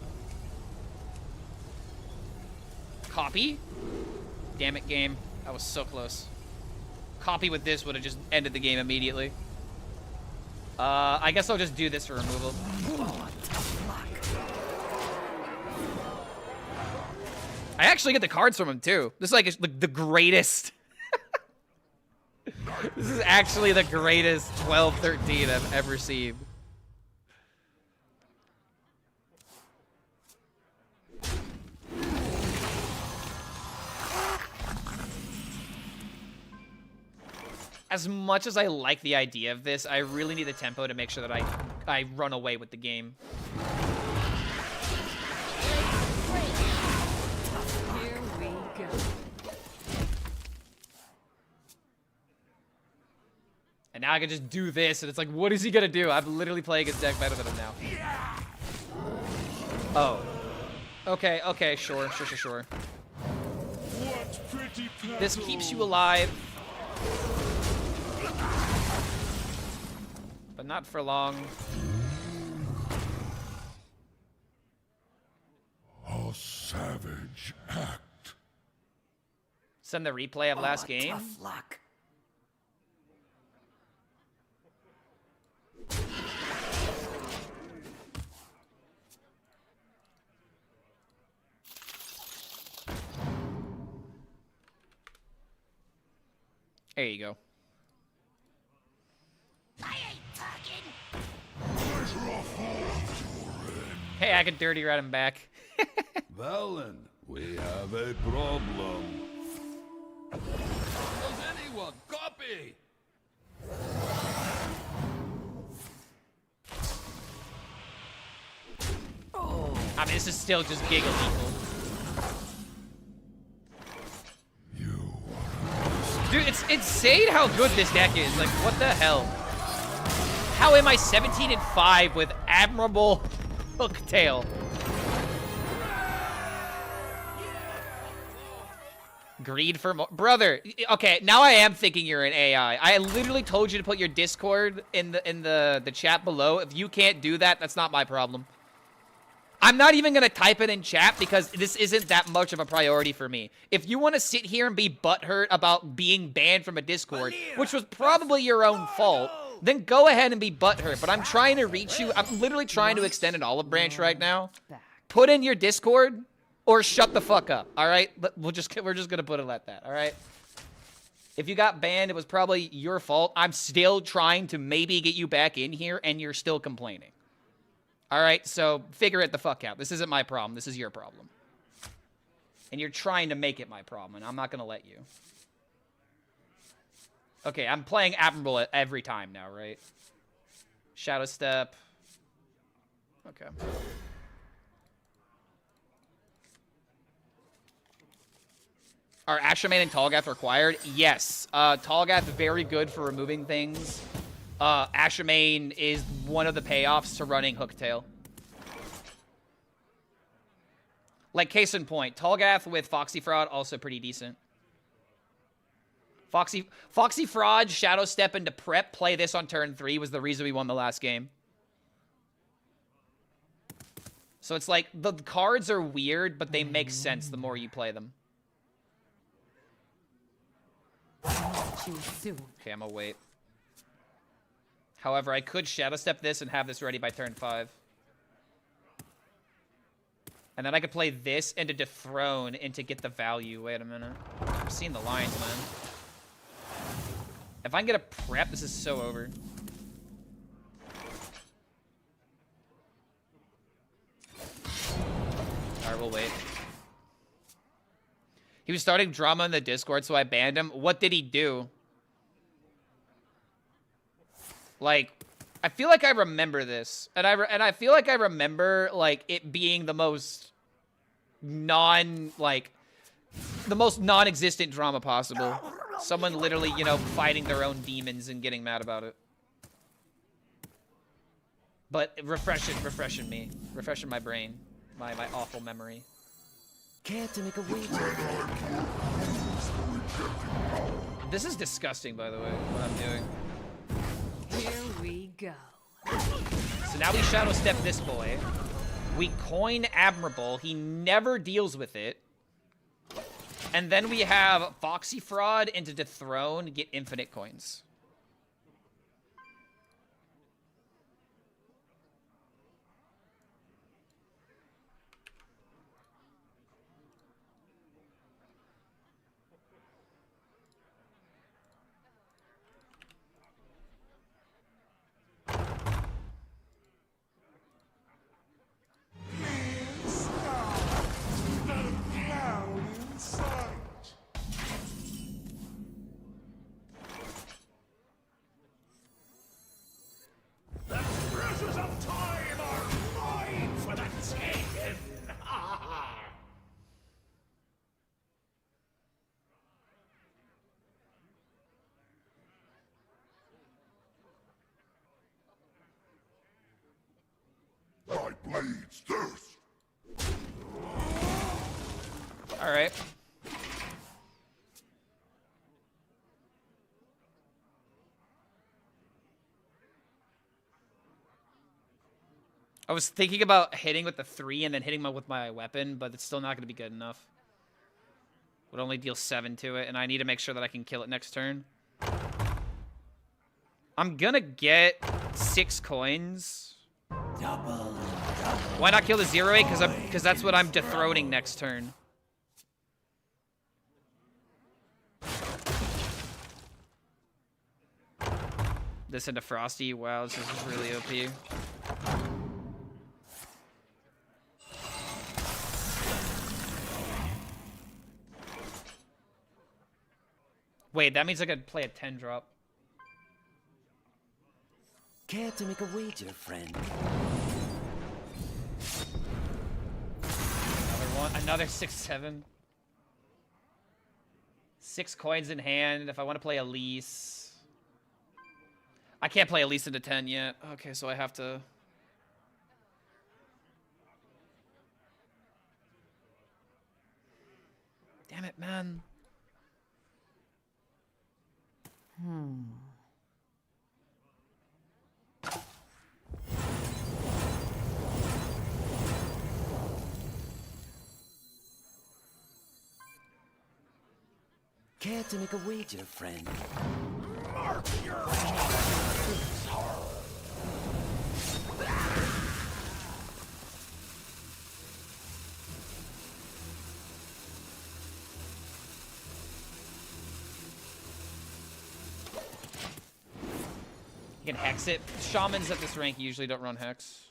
Copy. Damn it, game. That was so close. Copy with this would have just ended the game immediately. I guess I'll just do this for removal.
Oh, tough luck.
I actually get the cards from him, too. This is like the greatest. This is actually the greatest 12-13 I've ever seen. As much as I like the idea of this, I really need the tempo to make sure that I run away with the game.
Here we go.
And now I can just do this, and it's like, what is he gonna do? I'm literally playing his deck better than him now. Oh. Okay, okay, sure. This keeps you alive. But not for long.
A savage act.
Send the replay of last game.
Tough luck.
There you go.
I ain't talking.
Hey, I can dirty rat him back.
Valen, we have a problem. Does anyone copy?
I mean, this is still just giga lethal. Dude, it's insane how good this deck is. Like, what the hell? How am I 17-5 with admirable hooktail? Greed for more, brother. Okay, now I am thinking you're an AI. I literally told you to put your Discord in the chat below. If you can't do that, that's not my problem. I'm not even gonna type it in chat because this isn't that much of a priority for me. If you want to sit here and be butthurt about being banned from a Discord, which was probably your own fault, then go ahead and be butthurt. But I'm trying to reach you. I'm literally trying to extend an olive branch right now. Put in your Discord or shut the fuck up. All right, we're just gonna put it at that. All right. If you got banned, it was probably your fault. I'm still trying to maybe get you back in here, and you're still complaining. All right, so figure it the fuck out. This isn't my problem. This is your problem. And you're trying to make it my problem, and I'm not going to let you. Okay, I'm playing Admirable every time now, right? Shadow Step. Okay. Are Asherman and Tallgath required? Yes. Tallgath very good for removing things. Asherman is one of the payoffs to running Hooktail. Like, case in point, Tallgath with Foxy Fraud, also pretty decent. Foxy Fraud, Shadow Step into Prep, play this on turn 3 was the reason we won the last game. So it's like, the cards are weird, but they make sense the more you play them. Okay, I'm gonna wait. However, I could Shadow Step this and have this ready by turn 5. And then I could play this into Dethrone and to get the value. Wait a minute. I'm seeing the lines, man. If I can get a prep, this is so over. Alright, we'll wait. He was starting drama in the Discord, so I banned him. What did he do? Like, I feel like I remember this. And I feel like I remember, like, it being the most the most non-existent drama possible. Someone literally, you know, fighting their own demons and getting mad about it. But refreshing me. Refreshing my brain. My awful memory.
Care to make a wager?
This is disgusting, by the way, what I'm doing.
Here we go.
So now we Shadow Step this boy. We coin Admirable. He never deals with it. And then we have Foxy Fraud into Dethrone, get infinite coins.
Blades thirst.
All right. I was thinking about hitting with the 3 and then hitting with my weapon, but it's still not going to be good enough. Would only deal 7 to it, and I need to make sure that I can kill it next turn. I'm gonna get 6 coins. Why not kill the 0-8? Because that's what I'm dethroning next turn. This into Frosty. Wow, this is really OP. Wait, that means I could play a 10 drop.
Care to make a wager, friend?
Another one. Another 6-7. 6 coins in hand. If I want to play Elise. I can't play Elise into 10 yet. Okay, so I have to... Damn it, man.
Care to make a wager, friend?
Mark your
You can hex it. Shamans at this rank usually don't run hex.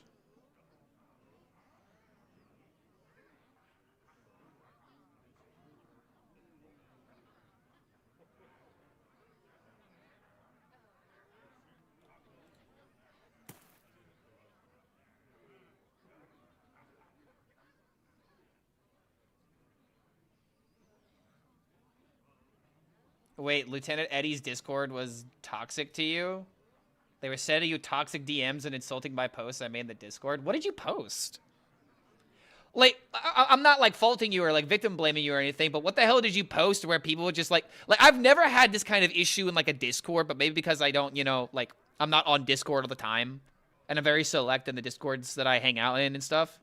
Wait, Lieutenant Eddie's Discord was toxic to you? They were sending you toxic DMs and insulting my posts I made in the Discord? What did you post? Like, I'm not, like, faulting you or, like, victim blaming you or anything, but what the hell did you post where people would just, like, I've never had this kind of issue in, like, a Discord, but maybe because I don't, you know, like, I'm not on Discord all the time, and I'm very select in the Discords that I hang out in and stuff.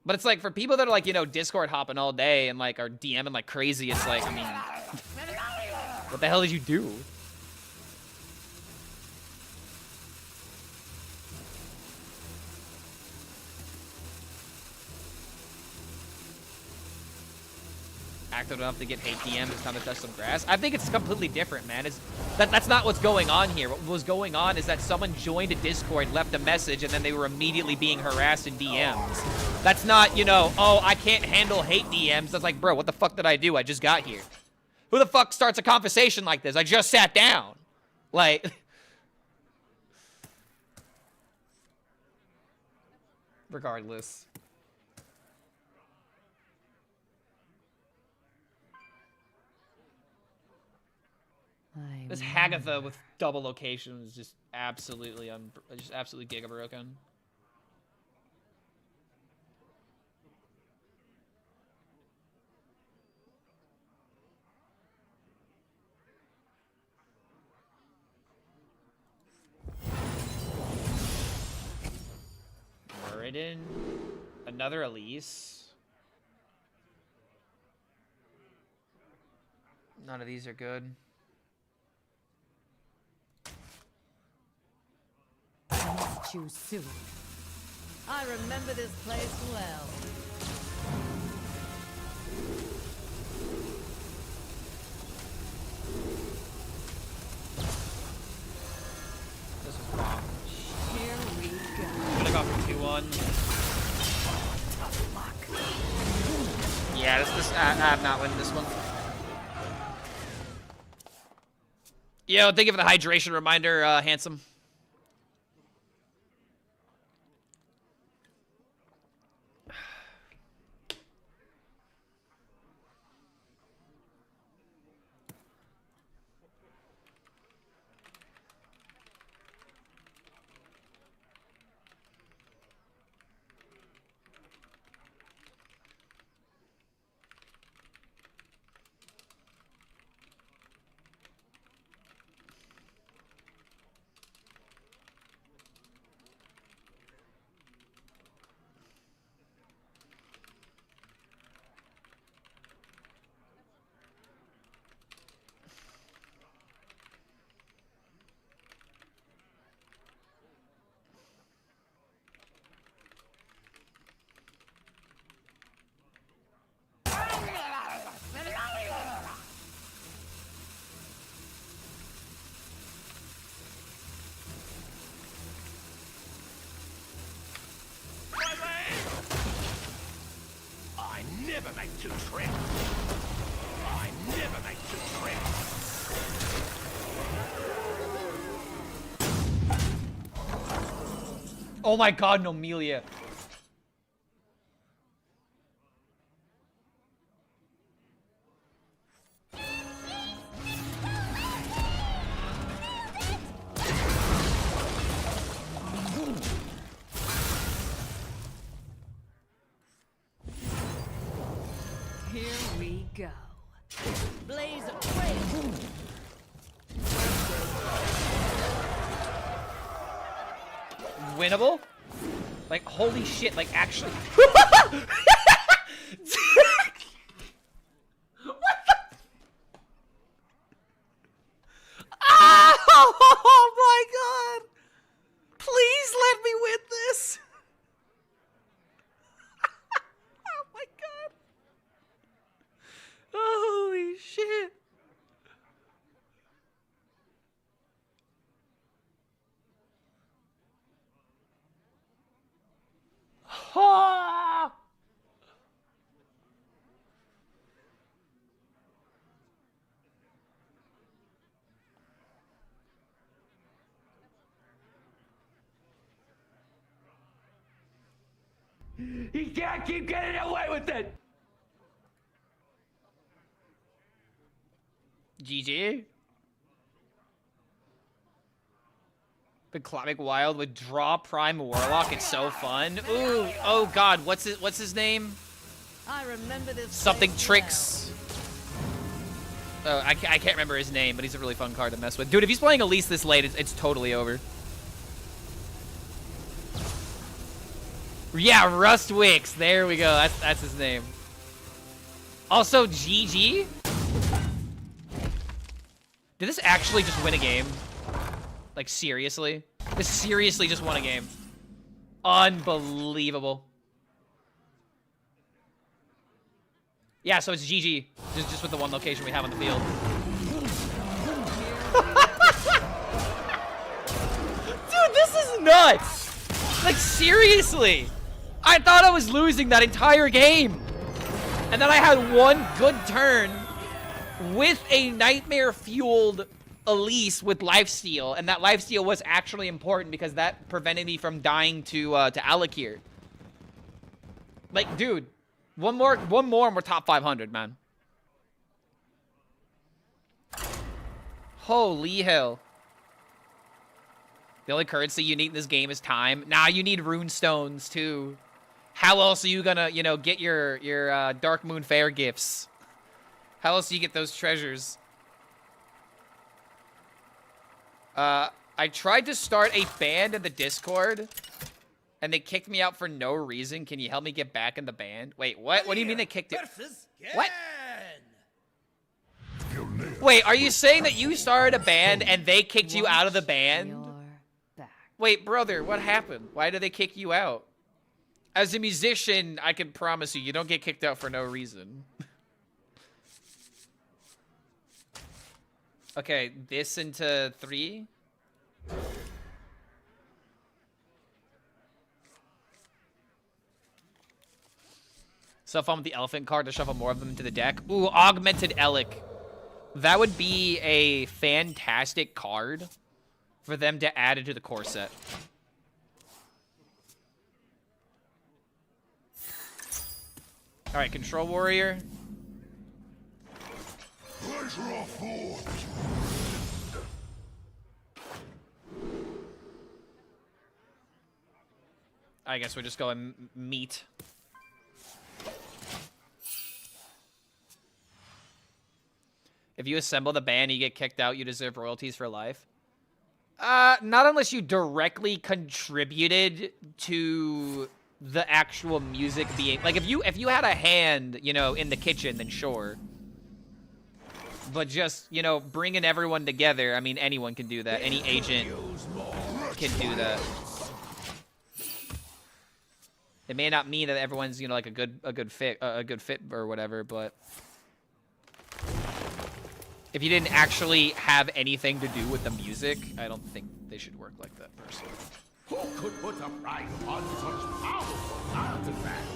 But it's, like, for people that are, like, you know, Discord hopping all day and, like, are DMing like crazy, it's like, I mean, what the hell did you do? Active enough to get hate DMs, it's time to touch some grass. I think it's completely different, man. That's not what's going on here. What was going on is that someone joined a Discord, left a message, and then they were immediately being harassed in DMs. That's not, you know, oh, I can't handle hate DMs. That's like, bro, what the fuck did I do? I just got here. Who the fuck starts a conversation like this? I just sat down. Like... Regardless. This Hagatha with double location is just absolutely giga broken. Muradin, another Elise. None of these are good.
You soon. I remember this place well.
This is wrong.
Here we go.
I'm gonna go for 2-1. Yeah, I'm not winning this one. Yo, thank you for the hydration reminder, Handsome.
I never make two trips. I never make two trips.
Oh my god, Nomelia.
Here we go. Blaze of trail.
Winnable? Like, holy shit, like, actually. Oh my god! Please let me win this! Oh my god! Holy shit! Ah!
He can't keep getting away with it!
GG. The Climbic Wild with Draw Prime Warlock. It's so fun. Ooh, oh god, what's his name?
I remember this
Something
place
Tricks. Oh, I can't remember his name, but he's a really fun card to mess with. Dude, if he's playing Elise this late, it's totally over. Yeah, Rustwix. There we go. That's his name. Also, GG. Did this actually just win a game? Like, seriously? This seriously just won a game. Unbelievable. Yeah, so it's GG. Just with the one location we have on the field. Dude, this is nuts! Like, seriously! I thought I was losing that entire game! And then I had one good turn with a nightmare-fueled Elise with lifesteal, and that lifesteal was actually important because that prevented me from dying to Alakir. Like, dude, one more and we're top 500, man. Holy hell. The only currency you need in this game is time. Nah, you need rune stones too. How else are you gonna, you know, get your Dark Moon Fair gifts? How else do you get those treasures? I tried to start a band in the Discord, and they kicked me out for no reason. Can you help me get back in the band? Wait, what? What do you mean they kicked it? What? Wait, are you saying that you started a band and they kicked you out of the band? Wait, brother, what happened? Why did they kick you out? As a musician, I can promise you, you don't get kicked out for no reason. Okay, this into 3. So fun with the elephant card to shuffle more of them into the deck. Ooh, Augmented Elic. That would be a fantastic card for them to add into the core set. All right, Control Warrior. I guess we're just going meat. If you assemble the band, you get kicked out, you deserve royalties for life. Not unless you directly contributed to the actual music being... Like, if you had a hand, you know, in the kitchen, then sure. But just, you know, bringing everyone together, I mean, anyone can do that. Any agent can do that. It may not mean that everyone's, you know, like a good fit or whatever, but if you didn't actually have anything to do with the music, I don't think they should work like that, personally.
Who could put a price on such powerful artifact?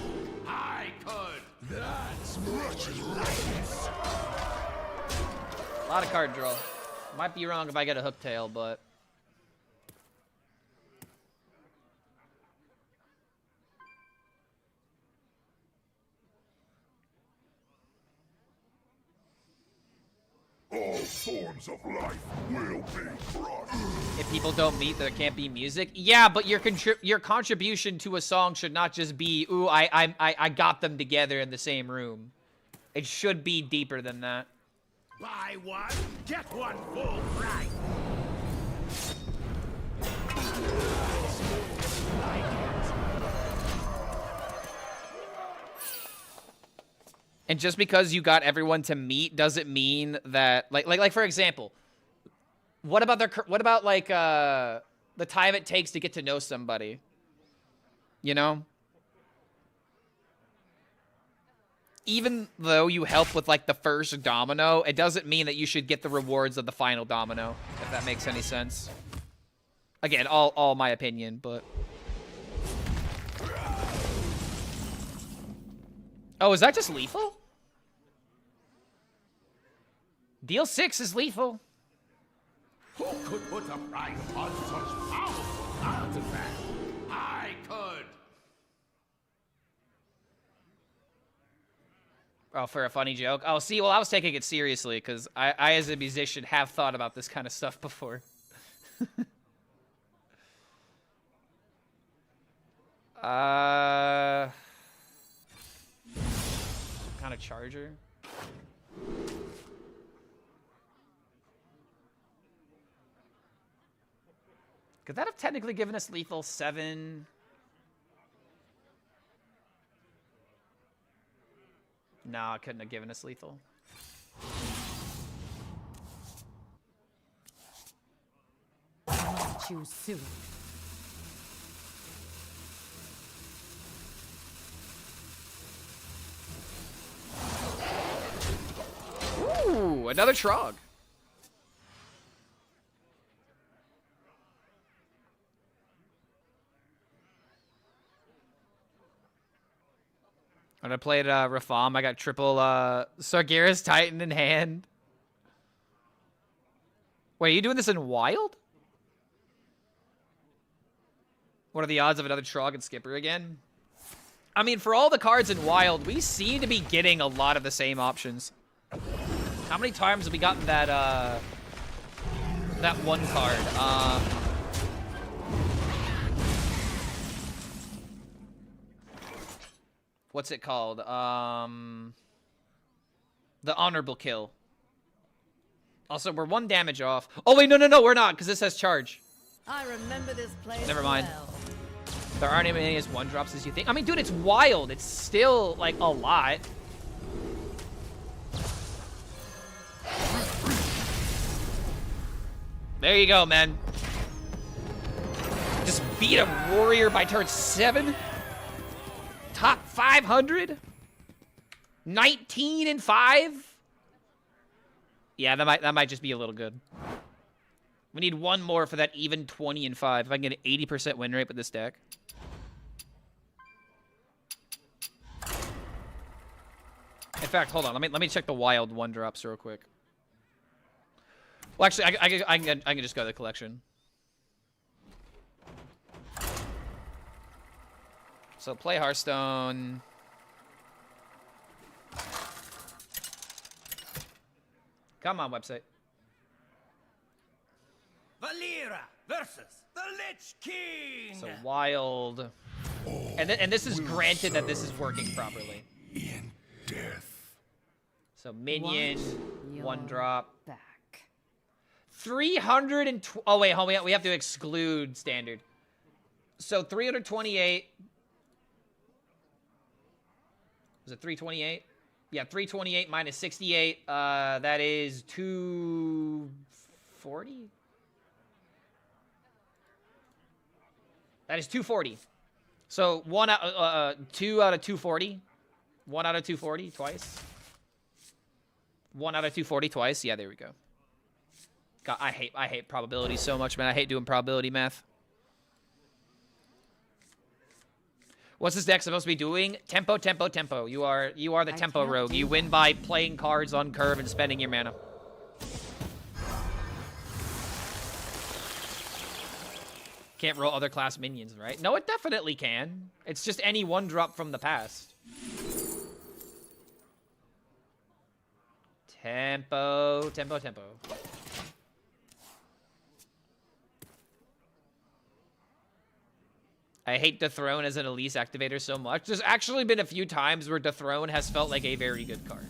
I could. That's much lightness.
A lot of card draw. Might be wrong if I get a hooktail, but
all forms of life will be crushed.
if people don't meet, there can't be music. Yeah, but your contribution to a song should not just be, ooh, I got them together in the same room. It should be deeper than that.
Buy one, get one full price.
And just because you got everyone to meet doesn't mean that, like for example, what about the time it takes to get to know somebody? You know? Even though you help with like the first domino, it doesn't mean that you should get the rewards of the final domino, if that makes any sense. Again, all my opinion, but oh, is that just lethal? Deal 6 is lethal.
Who could put a price on such powerful artifact? I could.
for a funny joke. Oh, see, well, I was taking it seriously because I, as a musician, have thought about this kind of stuff before. What kind of charger? Could that have technically given us lethal 7? No, it couldn't have given us lethal.
I must choose soon.
Ooh, another Trog. When I played Rafam, I got triple Sargeras Titan in hand. Wait, are you doing this in Wild? What are the odds of another Trog and Skipper again? I mean, for all the cards in Wild, we seem to be getting a lot of the same options. How many times have we gotten that that one card? What's it called? The honorable kill. Also, we're 1 damage off. Oh wait, no, we're not, because this has charge.
I remember this place.
Never mind.
Well.
There aren't as many as 1-drops as you think. I mean, dude, it's Wild. It's still like a lot. There you go, man. Just beat a warrior by turn 7. Top 500. 19 and 5. Yeah, that might just be a little good. We need one more for that even 20 and 5. If I can get an 80% win rate with this deck. In fact, hold on. Let me check the Wild 1-drops real quick. Well, actually, I can just go to the collection. So play Hearthstone. Come on, website.
Valera versus the Lich King.
So Wild, and this is granted that this is working properly.
In death.
So minion,
Watch
1-drop.
your back.
320. Oh wait, hold on. We have to exclude standard. So 328. Was it 328? Yeah, 328 minus 68. That is 240. That is 240. So 2 out of 240. 1 out of 240 twice. 1 out of 240 twice. Yeah, there we go. God, I hate probability so much, man. I hate doing probability math. What's this deck supposed to be doing? Tempo, tempo, tempo. You are the tempo rogue. You win by playing cards on curve and spending your mana. Can't roll other class minions, right? No, it definitely can. It's just any 1-drop from the past. Tempo, tempo, tempo. I hate Dethrone as an Elise activator so much. There's actually been a few times where Dethrone has felt like a very good card.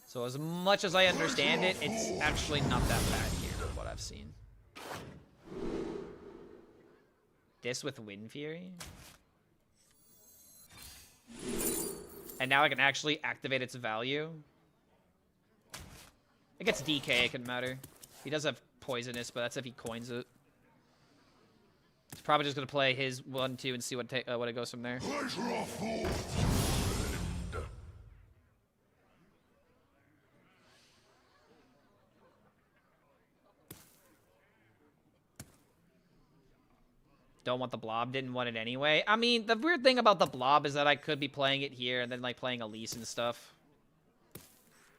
So as much as I understand it, it's actually not that bad here from what I've seen. This with Wind Fury? And now I can actually activate its value. It gets DK, it couldn't matter. He does have Poisonous, but that's if he coins it. He's probably just gonna play his 1-2 and see what it goes from there. Don't want the blob, didn't want it anyway. I mean, the weird thing about the blob is that I could be playing it here and then like playing Elise and stuff.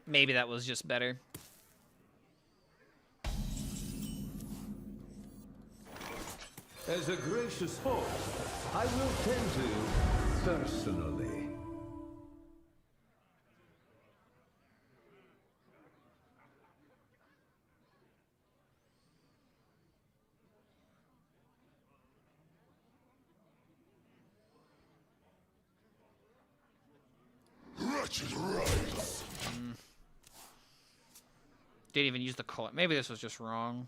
Maybe that was just better.
As a gracious host, I will tend to personally.
Didn't even use the coin. Maybe this was just wrong.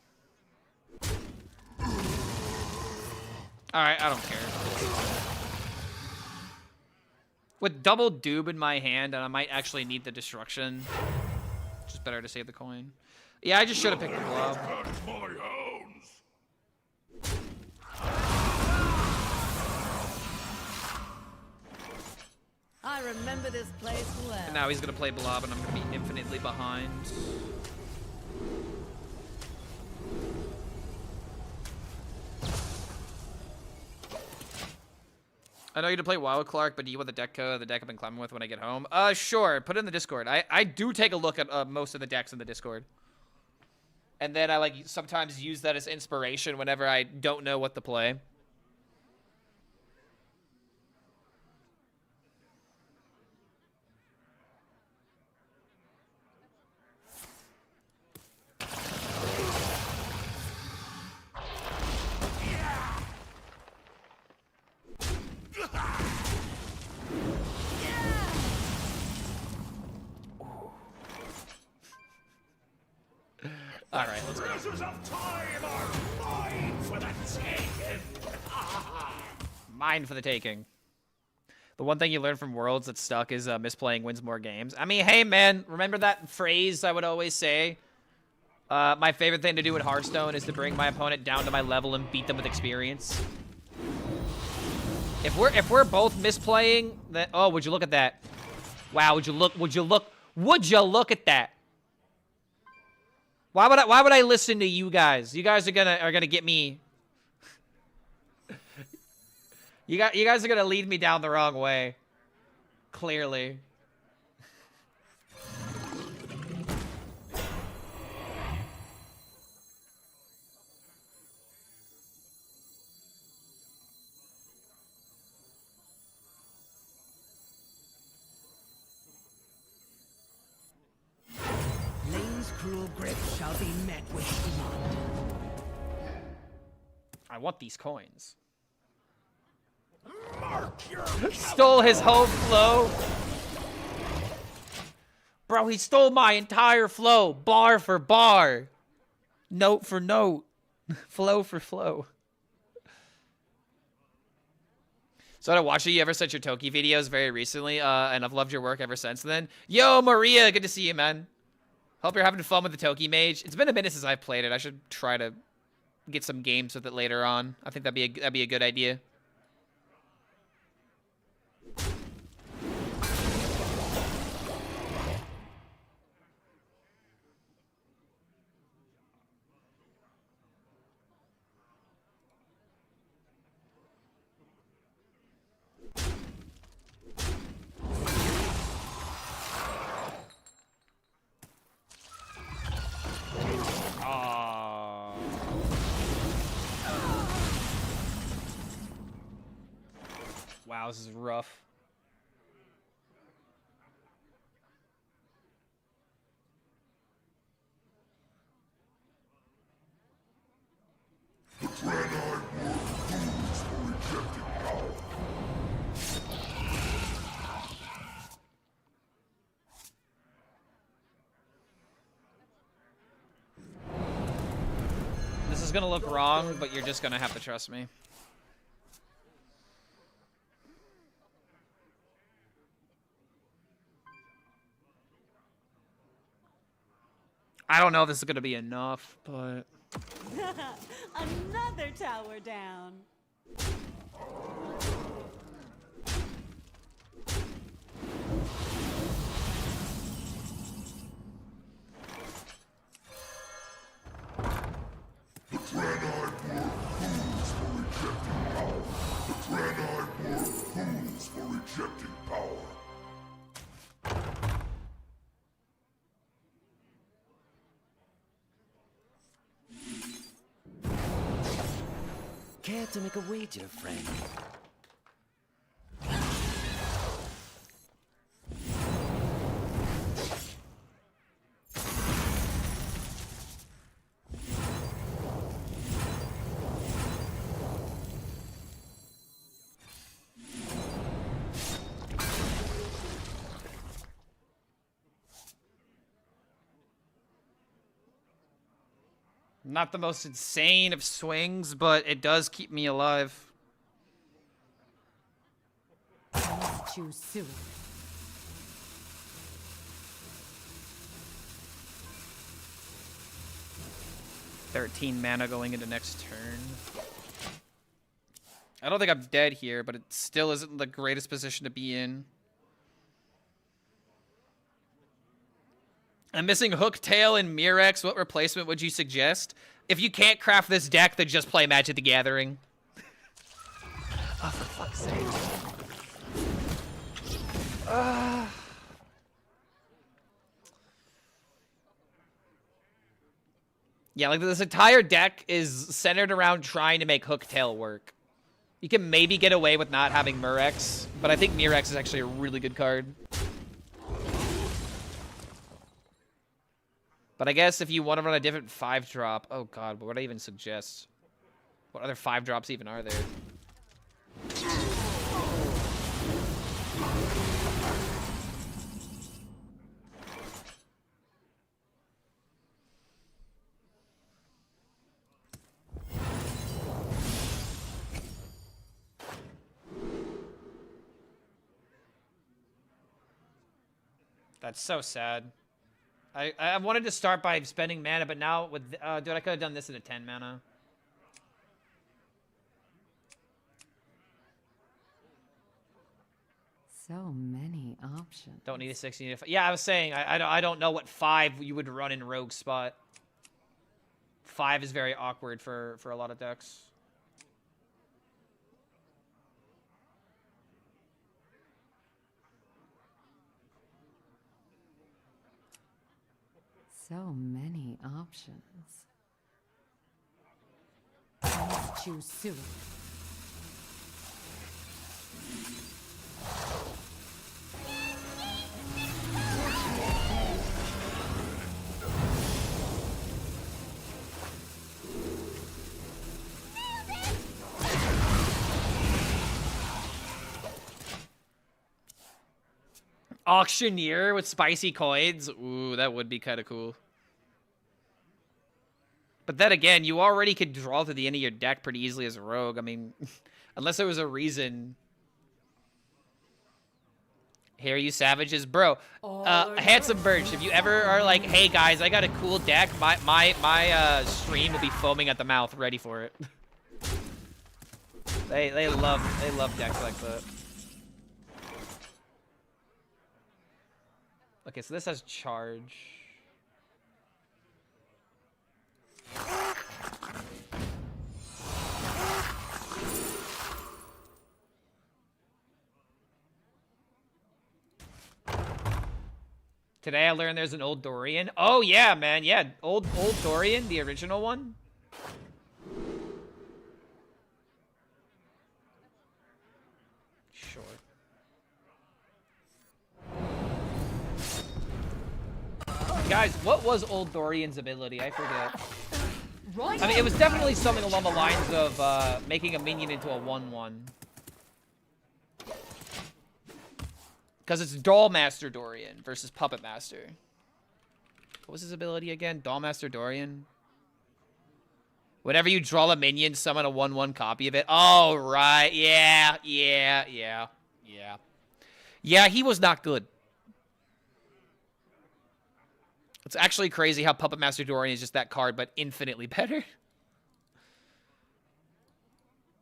Alright, I don't care. With double doob in my hand, and I might actually need the destruction. Just better to save the coin. Yeah, I just should have picked the glove.
I remember this place well.
And now he's gonna play blob, and I'm gonna be infinitely behind. I know you to play Wild Clark, but do you want the deck code, the deck I've been climbing with when I get home? Sure. Put it in the Discord. I do take a look at most of the decks in the Discord. And then I like sometimes use that as inspiration whenever I don't know what to play. All right, let's go.
Treasures of time are mine for the taking.
Mine for the taking. The one thing you learn from Worlds that's stuck is misplaying wins more games. I mean, hey, man, remember that phrase I would always say? My favorite thing to do at Hearthstone is to bring my opponent down to my level and beat them with experience. If we're both misplaying, then oh, would you look at that? Wow, would you look at that? Why would I listen to you guys? You guys are gonna get me. You guys are gonna lead me down the wrong way. Clearly.
Cruel grip shall be met with blood.
I want these coins.
Mark your
Stole his whole flow. Bro, he stole my entire flow. Bar for bar. Note for note. Flow for flow. So I watched you ever sent your Toki videos very recently, and I've loved your work ever since then. Yo, Maria, good to see you, man. Hope you're having fun with the Toki Mage. It's been a minute since I've played it. I should try to get some games with it later on. I think that'd be a good idea. Wow, this is rough. This is gonna look wrong, but you're just gonna have to trust me. I don't know if this is gonna be enough, but...
Another tower down.
Care to make a wager, friend?
Not the most insane of swings, but it does keep me alive.
Choose soon.
13 mana going into next turn. I don't think I'm dead here, but it still isn't the greatest position to be in. I'm missing Hooktail and Mirex. What replacement would you suggest? If you can't craft this deck, then just play Magic the Gathering. Oh, for fuck's sake. Yeah, like this entire deck is centered around trying to make Hooktail work. You can maybe get away with not having Mirex, but I think Mirex is actually a really good card. But I guess if you want to run a different 5-drop... Oh god, what would I even suggest? What other 5-drops even are there? That's so sad. I wanted to start by spending mana, but now with... dude, I could have done this in a 10 mana.
So many options.
Don't need a 16. Yeah, I was saying, I don't know what 5 you would run in Rogue spot. 5 is very awkward for a lot of decks.
So many options. Let's choose soon.
Auctioneer with spicy coins. Ooh, that would be kind of cool. But then again, you already could draw to the end of your deck pretty easily as a rogue. I mean, unless there was a reason. Here you savages. Bro, Handsome Birch, if you ever are like, hey guys, I got a cool deck, my stream will be foaming at the mouth ready for it. They love decks like that. Okay, so this has charge. Today I learned there's an old Dorian. Oh yeah, man, yeah, old Dorian, the original one. Sure. Guys, what was old Dorian's ability? I forget. I mean, it was definitely something along the lines of making a minion into a 1/1. Because it's Dollmaster Dorian versus Puppet Master. What was his ability again? Dollmaster Dorian? Whenever you draw a minion, summon a 1/1 copy of it. Oh, right. Yeah. Yeah, he was not good. It's actually crazy how Puppet Master Dorian is just that card, but infinitely better.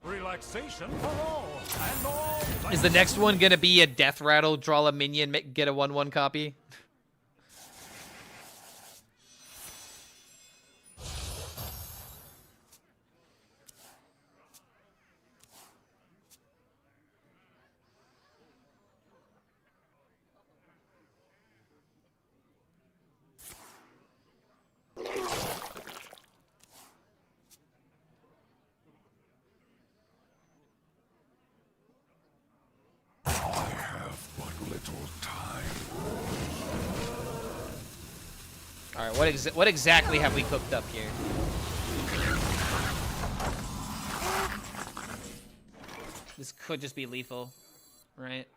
Relaxation for all, and all.
Is the next one gonna be a Death Rattle, draw a minion, get a 1/1 copy? Alright, what exactly have we cooked up here? This could just be lethal, right?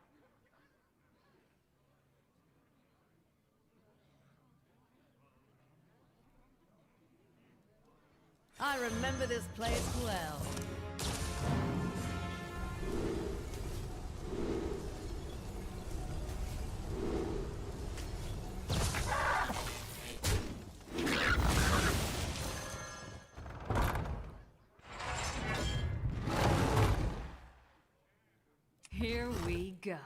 I remember this place well. Here we go.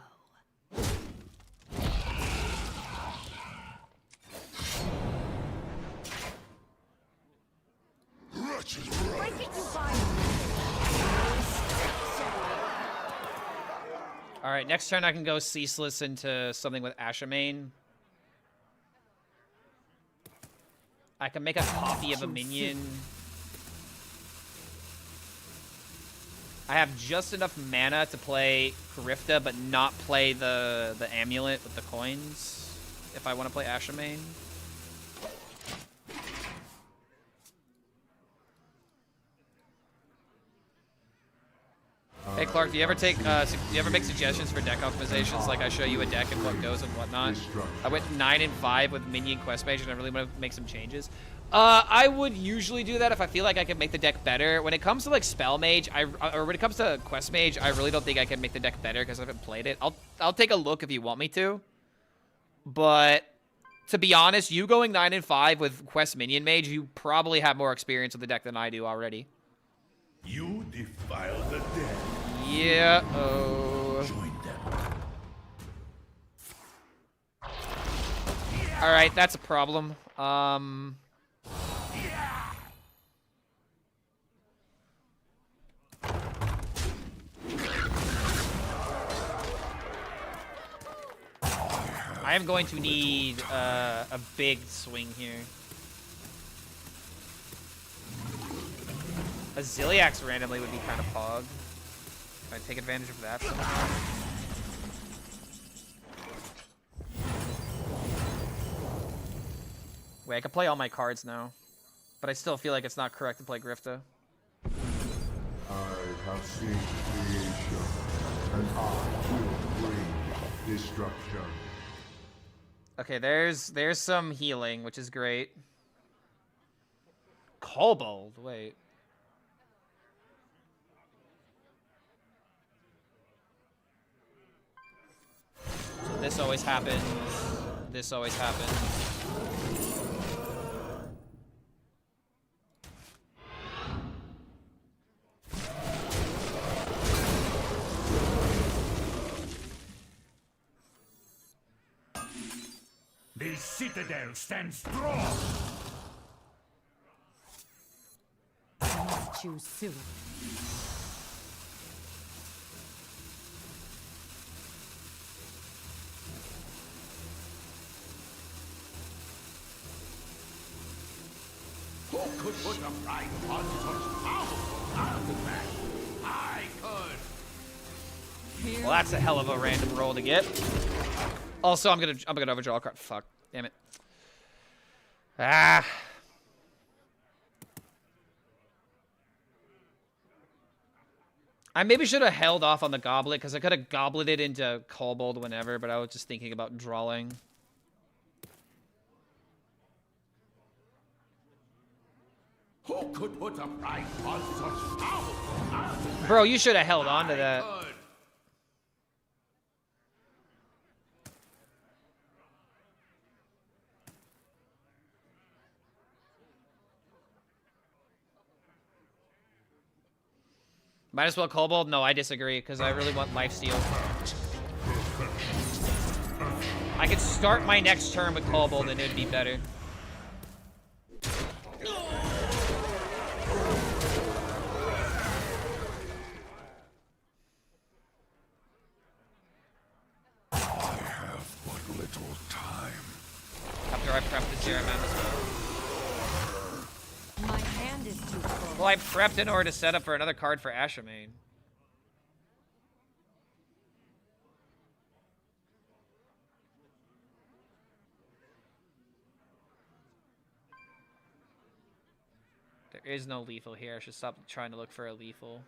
Alright, next turn I can go Ceaseless into something with Ashamain. I can make a copy of a minion. I have just enough mana to play Karifta, but not play the amulet with the coins if I want to play Ashamain. Hey Clark, do you ever make suggestions for deck optimizations? Like I show you a deck and what goes and whatnot. I went 9-5 with Minion Quest Mage, and I really want to make some changes. I would usually do that if I feel like I could make the deck better. When it comes to like Spell Mage, or when it comes to Quest Mage, I really don't think I can make the deck better because I haven't played it. I'll take a look if you want me to. But to be honest, you going 9-5 with Quest Minion Mage, you probably have more experience with the deck than I do already.
You defile the dead.
Yeah. Oh.
Join them.
All right, that's a problem. I am going to need a big swing here. A Zilliax randomly would be kind of pog. Can I take advantage of that somehow? Wait, I can play all my cards now. But I still feel like it's not correct to play Grifta.
I have seen creation, and I will bring destruction.
Okay, there's some healing, which is great. Kobold, wait. So this always happens. This always happens.
The citadel stands strong.
I must choose soon.
Who could put a price on such powerful artifact? I could.
Well, that's a hell of a random roll to get. Also, I'm gonna overdraw a card. Fuck, damn it. Ah. I maybe should have held off on the goblet because I could have gobleted into Kobold whenever, but I was just thinking about drawing.
Who could put a price on such powerful artifact?
Bro, you should have held on to that.
I could.
Might as well Kobold? No, I disagree, because I really want lifesteal. I could start my next turn with Kobold and it would be better.
I have but little time.
After I prep the Jeraman as well.
My hand is too full.
Well, I prepped in order to set up for another card for Ashamain. There is no lethal here. I should stop trying to look for a lethal.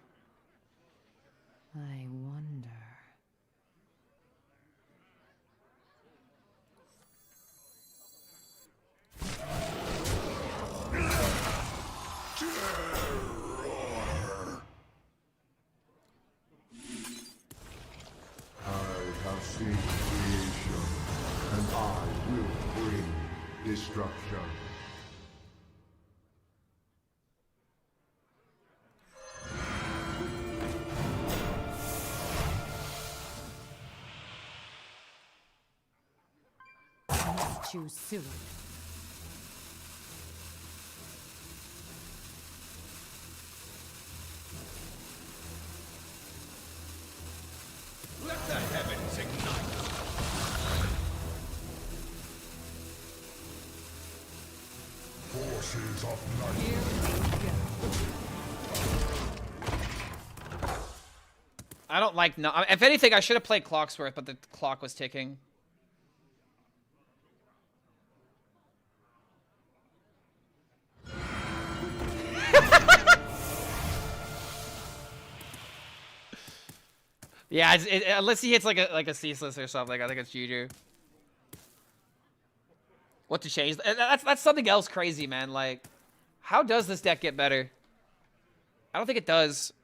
I wonder.
destruction.
I must choose soon.
Let the heavens ignite.
Forces of night.
Here we go.
I don't like no. If anything, I should have played Clocksworth, but the clock was ticking. Yeah, unless he hits like a ceaseless or something, I think it's Juju. What to change? That's something else crazy, man. Like, how does this deck get better? I don't think it does.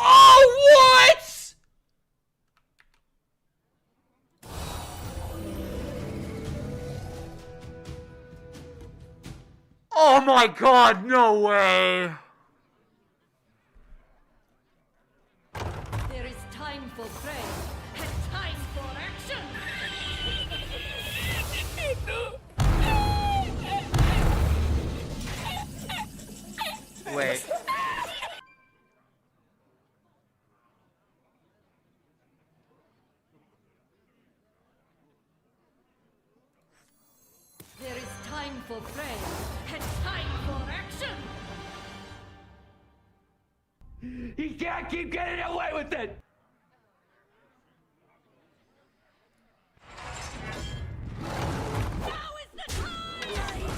Oh, what? Oh my God! No way.
There is time for play and time for action.
Wait.
There is time for play and time for action.
He can't keep getting away with it!
Now is the time!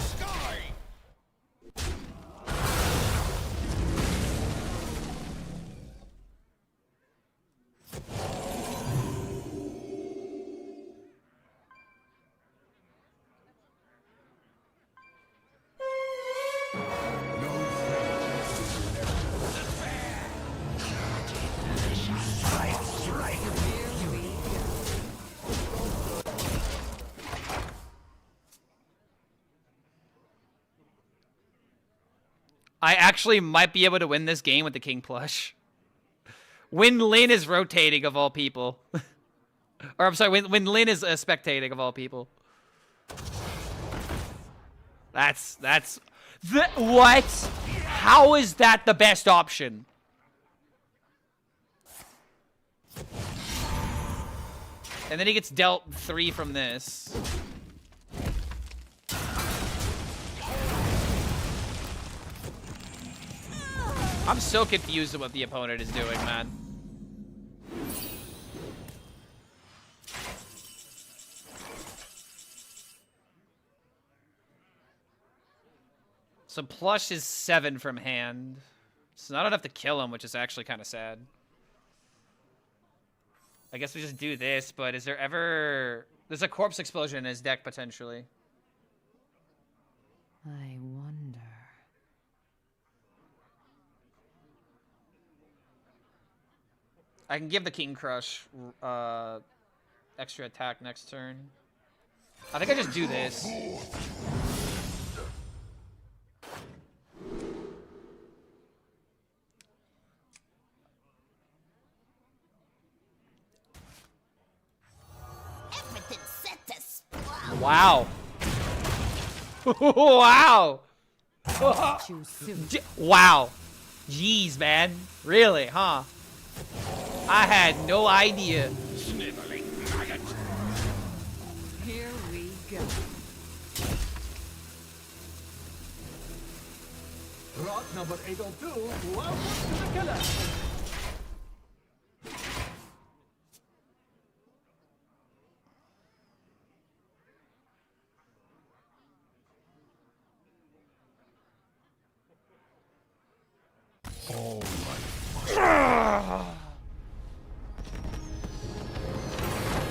Sky.
I actually might be able to win this game with the King plush. When Lin is rotating, of all people. Or, I'm sorry, when Lin is spectating, of all people. What? How is that the best option? And then he gets dealt 3 from this. I'm so confused at what the opponent is doing, man. So plush is 7 from hand. It's not enough to kill him, which is actually kind of sad. I guess we just do this, but is there ever... There's a corpse explosion in his deck, potentially.
I wonder.
I can give the King Crush extra attack next turn. I think I just do this.
Everything's set to sprout.
Wow. Wow.
Choose soon.
Wow. Jeez, man. Really, huh? I had no idea.
Sniveling maggot.
Here we go.
Rot number 802, welcome to the collection.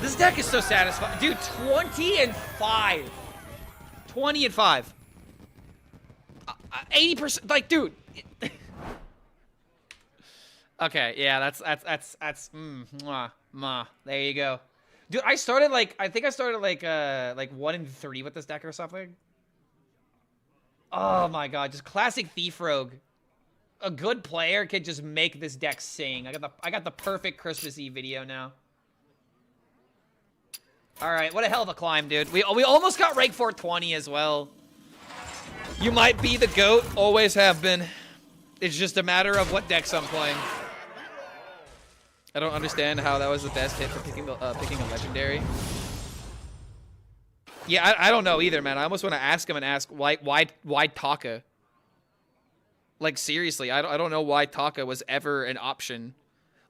This deck is so satisfying. Dude, 20-5. 20-5. 80%. Like, dude. Okay, yeah, that's mwah. There you go. Dude, I started like I think I started like 1-3 with this deck or something. Oh my god, just classic Thief Rogue. A good player could just make this deck sing. I got the perfect Christmas Eve video now. All right, what a hell of a climb, dude. We almost got rank 420 as well. You might be the GOAT, always have been. It's just a matter of what decks I'm playing. I don't understand how that was the best hit for picking a legendary. Yeah, I don't know either, man. I almost want to ask him and ask why Taka. Like seriously, I don't know why Taka was ever an option.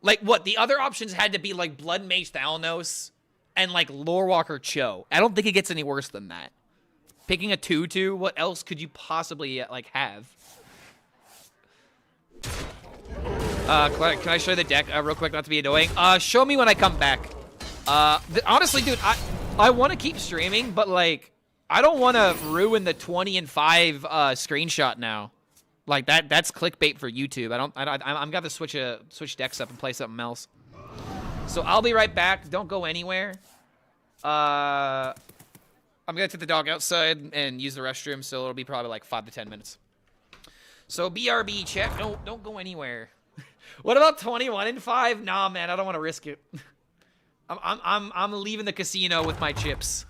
Like what? The other options had to be like Blood Mage Thalnos and like Lorewalker Cho. I don't think it gets any worse than that. Picking a 2/2, what else could you possibly like have? Can I show you the deck real quick, not to be annoying? Show me when I come back. Honestly, dude, I want to keep streaming, but like, I don't want to ruin the 20-5 screenshot now. Like that's clickbait for YouTube. I'm gonna have to switch decks up and play something else. So I'll be right back. Don't go anywhere. I'm gonna take the dog outside and use the restroom, so it'll be probably like 5 to 10 minutes. So BRB, check. Don't go anywhere. What about 21-5? Nah, man, I don't want to risk it. I'm leaving the casino with my chips.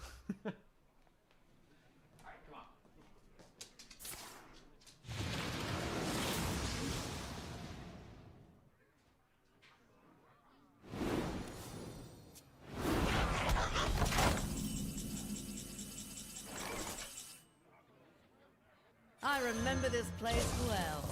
I remember this place well.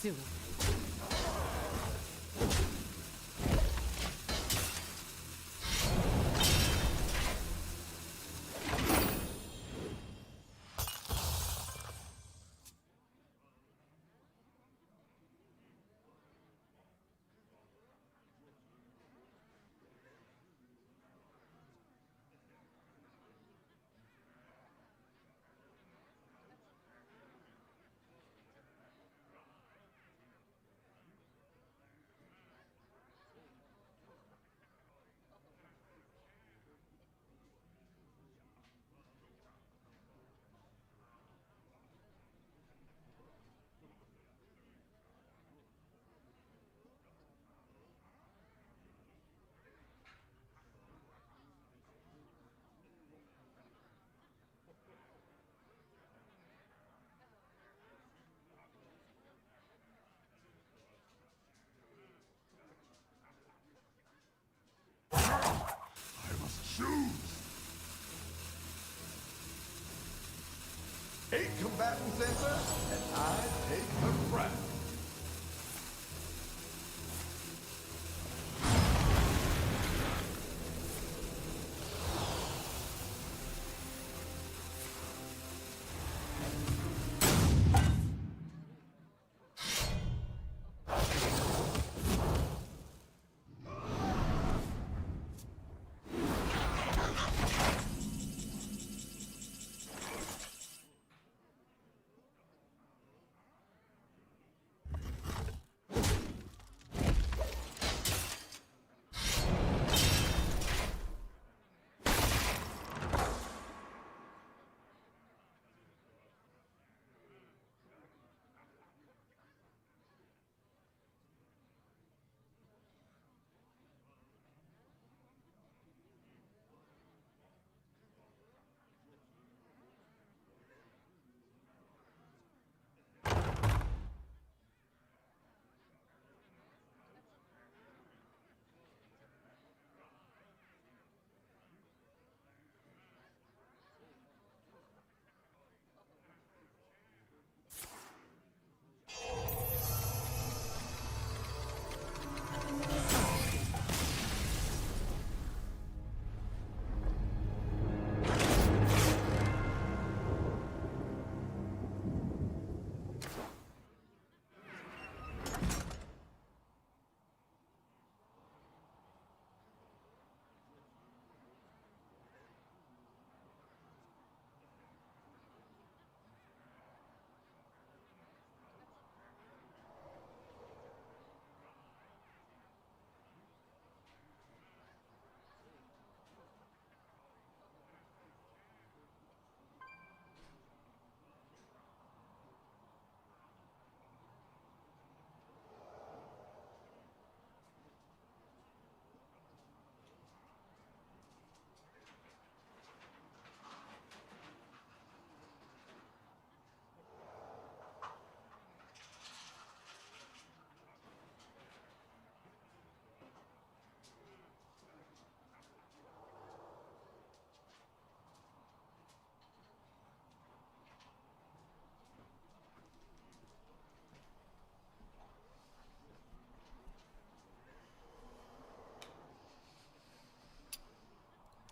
Soon.
Eight combatants enter, and I take the front.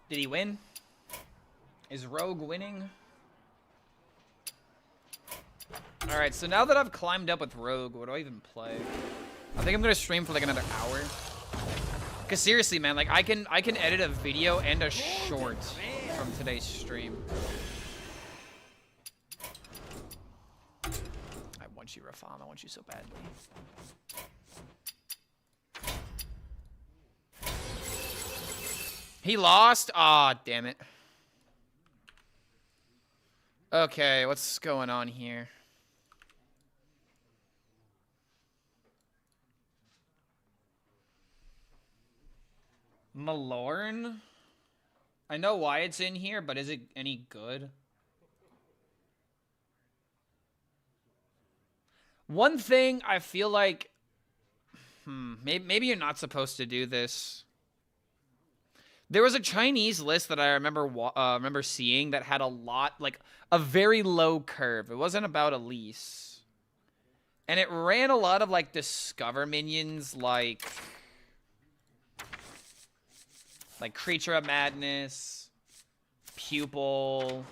Did he win? Is Rogue winning? Alright, so now that I've climbed up with Rogue, what do I even play? I think I'm gonna stream for like another hour. Cause seriously, man, like I can edit a video and a short from today's stream. I want you, Rafam. I want you so badly. He lost? Aw, damn it. Okay, what's going on here? Malorn? I know why it's in here, but is it any good? One thing I feel like... maybe you're not supposed to do this. There was a Chinese list that I remember seeing that had a lot, like, a very low curve. It wasn't about Elise. And it ran a lot of, like, Discover minions, like Creature of Madness, Pupil,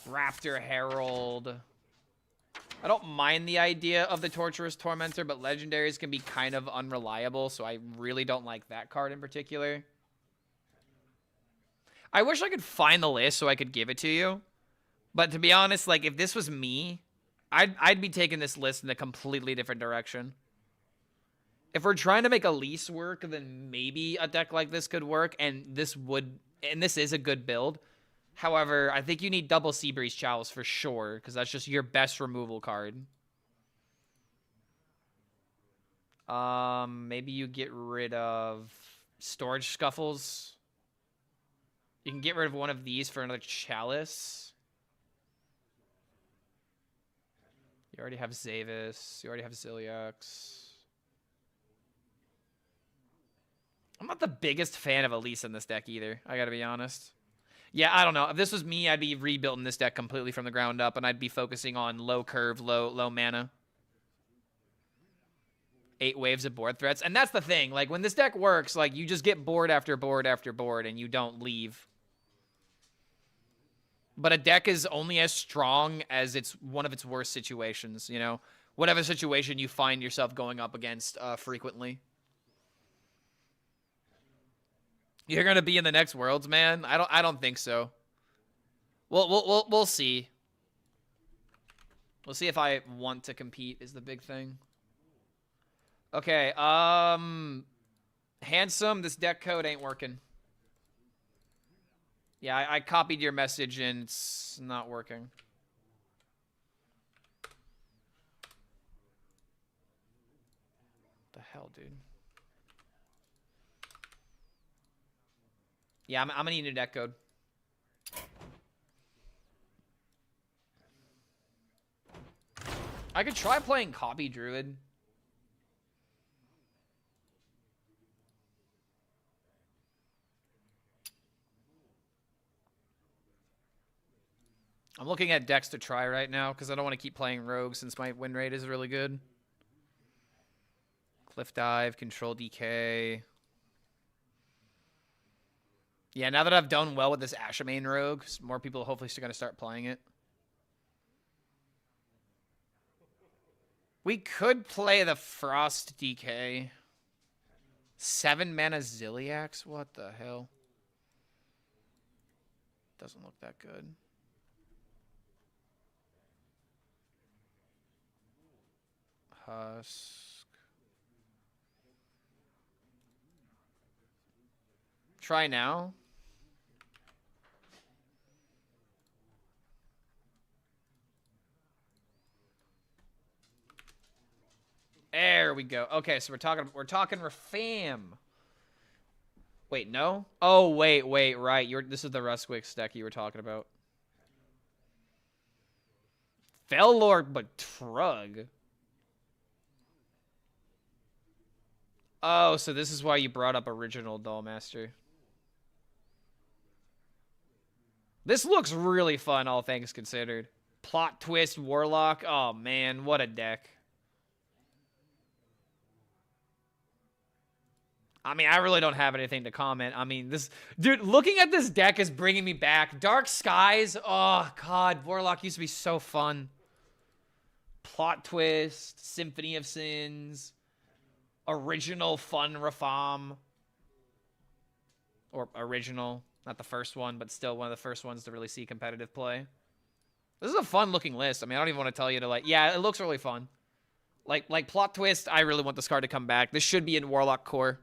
Raptor Herald. I don't mind the idea of the Torturous Tormentor, but legendaries can be kind of unreliable, so I really don't like that card in particular. I wish I could find the list so I could give it to you. But to be honest, like, if this was me, I'd be taking this list in a completely different direction. If we're trying to make Elise work, then maybe a deck like this could work, and this is a good build. However, I think you need double Seabreeze Chalice for sure, because that's just your best removal card. Maybe you get rid of Storage Scuffles. You can get rid of one of these for another Chalice. You already have Zavis. You already have Ziliax. I'm not the biggest fan of Elise in this deck either, I gotta be honest. Yeah, I don't know. If this was me, I'd be rebuilding this deck completely from the ground up, and I'd be focusing on low curve, low mana. 8 waves of board threats. And that's the thing. Like, when this deck works, like, you just get board after board after board, and you don't leave. But a deck is only as strong as it's one of its worst situations, you know? Whatever situation you find yourself going up against frequently. You're gonna be in the next Worlds, man? I don't think so. We'll see. We'll see if I want to compete is the big thing. Okay, Handsome, this deck code ain't working. Yeah, I copied your message and it's not working. What the hell, dude? Yeah, I'm gonna need a new deck code. I could try playing Copy Druid. I'm looking at decks to try right now because I don't want to keep playing Rogue since my win rate is really good. Cliff Dive, Control DK. Yeah, now that I've done well with this Ashamain Rogue, more people hopefully are going to start playing it. We could play the Frost DK. 7 mana Ziliax? What the hell? Doesn't look that good. Husk. Try now. There we go. Okay, so we're talking Rafam. Wait, no? Oh, wait, right. This is the Rusquix deck you were talking about. Fellorg, but Trug. Oh, so this is why you brought up original Dollmaster. This looks really fun, all things considered. Plot twist Warlock. Oh, man, what a deck. I mean, I really don't have anything to comment. I mean, this... Dude, looking at this deck is bringing me back. Dark Skies. Oh, God. Warlock used to be so fun. Plot Twist. Symphony of Sins. Original Fun Rafam. Or original. Not the first one, but still one of the first ones to really see competitive play. This is a fun-looking list. I mean, I don't even want to tell you to, like... Yeah, it looks really fun. Like Plot Twist, I really want this card to come back. This should be in Warlock Core.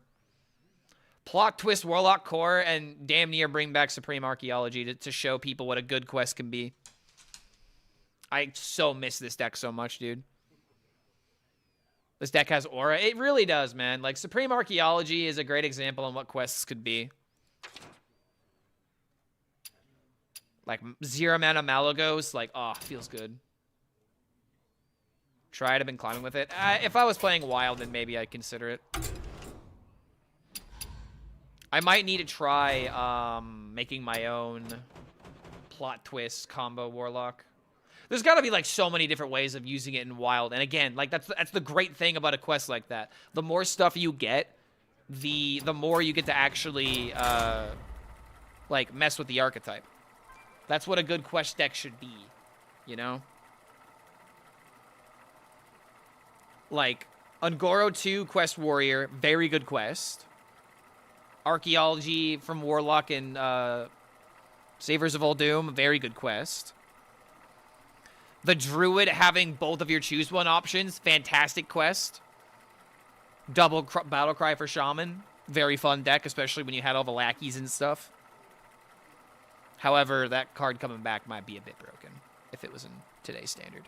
Plot Twist, Warlock Core, and damn near bring back Supreme Archaeology to show people what a good quest can be. I so miss this deck so much, dude. This deck has aura. It really does, man. Like, Supreme Archaeology is a great example on what quests could be. Like, 0-mana Malagos, like, oh, feels good. Tried, I've been climbing with it. If I was playing Wild, then maybe I'd consider it. I might need to try making my own Plot Twist combo Warlock. There's got to be like so many different ways of using it in Wild. And again, like that's the great thing about a quest like that. The more stuff you get, the more you get to actually like mess with the archetype. That's what a good quest deck should be, you know? Like Ungoro 2 Quest Warrior, very good quest. Archaeology from Warlock and Savers of Uldum, very good quest. The Druid having both of your choose one options, fantastic quest. Double Battle Cry for Shaman, very fun deck, especially when you had all the lackeys and stuff. However, that card coming back might be a bit broken if it was in today's standard.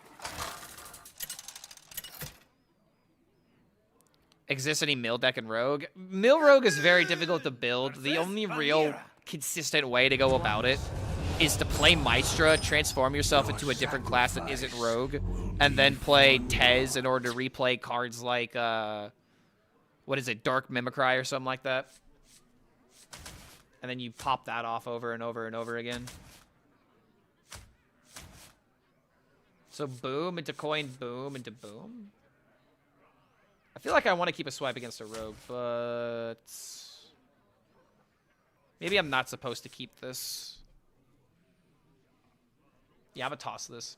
Exists any Mill deck and Rogue? Mill Rogue is very difficult to build. The only real consistent way to go about it is to play Maestra, transform yourself into a different class that isn't Rogue, and then play Tez in order to replay cards like, what is it, Dark Mimicry or something like that. And then you pop that off over and over and over again. So boom into coin, boom into boom. I feel like I want to keep a swipe against a rogue, but maybe I'm not supposed to keep this. Yeah, I'm gonna toss this.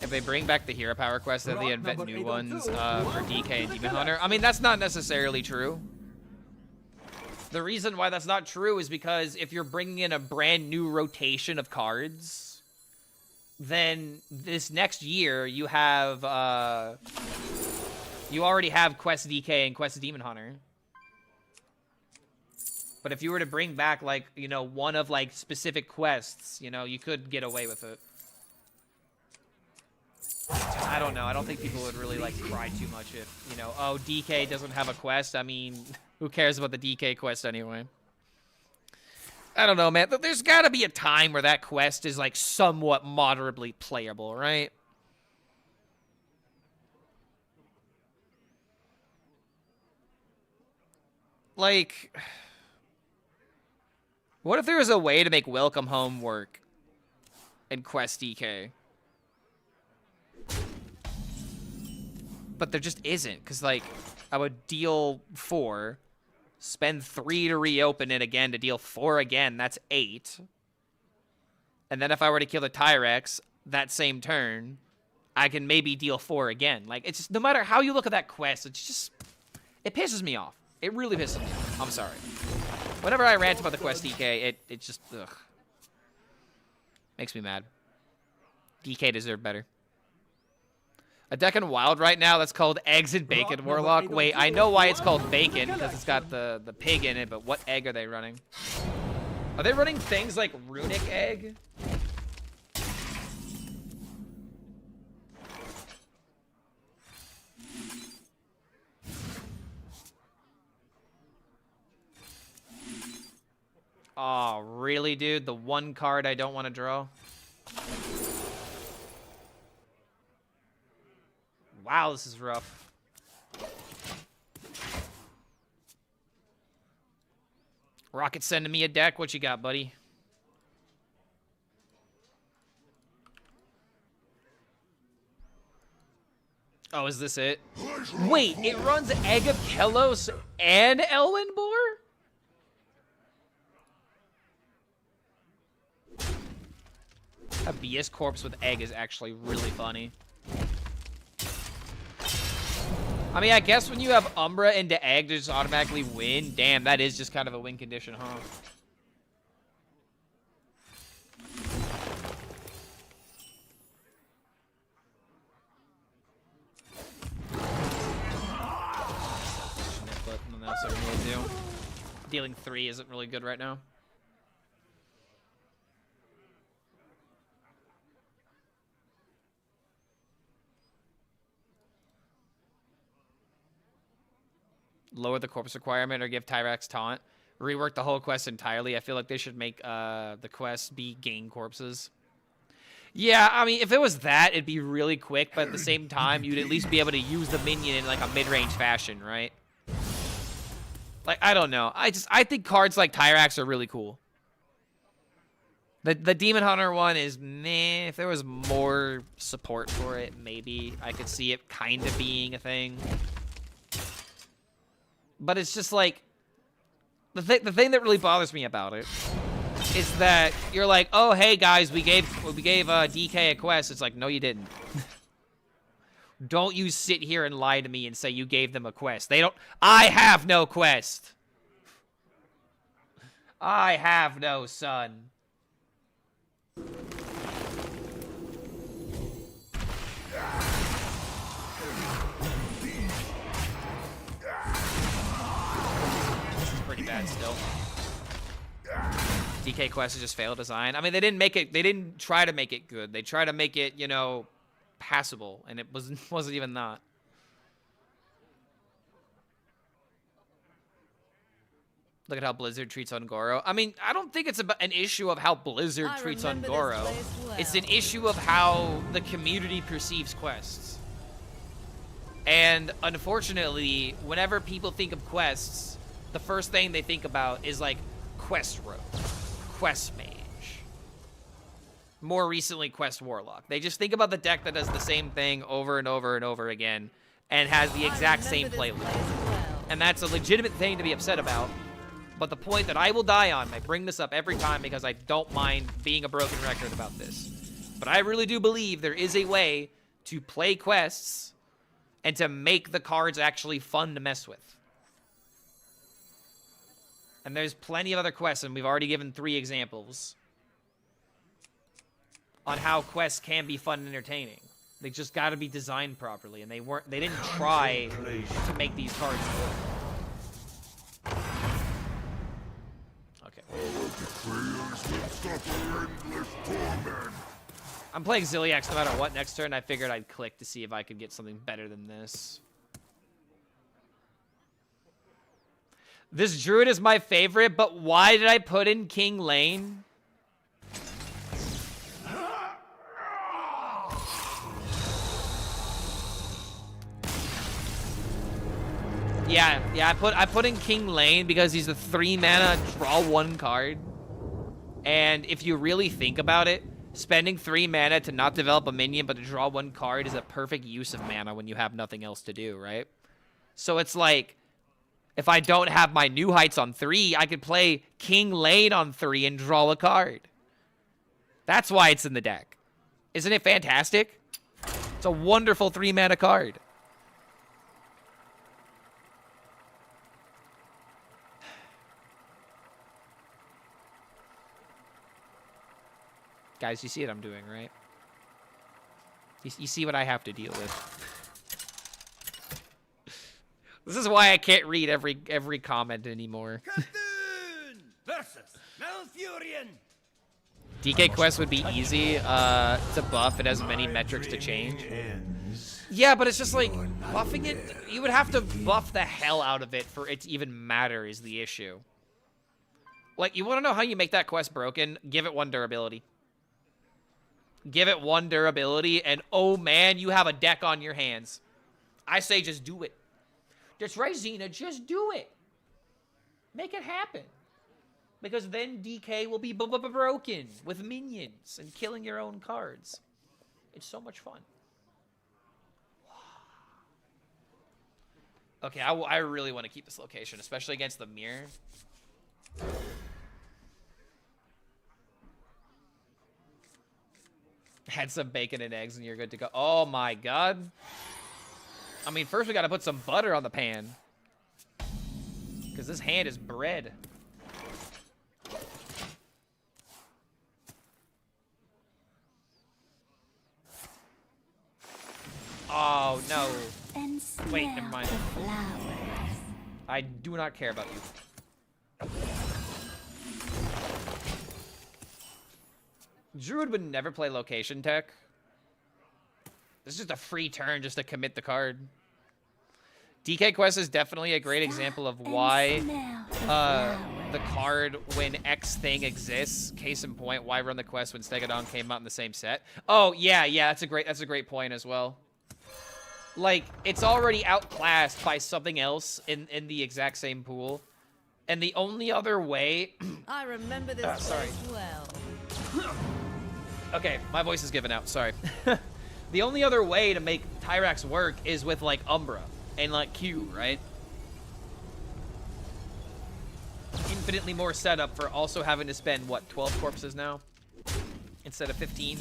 If they bring back the hero power quest, then they invent new ones for DK and Demon Hunter. I mean, that's not necessarily true. The reason why that's not true is because if you're bringing in a brand new rotation of cards, then this next year you have, you already have Quest DK and Quest Demon Hunter. But if you were to bring back, like, you know, one of, like, specific quests, you know, you could get away with it. I don't know. I don't think people would really, like, cry too much if, you know, oh, DK doesn't have a quest. I mean, who cares about the DK quest anyway? I don't know, man. There's got to be a time where that quest is, like, somewhat moderately playable, right? Like, what if there was a way to make Welcome Home work in Quest DK? But there just isn't, because, like, I would deal 4, spend 3 to reopen it again to deal 4 again. That's 8. And then if I were to kill the Tyrex that same turn, I can maybe deal 4 again. Like, it's just, no matter how you look at that quest, it's just, it pisses me off. It really pisses me off. I'm sorry. Whenever I rant about the Quest DK, it just, ugh. Makes me mad. DK deserved better. A deck in Wild right now that's called Eggs and Bacon Warlock. Wait, I know why it's called Bacon, because it's got the pig in it, but what egg are they running? Are they running things like Runic Egg? Oh, really, dude? The one card I don't want to draw? Wow, this is rough. Rocket sending me a deck. What you got, buddy? Oh, is this it? Wait, it runs Egg of Kelos and Elwyn Boar? A BS corpse with egg is actually really funny. I mean, I guess when you have Umbra into egg to just automatically win, damn, that is just kind of a win condition, huh? But nothing else I can really do. Dealing 3 isn't really good right now. Lower the corpse requirement or give Tyrax taunt. Rework the whole quest entirely. I feel like they should make the quest be gain corpses. Yeah, I mean, if it was that, it'd be really quick, but at the same time, you'd at least be able to use the minion in like a mid-range fashion, right? Like, I don't know. I think cards like Tyrax are really cool. The Demon Hunter one is meh. If there was more support for it, maybe I could see it kind of being a thing. But it's just like, the thing that really bothers me about it is that you're like, oh, hey guys, we gave DK a quest. It's like, no, you didn't. Don't you sit here and lie to me and say you gave them a quest. They don't. I have no quest. I have no son. Pretty bad still. DK quest is just failed design. I mean, they didn't make it. They didn't try to make it good. They tried to make it, you know, passable, and it wasn't even that. Look at how Blizzard treats Ungoro. I mean, I don't think it's an issue of how Blizzard treats Ungoro. Well. It's an issue of how the community perceives quests. And unfortunately, whenever people think of quests, the first thing they think about is like Quest Rogue, Quest Mage. More recently, Quest Warlock. They just think about the deck that does the same thing over and over and over again and has the exact same playlist. Well. And that's a legitimate thing to be upset about. But the point that I will die on, I bring this up every time because I don't mind being a broken record about this. But I really do believe there is a way to play quests and to make the cards actually fun to mess with. And there's plenty of other quests, and we've already given 3 examples on how quests can be fun and entertaining. They just got to be designed properly, and they didn't try to make these cards good. Okay. I'm playing Ziliax no matter what next turn. I figured I'd click to see if I could get something better than this. This druid is my favorite, but why did I put in King Lane? Yeah, I put in King Lane because he's a 3-mana draw 1 card. And if you really think about it, spending 3 mana to not develop a minion but to draw 1 card is a perfect use of mana when you have nothing else to do, right? So it's like, if I don't have my New Heights on 3, I could play King Lane on 3 and draw a card. That's why it's in the deck. Isn't it fantastic? It's a wonderful 3-mana card. Guys, you see what I'm doing, right? You see what I have to deal with. This is why I can't read every comment anymore.
Versus Malfurion.
DK quest would be easy to buff. It has many metrics to change. Yeah, but it's just like buffing it. You would have to buff the hell out of it for it to even matter is the issue. Like, you want to know how you make that quest broken? Give it 1 durability. Give it 1 durability, and oh man, you have a deck on your hands. I say just do it. That's right, Xena, just do it. Make it happen. Because then DK will be broken with minions and killing your own cards. It's so much fun. Okay, I really want to keep this location, especially against the mirror. Had some bacon and eggs and you're good to go. Oh my god. I mean, first we gotta put some butter on the pan. Because this hand is bread. Oh, no. Wait, never mind. I do not care about you. Druid would never play location tech. This is just a free turn just to commit the card. DK Quest is definitely a great example of why the card when X thing exists. Case in point, why run the quest when Stegodon came out in the same set? Oh yeah, that's a great point as well. Like, it's already outclassed by something else in the exact same pool. And the only other way...
I remember this place well.
Okay, my voice is giving out, sorry. The only other way to make Tyrax work is with, like, Umbra and, like, Q, right? Infinitely more setup for also having to spend, what, 12 corpses now? Instead of 15?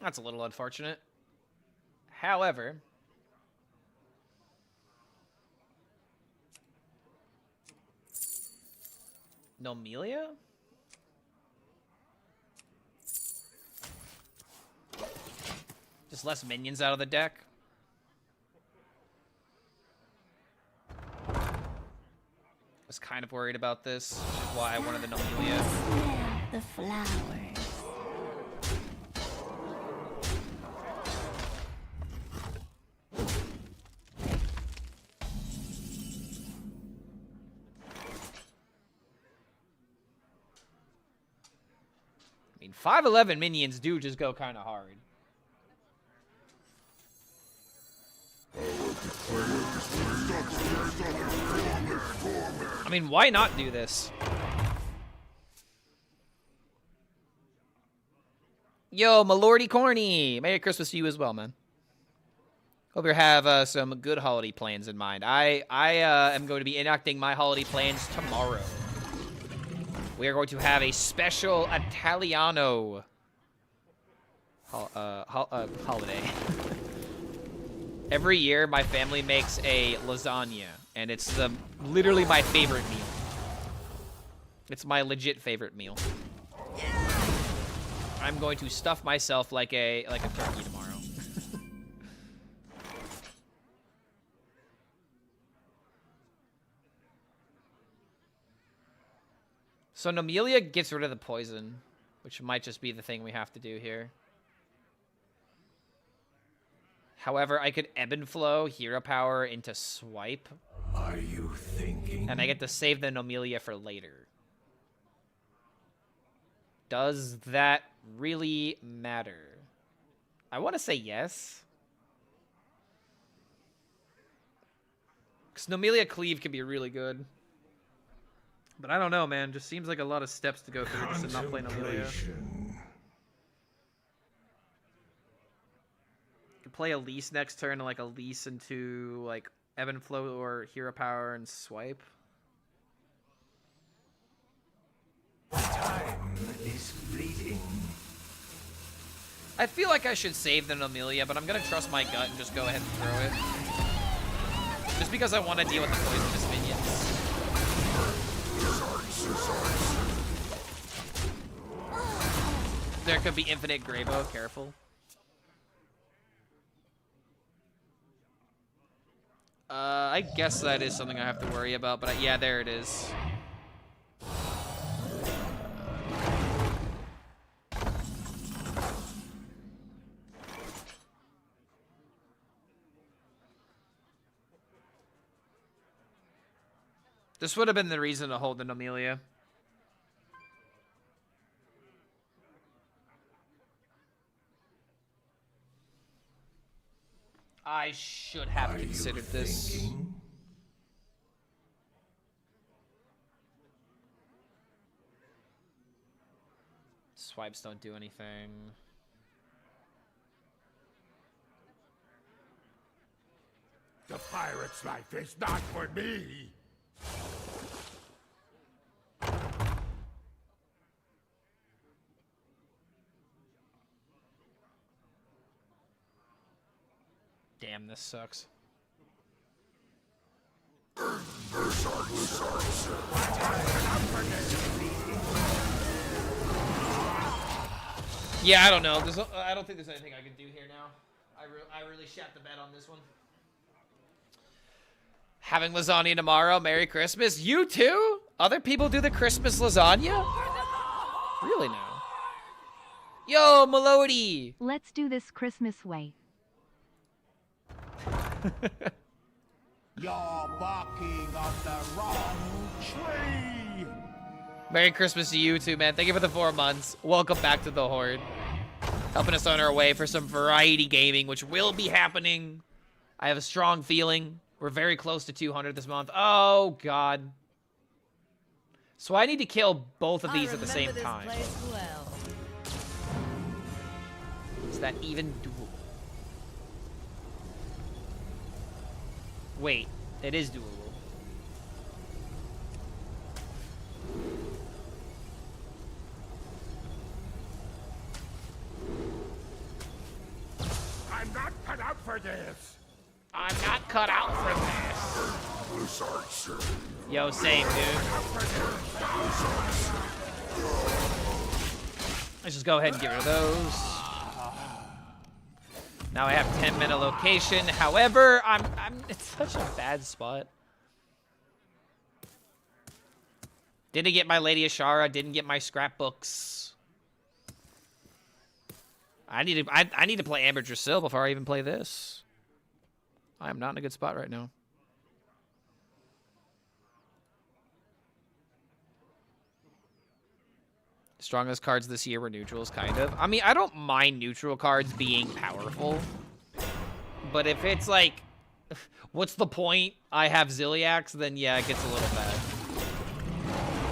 That's a little unfortunate. However, Nomelia? Just less minions out of the deck. Was kind of worried about this, which is why I wanted the Nomelia.
The flowers.
I mean, 5'11" minions do just go kind of hard. I mean, why not do this? Yo, Malordy Corny! Merry Christmas to you as well, man. Hope you have some good holiday plans in mind. I am going to be enacting my holiday plans tomorrow. We are going to have a special Italiano holiday. Every year, my family makes a lasagna, and it's literally my favorite meal. It's my legit favorite meal. I'm going to stuff myself like a turkey tomorrow. So Nomelia gets rid of the poison, which might just be the thing we have to do here. However, I could ebb and flow hero power into swipe.
Are you thinking?
And I get to save the Nomelia for later. Does that really matter? I want to say yes. Because Nomelia Cleave can be really good. But I don't know, man. Just seems like a lot of steps to go through just to not play Nomelia. Could play Elise next turn, like Elise into like ebb and flow or hero power and swipe.
Time is fleeting.
I feel like I should save the Nomelia, but I'm gonna trust my gut and just go ahead and throw it. Just because I want to deal with the poisonous minions. There could be infinite Greybow, careful. I guess that is something I have to worry about, but yeah, there it is. This would have been the reason to hold the Nomelia. I should have considered this. Swipes don't do anything.
The pirate's life is not for me.
Damn, this sucks. Yeah, I don't know. I don't think there's anything I can do here now. I really shat the bed on this one. Having lasagna tomorrow. Merry Christmas. You too? Other people do the Christmas lasagna? Really now? Yo, Melody!
Let's do this Christmas way.
You're barking on the wrong tree.
Merry Christmas to you too, man. Thank you for the 4 months. Welcome back to the Horde. Helping us on our way for some variety gaming, which will be happening. I have a strong feeling. We're very close to 200 this month. Oh, God. So I need to kill both of these at the same time.
Well.
Is that even doable? Wait, it is doable.
I'm not cut out for this.
I'm not cut out for this. Yo, same, dude. Let's just go ahead and get rid of those. Now I have 10-minute location. However, it's such a bad spot. Didn't get my Lady Ashara. Didn't get my scrapbooks. I need to play Amber Drasil before I even play this. I am not in a good spot right now. Strongest cards this year were neutrals, kind of. I mean, I don't mind neutral cards being powerful. But if it's like, what's the point? I have Ziliax, then yeah, it gets a little bad.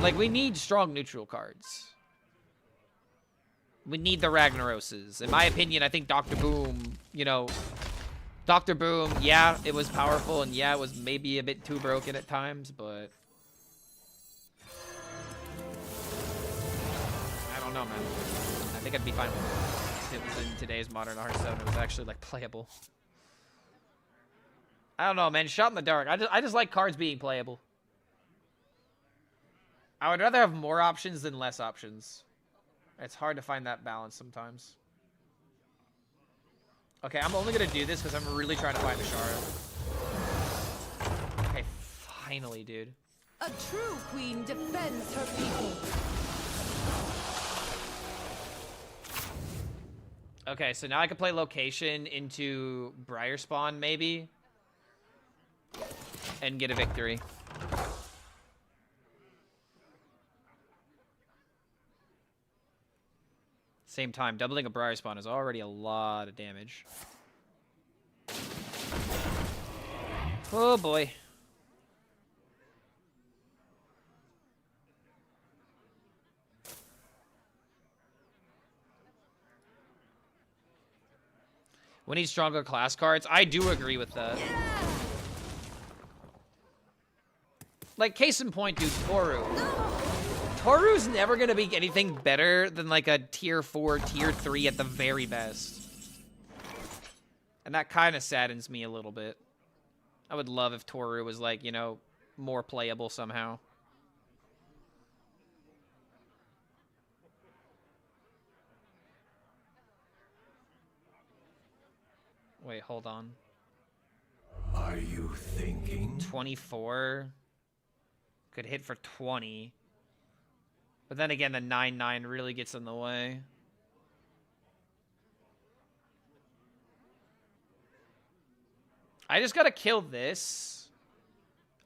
Like, we need strong neutral cards. We need the Ragnaroses. In my opinion, I think Dr. Boom, you know, Dr. Boom, yeah, it was powerful, and yeah, it was maybe a bit too broken at times, but I don't know, man. I think I'd be fine with it if it was in today's modern Hearthstone. It was actually, like, playable. I don't know, man. Shot in the dark. I just like cards being playable. I would rather have more options than less options. It's hard to find that balance sometimes. Okay, I'm only gonna do this because I'm really trying to find Ashara. Okay, finally, dude.
A true queen defends her people.
Okay, so now I can play location into Briar Spawn, maybe. And get a victory. Same time, doubling a Briar Spawn is already a lot of damage. Oh boy. We need stronger class cards. I do agree with that.
Yeah.
Like, case in point, dude, Toru. Toru's never gonna be anything better than like a tier 4, tier 3 at the very best. And that kind of saddens me a little bit. I would love if Toru was like, you know, more playable somehow. Wait, hold on.
Are you thinking?
24 could hit for 20. But then again, the 9/9 really gets in the way. I just gotta kill this.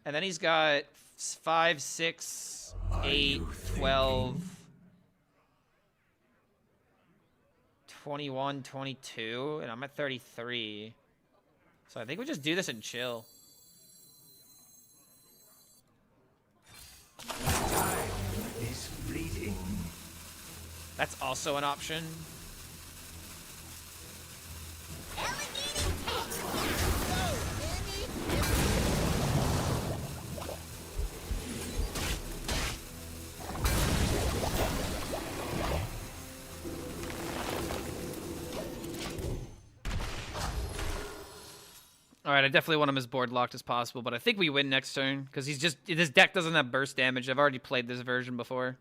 And then he's got 5, 6, 8, 12, 21, 22, and I'm at 33. So I think we just do this and chill.
Time is fleeting.
That's also an option. Alright, I definitely want him as board locked as possible, but I think we win next turn, because he's just... This deck doesn't have burst damage. I've already played this version before.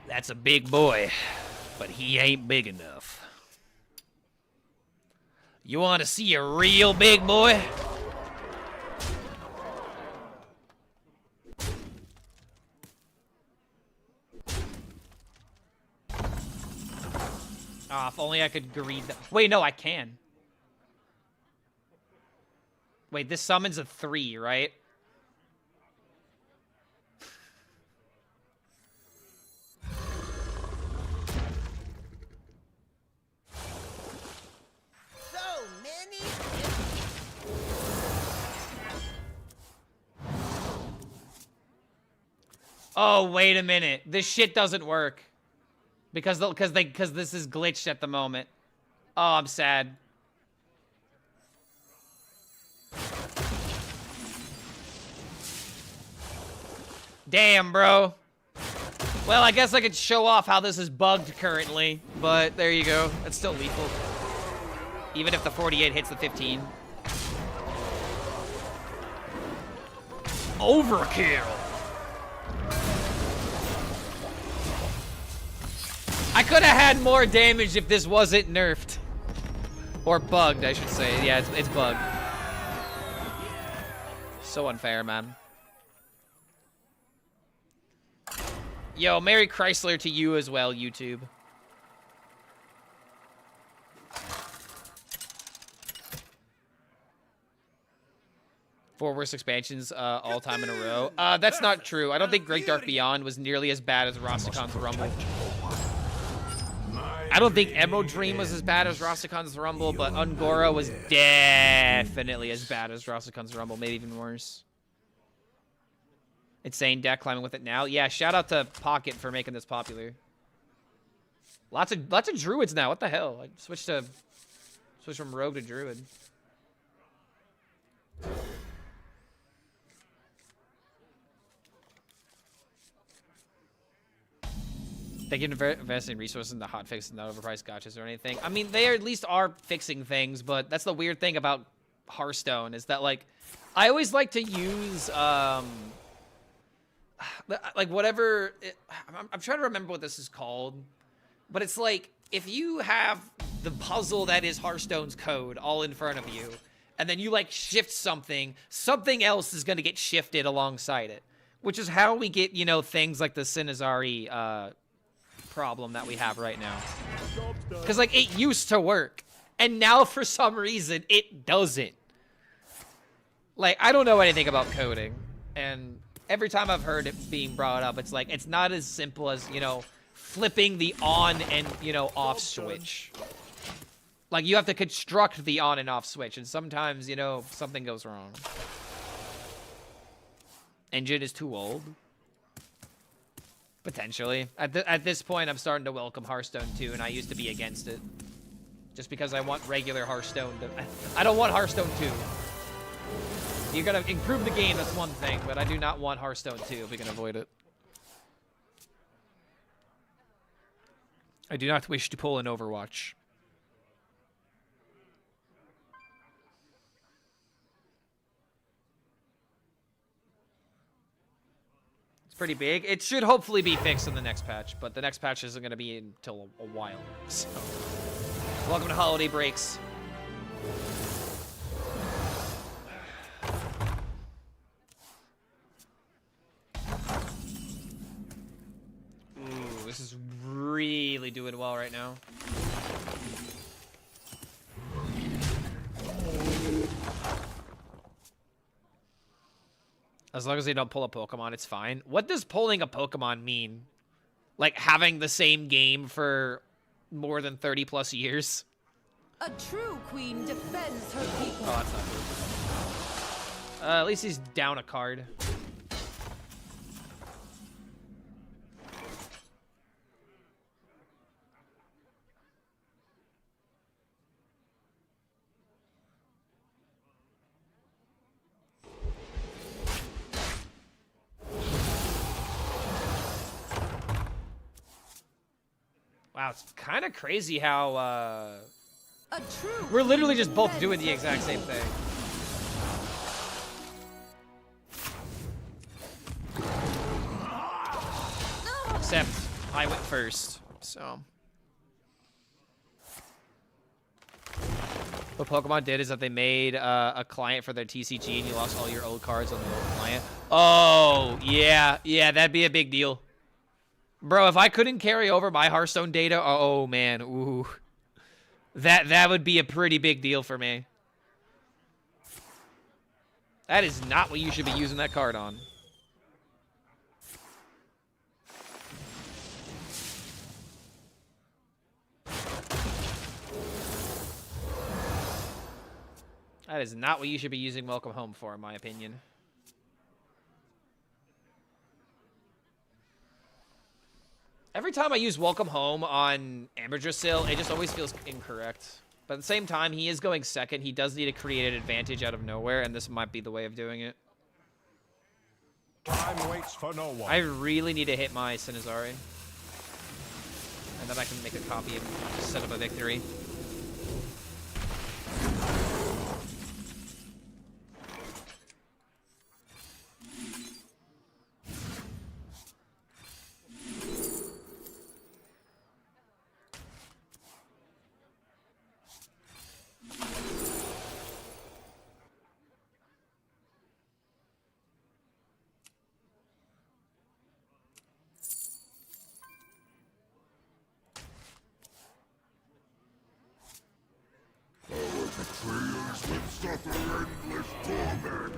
That's a big boy, but he ain't big enough. You want to see a real big boy? Ah, if only I could greed that. Wait, no, I can. Wait, this summons a 3, right?
So many.
Oh, wait a minute. This shit doesn't work. Because this is glitched at the moment. Oh, I'm sad. Damn, bro. Well, I guess I could show off how this is bugged currently, but there you go. It's still lethal. Even if the 48 hits the 15. Overkill. I could have had more damage if this wasn't nerfed. Or bugged, I should say. Yeah, it's bugged. So unfair, man. Yo, Merry Chrysler to you as well, YouTube. Four worst expansions all time in a row. That's not true. I don't think Great Dark Beyond was nearly as bad as Rastikan's Rumble. I don't think Emerald Dream was as bad as Rastikan's Rumble, but Ungora was definitely as bad as Rastikan's Rumble, maybe even worse. Insane deck climbing with it now. Yeah, shout out to Pocket for making this popular. Lots of druids now. What the hell? I switched from rogue to druid. They can invest in resources in the hotfix and not overpriced gotchas or anything. I mean, they at least are fixing things, but that's the weird thing about Hearthstone is that, like, I always like to use, like, whatever... I'm trying to remember what this is called, but it's like, if you have the puzzle that is Hearthstone's code all in front of you, and then you, like, shift something else is going to get shifted alongside it, which is how we get, you know, things like the Sinazari, problem that we have right now. Because, like, it used to work, and now for some reason it doesn't. Like, I don't know anything about coding, and every time I've heard it being brought up, it's like, it's not as simple as, you know, flipping the on and, you know, off switch. Like, you have to construct the on and off switch, and sometimes, you know, something goes wrong. Engine is too old. Potentially. At this point, I'm starting to welcome Hearthstone 2, and I used to be against it. Just because I want regular Hearthstone to... I don't want Hearthstone 2. You're gonna improve the game, that's one thing, but I do not want Hearthstone 2 if we can avoid it. I do not wish to pull an Overwatch. Pretty big. It should hopefully be fixed in the next patch, but the next patch isn't going to be until a while. So, welcome to holiday breaks. Ooh, this is really doing well right now. As long as they don't pull a Pokemon, it's fine. What does pulling a Pokemon mean? Like having the same game for more than 30 plus years?
A true queen defends her people.
Oh, that's not good. At least he's down a card. Wow, it's kind of crazy how
A true
we're literally
queen
just both
defends
doing the
her
exact same
people.
thing. Except I went first, so. What Pokemon did is that they made a client for their TCG and you lost all your old cards on the old client. Oh, yeah, that'd be a big deal. Bro, if I couldn't carry over my Hearthstone data, oh man, ooh. That would be a pretty big deal for me. That is not what you should be using that card on. That is not what you should be using Welcome Home for, in my opinion. Every time I use Welcome Home on Amberdrasil, it just always feels incorrect. But at the same time, he is going second. He does need to create an advantage out of nowhere, and this might be the way of doing it.
Time waits for no one.
I really need to hit my Sinizari. And then I can make a copy and set up a victory.
Betrayers will suffer endless torment.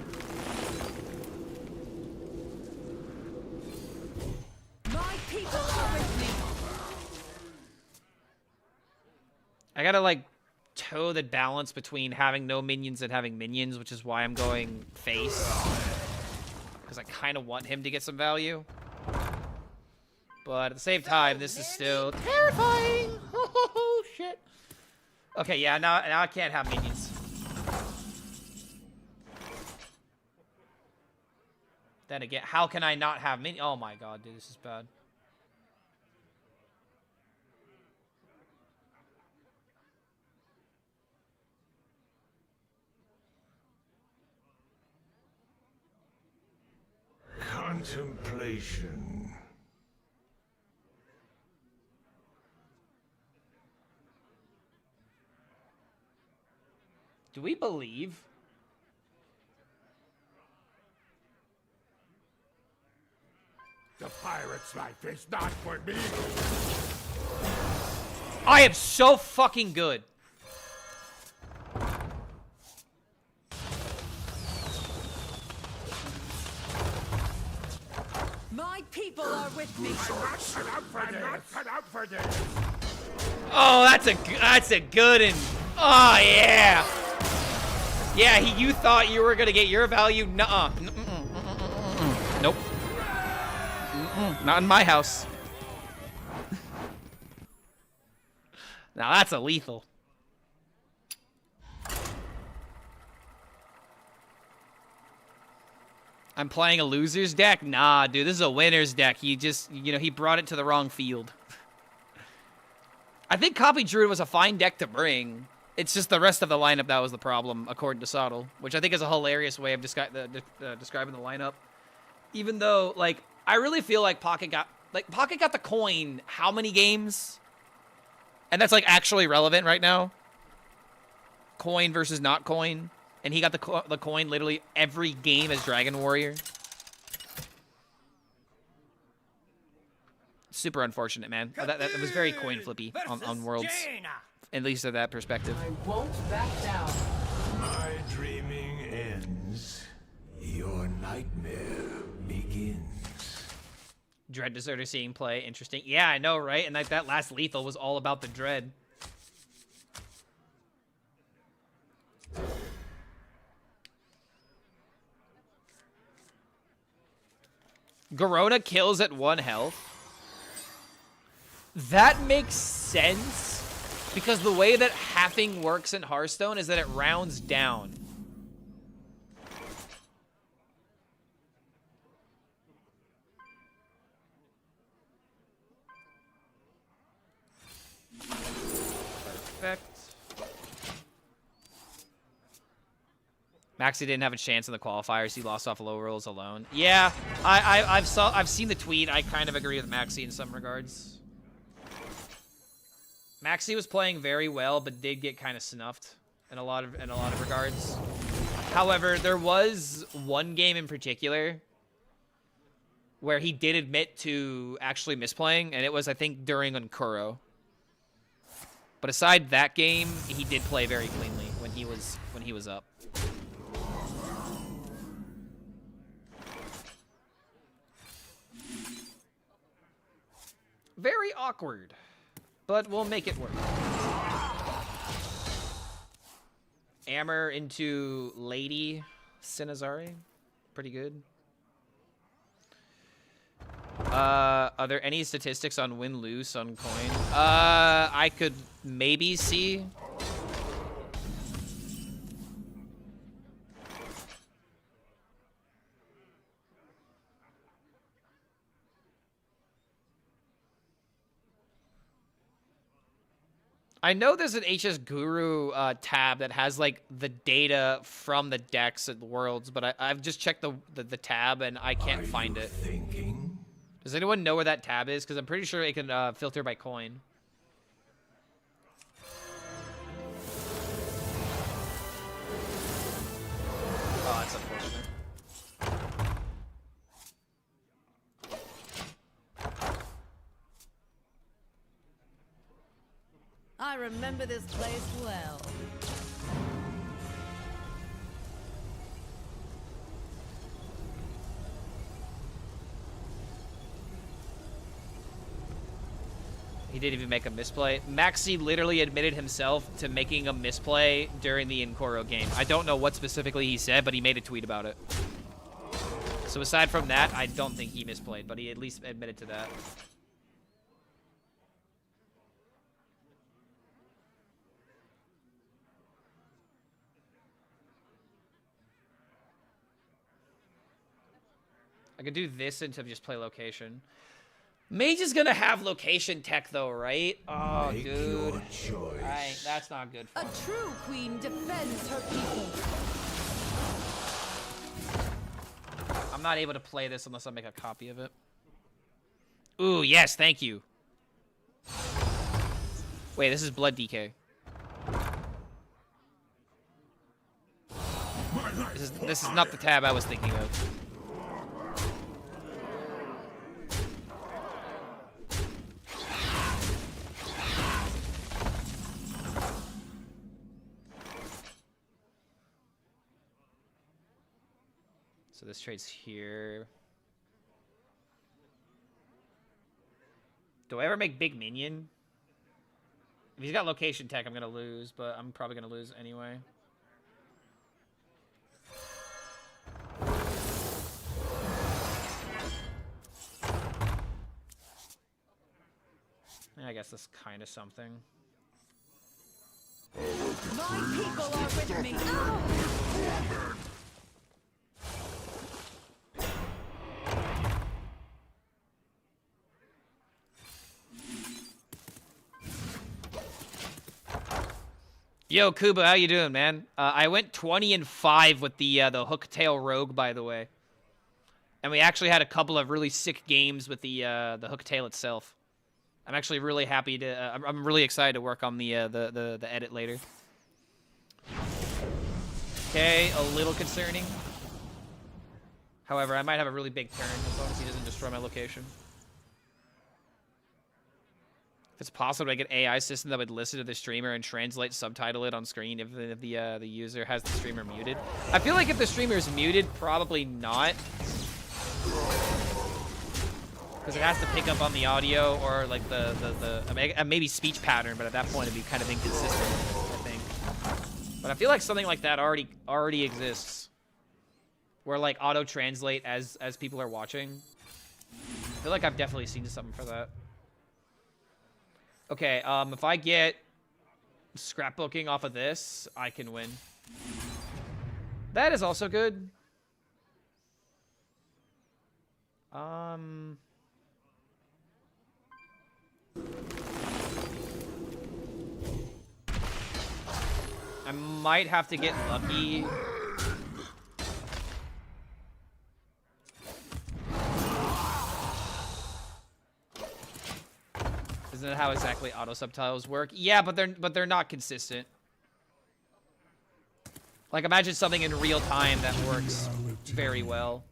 My people are with me.
I gotta, like, toe the balance between having no minions and having minions, which is why I'm going face. Because I kind of want him to get some value. But at the same time, this is still terrifying. Oh, shit. Okay, yeah, now I can't have minions. Then again, how can I not have minions? Oh my god, dude, this is bad.
Contemplation.
Do we believe?
The pirate's life is not for me.
I am so fucking good.
My people are with me.
I'm not cut out for this.
Oh, that's a good and oh yeah. Yeah, you thought you were gonna get your value? Nuh-uh. Nope. Not in my house. Now that's a lethal. I'm playing a loser's deck? Nah, dude, this is a winner's deck. He just, he brought it to the wrong field. I think Copy Druid was a fine deck to bring. It's just the rest of the lineup that was the problem, according to Sottle, which I think is a hilarious way of describing the lineup. Even though, like, I really feel like Pocket got the coin how many games? And that's, like, actually relevant right now. Coin versus not coin. And he got the coin literally every game as Dragon Warrior. Super unfortunate, man. That was very coin flippy on Worlds. At least at that perspective.
I won't back down.
My dreaming ends
Your nightmare begins.
Dread Deserter seeing play. Interesting. Yeah, I know, right? And like that last lethal was all about the Dread. Garona kills at 1 health. That makes sense, because the way that halving works in Hearthstone is that it rounds down. Perfect. Maxi didn't have a chance in the qualifiers. He lost off low rolls alone. Yeah, I've seen the tweet. I kind of agree with Maxi in some regards. Maxi was playing very well, but did get kind of snuffed in a lot of regards. However, there was one game in particular where he did admit to actually misplaying, and it was, I think, during Unkuro. But aside that game, he did play very cleanly when he was up. Very awkward, but we'll make it work. Amber into Lady Sinazari. Pretty good. Are there any statistics on win-lose on coin? I could maybe see. I know there's an HS Guru tab that has like the data from the decks at the Worlds, but I've just checked the tab and I can't find it. Does anyone know where that tab is? Because I'm pretty sure it can filter by coin. Oh, that's unfortunate.
I remember this place well.
He didn't even make a misplay. Maxi literally admitted himself to making a misplay during the Inkoro game. I don't know what specifically he said, but he made a tweet about it. So aside from that, I don't think he misplayed, but he at least admitted to that. I could do this and to just play location. Mage is gonna have location tech though, right? Oh,
Make
dude.
your choice.
Right, that's not good for
A
me.
true queen defends her people.
I'm not able to play this unless I make a copy of it. Ooh, yes, thank you. Wait, this is Blood DK. This is not the tab I was thinking of. So this trade's here. Do I ever make big minion? If he's got location tech, I'm gonna lose, but I'm probably gonna lose anyway. Yeah, I guess that's kind of something.
My people are with me. Ow!
Yo, Kuba, how you doing, man? I went 20-5 with the hooktail rogue, by the way, and we actually had a couple of really sick games with the hooktail itself. I'm actually really happy to. I'm really excited to work on the edit later. Okay, a little concerning. However, I might have a really big turn as long as he doesn't destroy my location. If it's possible to make an AI system that would listen to the streamer and translate, subtitle it on screen if the user has the streamer muted. I feel like if the streamer is muted, probably not. Because it has to pick up on the audio or like maybe speech pattern, but at that point it'd be kind of inconsistent, I think. But I feel like something like that already exists. Where like auto translate as people are watching. I feel like I've definitely seen something for that. Okay, if I get scrapbooking off of this, I can win. That is also good. I might have to get lucky. Isn't that how exactly auto subtitles work? Yeah, but they're not consistent. Like imagine something in real time that works very well.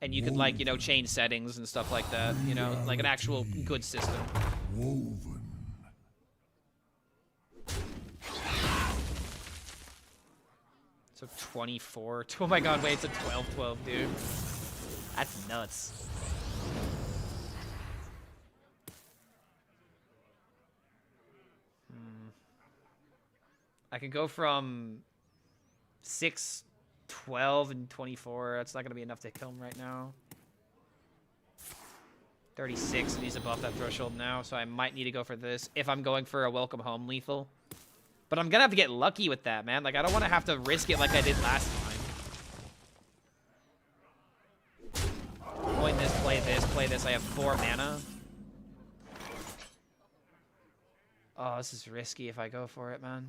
And you could like, you know, change settings and stuff like that, you know, like an actual good system.
Woven.
So 24. Oh my god, wait, it's a 12-12, dude. That's nuts. I can go from 6, 12, and 24. That's not going to be enough to kill him right now. 36, and he's above that threshold now, so I might need to go for this if I'm going for a welcome home lethal. But I'm going to have to get lucky with that, man. Like, I don't want to have to risk it like I did last time. Point this, play this, play this. I have 4 mana. Oh, this is risky if I go for it, man.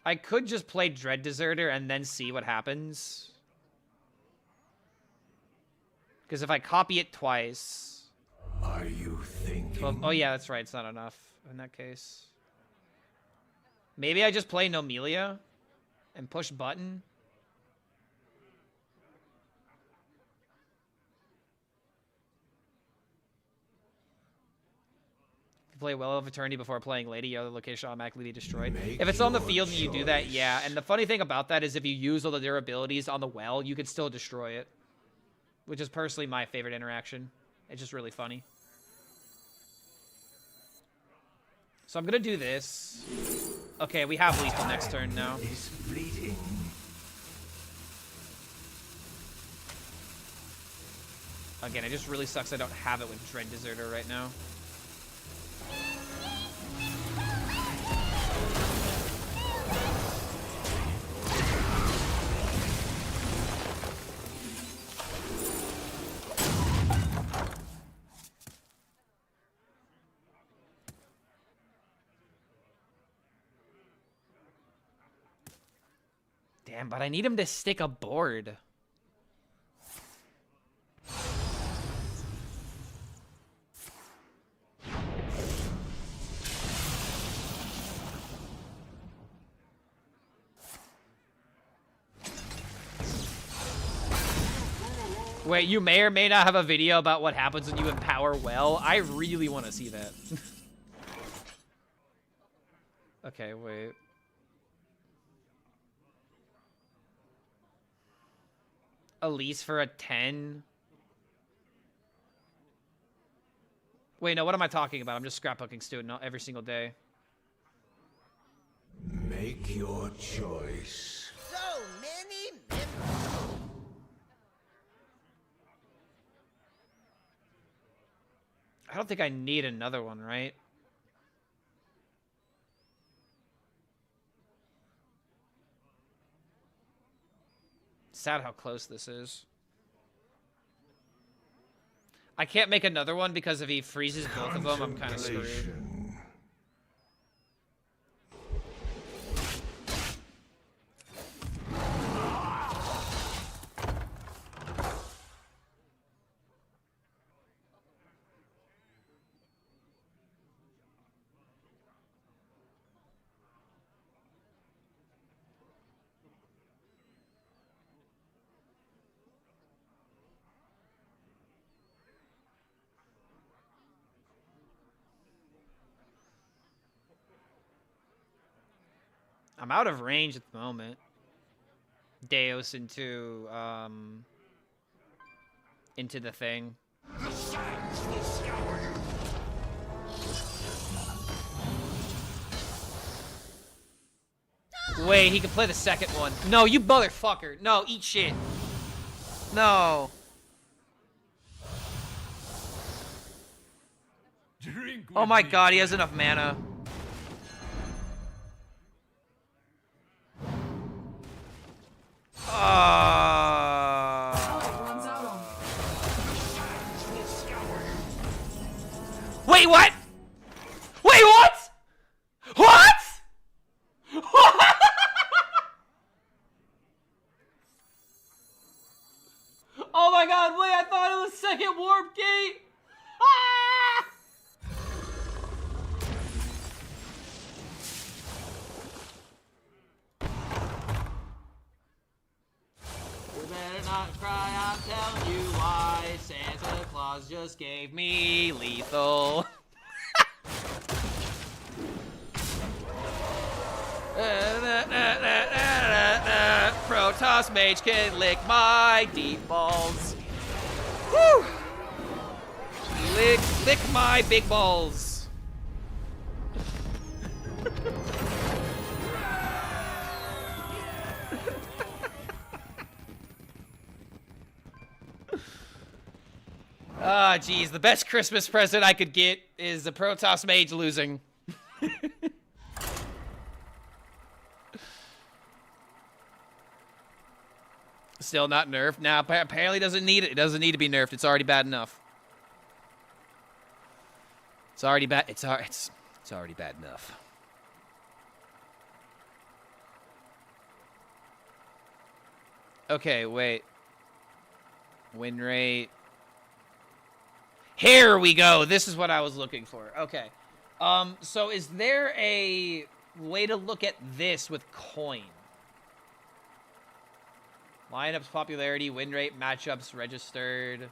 I could just play Dread Deserter and then see what happens. Because if I copy it twice...
Are you thinking?
Well, oh yeah, that's right. It's not enough in that case. Maybe I just play Nomelia and push button. Play Well of Eternity before playing Lady, your other location automatically be destroyed. If it's on the field and you do that, yeah. And the funny thing about that is if you use all the durabilities on the well, you can still destroy it. Which is personally my favorite interaction. It's just really funny. So I'm gonna do this. Okay, we have lethal next turn now. Again, it just really sucks I don't have it with Dread Deserter right now. Damn, but I need him to stick a board. Wait, you may or may not have a video about what happens when you empower well. I really want to see that. Okay, wait. Elise for a 10. Wait, no, what am I talking about? I'm just scrapbooking student every single day.
Make your choice.
So many members.
I don't think I need another one, right? Sad how close this is. I can't make another one because if he freezes both of them, I'm kind of screwed. I'm out of range at the moment. Deus into the thing.
The sands will scour you.
Wait, he can play the second one. No, you motherfucker. No, eat shit. No.
Drink
Oh
with
my
me,
god, he has
friend.
enough mana. Wait, what? Wait, what? What? Oh my god, wait, I thought it was second warp gate. Ah! You better not cry, I'm telling you why. Santa Claus just gave me lethal. Protoss Mage can lick my deep balls. Woo! Lick my big balls. Ah, geez, the best Christmas present I could get is the Protoss Mage losing. Still not nerfed. Now, apparently doesn't need it. It doesn't need to be nerfed. It's already bad enough. It's already bad. It's already bad enough. Okay, wait. Win rate. Here we go. This is what I was looking for. Okay. So is there a way to look at this with coin? Lineups, popularity, win rate, matchups registered.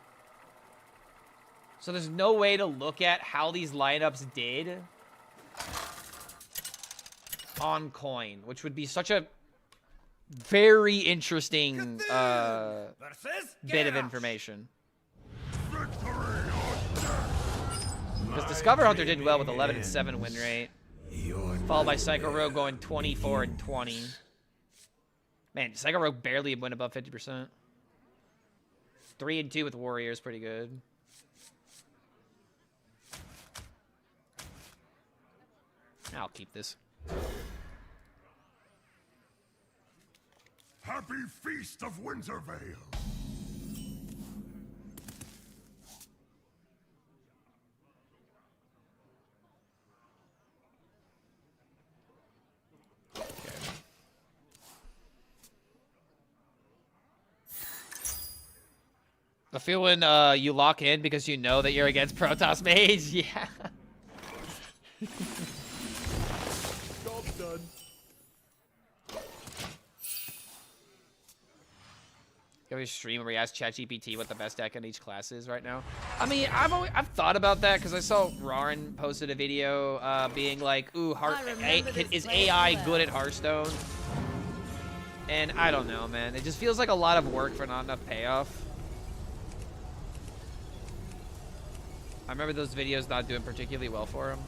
So there's no way to look at how these lineups did on coin, which would be such a very interesting bit of information. Because Discover Hunter did well with 11-7 win rate, followed by Psycho Rogue going 24-20. Man, Psycho Rogue barely went above 50%. 3-2 with Warriors, pretty good. I'll keep this.
Happy Feast of Wintervale.
I feel when you lock in because you know that you're against Protoss Mage. Yeah.
Job's done.
Can we stream where we ask ChatGPT what the best deck in each class is right now? I mean, I've thought about that because I saw Rarin posted a video being like, "Ooh, is AI good at Hearthstone?" And I don't know, man. It just feels like a lot of work for not enough payoff. I remember those videos not doing particularly well for him.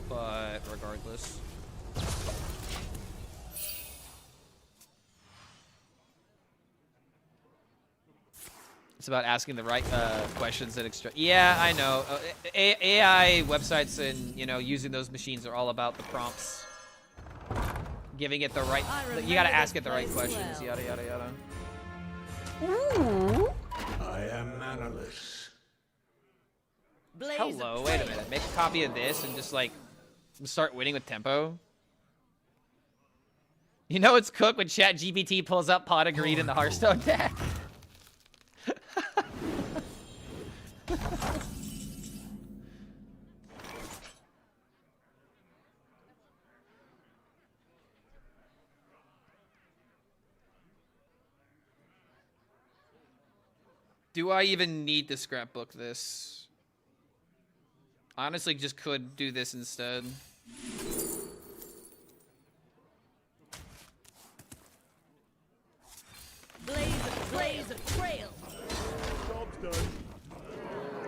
But regardless. It's about asking the right questions and extra. Yeah, I know. AI websites and, you know, using those machines are all about the prompts. Giving it the right... You gotta ask it the right questions, yada, yada, yada. Ooh.
I am mannerless.
Hello, wait a minute. Make a copy of this and just, like, start winning with tempo. You know it's cooked when ChatGPT pulls up Pot of Greed in the Hearthstone deck. Do I even need to scrapbook this? Honestly, just could do this instead.
Blaze a trail.
Job's done.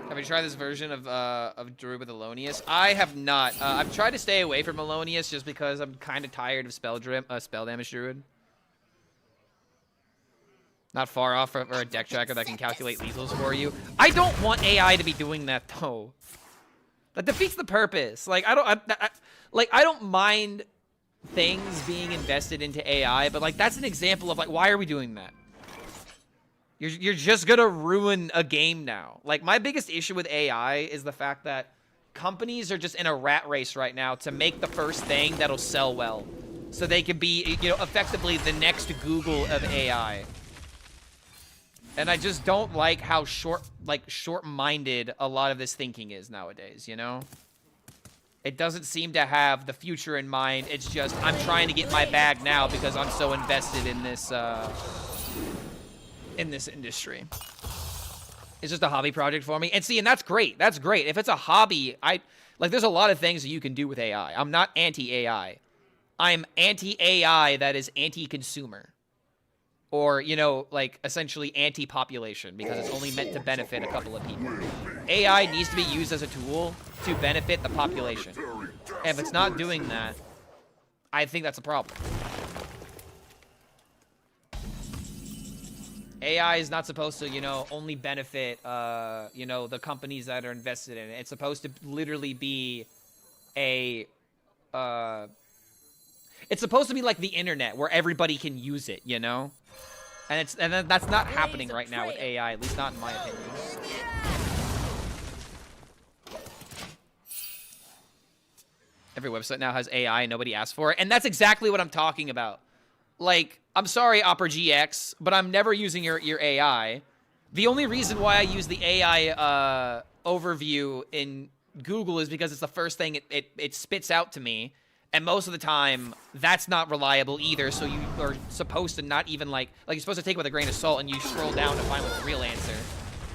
Have you tried this version of druid with Alonius? I have not. I've tried to stay away from Alonius just because I'm kind of tired of spell damage druid. Not far off for a deck tracker that can calculate lethals for you. I don't want AI to be doing that though. That defeats the purpose. Like I don't mind things being invested into AI, but like that's an example of like why are we doing that? You're just gonna ruin a game now. Like my biggest issue with AI is the fact that companies are just in a rat race right now to make the first thing that'll sell well, so they can be, you know, effectively the next Google of AI. And I just don't like how short-minded a lot of this thinking is nowadays, you know? It doesn't seem to have the future in mind. It's just, I'm trying to get my bag now because I'm so invested in this industry. It's just a hobby project for me. And see, and that's great. That's great. If it's a hobby, there's a lot of things that you can do with AI. I'm not anti-AI. I'm anti-AI that is anti-consumer. Or, you know, like, essentially anti-population, because it's only meant to benefit a couple of people. AI needs to be used as a tool to benefit the population. And if it's not doing that, I think that's a problem. AI is not supposed to, you know, only benefit, you know, the companies that are invested in it. It's supposed to literally be a, it's supposed to be like the internet, where everybody can use it, you know? And that's not happening right now with AI, at least not in my opinion. Every website now has AI, nobody asked for it. And that's exactly what I'm talking about. Like, I'm sorry, Opera GX, but I'm never using your AI. The only reason why I use the AI overview in Google is because it's the first thing it spits out to me. And most of the time, that's not reliable either, so you are supposed to not even, like you're supposed to take it with a grain of salt, and you scroll down to find what the real answer.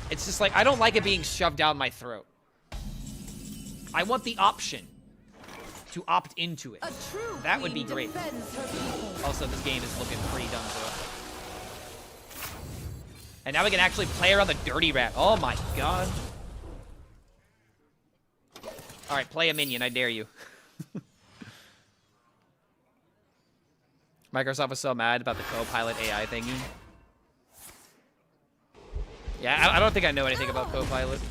It's just like, I don't like it being shoved down my throat. I want the option to opt into it. That would be great. Also, this game is looking pretty dumb, too. And now we can actually play around the dirty rat. Oh my god. Alright, play a minion, I dare you. Microsoft was so mad about the Copilot AI thingy. Yeah, I don't think I know anything about Copilot.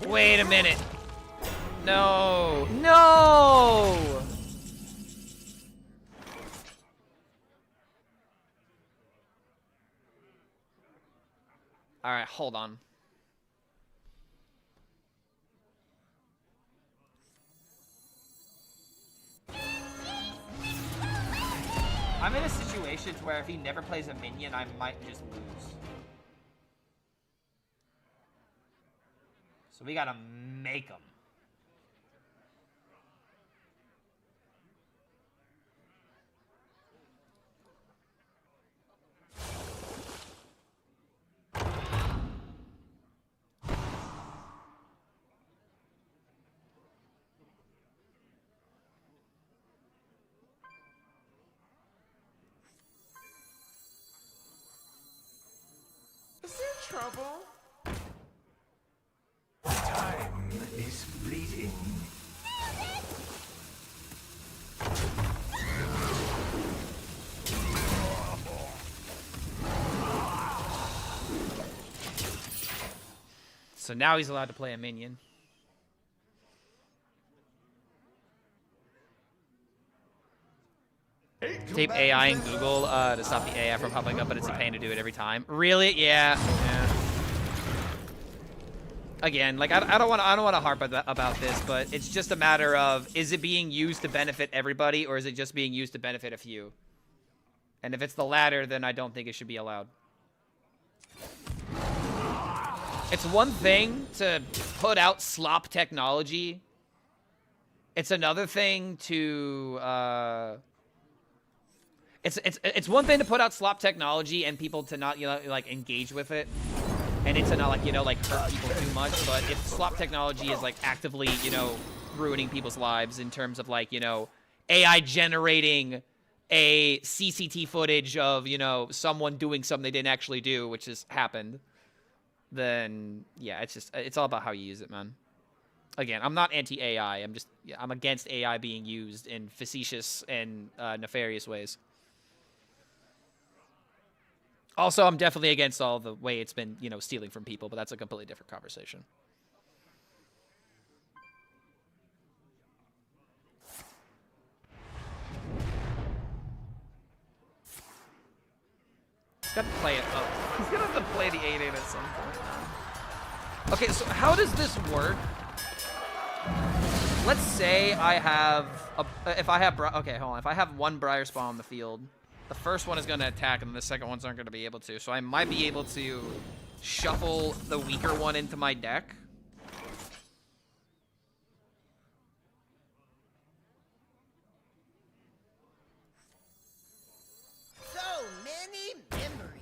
Wait a minute. No. No! Alright, hold on. I'm in a situation where if he never plays a minion, I might just lose. So we gotta make him.
Is there trouble?
Time is fleeting.
So now he's allowed to play a minion. Tape AI in Google to stop the AI from popping up, but it's a pain to do it every time. Really? Yeah. Again, like I don't want to harp about this, but it's just a matter of, is it being used to benefit everybody, or is it just being used to benefit a few? And if it's the latter, then I don't think it should be allowed. It's one thing to put out slop technology. It's another thing to it's one thing to put out slop technology and people to not, you know, like engage with it and it's to not like, you know, like hurt people too much. But if swap technology is like actively, you know, ruining people's lives in terms of like, you know, AI generating a CCT footage of, you know, someone doing something they didn't actually do, which has happened, then yeah, it's all about how you use it, man. Again, I'm not anti-AI. I'm against AI being used in facetious and nefarious ways. Also, I'm definitely against all the way it's been, you know, stealing from people, but that's a completely different conversation. He's got to play it. Oh, he's gonna have to play the 8/8 at some point. Okay, so how does this work? Let's say I have if I have okay, hold on. If I have one Briar Spawn on the field, the first one is going to attack and the second ones aren't going to be able to. So I might be able to shuffle the weaker one into my deck.
So many memories.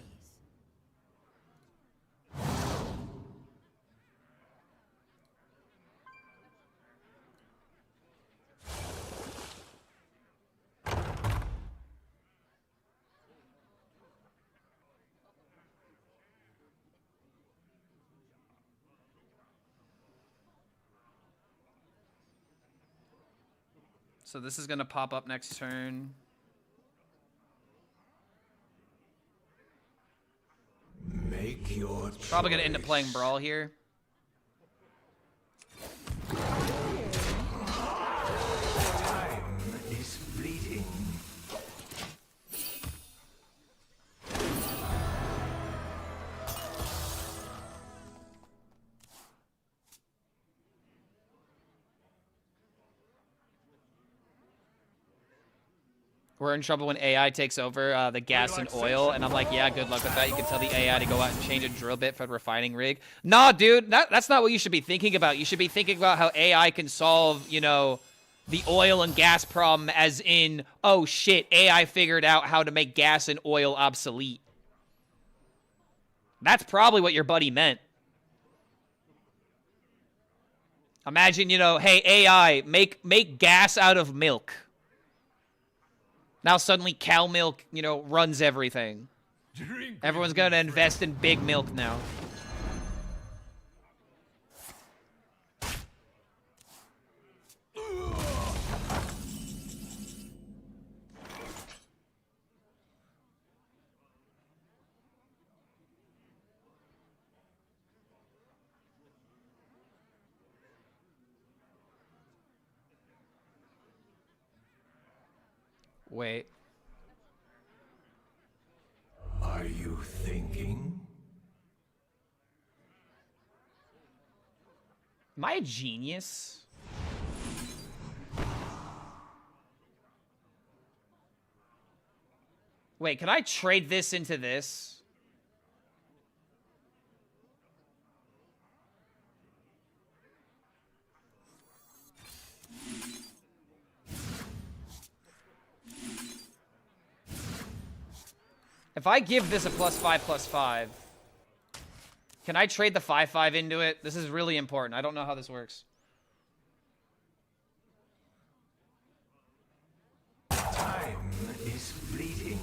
So this is going to pop up next turn.
Make your
Probably going to end up playing Brawl here.
Time is fleeting.
We're in trouble when AI takes over the gas and oil, and I'm like, yeah, good luck with that. You can tell the AI to go out and change a drill bit for the refining rig. Nah, dude, that's not what you should be thinking about. You should be thinking about how AI can solve, you know, the oil and gas problem, as in, oh shit, AI figured out how to make gas and oil obsolete. That's probably what your buddy meant. Imagine, you know, hey, AI, make gas out of milk. Now suddenly cow milk, you know, runs everything. Everyone's going to invest in big milk now. Wait.
Are you thinking?
Am I a genius? Wait, can I trade this into this? If I give this a +5/+5, can I trade the 5/5 into it? This is really important. I don't know how this works.
Time is fleeting.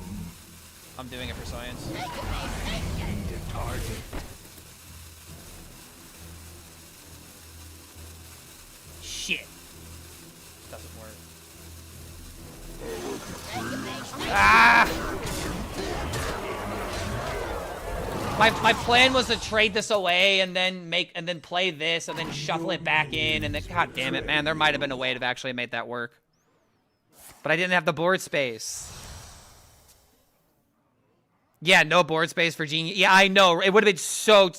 I'm doing it for science.
Need a target.
Shit. Doesn't work. Ah! My plan was to trade this away and then play this and then shuffle it back in and then, god damn it, man, there might have been a way to actually make that work. But I didn't have the board space. Yeah, no board space for Genius. Yeah, I know. It would have been so...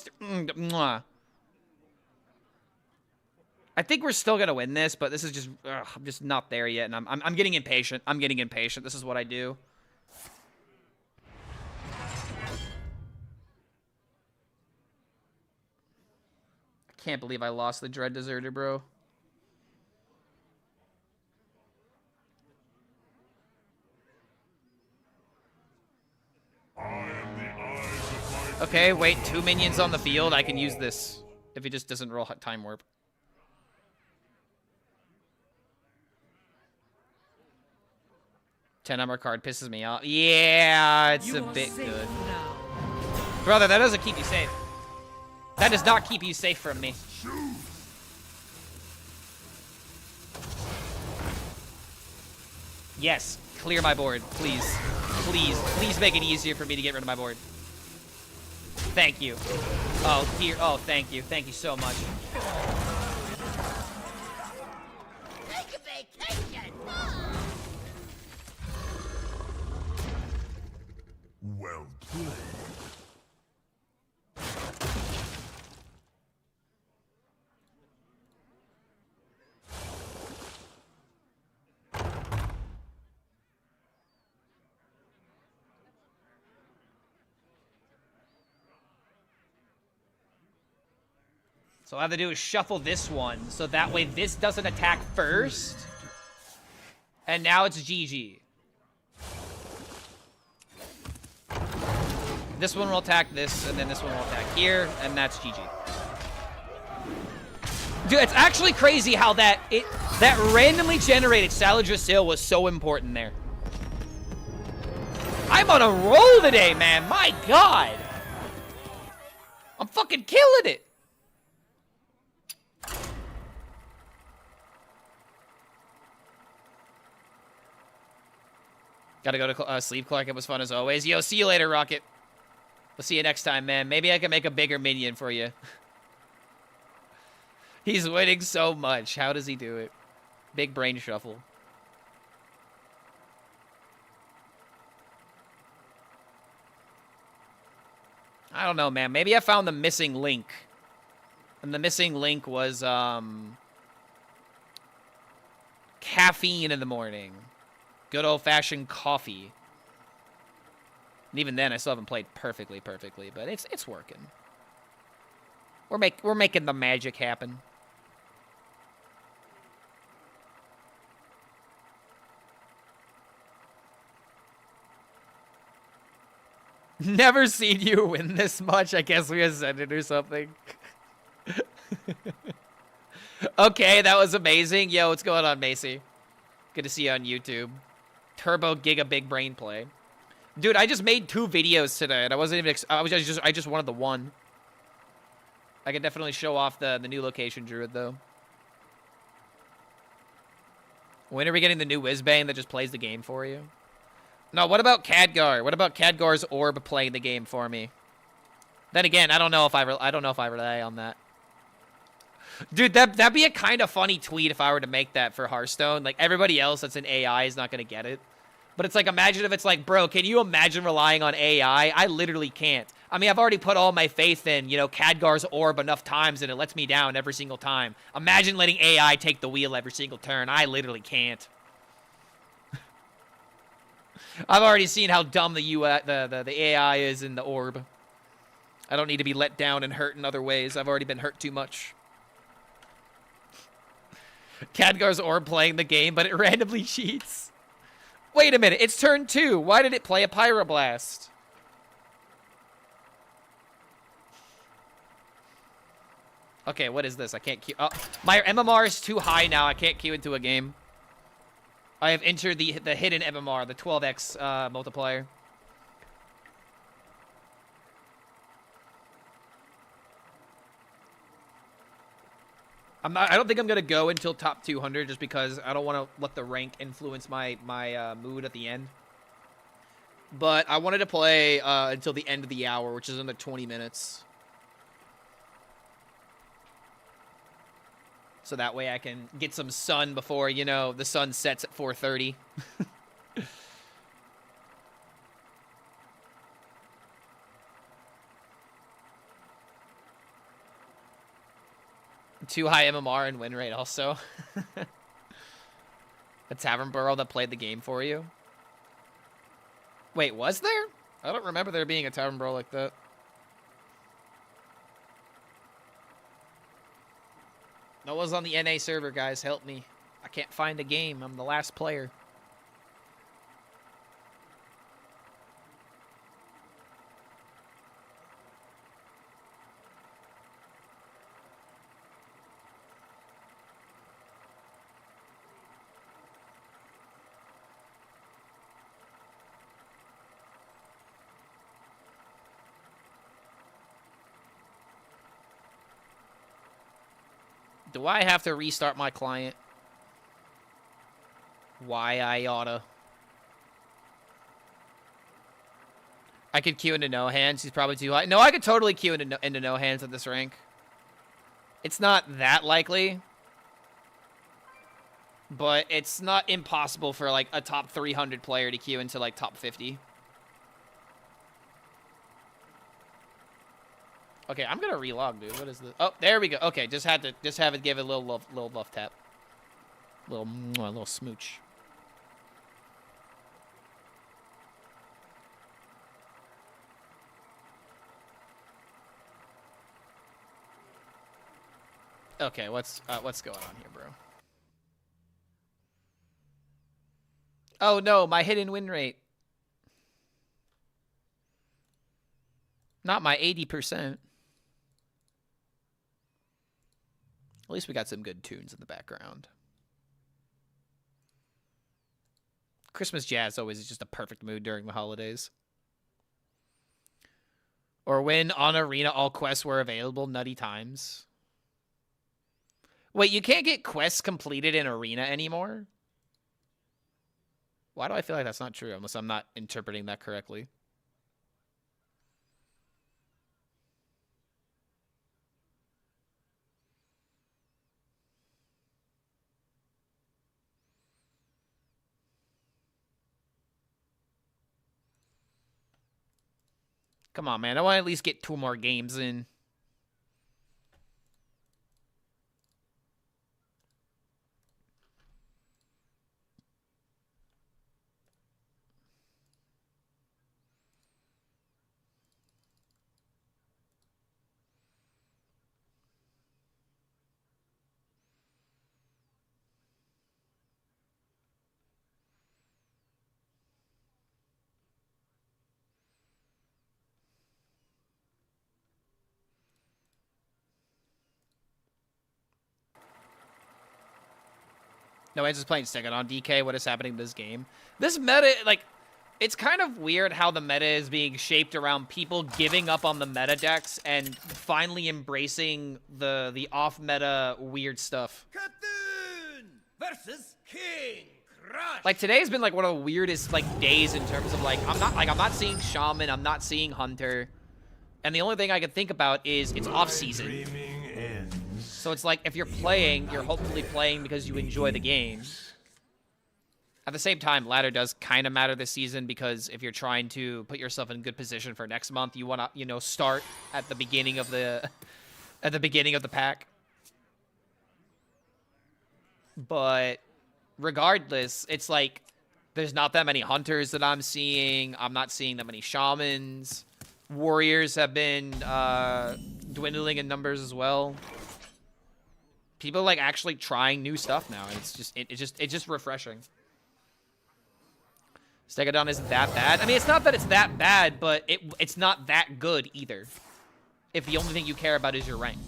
I think we're still going to win this, but this is just... I'm just not there yet, and I'm getting impatient. I'm getting impatient. This is what I do. I can't believe I lost the Dread Deserter, bro. Okay, Okay, wait, 2 minions on the field. I can use this if he just doesn't roll time warp. Ten number card pisses me off. Yeah, it's a bit good. Brother, that doesn't keep you safe. That does not keep you safe from me. Yes, clear my board, please. Please, please make it easier for me to get rid of my board. Thank you. Oh, here. Oh, thank you. Thank you so much.
Take a vacation.
Well played.
So all I have to do is shuffle this one, so that way this doesn't attack first. And now it's GG. This one will attack this, and then this one will attack here, and that's GG. Dude, it's actually crazy how that randomly generated Saladra was so important there. I'm on a roll today, man. My God. I'm fucking killing it. Gotta go to sleep, Clark. It was fun as always. Yo, see you later, Rocket. We'll see you next time, man. Maybe I can make a bigger minion for you. He's winning so much. How does he do it? Big brain shuffle. I don't know, man. Maybe I found the missing link. And the missing link was, caffeine in the morning. Good old-fashioned coffee. And even then, I still haven't played perfectly, but it's working. We're making the magic happen. Never seen you win this much. I guess we ascended or something. Okay, that was amazing. Yo, what's going on, Macy? Good to see you on YouTube. Turbo Giga Big Brain Play. Dude, I just made 2 videos today, and I wasn't even I just wanted the one. I could definitely show off the new location druid though. When are we getting the new Whizbang that just plays the game for you? No, what about Khadgar? What about Khadgar's orb playing the game for me? Then again, I don't know if I rely on that. Dude, that'd be a kind of funny tweet if I were to make that for Hearthstone. Like, everybody else that's an AI is not going to get it. But it's like, imagine if it's like, bro, can you imagine relying on AI? I literally can't. I mean, I've already put all my faith in, you know, Khadgar's orb enough times, and it lets me down every single time. Imagine letting AI take the wheel every single turn. I literally can't. I've already seen how dumb the AI is in the orb. I don't need to be let down and hurt in other ways. I've already been hurt too much. Khadgar's orb playing the game, but it randomly cheats. Wait a minute, it's turn 2. Why did it play a Pyroblast? Okay, what is this? I can't queue. Oh, my MMR is too high now. I can't queue into a game. I have entered the hidden MMR, the 12x multiplier. I don't think I'm gonna go until top 200 just because I don't want to let the rank influence my mood at the end. But I wanted to play until the end of the hour, which is under 20 minutes. So that way I can get some sun before, you know, the sun sets at 4:30. Too high MMR and win rate also. A Tavern Burrow that played the game for you? Wait, was there? I don't remember there being a Tavern Burrow like that. That was on the NA server, guys. Help me. I can't find a game. I'm the last player. Do I have to restart my client? Why I oughta. I could queue into no hands. He's probably too high. No, I could totally queue into no hands at this rank. It's not that likely. But it's not impossible for, like, a top 300 player to queue into, like, top 50. Okay, I'm gonna relog, dude. What is this? Oh, there we go. Okay, just have it give it a little love tap. Little smooch. Okay, what's going on here, bro? Oh no, my hidden win rate. Not my 80%. At least we got some good tunes in the background. Christmas jazz always is just a perfect mood during the holidays. Or when on Arena all quests were available, nutty times. Wait, you can't get quests completed in Arena anymore? Why do I feel like that's not true, unless I'm not interpreting that correctly? Come on, man. I want to at least get 2 more games in. No, I'm just playing second on DK. What is happening in this game? This meta, like, it's kind of weird how the meta is being shaped around people giving up on the meta decks and finally embracing the off-meta weird stuff.
Captain versus King Crush.
Like, today's been, like, one of the weirdest, like, days in terms of, like, I'm not seeing Shaman, I'm not seeing Hunter. And the only thing I can think about is it's off-season. So it's like, if you're playing, you're hopefully playing because you enjoy the game. At the same time, ladder does kind of matter this season because if you're trying to put yourself in good position for next month, you want to, you know, start at the beginning of the pack. But regardless, it's like there's not that many hunters that I'm seeing. I'm not seeing that many shamans. Warriors have been dwindling in numbers as well. People are, like, actually trying new stuff now, and it's just refreshing. Stegodon isn't that bad. I mean, it's not that it's that bad, but it's not that good either. If the only thing you care about is your rank.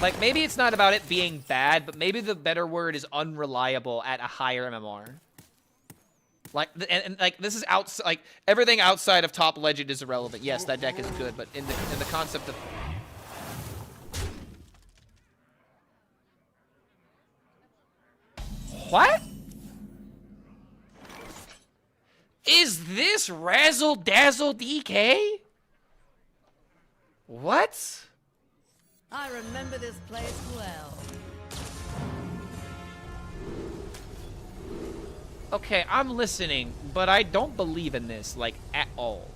Like, maybe it's not about it being bad, but maybe the better word is unreliable at a higher MMR. Like, and like, this is outside, like, everything outside of top legend is irrelevant. Yes, that deck is good, but in the concept of... What? Is this Razzle Dazzle DK? What?
I remember this place well.
Okay, I'm listening, but I don't believe in this, like, at all.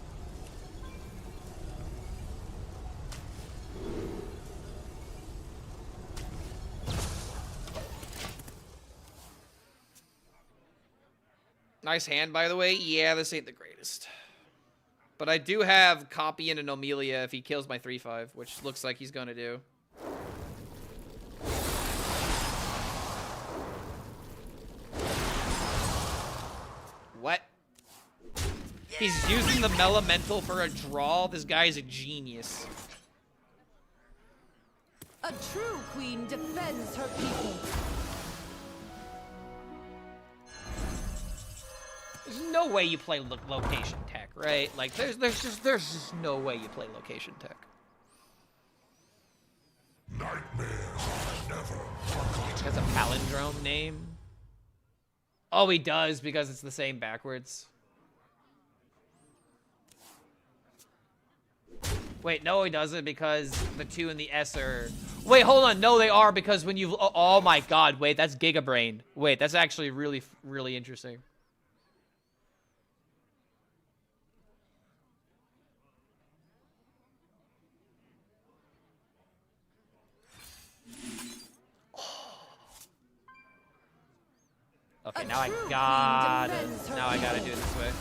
Nice hand, by the way. Yeah, this ain't the greatest. But I do have copy in an Amelia if he kills my 3/5, which looks like he's gonna do. What? He's using the Elemental for a draw? This guy is a genius.
A true queen defends her people.
There's no way you play location tech, right? Like, there's just no way you play location tech. He has a palindrome name. Oh, he does, because it's the same backwards. Wait, no, he doesn't, because the 2 and the S are... Wait, hold on. No, they are, because when you... Oh my god, wait, that's Gigabrain. Wait, that's actually really, really interesting. Okay, now I gotta do it this way.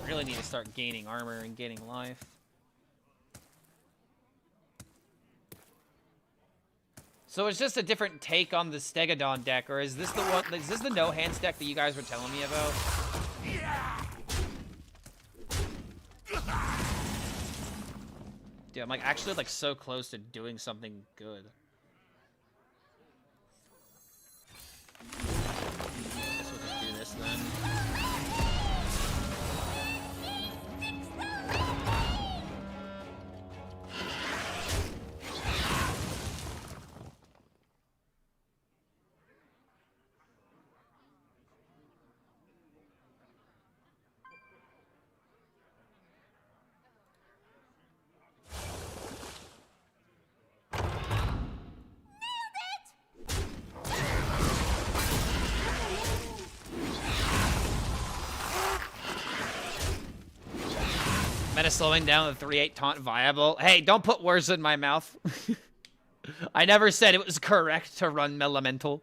Really need to start gaining armor and gaining life. So it's just a different take on the Stegodon deck, or is this the one? Is this the no hands deck that you guys were telling me about? Dude, I'm like actually like so close to doing something good. Guess we'll just do this then. Meta slowing down the 3-8 taunt viable. Hey, don't put words in my mouth. I never said it was correct to run Elemental.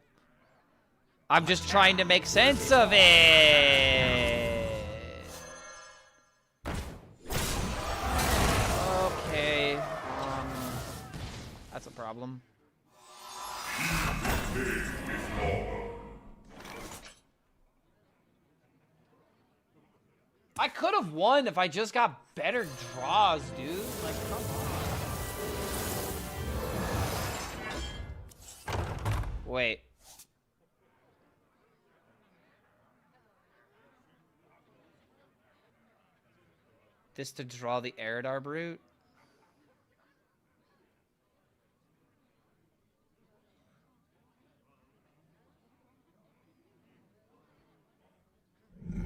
I'm just trying to make sense of it. Okay. That's a problem. I could have won if I just got better draws, dude. Like, come on. Wait. This to draw the Eridar Brute?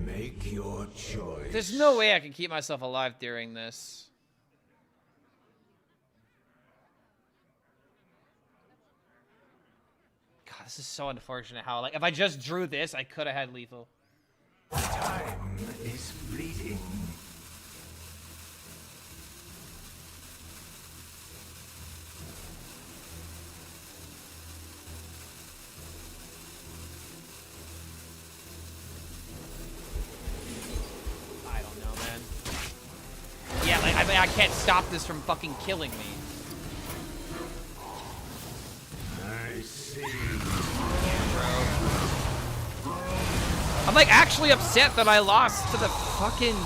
Make your choice.
There's no way I can keep myself alive during this. God, this is so unfortunate how, like, if I just drew this, I could have had lethal.
Time is fleeting.
Yeah, like, I mean, I can't stop this from fucking killing me.
I see.
Bro. I'm like actually upset that I lost to the fucking...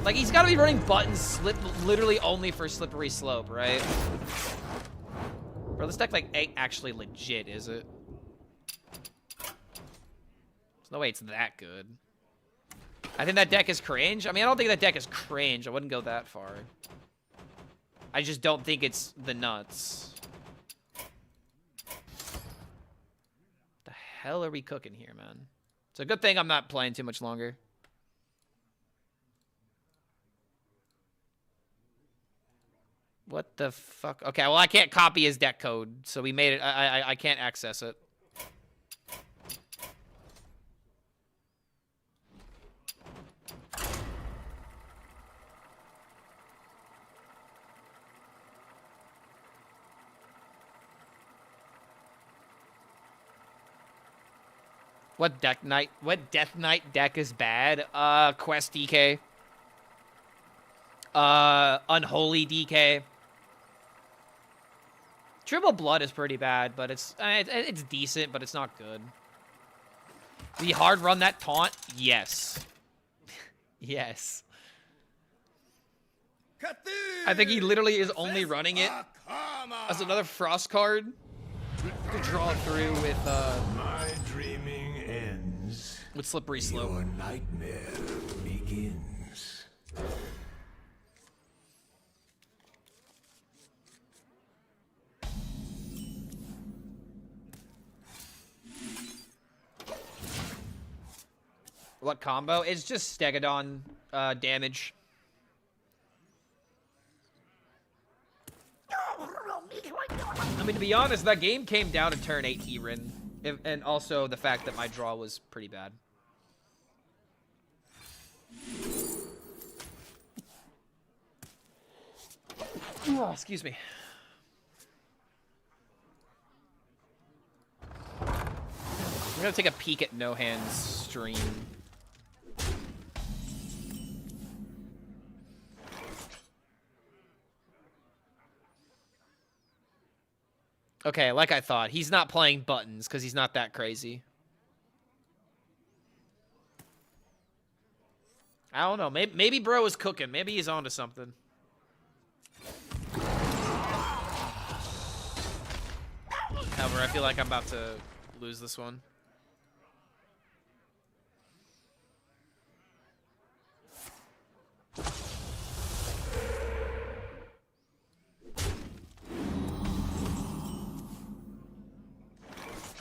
Like, he's gotta be running buttons literally only for Slippery Slope, right? Bro, this deck like ain't actually legit, is it? There's no way it's that good. I think that deck is cringe. I mean, I don't think that deck is cringe. I wouldn't go that far. I just don't think it's the nuts. The hell are we cooking here, man? It's a good thing I'm not playing too much longer. What the fuck? Okay, well, I can't copy his deck code, so we made it. I can't access it. What Death Knight deck is bad? Quest DK. Unholy DK. Triple Blood is pretty bad, but it's decent, but it's not good. The hard run that taunt? Yes. Yes. I think he literally is only running it as another Frost card to draw through with
My dreaming ends.
with Slippery Slope.
Your nightmare begins.
What combo? It's just Stegodon damage. I mean, to be honest, that game came down to turn 8 Heron, and also the fact that my draw was pretty bad. Oh, excuse me. I'm gonna take a peek at No Hands stream. Okay, like I thought. He's not playing buttons because he's not that crazy. I don't know. Maybe bro is cooking. Maybe he's onto something. However, I feel like I'm about to lose this one.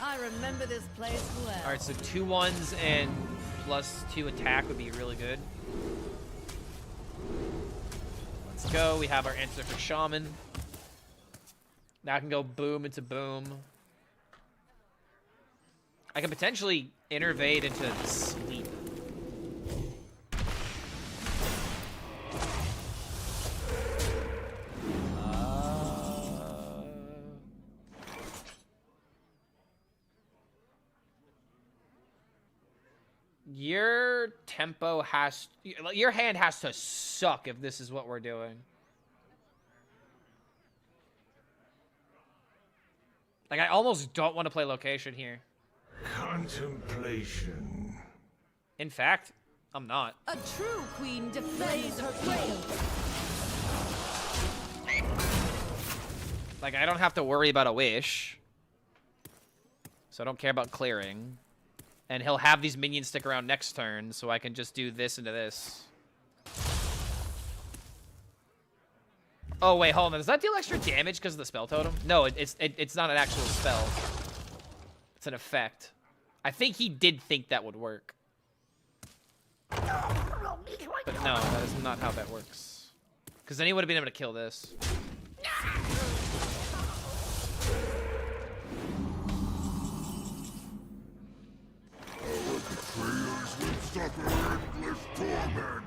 I remember this place well.
All right, so 2 1s and +2 attack would be really good. Let's go. We have our answer for Shaman. Now I can go boom into boom. I can potentially innervate into sleep. Your tempo has... Your hand has to suck if this is what we're doing. Like, I almost don't want to play location here.
Contemplation.
In fact, I'm not.
A true queen defends her kingdom.
Like, I don't have to worry about a wish. So I don't care about clearing. And he'll have these minions stick around next turn, so I can just do this into this. Oh, wait, hold on. Does that deal extra damage because of the spell totem? No, it's not an actual spell. It's an effect. I think he did think that would work. But no, that is not how that works. Because then he would have been able to kill this.
Our betrayers will suffer endless torment.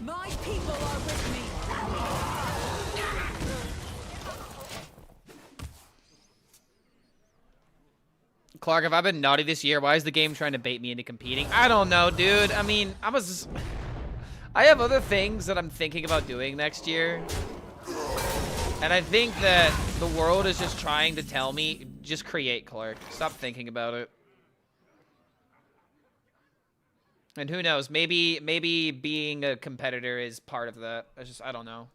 My people are with me.
Clark, if I've been naughty this year, why is the game trying to bait me into competing? I don't know, dude. I mean, I have other things that I'm thinking about doing next year. And I think that the world is just trying to tell me, just create, Clark. Stop thinking about it. And who knows, maybe being a competitor is part of that. I don't know.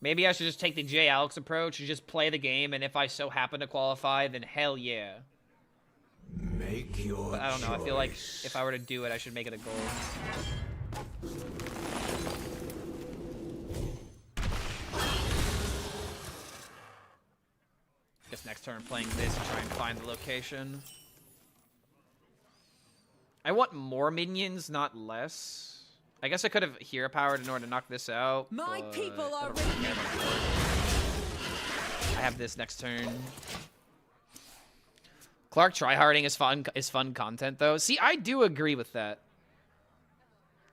Maybe I should just take the J. Alex approach and just play the game, and if I so happen to qualify, then hell yeah.
Make your
But I don't know, I feel like if I were to do it, I should make it a goal. Guess next turn playing this and try and find the location. I want more minions, not less. I guess I could have hero powered in order to knock this out.
My
but
people
I
are
don't really
with me.
care about it. I have this next turn. Clark tryharding is fun content though. See, I do agree with that.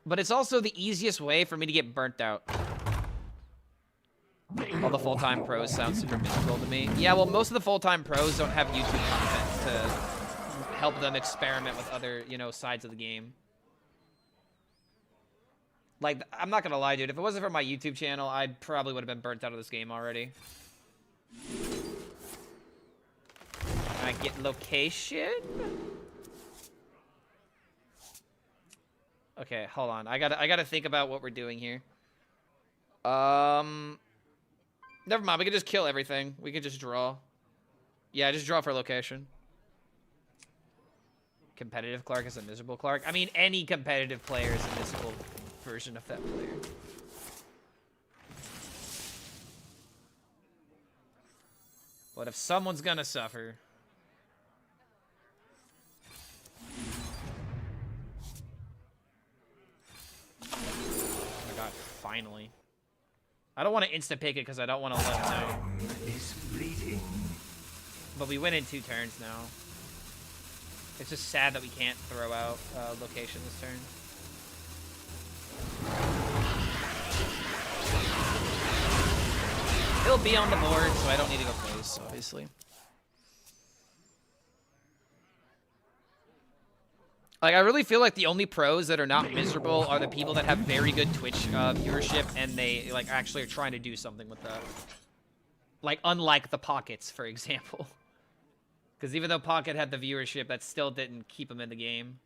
But it's also the easiest way for me to get burnt out. All the full-time pros sound super miserable to me. Yeah, well, most of the full-time pros don't have YouTube content to help them experiment with other, you know, sides of the game. Like, I'm not gonna lie, dude. If it wasn't for my YouTube channel, I probably would have been burnt out of this game already. I get location? Okay, hold on. I gotta think about what we're doing here. Never mind. We can just kill everything. We can just draw. Yeah, just draw for location. Competitive Clark is a miserable Clark. I mean, any competitive player is a miserable version of that player. But if someone's gonna suffer... Oh my god, finally. I don't want to insta-pick it because I don't want to let him know.
Is bleeding.
But we win in 2 turns now. It's just sad that we can't throw out location this turn. He'll be on the board, so I don't need to go place, obviously. Like, I really feel like the only pros that are not miserable are the people that have very good Twitch viewership and they, like, actually are trying to do something with that. Like, unlike the Pockets, for example. Because even though Pocket had the viewership, that still didn't keep him in the game.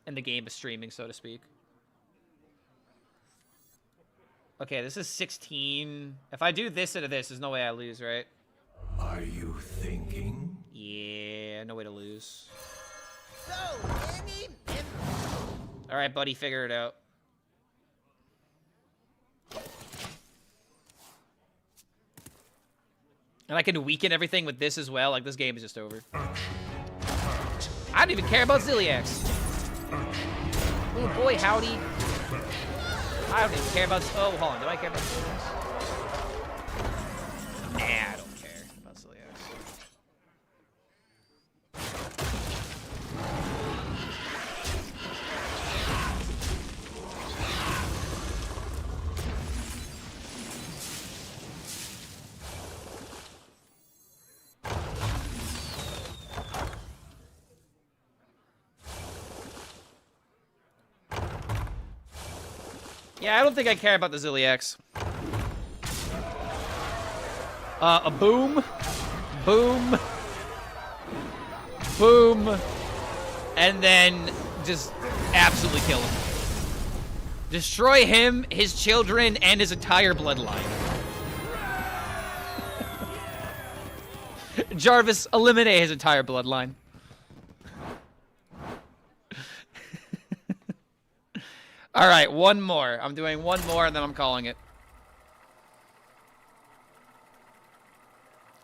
In the game of streaming, so to speak. Okay, this is 16. If I do this into this, there's no way I lose, right?
Are you thinking?
Yeah, no way to lose.
So, any
All right, buddy, figure it out. And I can weaken everything with this as well. Like, this game is just over. I don't even care about Ziliax. Oh, boy, howdy. I don't even care about... Oh, hold on. Do I care about Ziliax? Nah, I don't care about Ziliax. Yeah, I don't think I care about the Ziliax. A boom. Boom. Boom. And then just absolutely kill him. Destroy him, his children, and his entire bloodline. Jarvis, eliminate his entire bloodline. All right, one more. I'm doing one more, and then I'm calling it.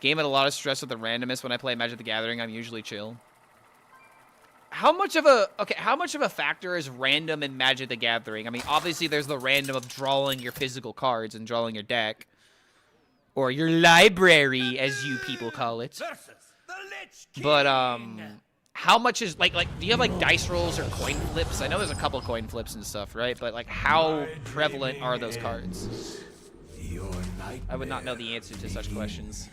Game had a lot of stress with the randomness. When I play Magic the Gathering, I'm usually chill. How much of a factor is random in Magic the Gathering? I mean, obviously there's the random of drawing your physical cards and drawing your deck. Or your library, as you people call it. But, how much is, like, do you have, like, dice rolls or coin flips? I know there's a couple coin flips and stuff, right? But, like, how prevalent are those cards? I would not know the answer to such questions.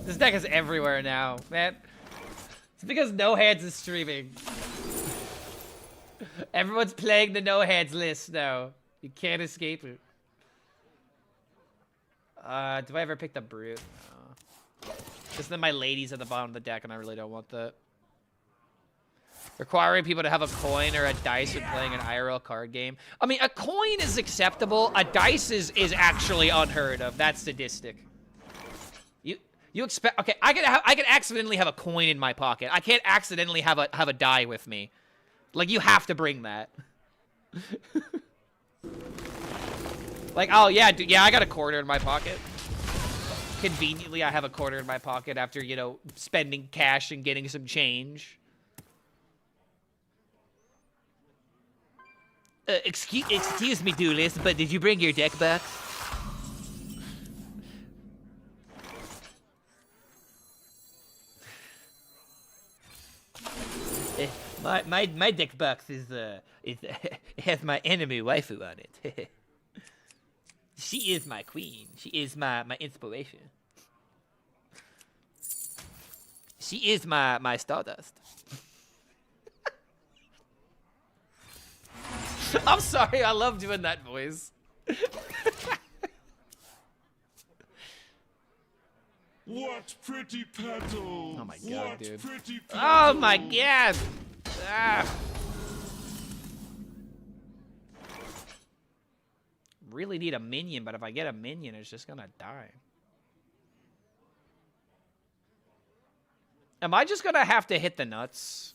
This deck is everywhere now, man. It's because No Hands is streaming. Everyone's playing the No Hands list now. You can't escape it. Do I ever pick the Brute? No. Just then my lady's at the bottom of the deck, and I really don't want that. Requiring people to have a coin or a dice when playing an IRL card game. I mean, a coin is acceptable. A dice is actually unheard of. That's sadistic. You expect? Okay, I can accidentally have a coin in my pocket. I can't accidentally have a die with me. Like, you have to bring that. Like, oh yeah, dude, yeah, I got a quarter in my pocket. Conveniently, I have a quarter in my pocket after, you know, spending cash and getting some change.
Excuse me, duelist, but did you bring your deck back? My deck box is it has my enemy waifu on it. She is my queen. She is my inspiration. She is my stardust.
I'm sorry, I love doing that voice.
What pretty petals!
Oh my god,
what
dude.
Pretty
Oh my god! Ah. Really need a minion, but if I get a minion, it's just gonna die. Am I just gonna have to hit the nuts?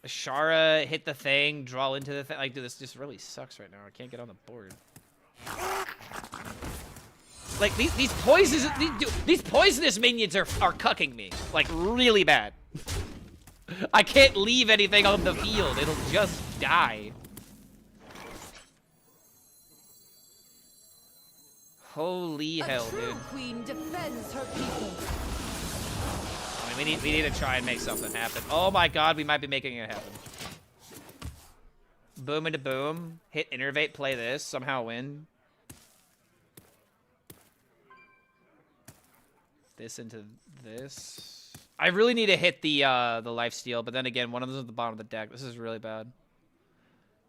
Ashara, hit the thing, draw into the thing. Like, dude, this just really sucks right now. I can't get on the board. Like, these poisonous minions are cucking me. Like, really bad. I can't leave anything on the field. It'll just die. Holy hell, dude.
Queen defends her people.
I mean, we need to try and make something happen. Oh my god, we might be making it happen. Boom into boom. Hit innervate, play this, somehow win. This into this. I really need to hit the lifesteal, but then again, one of them is at the bottom of the deck. This is really bad.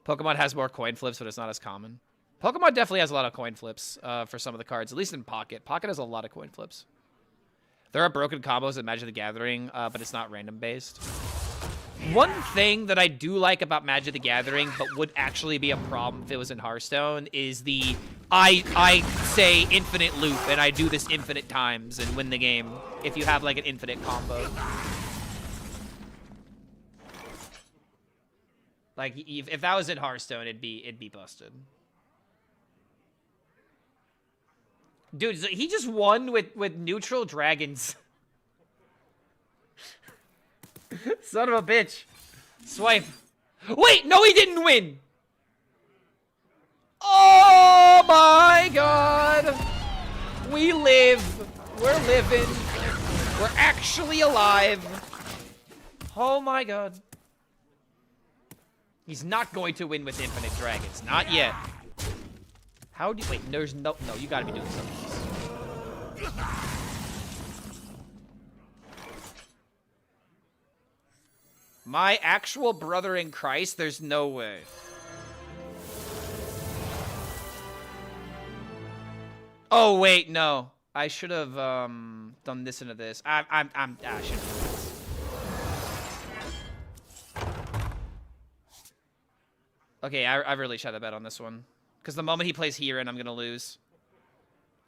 Pokemon has more coin flips, but it's not as common. Pokemon definitely has a lot of coin flips for some of the cards, at least in Pocket. Pocket has a lot of coin flips. There are broken combos in Magic the Gathering, but it's not random based. One thing that I do like about Magic the Gathering, but would actually be a problem if it was in Hearthstone, is the I say infinite loop, and I do this infinite times and win the game if you have like an infinite combo. Like if that was in Hearthstone, it'd be busted. Dude, he just won with neutral dragons. Son of a bitch. Swipe. Wait, no, he didn't win. Oh my god. We live. We're living. We're actually alive. Oh my god. He's not going to win with infinite dragons. Not yet. How do you... Wait, there's no... No, you gotta be doing something else. My actual brother in Christ? There's no way. Oh, wait, no. I should have done this into this. I should have done this. Okay, I really shot a bet on this one. Because the moment he plays here and I'm going to lose.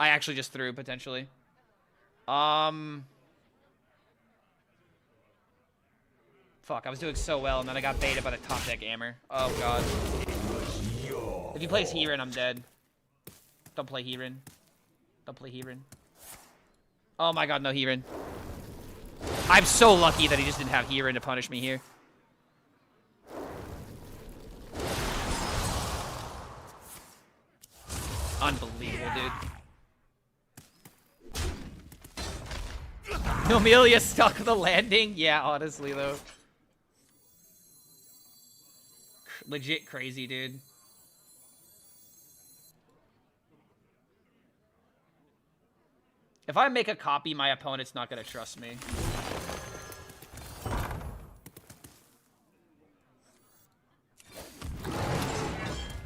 I actually just threw, potentially. Fuck, I was doing so well, and then I got baited by the top deck Hammer. Oh, God. If he plays Heron, I'm dead. Don't play Heron. Don't play Heron. Oh, my God, no Heron. I'm so lucky that he just didn't have Heron to punish me here. Unbelievable, dude. Amelia stuck the landing? Yeah, honestly, though. Legit crazy, dude. If I make a copy, my opponent's not gonna trust me.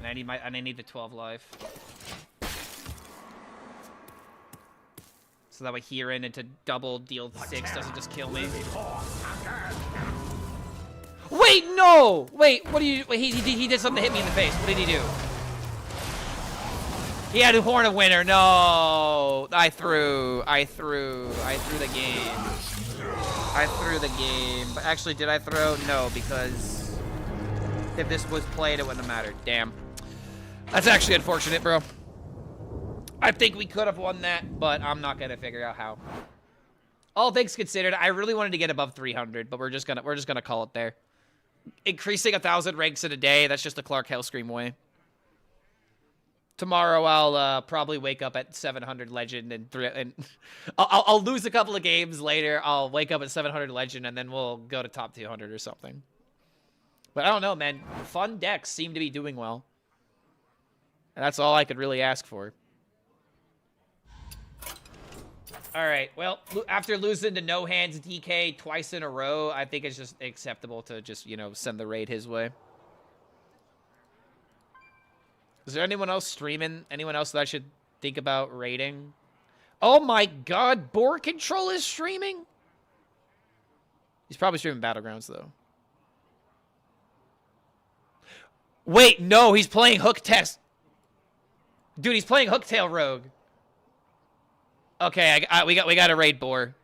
And I need the 12 life. So that way Heron into double deal 6 doesn't just kill me. Wait, no! Wait, what do you... Wait, he did something to hit me in the face. What did he do? He had a Horn of Winter. No! I threw the game. I threw the game. But actually, did I throw? No, because... If this was played, it wouldn't have mattered. Damn. That's actually unfortunate, bro. I think we could have won that, but I'm not gonna figure out how. All things considered, I really wanted to get above 300, but we're just gonna call it there. Increasing 1,000 ranks in a day, that's just the Clark HELLSCREAM way. Tomorrow I'll probably wake up at 700 legend and I'll lose a couple of games later. I'll wake up at 700 legend and then we'll go to top 200 or something. But I don't know, man. Fun decks seem to be doing well. And that's all I could really ask for. Alright, well, after losing to No Hands DK twice in a row, I think it's just acceptable to just, you know, send the raid his way. Is there anyone else streaming? Anyone else that I should think about raiding? Oh my god, Board Control is streaming? He's probably streaming Battlegrounds, though. Wait, no, he's playing Hook Test. Dude, he's playing Hooktail Rogue. Okay, we got to raid Boar.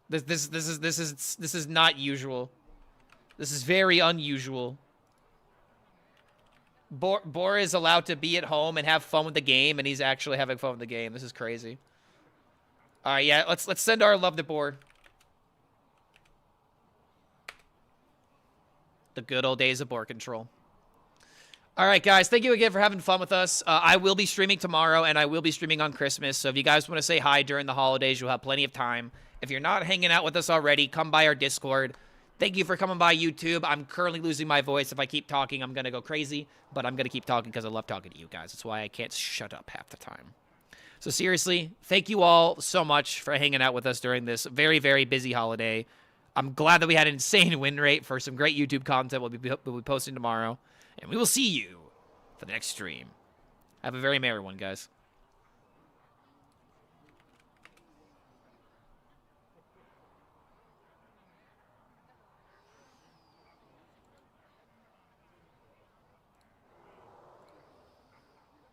This is not usual. This is very unusual. Boar is allowed to be at home and have fun with the game, and he's actually having fun with the game. This is crazy. All right, yeah, let's send our love to Boar. The good old days of Board Control. All right, guys, thank you again for having fun with us. I will be streaming tomorrow, and I will be streaming on Christmas. So if you guys want to say hi during the holidays, you'll have plenty of time. If you're not hanging out with us already, come by our Discord. Thank you for coming by YouTube. I'm currently losing my voice. If I keep talking, I'm going to go crazy. But I'm going to keep talking because I love talking to you guys. That's why I can't shut up half the time. So seriously, thank you all so much for hanging out with us during this very, very busy holiday. I'm glad that we had an insane win rate for some great YouTube content we'll be posting tomorrow. And we will see you for the next stream. Have a very merry one, guys.